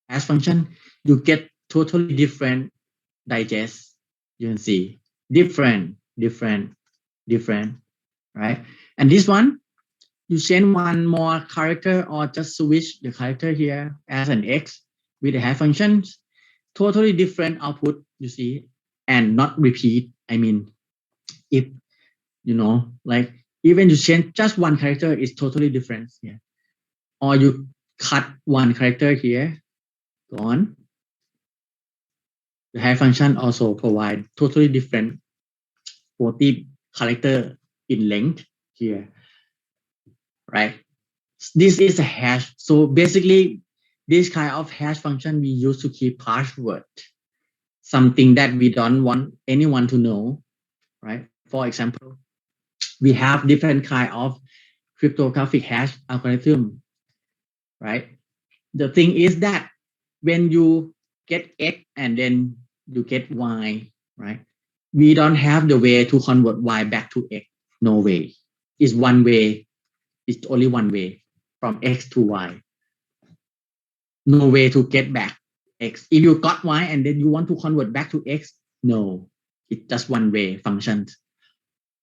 [SPEAKER 17] as function, you get totally different digest. You can see different, right? And this one, you change one more character or just switch the character here as an X with the hash functions, totally different output, you see, and not repeat. I mean, if, you know, like even you change just one character is totally different here. Or you cut one character here, gone. The hash function also provide totally different 40 character in length here, right? This is a hash. So basically, this kind of hash function we use to keep password, something that we don't want anyone to know, right? For example, we have different kind of cryptographic hash algorithm, right? The thing is that when you get X and then you get Y, right? We don't have the way to convert Y back to X. No way. It's one way. It's only one way from X to Y. No way to get back X. If you got Y and then you want to convert back to X, no. It's just one way functions.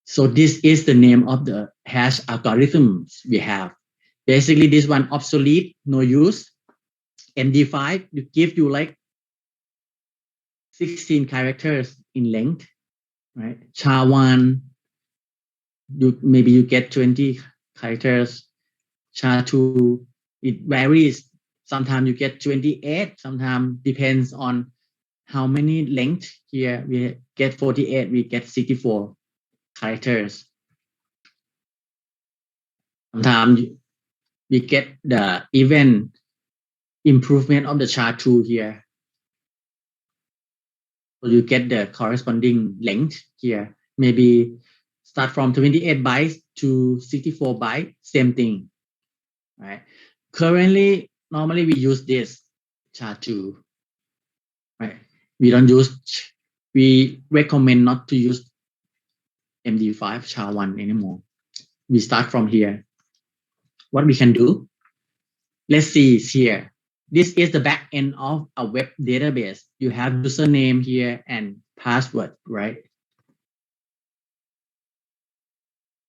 [SPEAKER 17] So this is the name of the hash algorithms we have. Basically, this one obsolete, no use. MD5 you give you like 16 characters in length, right? SHA-1, maybe you get 20 characters. SHA-2, it varies. Sometimes you get 28. Sometimes depends on how many length. Here we get 48. We get 64 characters. Sometimes we get the even improvement of the SHA-2 here. So you get the corresponding length here. Maybe start from 28 bytes to 64 bytes, same thing, right? Currently, normally we use this SHA-2, right? We recommend not to use MD5 SHA-1 anymore. We start from here. What we can do? Let's see here. This is the back end of a web database. You have username here and password, right?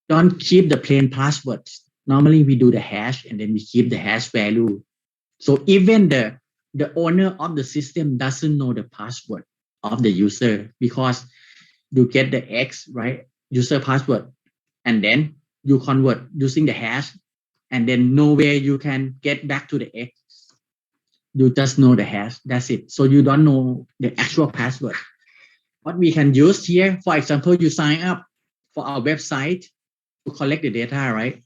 [SPEAKER 17] Don't keep the plain passwords. Normally we do the hash and then we keep the hash value. So even the owner of the system doesn't know the password of the user because you get the X, right? User password. And then you convert using the hash and then nowhere you can get back to the X. You just know the hash, that's it. So you don't know the actual password. What we can use here, for example, you sign up for our website to collect the data, right?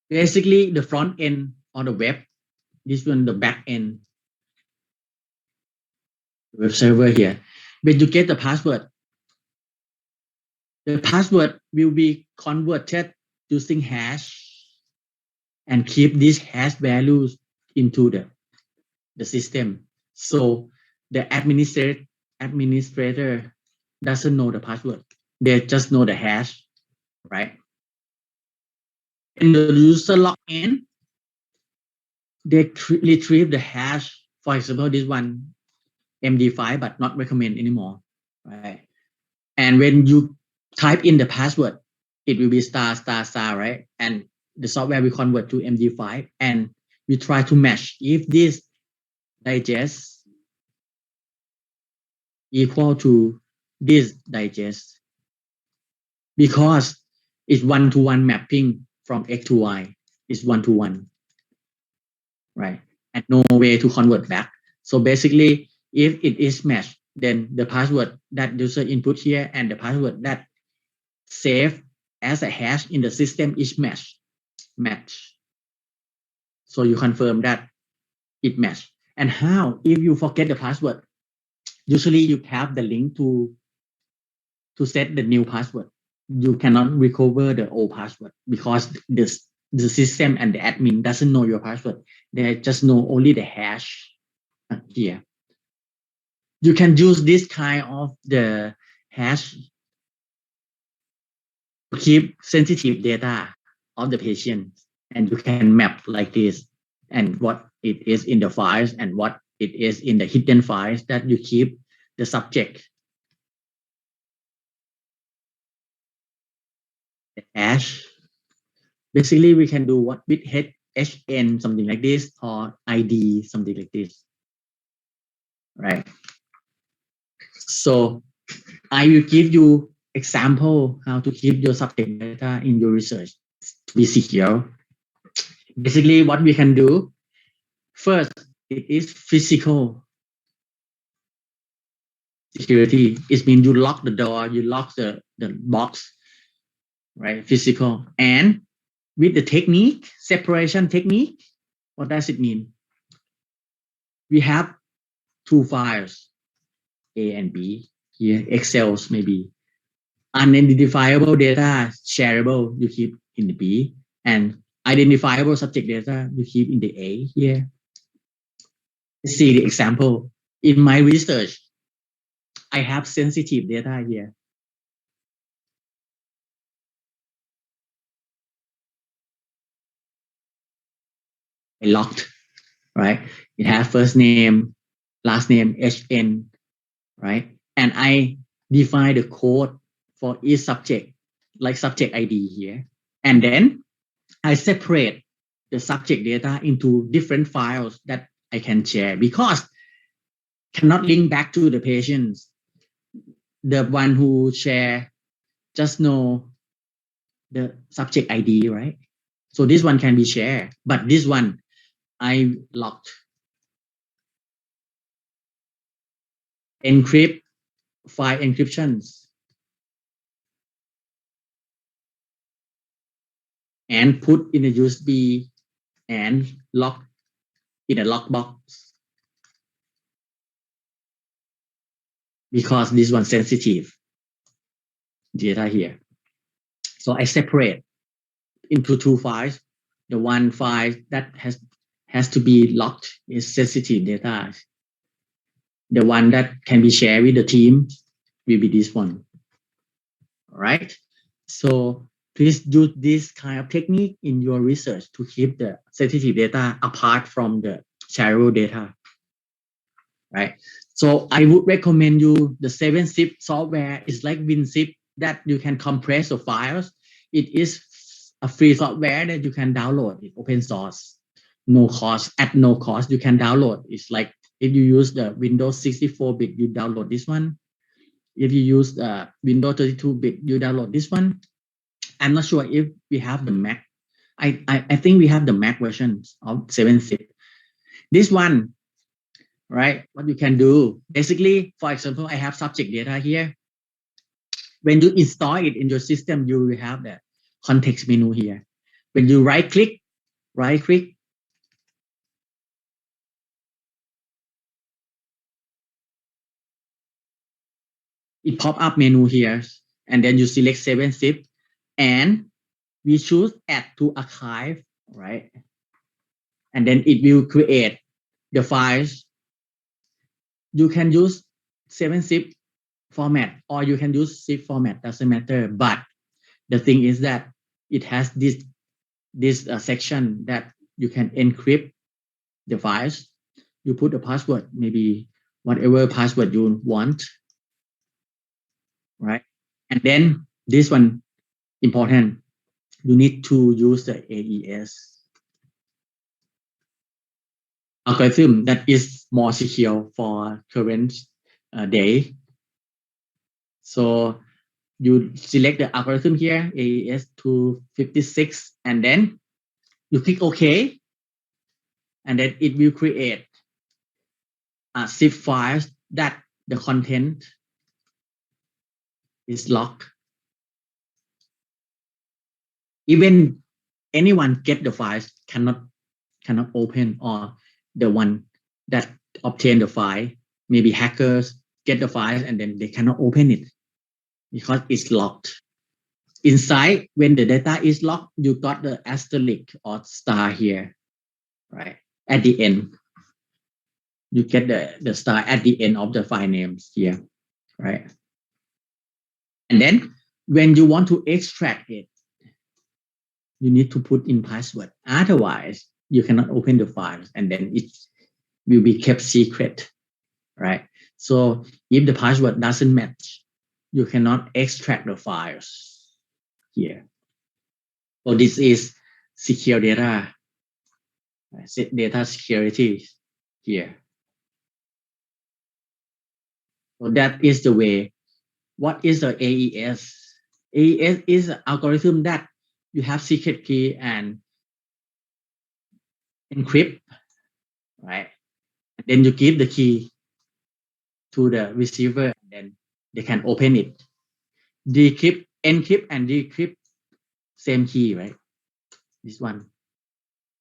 [SPEAKER 17] Basically, the front end on the web, this one, the back end, web server here. When you get the password will be converted using hash and keep these hash values into the system. So the administrator doesn't know the password. They just know the hash, right? And the user log in, they retrieve the hash. For example, this one, MD5, but not recommend anymore, right? And when you type in the password, it will be ****, right? And the software we convert to MD5 and we try to match if this digest equal to this digest, because it's one-to-one mapping from X to Y. It's one-to-one, right? And no way to convert back. So basically, if it is matched, then the password that user input here and the password that saved as a hash in the system is match. So you confirm that it matched. And how? If you forget the password, usually you have the link to set the new password. You cannot recover the old password because the system and the admin doesn't know your password. They just know only the hash here. You can use this kind of the hash to keep sensitive data of the patient, and you can map like this, and what it is in the files and what it is in the hidden files that you keep the subject. The hash. Basically, we can do what with HN, something like this, or ID, something like this, right? So I will give you example how to keep your subject data in your research to be secure. Basically, what we can do, first, it is physical security. It means you lock the door, you lock the box, right? Physical. And with the technique, separation technique, what does it mean? We have two files, A and B. Here, Excels maybe. Unidentifiable data, shareable, you keep in the B. And identifiable subject data, you keep in the A here. Let's see the example. In my research, I have sensitive data here. I locked, right? It has first name, last name, HN, right? And I define the code for each subject, like subject ID here. And then I separate the subject data into different files that I can share because cannot link back to the patients. The one who share just know the subject ID, right? So this one can be shared, but this one I locked. Encrypt, file encryptions, and put in a USB and lock in a lockbox because this one sensitive data here. So I separate into two files. The one file that has to be locked is sensitive data. The one that can be shared with the team will be this one. All right. So please do this kind of technique in your research to keep the sensitive data apart from the shareable data. Right. So I would recommend you the 7-zip software is like WinZip that you can compress the files. It is a free software that you can download. It's open source, no cost, at no cost. You can download. It's like if you use the Windows 64-bit, you download this one. If you use the Windows 32-bit, you download this one. I'm not sure if we have the Mac. I think we have the Mac version of 7-zip. This one, right? What you can do, basically, for example, I have subject data here. When you install it in your system, you will have the context menu here. When you right click, it pop up menu here, and then you select 7-zip, and we choose add to archive, right? And then it will create the files. You can use 7-zip format or you can use zip format, doesn't matter. But the thing is that it has this section that you can encrypt the files. You put the password, maybe whatever password you want, right? And then this one important, you need to use the AES algorithm that is more secure for current day. So you select the algorithm here, AES 256, and then you click OK, and then it will create zip files that the content is locked. Even anyone get the files cannot open, or the one that obtain the file, maybe hackers get the files and then they cannot open it because it's locked. Inside, when the data is locked, you got the asterisk or star here, right? At the end, you get the star at the end of the file names here, right? And then when you want to extract it, you need to put in password. Otherwise, you cannot open the files, and then it will be kept secret, right? So if the password doesn't match, you cannot extract the files here. So this is secure data, data security here. So that is the way. What is the AES? AES is an algorithm that you have secret key and encrypt, right? And then you give the key to the receiver, and then they can open it. Decrypt, encrypt, and decrypt, same key, right? This one.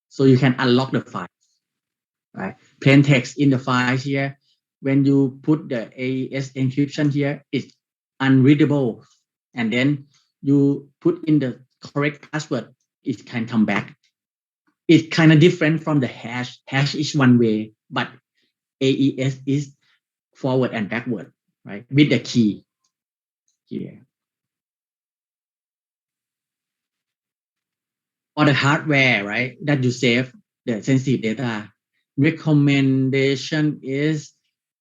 [SPEAKER 17] So you can unlock the file, right? Plain text in the file here. When you put the AES encryption here, it's unreadable. And then you put in the correct password, it can come back. It's kind of different from the hash. Hash is one way, but AES is forward and backward, right? With the key here. Or the hardware, right? That you save the sensitive data. Recommendation is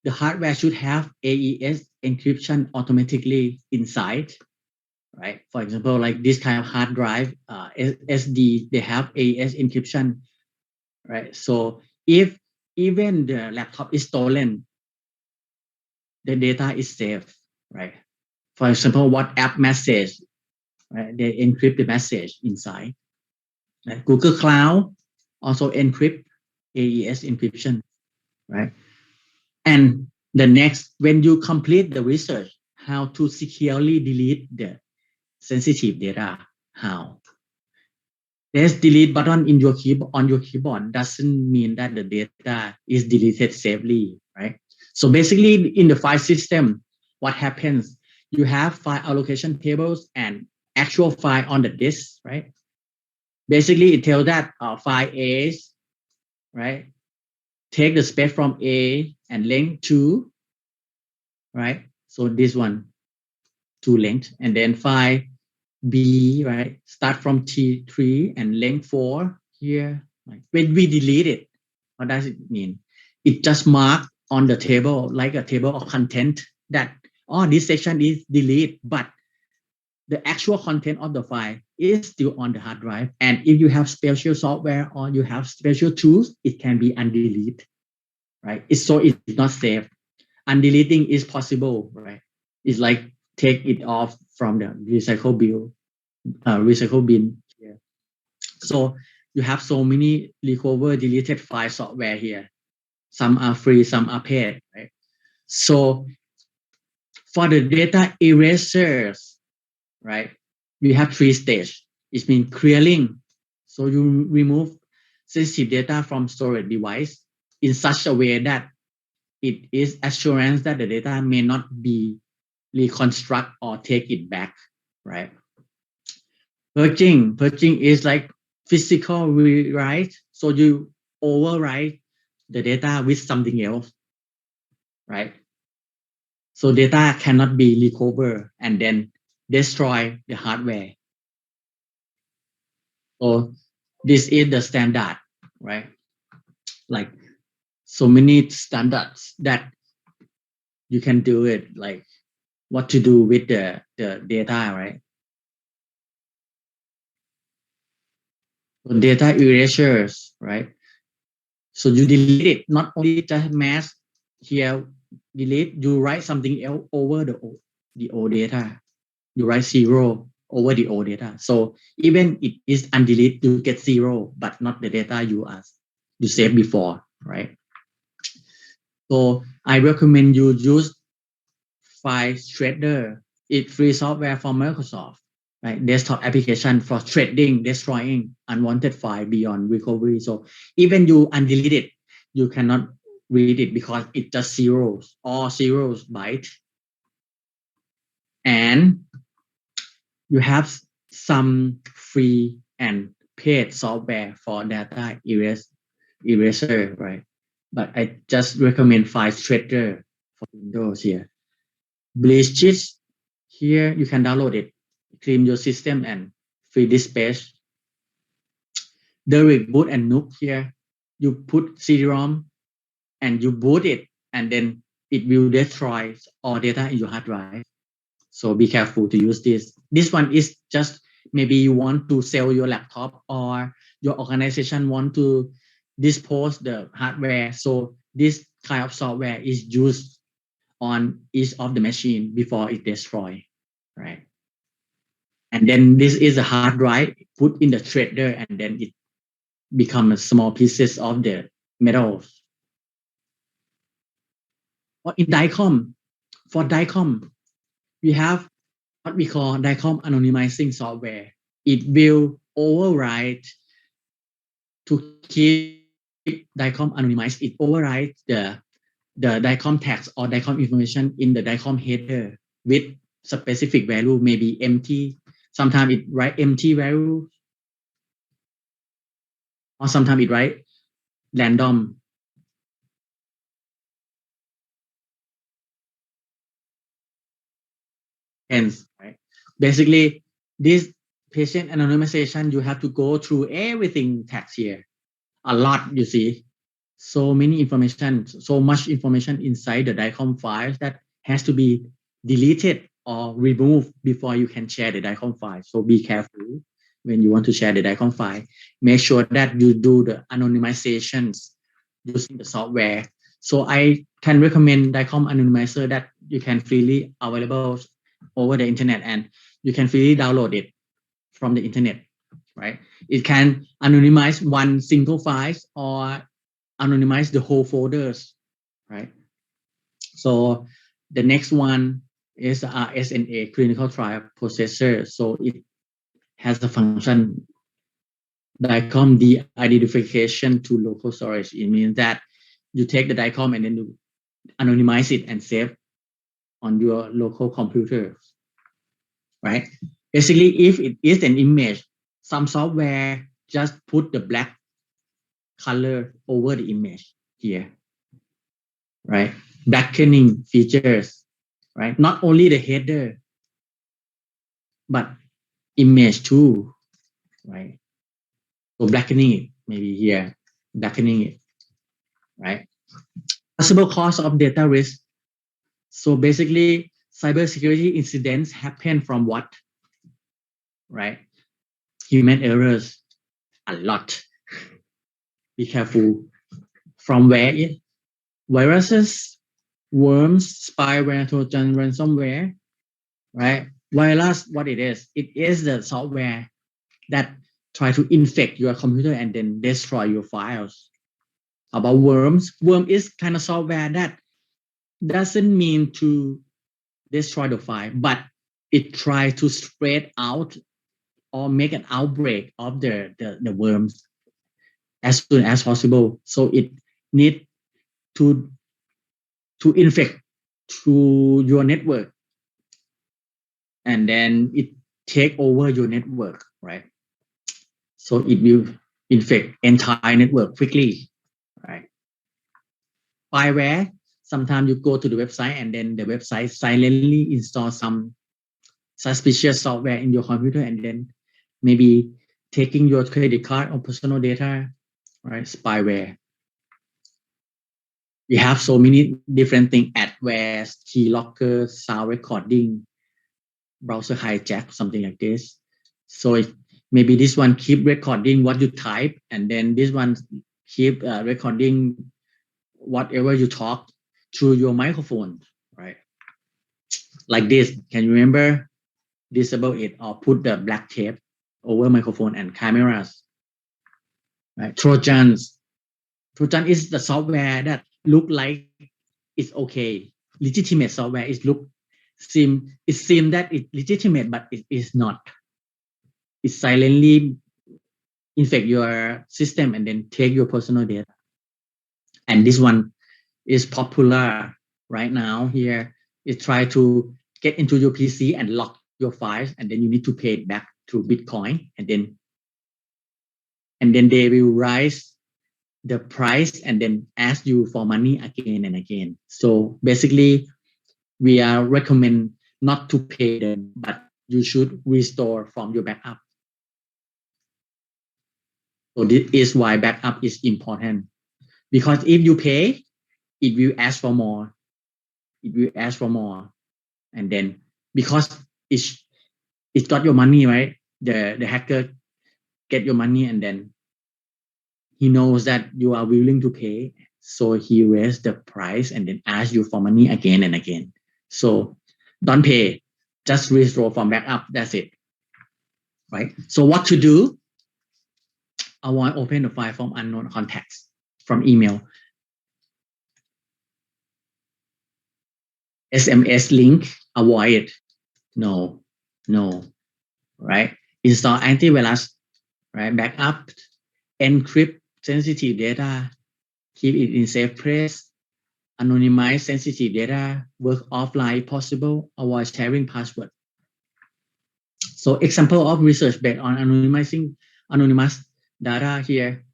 [SPEAKER 17] the hardware should have AES encryption automatically inside, right? For example, like this kind of hard drive, SD, they have AES encryption, right? So if even the laptop is stolen, the data is safe, right? For example, WhatsApp message, right? They encrypt the message inside. Right? Google Cloud also encrypt AES encryption, right? And the next, when you complete the research, how to securely delete the sensitive data, how? There's delete button in your keyboard, on your keyboard doesn't mean that the data is deleted safely, right? So basically in the file system, what happens? You have file allocation tables and actual file on the disk, right? Basically it tells that file A, right? Take the space from A and length 2, right? So this one, 2 length, and then file B, right? Start from T3 and length 4 here. Right? When we delete it, what does it mean? It just marked on the table, like a table of content, that, oh, this section is delete, but the actual content of the file is still on the hard drive. And if you have special software or you have special tools, it can be undeleted, right? It's not safe. Undeleting is possible, right? It's like take it off from the recycle bin. Yeah. So you have so many recover deleted file software here. Some are free, some are paid, right? So for the data erasers, right? We have 3 stages. It means clearing. So you remove sensitive data from storage device in such a way that it is assurance that the data may not be reconstruct or take it back, right? Purging is like physical rewrite. So you overwrite the data with something else, right? So data cannot be recovered and then destroy the hardware. So this is the standard, right? Like so many standards that you can do it, like what to do with the data, right? Data erasures, right? So you delete it, not only just mass here, delete, you write something else over the old data. You write 0 over the old data. So even it is undelete, you get 0, but not the data you saved before, right? So I recommend you use File Shredder. It's free software from Microsoft, right? Desktop application for shredding, destroying unwanted file beyond recovery. So even you undelete it, you cannot read it because it's just zeros, all zeros bytes. And you have some free and paid software for data eraser, right? But I just recommend File Shredder for Windows here. Bleach here, you can download it, clean your system and free this page. Direct boot and nuke here, you put CD-ROM and you boot it, and then it will destroy all data in your hard drive. So be careful to use this. This one is just maybe you want to sell your laptop or your organization want to dispose the hardware. So this kind of software is used on each of the machine before it destroy, right? And then this is a hard drive put in the shredder, and then it becomes small pieces of the metals. Or in DICOM, for DICOM, we have what we call DICOM anonymizing software. It will override to keep DICOM anonymized. It overrides the DICOM text or DICOM information in the DICOM header with specific value, maybe empty. Sometimes it write empty value, or sometimes it write random. Hence, right? Basically, this patient anonymization, you have to go through everything text here. A lot, you see. So many information, so much information inside the DICOM files that has to be deleted or removed before you can share the DICOM file. So be careful when you want to share the DICOM file. Make sure that you do the anonymizations using the software. So I can recommend DICOM anonymizer that you can freely available over the internet, and you can freely download it from the internet, right? It can anonymize one single file or anonymize the whole folders, right? So the next one is SNA, clinical trial processor. So it has the function DICOM de-identification to local storage. It means that you take the DICOM and then you anonymize it and save on your local computer, right? Basically, if it is an image, some software just put the black color over the image here, right? Blackening features, right? Not only the header, but image too, right? So blackening it, maybe here, blackening it, right? Possible cause of data risk. So basically, cybersecurity incidents happen from what, right? Human errors, a lot. Be careful. From where? Viruses, worms, spyware, Trojan, ransomware, right? Virus, what it is? It is the software that try to infect your computer and then destroy your files. About worms, worm is kind of software that doesn't mean to destroy the file, but it try to spread out or make an outbreak of the worms as soon as possible. So it need to infect to your network, and then it take over your network, right? So it will infect entire network quickly, right? Spyware, sometimes you go to the website and then the website silently install some suspicious software in your computer and then maybe taking your credit card or personal data, right? Spyware. We have so many different things: adware, keylogger, sound recording, browser hijack, something like this. So maybe this one keep recording what you type, and then this one keep recording whatever you talk through your microphone, right? Like this. Can you remember? Disable it or put the black tape over microphone and cameras. Right? Trojan is the software that look like it's okay. Legitimate software is seem that it's legitimate, but it is not. It silently infect your system and then take your personal data. And this one is popular right now here. It try to get into your PC and lock your files, and then you need to pay it back through Bitcoin, and then they will raise the price and then ask you for money again and again. So basically, we are recommend not to pay them, but you should restore from your backup. So this is why backup is important, because if you pay, it will ask for more. It will ask for more, and then because it's got your money, right? The hacker get your money, and then he knows that you are willing to pay, so he raised the price and then ask you for money again and again. So don't pay, just restore from backup. That's it, right? So what to do? I want to open the file from unknown contacts from email. SMS link, avoid it. No, right? Install antivirus, right? Backup, encrypt sensitive data, keep it in safe place, anonymize sensitive data, work offline if possible, avoid sharing password. So example of research based on anonymous data here.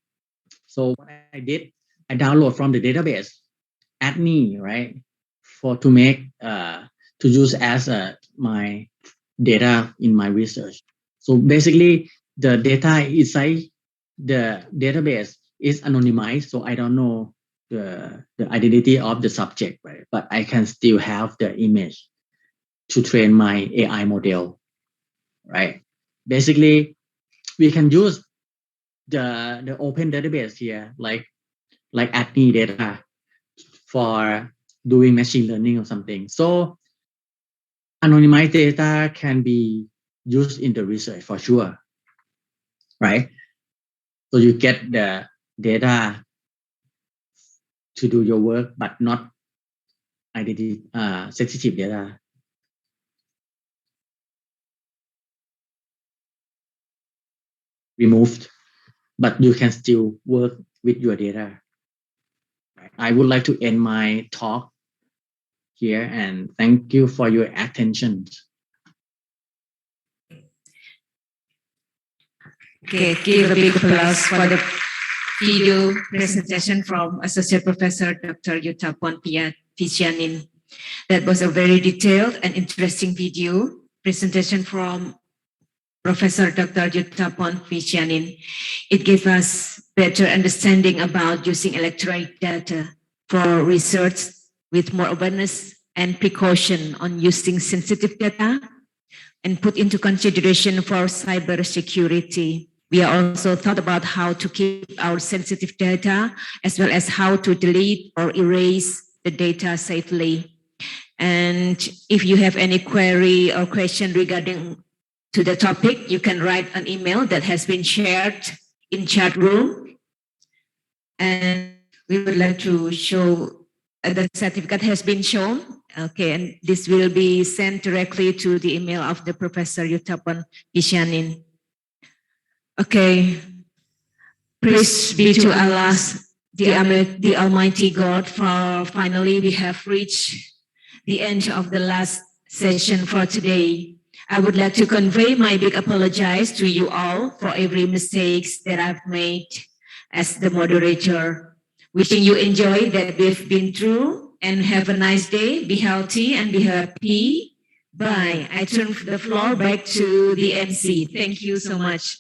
[SPEAKER 17] So what I did, I download from the database, ADNI, right? To make to use as my data in my research. So basically, the data inside the database is anonymized, so I don't know the identity of the subject, right? But I can still have the image to train my AI model, right? Basically, we can use the open database here, like ADNI data for doing machine learning or something. So anonymized data can be used in the research for sure, right? So you get the data to do your work, but not identity sensitive data. Removed, but you can still work with your data. Right? I would like to end my talk here, and thank you for your attention.
[SPEAKER 12] Okay, give a big applause for the video presentation from Associate Professor Dr. Yuta Piscianin. That was a very detailed and interesting video presentation from Professor Dr. Yuta Piscianin. It gave us better understanding about using electronic data for research with more awareness and precaution on using sensitive data and put into consideration for cybersecurity. We also thought about how to keep our sensitive data, as well as how to delete or erase the data safely. And if you have any query or question regarding to the topic, you can write an email that has been shared in chat room. And we would like to show the certificate has been shown. Okay, and this will be sent directly to the email of the Professor Yuta Piscianin. Okay, praise be to Allah, the Almighty God, for finally we have reached the end of the last session for today. I would like to convey my big apologies to you all for every mistakes that I've made as the moderator. Wishing you enjoy that we've been through and have a nice day. Be healthy and be happy. Bye. I turn the floor back to the MC. Thank you so much.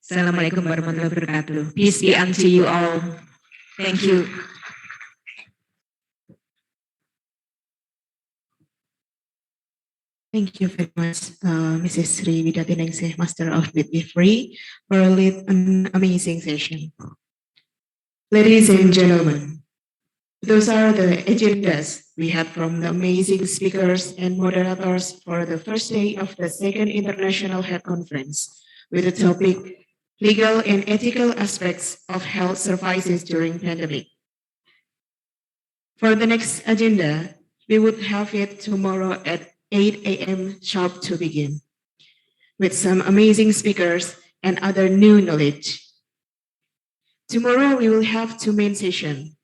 [SPEAKER 12] Assalamualaikum warahmatullahi wabarakatuh. Peace be unto you all. Thank you.
[SPEAKER 5] Thank you very much, Mrs. Sri Widatinengse, Master of Midwifery, for an amazing session. Ladies and gentlemen, those are the agendas we had from the amazing speakers and moderators for the first day of the second International Health Conference with the topic Legal and Ethical Aspects of Health Services During Pandemic. For the next agenda, we would have it tomorrow at 8 a.m. sharp to begin, with some amazing speakers and other new knowledge. Tomorrow we will have two main sessions.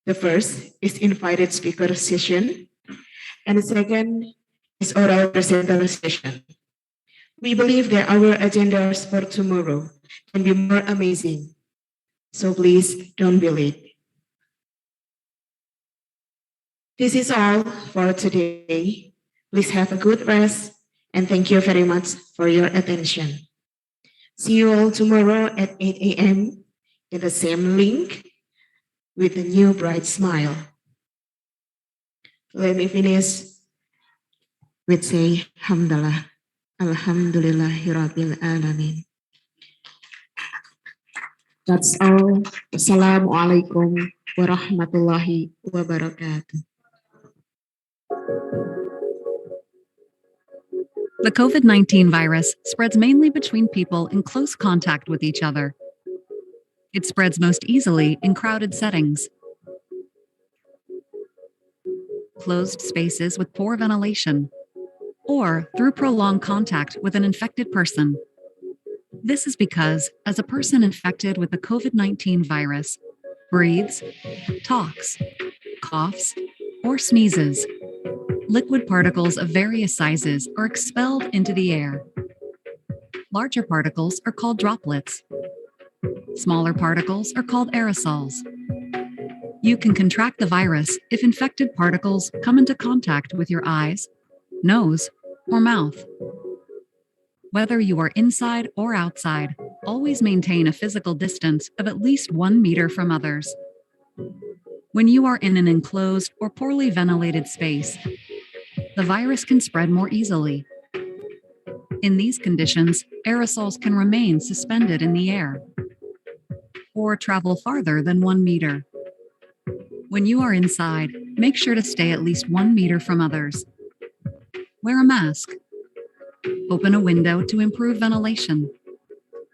[SPEAKER 5] The first is invited speaker session, and the second is oral presenter session. We believe that our agendas for tomorrow can be more amazing, so please don't be late. This is all for today. Please have a good rest, and thank you very much for your attention. See you all tomorrow at 8 a.m. in the same link with a new bright smile. Let me finish with say Hamdalah. Alhamdulillahirabbil alamin. That's all. Assalamualaikum warahmatullahi wabarakatuh.
[SPEAKER 18] The COVID-19 virus spreads mainly between people in close contact with each other. It spreads most easily in crowded settings, closed spaces with poor ventilation, or through prolonged contact with an infected person. This is because, as a person infected with the COVID-19 virus breathes, talks, coughs, or sneezes, liquid particles of various sizes are expelled into the air. Larger particles are called droplets. Smaller particles are called aerosols. You can contract the virus if infected particles come into contact with your eyes, nose, or mouth. Whether you are inside or outside, always maintain a physical distance of at least 1 meter from others. When you are in an enclosed or poorly ventilated space, the virus can spread more easily. In these conditions, aerosols can remain suspended in the air or travel farther than 1 meter. When you are inside, make sure to stay at least 1 meter from others. Wear a mask. Open a window to improve ventilation.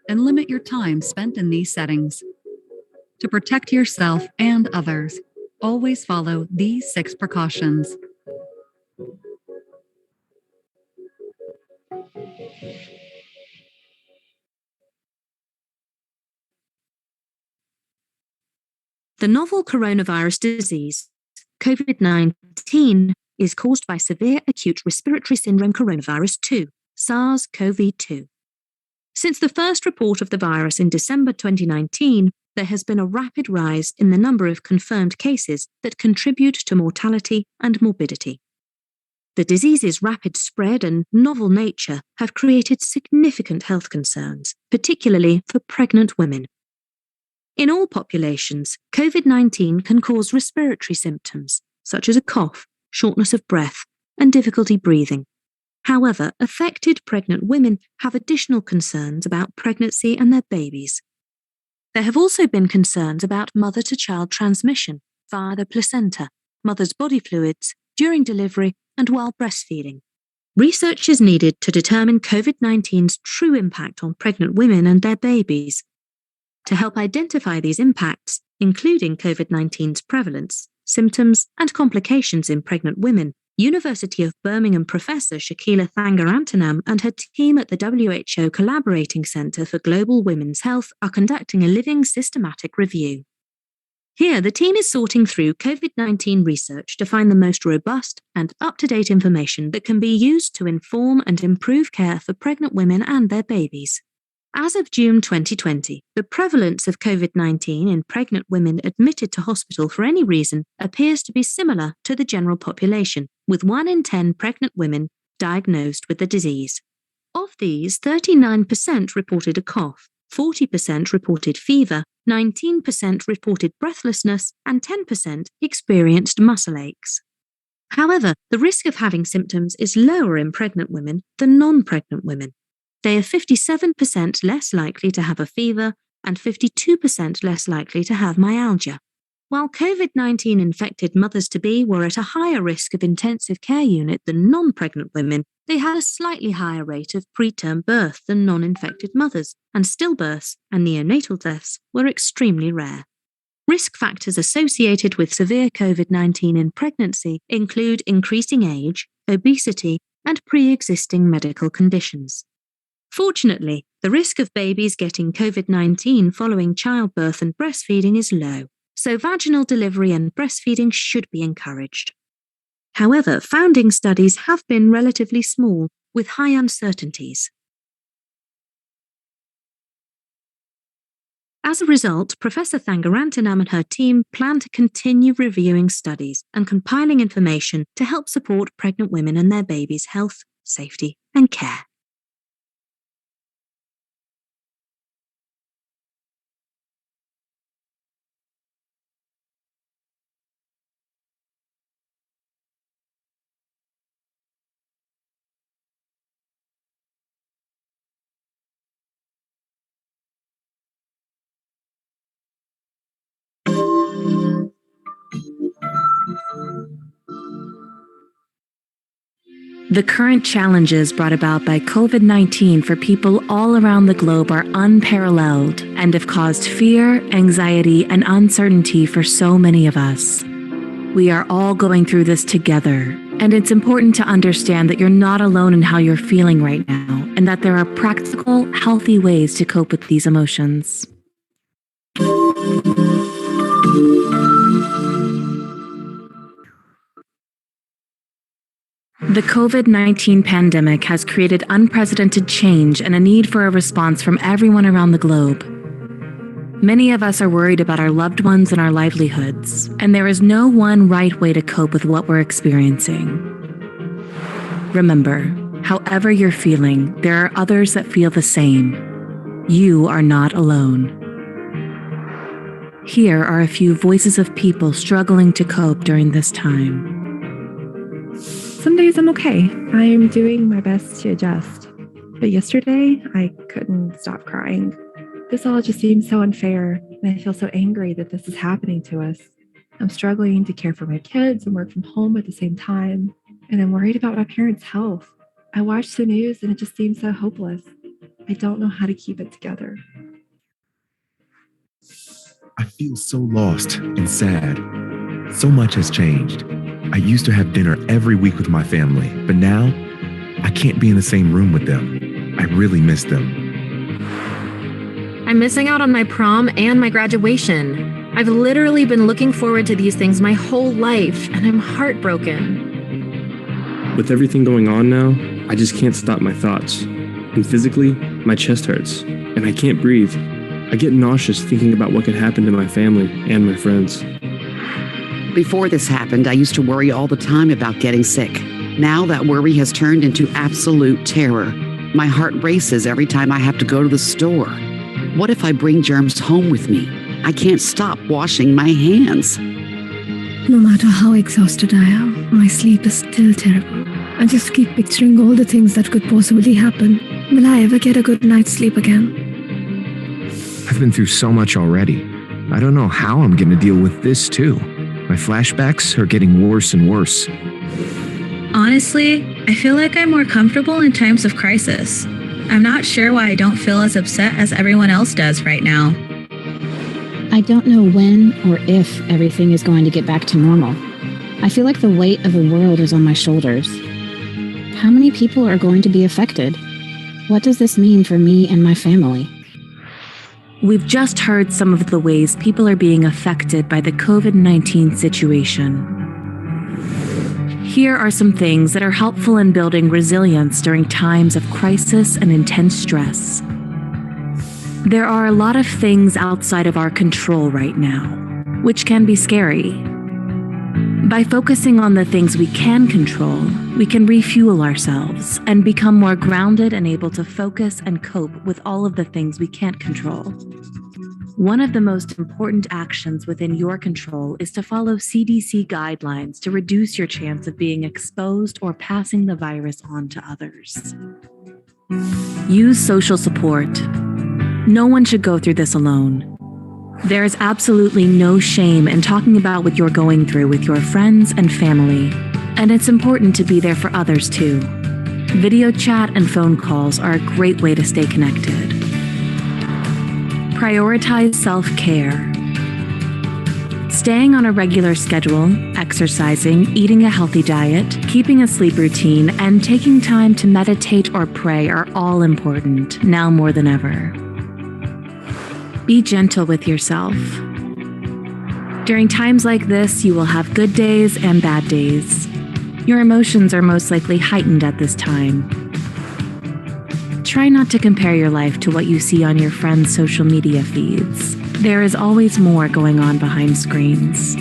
[SPEAKER 18] And limit your time spent in these settings. To protect yourself and others, always follow these 6 precautions.
[SPEAKER 19] The novel coronavirus disease, COVID-19, is caused by severe acute respiratory syndrome coronavirus 2, SARS-CoV-2. Since the first report of the virus in December 2019, there has been a rapid rise in the number of confirmed cases that contribute to mortality and morbidity. The disease's rapid spread and novel nature have created significant health concerns, particularly for pregnant women. In all populations, COVID-19 can cause respiratory symptoms, such as a cough, shortness of breath, and difficulty breathing. However, affected pregnant women have additional concerns about pregnancy and their babies. There have also been concerns about mother-to-child transmission via the placenta, mother's body fluids, during delivery, and while breastfeeding. Research is needed to determine COVID-19's true impact on pregnant women and their babies. To help identify these impacts, including COVID-19's prevalence, symptoms, and complications in pregnant women, University of Birmingham professor Shakila Thangarantanam and her team at the WHO Collaborating Centre for Global Women's Health are conducting a living systematic review. Here, the team is sorting through COVID-19 research to find the most robust and up-to-date information that can be used to inform and improve care for pregnant women and their babies. As of June 2020, the prevalence of COVID-19 in pregnant women admitted to hospital for any reason appears to be similar to the general population, with 1 in 10 pregnant women diagnosed with the disease. Of these, 39% reported a cough, 40% reported fever, 19% reported breathlessness, and 10% experienced muscle aches. However, the risk of having symptoms is lower in pregnant women than non-pregnant women. They are 57% less likely to have a fever and 52% less likely to have myalgia. While COVID-19 infected mothers-to-be were at a higher risk of intensive care unit than non-pregnant women, they had a slightly higher rate of preterm birth than non-infected mothers, and stillbirths and neonatal deaths were extremely rare. Risk factors associated with severe COVID-19 in pregnancy include increasing age, obesity, and pre-existing medical conditions. Fortunately, the risk of babies getting COVID-19 following childbirth and breastfeeding is low, so vaginal delivery and breastfeeding should be encouraged. However, founding studies have been relatively small, with high uncertainties. As a result, Professor Thangarantanam and her team plan to continue reviewing studies and compiling information to help support pregnant women and their babies' health, safety, and care. The current challenges brought about by COVID-19 for people all around the globe are unparalleled and have caused fear, anxiety, and uncertainty for so many of us. We are all going through this together, and it's important to understand that you're not alone in how you're feeling right now, and that there are practical, healthy ways to cope with these emotions. The COVID-19 pandemic has created unprecedented change and a need for a response from everyone around the globe. Many of us are worried about our loved ones and our livelihoods, and there is no one right way to cope with what we're experiencing. Remember, however you're feeling, there are others that feel the same. You are not alone. Here are a few voices of people struggling to cope during this time.
[SPEAKER 20] Some days I'm okay. I'm doing my best to adjust. But yesterday, I couldn't stop crying. This all just seems so unfair, and I feel so angry that this is happening to us. I'm struggling to care for my kids and work from home at the same time, and I'm worried about my parents' health. I watch the news and it just seems so hopeless. I don't know how to keep it together.
[SPEAKER 21] I feel so lost and sad. So much has changed. I used to have dinner every week with my family, but now I can't be in the same room with them. I really miss them.
[SPEAKER 22] I'm missing out on my prom and my graduation. I've literally been looking forward to these things my whole life, and I'm heartbroken.
[SPEAKER 23] With everything going on now, I just can't stop my thoughts. And physically, my chest hurts, and I can't breathe. I get nauseous thinking about what could happen to my family and my friends.
[SPEAKER 24] Before this happened, I used to worry all the time about getting sick. Now that worry has turned into absolute terror. My heart races every time I have to go to the store. What if I bring germs home with me? I can't stop washing my hands.
[SPEAKER 25] No matter how exhausted I am, my sleep is still terrible. I just keep picturing all the things that could possibly happen. Will I ever get a good night's sleep again?
[SPEAKER 26] I've been through so much already. I don't know how I'm going to deal with this too. My flashbacks are getting worse and worse.
[SPEAKER 27] Honestly, I feel like I'm more comfortable in times of crisis. I'm not sure why I don't feel as upset as everyone else does right now.
[SPEAKER 28] I don't know when or if everything is going to get back to normal. I feel like the weight of the world is on my shoulders. How many people are going to be affected? What does this mean for me and my family?
[SPEAKER 19] We've just heard some of the ways people are being affected by the COVID-19 situation. Here are some things that are helpful in building resilience during times of crisis and intense stress. There are a lot of things outside of our control right now, which can be scary. By focusing on the things we can control, we can refuel ourselves and become more grounded and able to focus and cope with all of the things we can't control.
[SPEAKER 22] One of the most important actions within your control is to follow CDC guidelines to reduce your chance of being exposed or passing the virus on to others. Use social support. No one should go through this alone. There is absolutely no shame in talking about what you're going through with your friends and family, and it's important to be there for others too. Video chat and phone calls are a great way to stay connected. Prioritize self-care. Staying on a regular schedule, exercising, eating a healthy diet, keeping a sleep routine, and taking time to meditate or pray are all important, now more than ever. Be gentle with yourself. During times like this, you will have good days and bad days. Your emotions are most likely heightened at this time. Try not to compare your life to what you see on your friends' social media feeds. There is always more going on behind screens.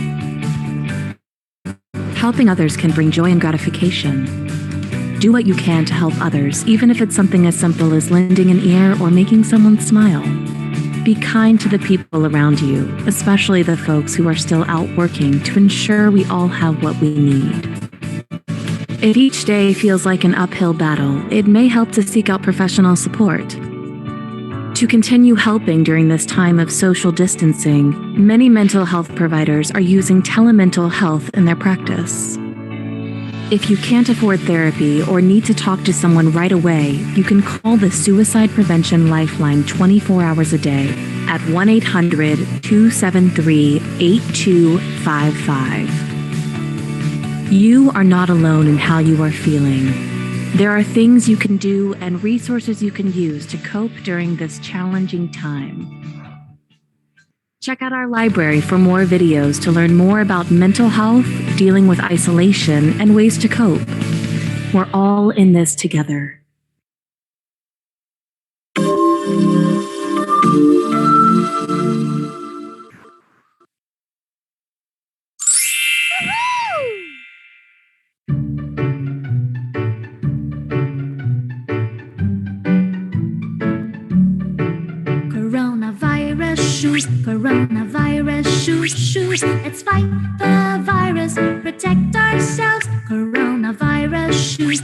[SPEAKER 22] Helping others can bring joy and gratification. Do what you can to help others, even if it's something as simple as lending an ear or making someone smile. Be kind to the people around you, especially the folks who are still out working, to ensure we all have what we need. If each day feels like an uphill battle, it may help to seek out professional support. To continue helping during this time of social distancing, many mental health providers are using telemental health in their practice. If you can't afford therapy or need to talk to someone right away, you can call the Suicide Prevention Lifeline 24 hours a day at 1-800-273-8255. You are not alone in how you are feeling. There are things you can do and resources you can use to cope during this challenging time. Check out our library for more videos to learn more about mental health, dealing with isolation, and ways to cope. We're all in this together.
[SPEAKER 1] Coronavirus, shoot. Let's fight the virus, protect ourselves. Coronavirus, shoot.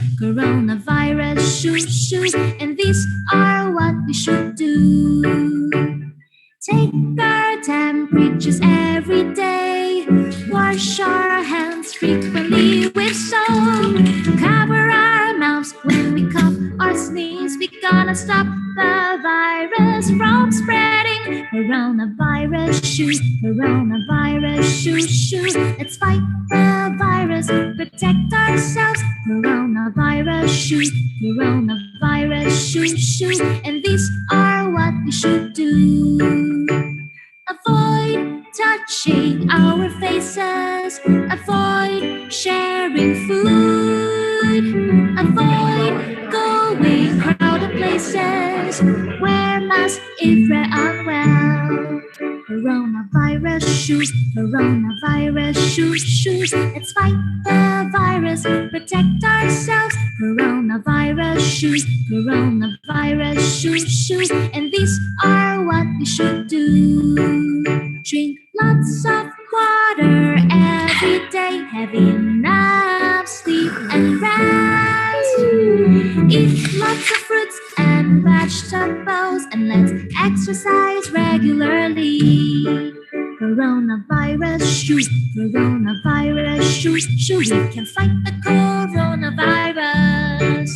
[SPEAKER 1] And these are what we should do. Take our temperatures every day. Wash our hands frequently with soap. Cover our mouths when we cough or sneeze. We gotta stop the virus from spreading. Coronavirus, shoot. Let's fight the virus, protect ourselves. Coronavirus, shoot. And these are what we should do. Avoid touching our faces. Avoid sharing food. Avoid going crowded places. Wear masks if we're unwell. Coronavirus, shoot. Let's fight the virus, protect ourselves. Coronavirus, shoot. And these are what we should do. Drink lots of water every day. Have enough sleep and rest. Eat lots of fruits and vegetables, and let's exercise regularly. Coronavirus, shoot. We can fight the coronavirus.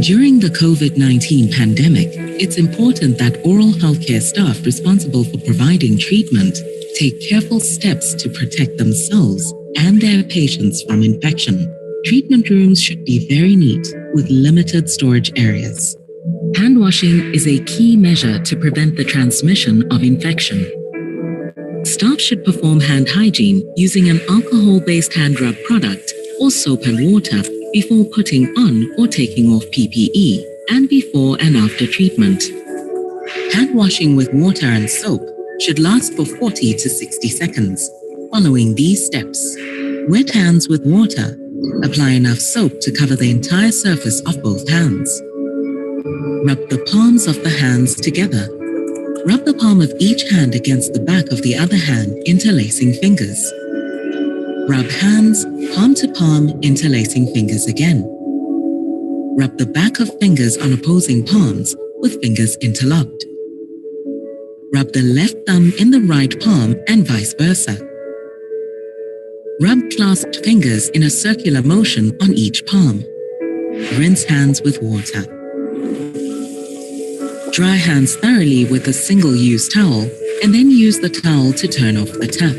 [SPEAKER 3] During the COVID-19 pandemic, it's important that oral healthcare staff responsible for providing treatment take careful steps to protect themselves and their patients from infection. Treatment rooms should be very neat with limited storage areas. Hand washing is a key measure to prevent the transmission of infection. Staff should perform hand hygiene using an alcohol-based hand rub product or soap and water before putting on or taking off PPE and before and after treatment. Hand washing with water and soap should last for 40 to 60 seconds. Following these steps: wet hands with water. Apply enough soap to cover the entire surface of both hands. Rub the palms of the hands together. Rub the palm of each hand against the back of the other hand, interlacing fingers. Rub hands, palm to palm, interlacing fingers again. Rub the back of fingers on opposing palms with fingers interlocked. Rub the left thumb in the right palm and vice versa. Rub clasped fingers in a circular motion on each palm. Rinse hands with water. Dry hands thoroughly with a single-use towel and then use the towel to turn off the tap.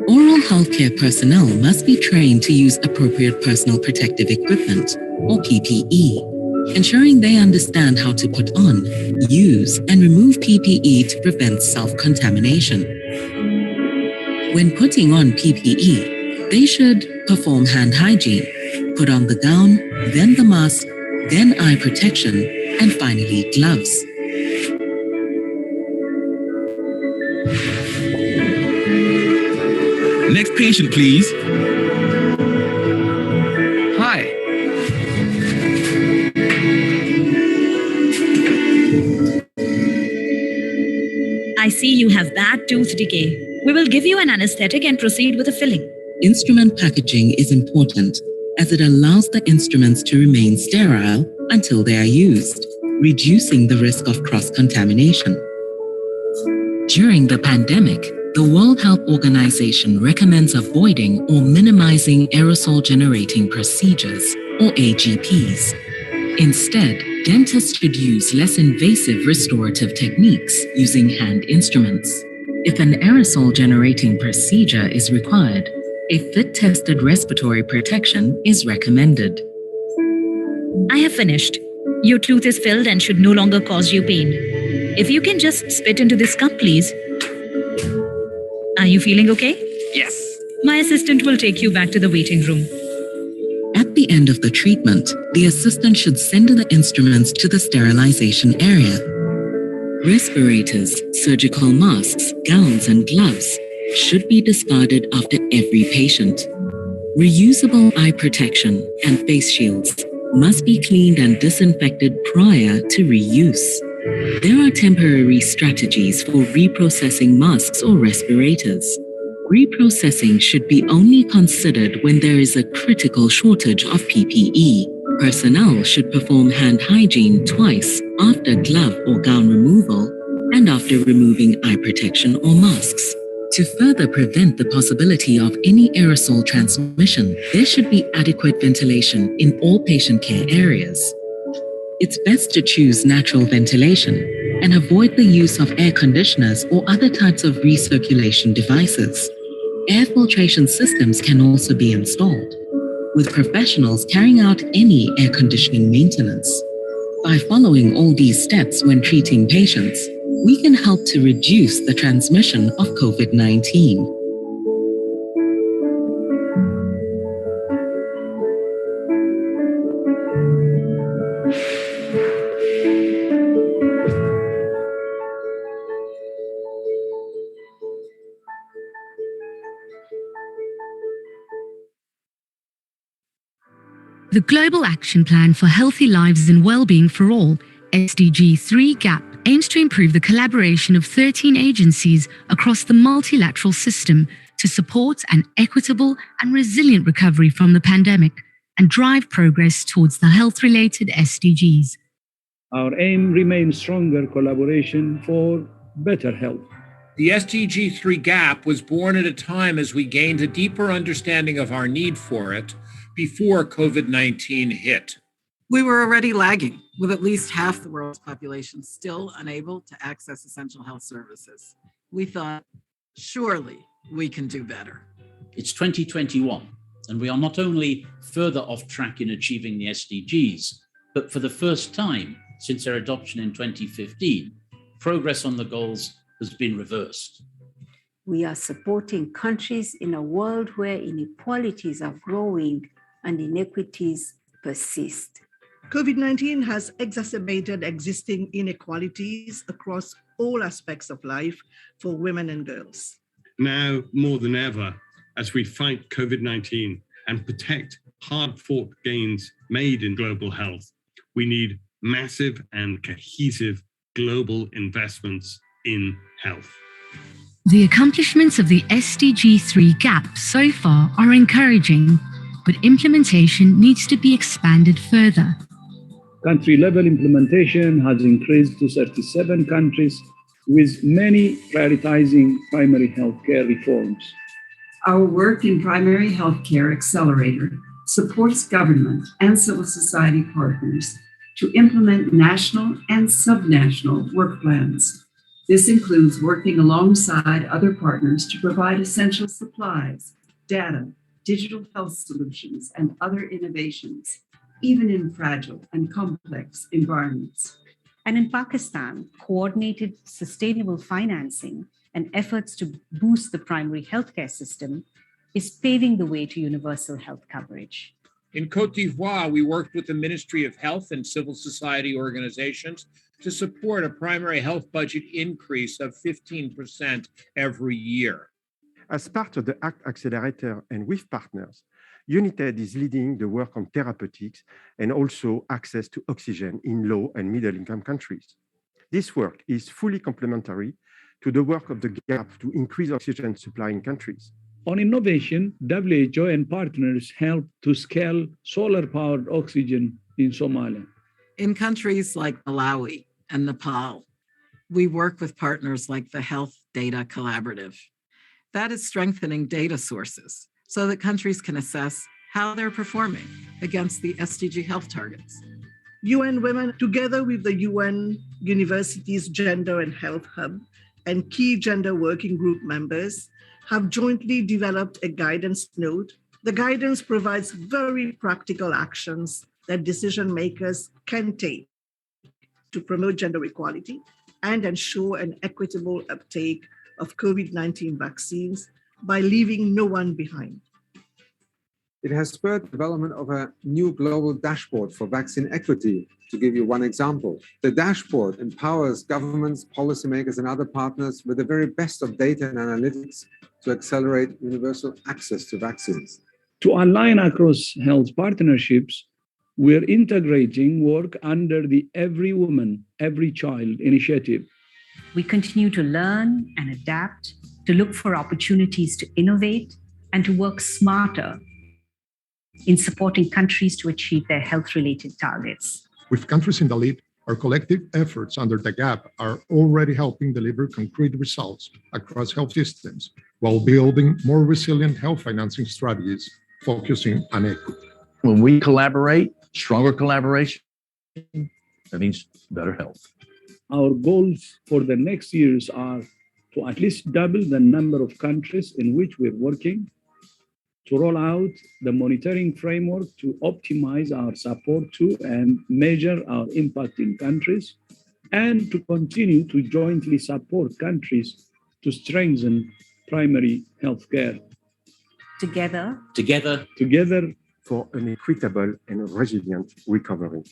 [SPEAKER 3] Oral healthcare personnel must be trained to use appropriate personal protective equipment, or PPE, ensuring they understand how to put on, use, and remove PPE to prevent self-contamination. When putting on PPE, they should perform hand hygiene, put on the gown, then the mask, then eye protection, and finally gloves.
[SPEAKER 21] Next patient, please. Hi.
[SPEAKER 27] I see you have bad tooth decay. We will give you an anesthetic and proceed with the filling.
[SPEAKER 3] Instrument packaging is important as it allows the instruments to remain sterile until they are used, reducing the risk of cross-contamination. During the pandemic, the World Health Organization recommends avoiding or minimizing aerosol-generating procedures, or AGPs. Instead, dentists should use less invasive restorative techniques using hand instruments. If an aerosol-generating procedure is required, a fit-tested respiratory protection is recommended.
[SPEAKER 27] I have finished. Your tooth is filled and should no longer cause you pain. If you can just spit into this cup, please. Are you feeling okay?
[SPEAKER 21] Yes.
[SPEAKER 27] My assistant will take you back to the waiting room.
[SPEAKER 3] At the end of the treatment, the assistant should send the instruments to the sterilization area. Respirators, surgical masks, gowns, and gloves should be discarded after every patient. Reusable eye protection and face shields must be cleaned and disinfected prior to reuse. There are temporary strategies for reprocessing masks or respirators. Reprocessing should be only considered when there is a critical shortage of PPE. Personnel should perform hand hygiene twice after glove or gown removal and after removing eye protection or masks. To further prevent the possibility of any aerosol transmission, there should be adequate ventilation in all patient care areas. It's best to choose natural ventilation and avoid the use of air conditioners or other types of recirculation devices. Air filtration systems can also be installed, with professionals carrying out any air conditioning maintenance. By following all these steps when treating patients, we can help to reduce the transmission of COVID-19.
[SPEAKER 4] The Global Action Plan for Healthy Lives and Wellbeing for All, SDG 3 GAP, aims to improve the collaboration of 13 agencies across the multilateral system to support an equitable and resilient recovery from the pandemic and drive progress towards the health-related SDGs.
[SPEAKER 6] Our aim remains stronger collaboration for better health.
[SPEAKER 7] The SDG 3 GAP was born at a time as we gained a deeper understanding of our need for it before COVID-19 hit.
[SPEAKER 8] We were already lagging, with at least half the world's population still unable to access essential health services. We thought, surely we can do better.
[SPEAKER 9] It's 2021, and we are not only further off track in achieving the SDGs, but for the first time since their adoption in 2015, progress on the goals has been reversed.
[SPEAKER 11] We are supporting countries in a world where inequalities are growing and inequities persist.
[SPEAKER 2] COVID-19 has exacerbated existing inequalities across all aspects of life for women and girls.
[SPEAKER 10] Now, more than ever, as we fight COVID-19 and protect hard-fought gains made in global health, we need massive and cohesive global investments in health.
[SPEAKER 4] The accomplishments of the SDG 3 GAP so far are encouraging, but implementation needs to be expanded further.
[SPEAKER 6] Country-level implementation has increased to 37 countries, with many prioritizing primary healthcare reforms.
[SPEAKER 12] Our work in Primary Healthcare Accelerator supports government and civil society partners to implement national and subnational work plans. This includes working alongside other partners to provide essential supplies, data, digital health solutions, and other innovations, even in fragile and complex environments.
[SPEAKER 13] And in Pakistan, coordinated sustainable financing and efforts to boost the primary healthcare system is paving the way to universal health coverage.
[SPEAKER 7] In Côte d'Ivoire, we worked with the Ministry of Health and civil society organizations to support a primary health budget increase of 15% every year.
[SPEAKER 14] As part of the ACT Accelerator and with partners, UNITED is leading the work on therapeutics and also access to oxygen in low and middle income countries. This work is fully complementary to the work of the GAP to increase oxygen supply in countries.
[SPEAKER 6] On innovation, WHO and partners helped to scale solar-powered oxygen in Somalia.
[SPEAKER 8] In countries like Malawi and Nepal, we work with partners like the Health Data Collaborative. That is strengthening data sources so that countries can assess how they're performing against the SDG health targets.
[SPEAKER 2] UN Women, together with the UN University's Gender and Health Hub and key gender working group members, have jointly developed a guidance note. The guidance provides very practical actions that decision makers can take to promote gender equality and ensure an equitable uptake of COVID-19 vaccines by leaving no one behind.
[SPEAKER 15] It has spurred development of a new global dashboard for vaccine equity. To give you one example, the dashboard empowers governments, policymakers, and other partners with the very best of data and analytics to accelerate universal access to vaccines.
[SPEAKER 6] To align across health partnerships, we're integrating work under the Every Woman, Every Child initiative.
[SPEAKER 13] We continue to learn and adapt, to look for opportunities to innovate and to work smarter in supporting countries to achieve their health-related targets.
[SPEAKER 16] With countries in the lead, our collective efforts under the GAP are already helping deliver concrete results across health systems while building more resilient health financing strategies focusing on equity.
[SPEAKER 17] When we collaborate, stronger collaboration, that means better health.
[SPEAKER 6] Our goals for the next years are to at least double the number of countries in which we're working, to roll out the monitoring framework to optimize our support to and measure our impact in countries, and to continue to jointly support countries to strengthen primary health care.
[SPEAKER 13] Together,
[SPEAKER 15] Together
[SPEAKER 16] Together
[SPEAKER 14] for an equitable and resilient recovery.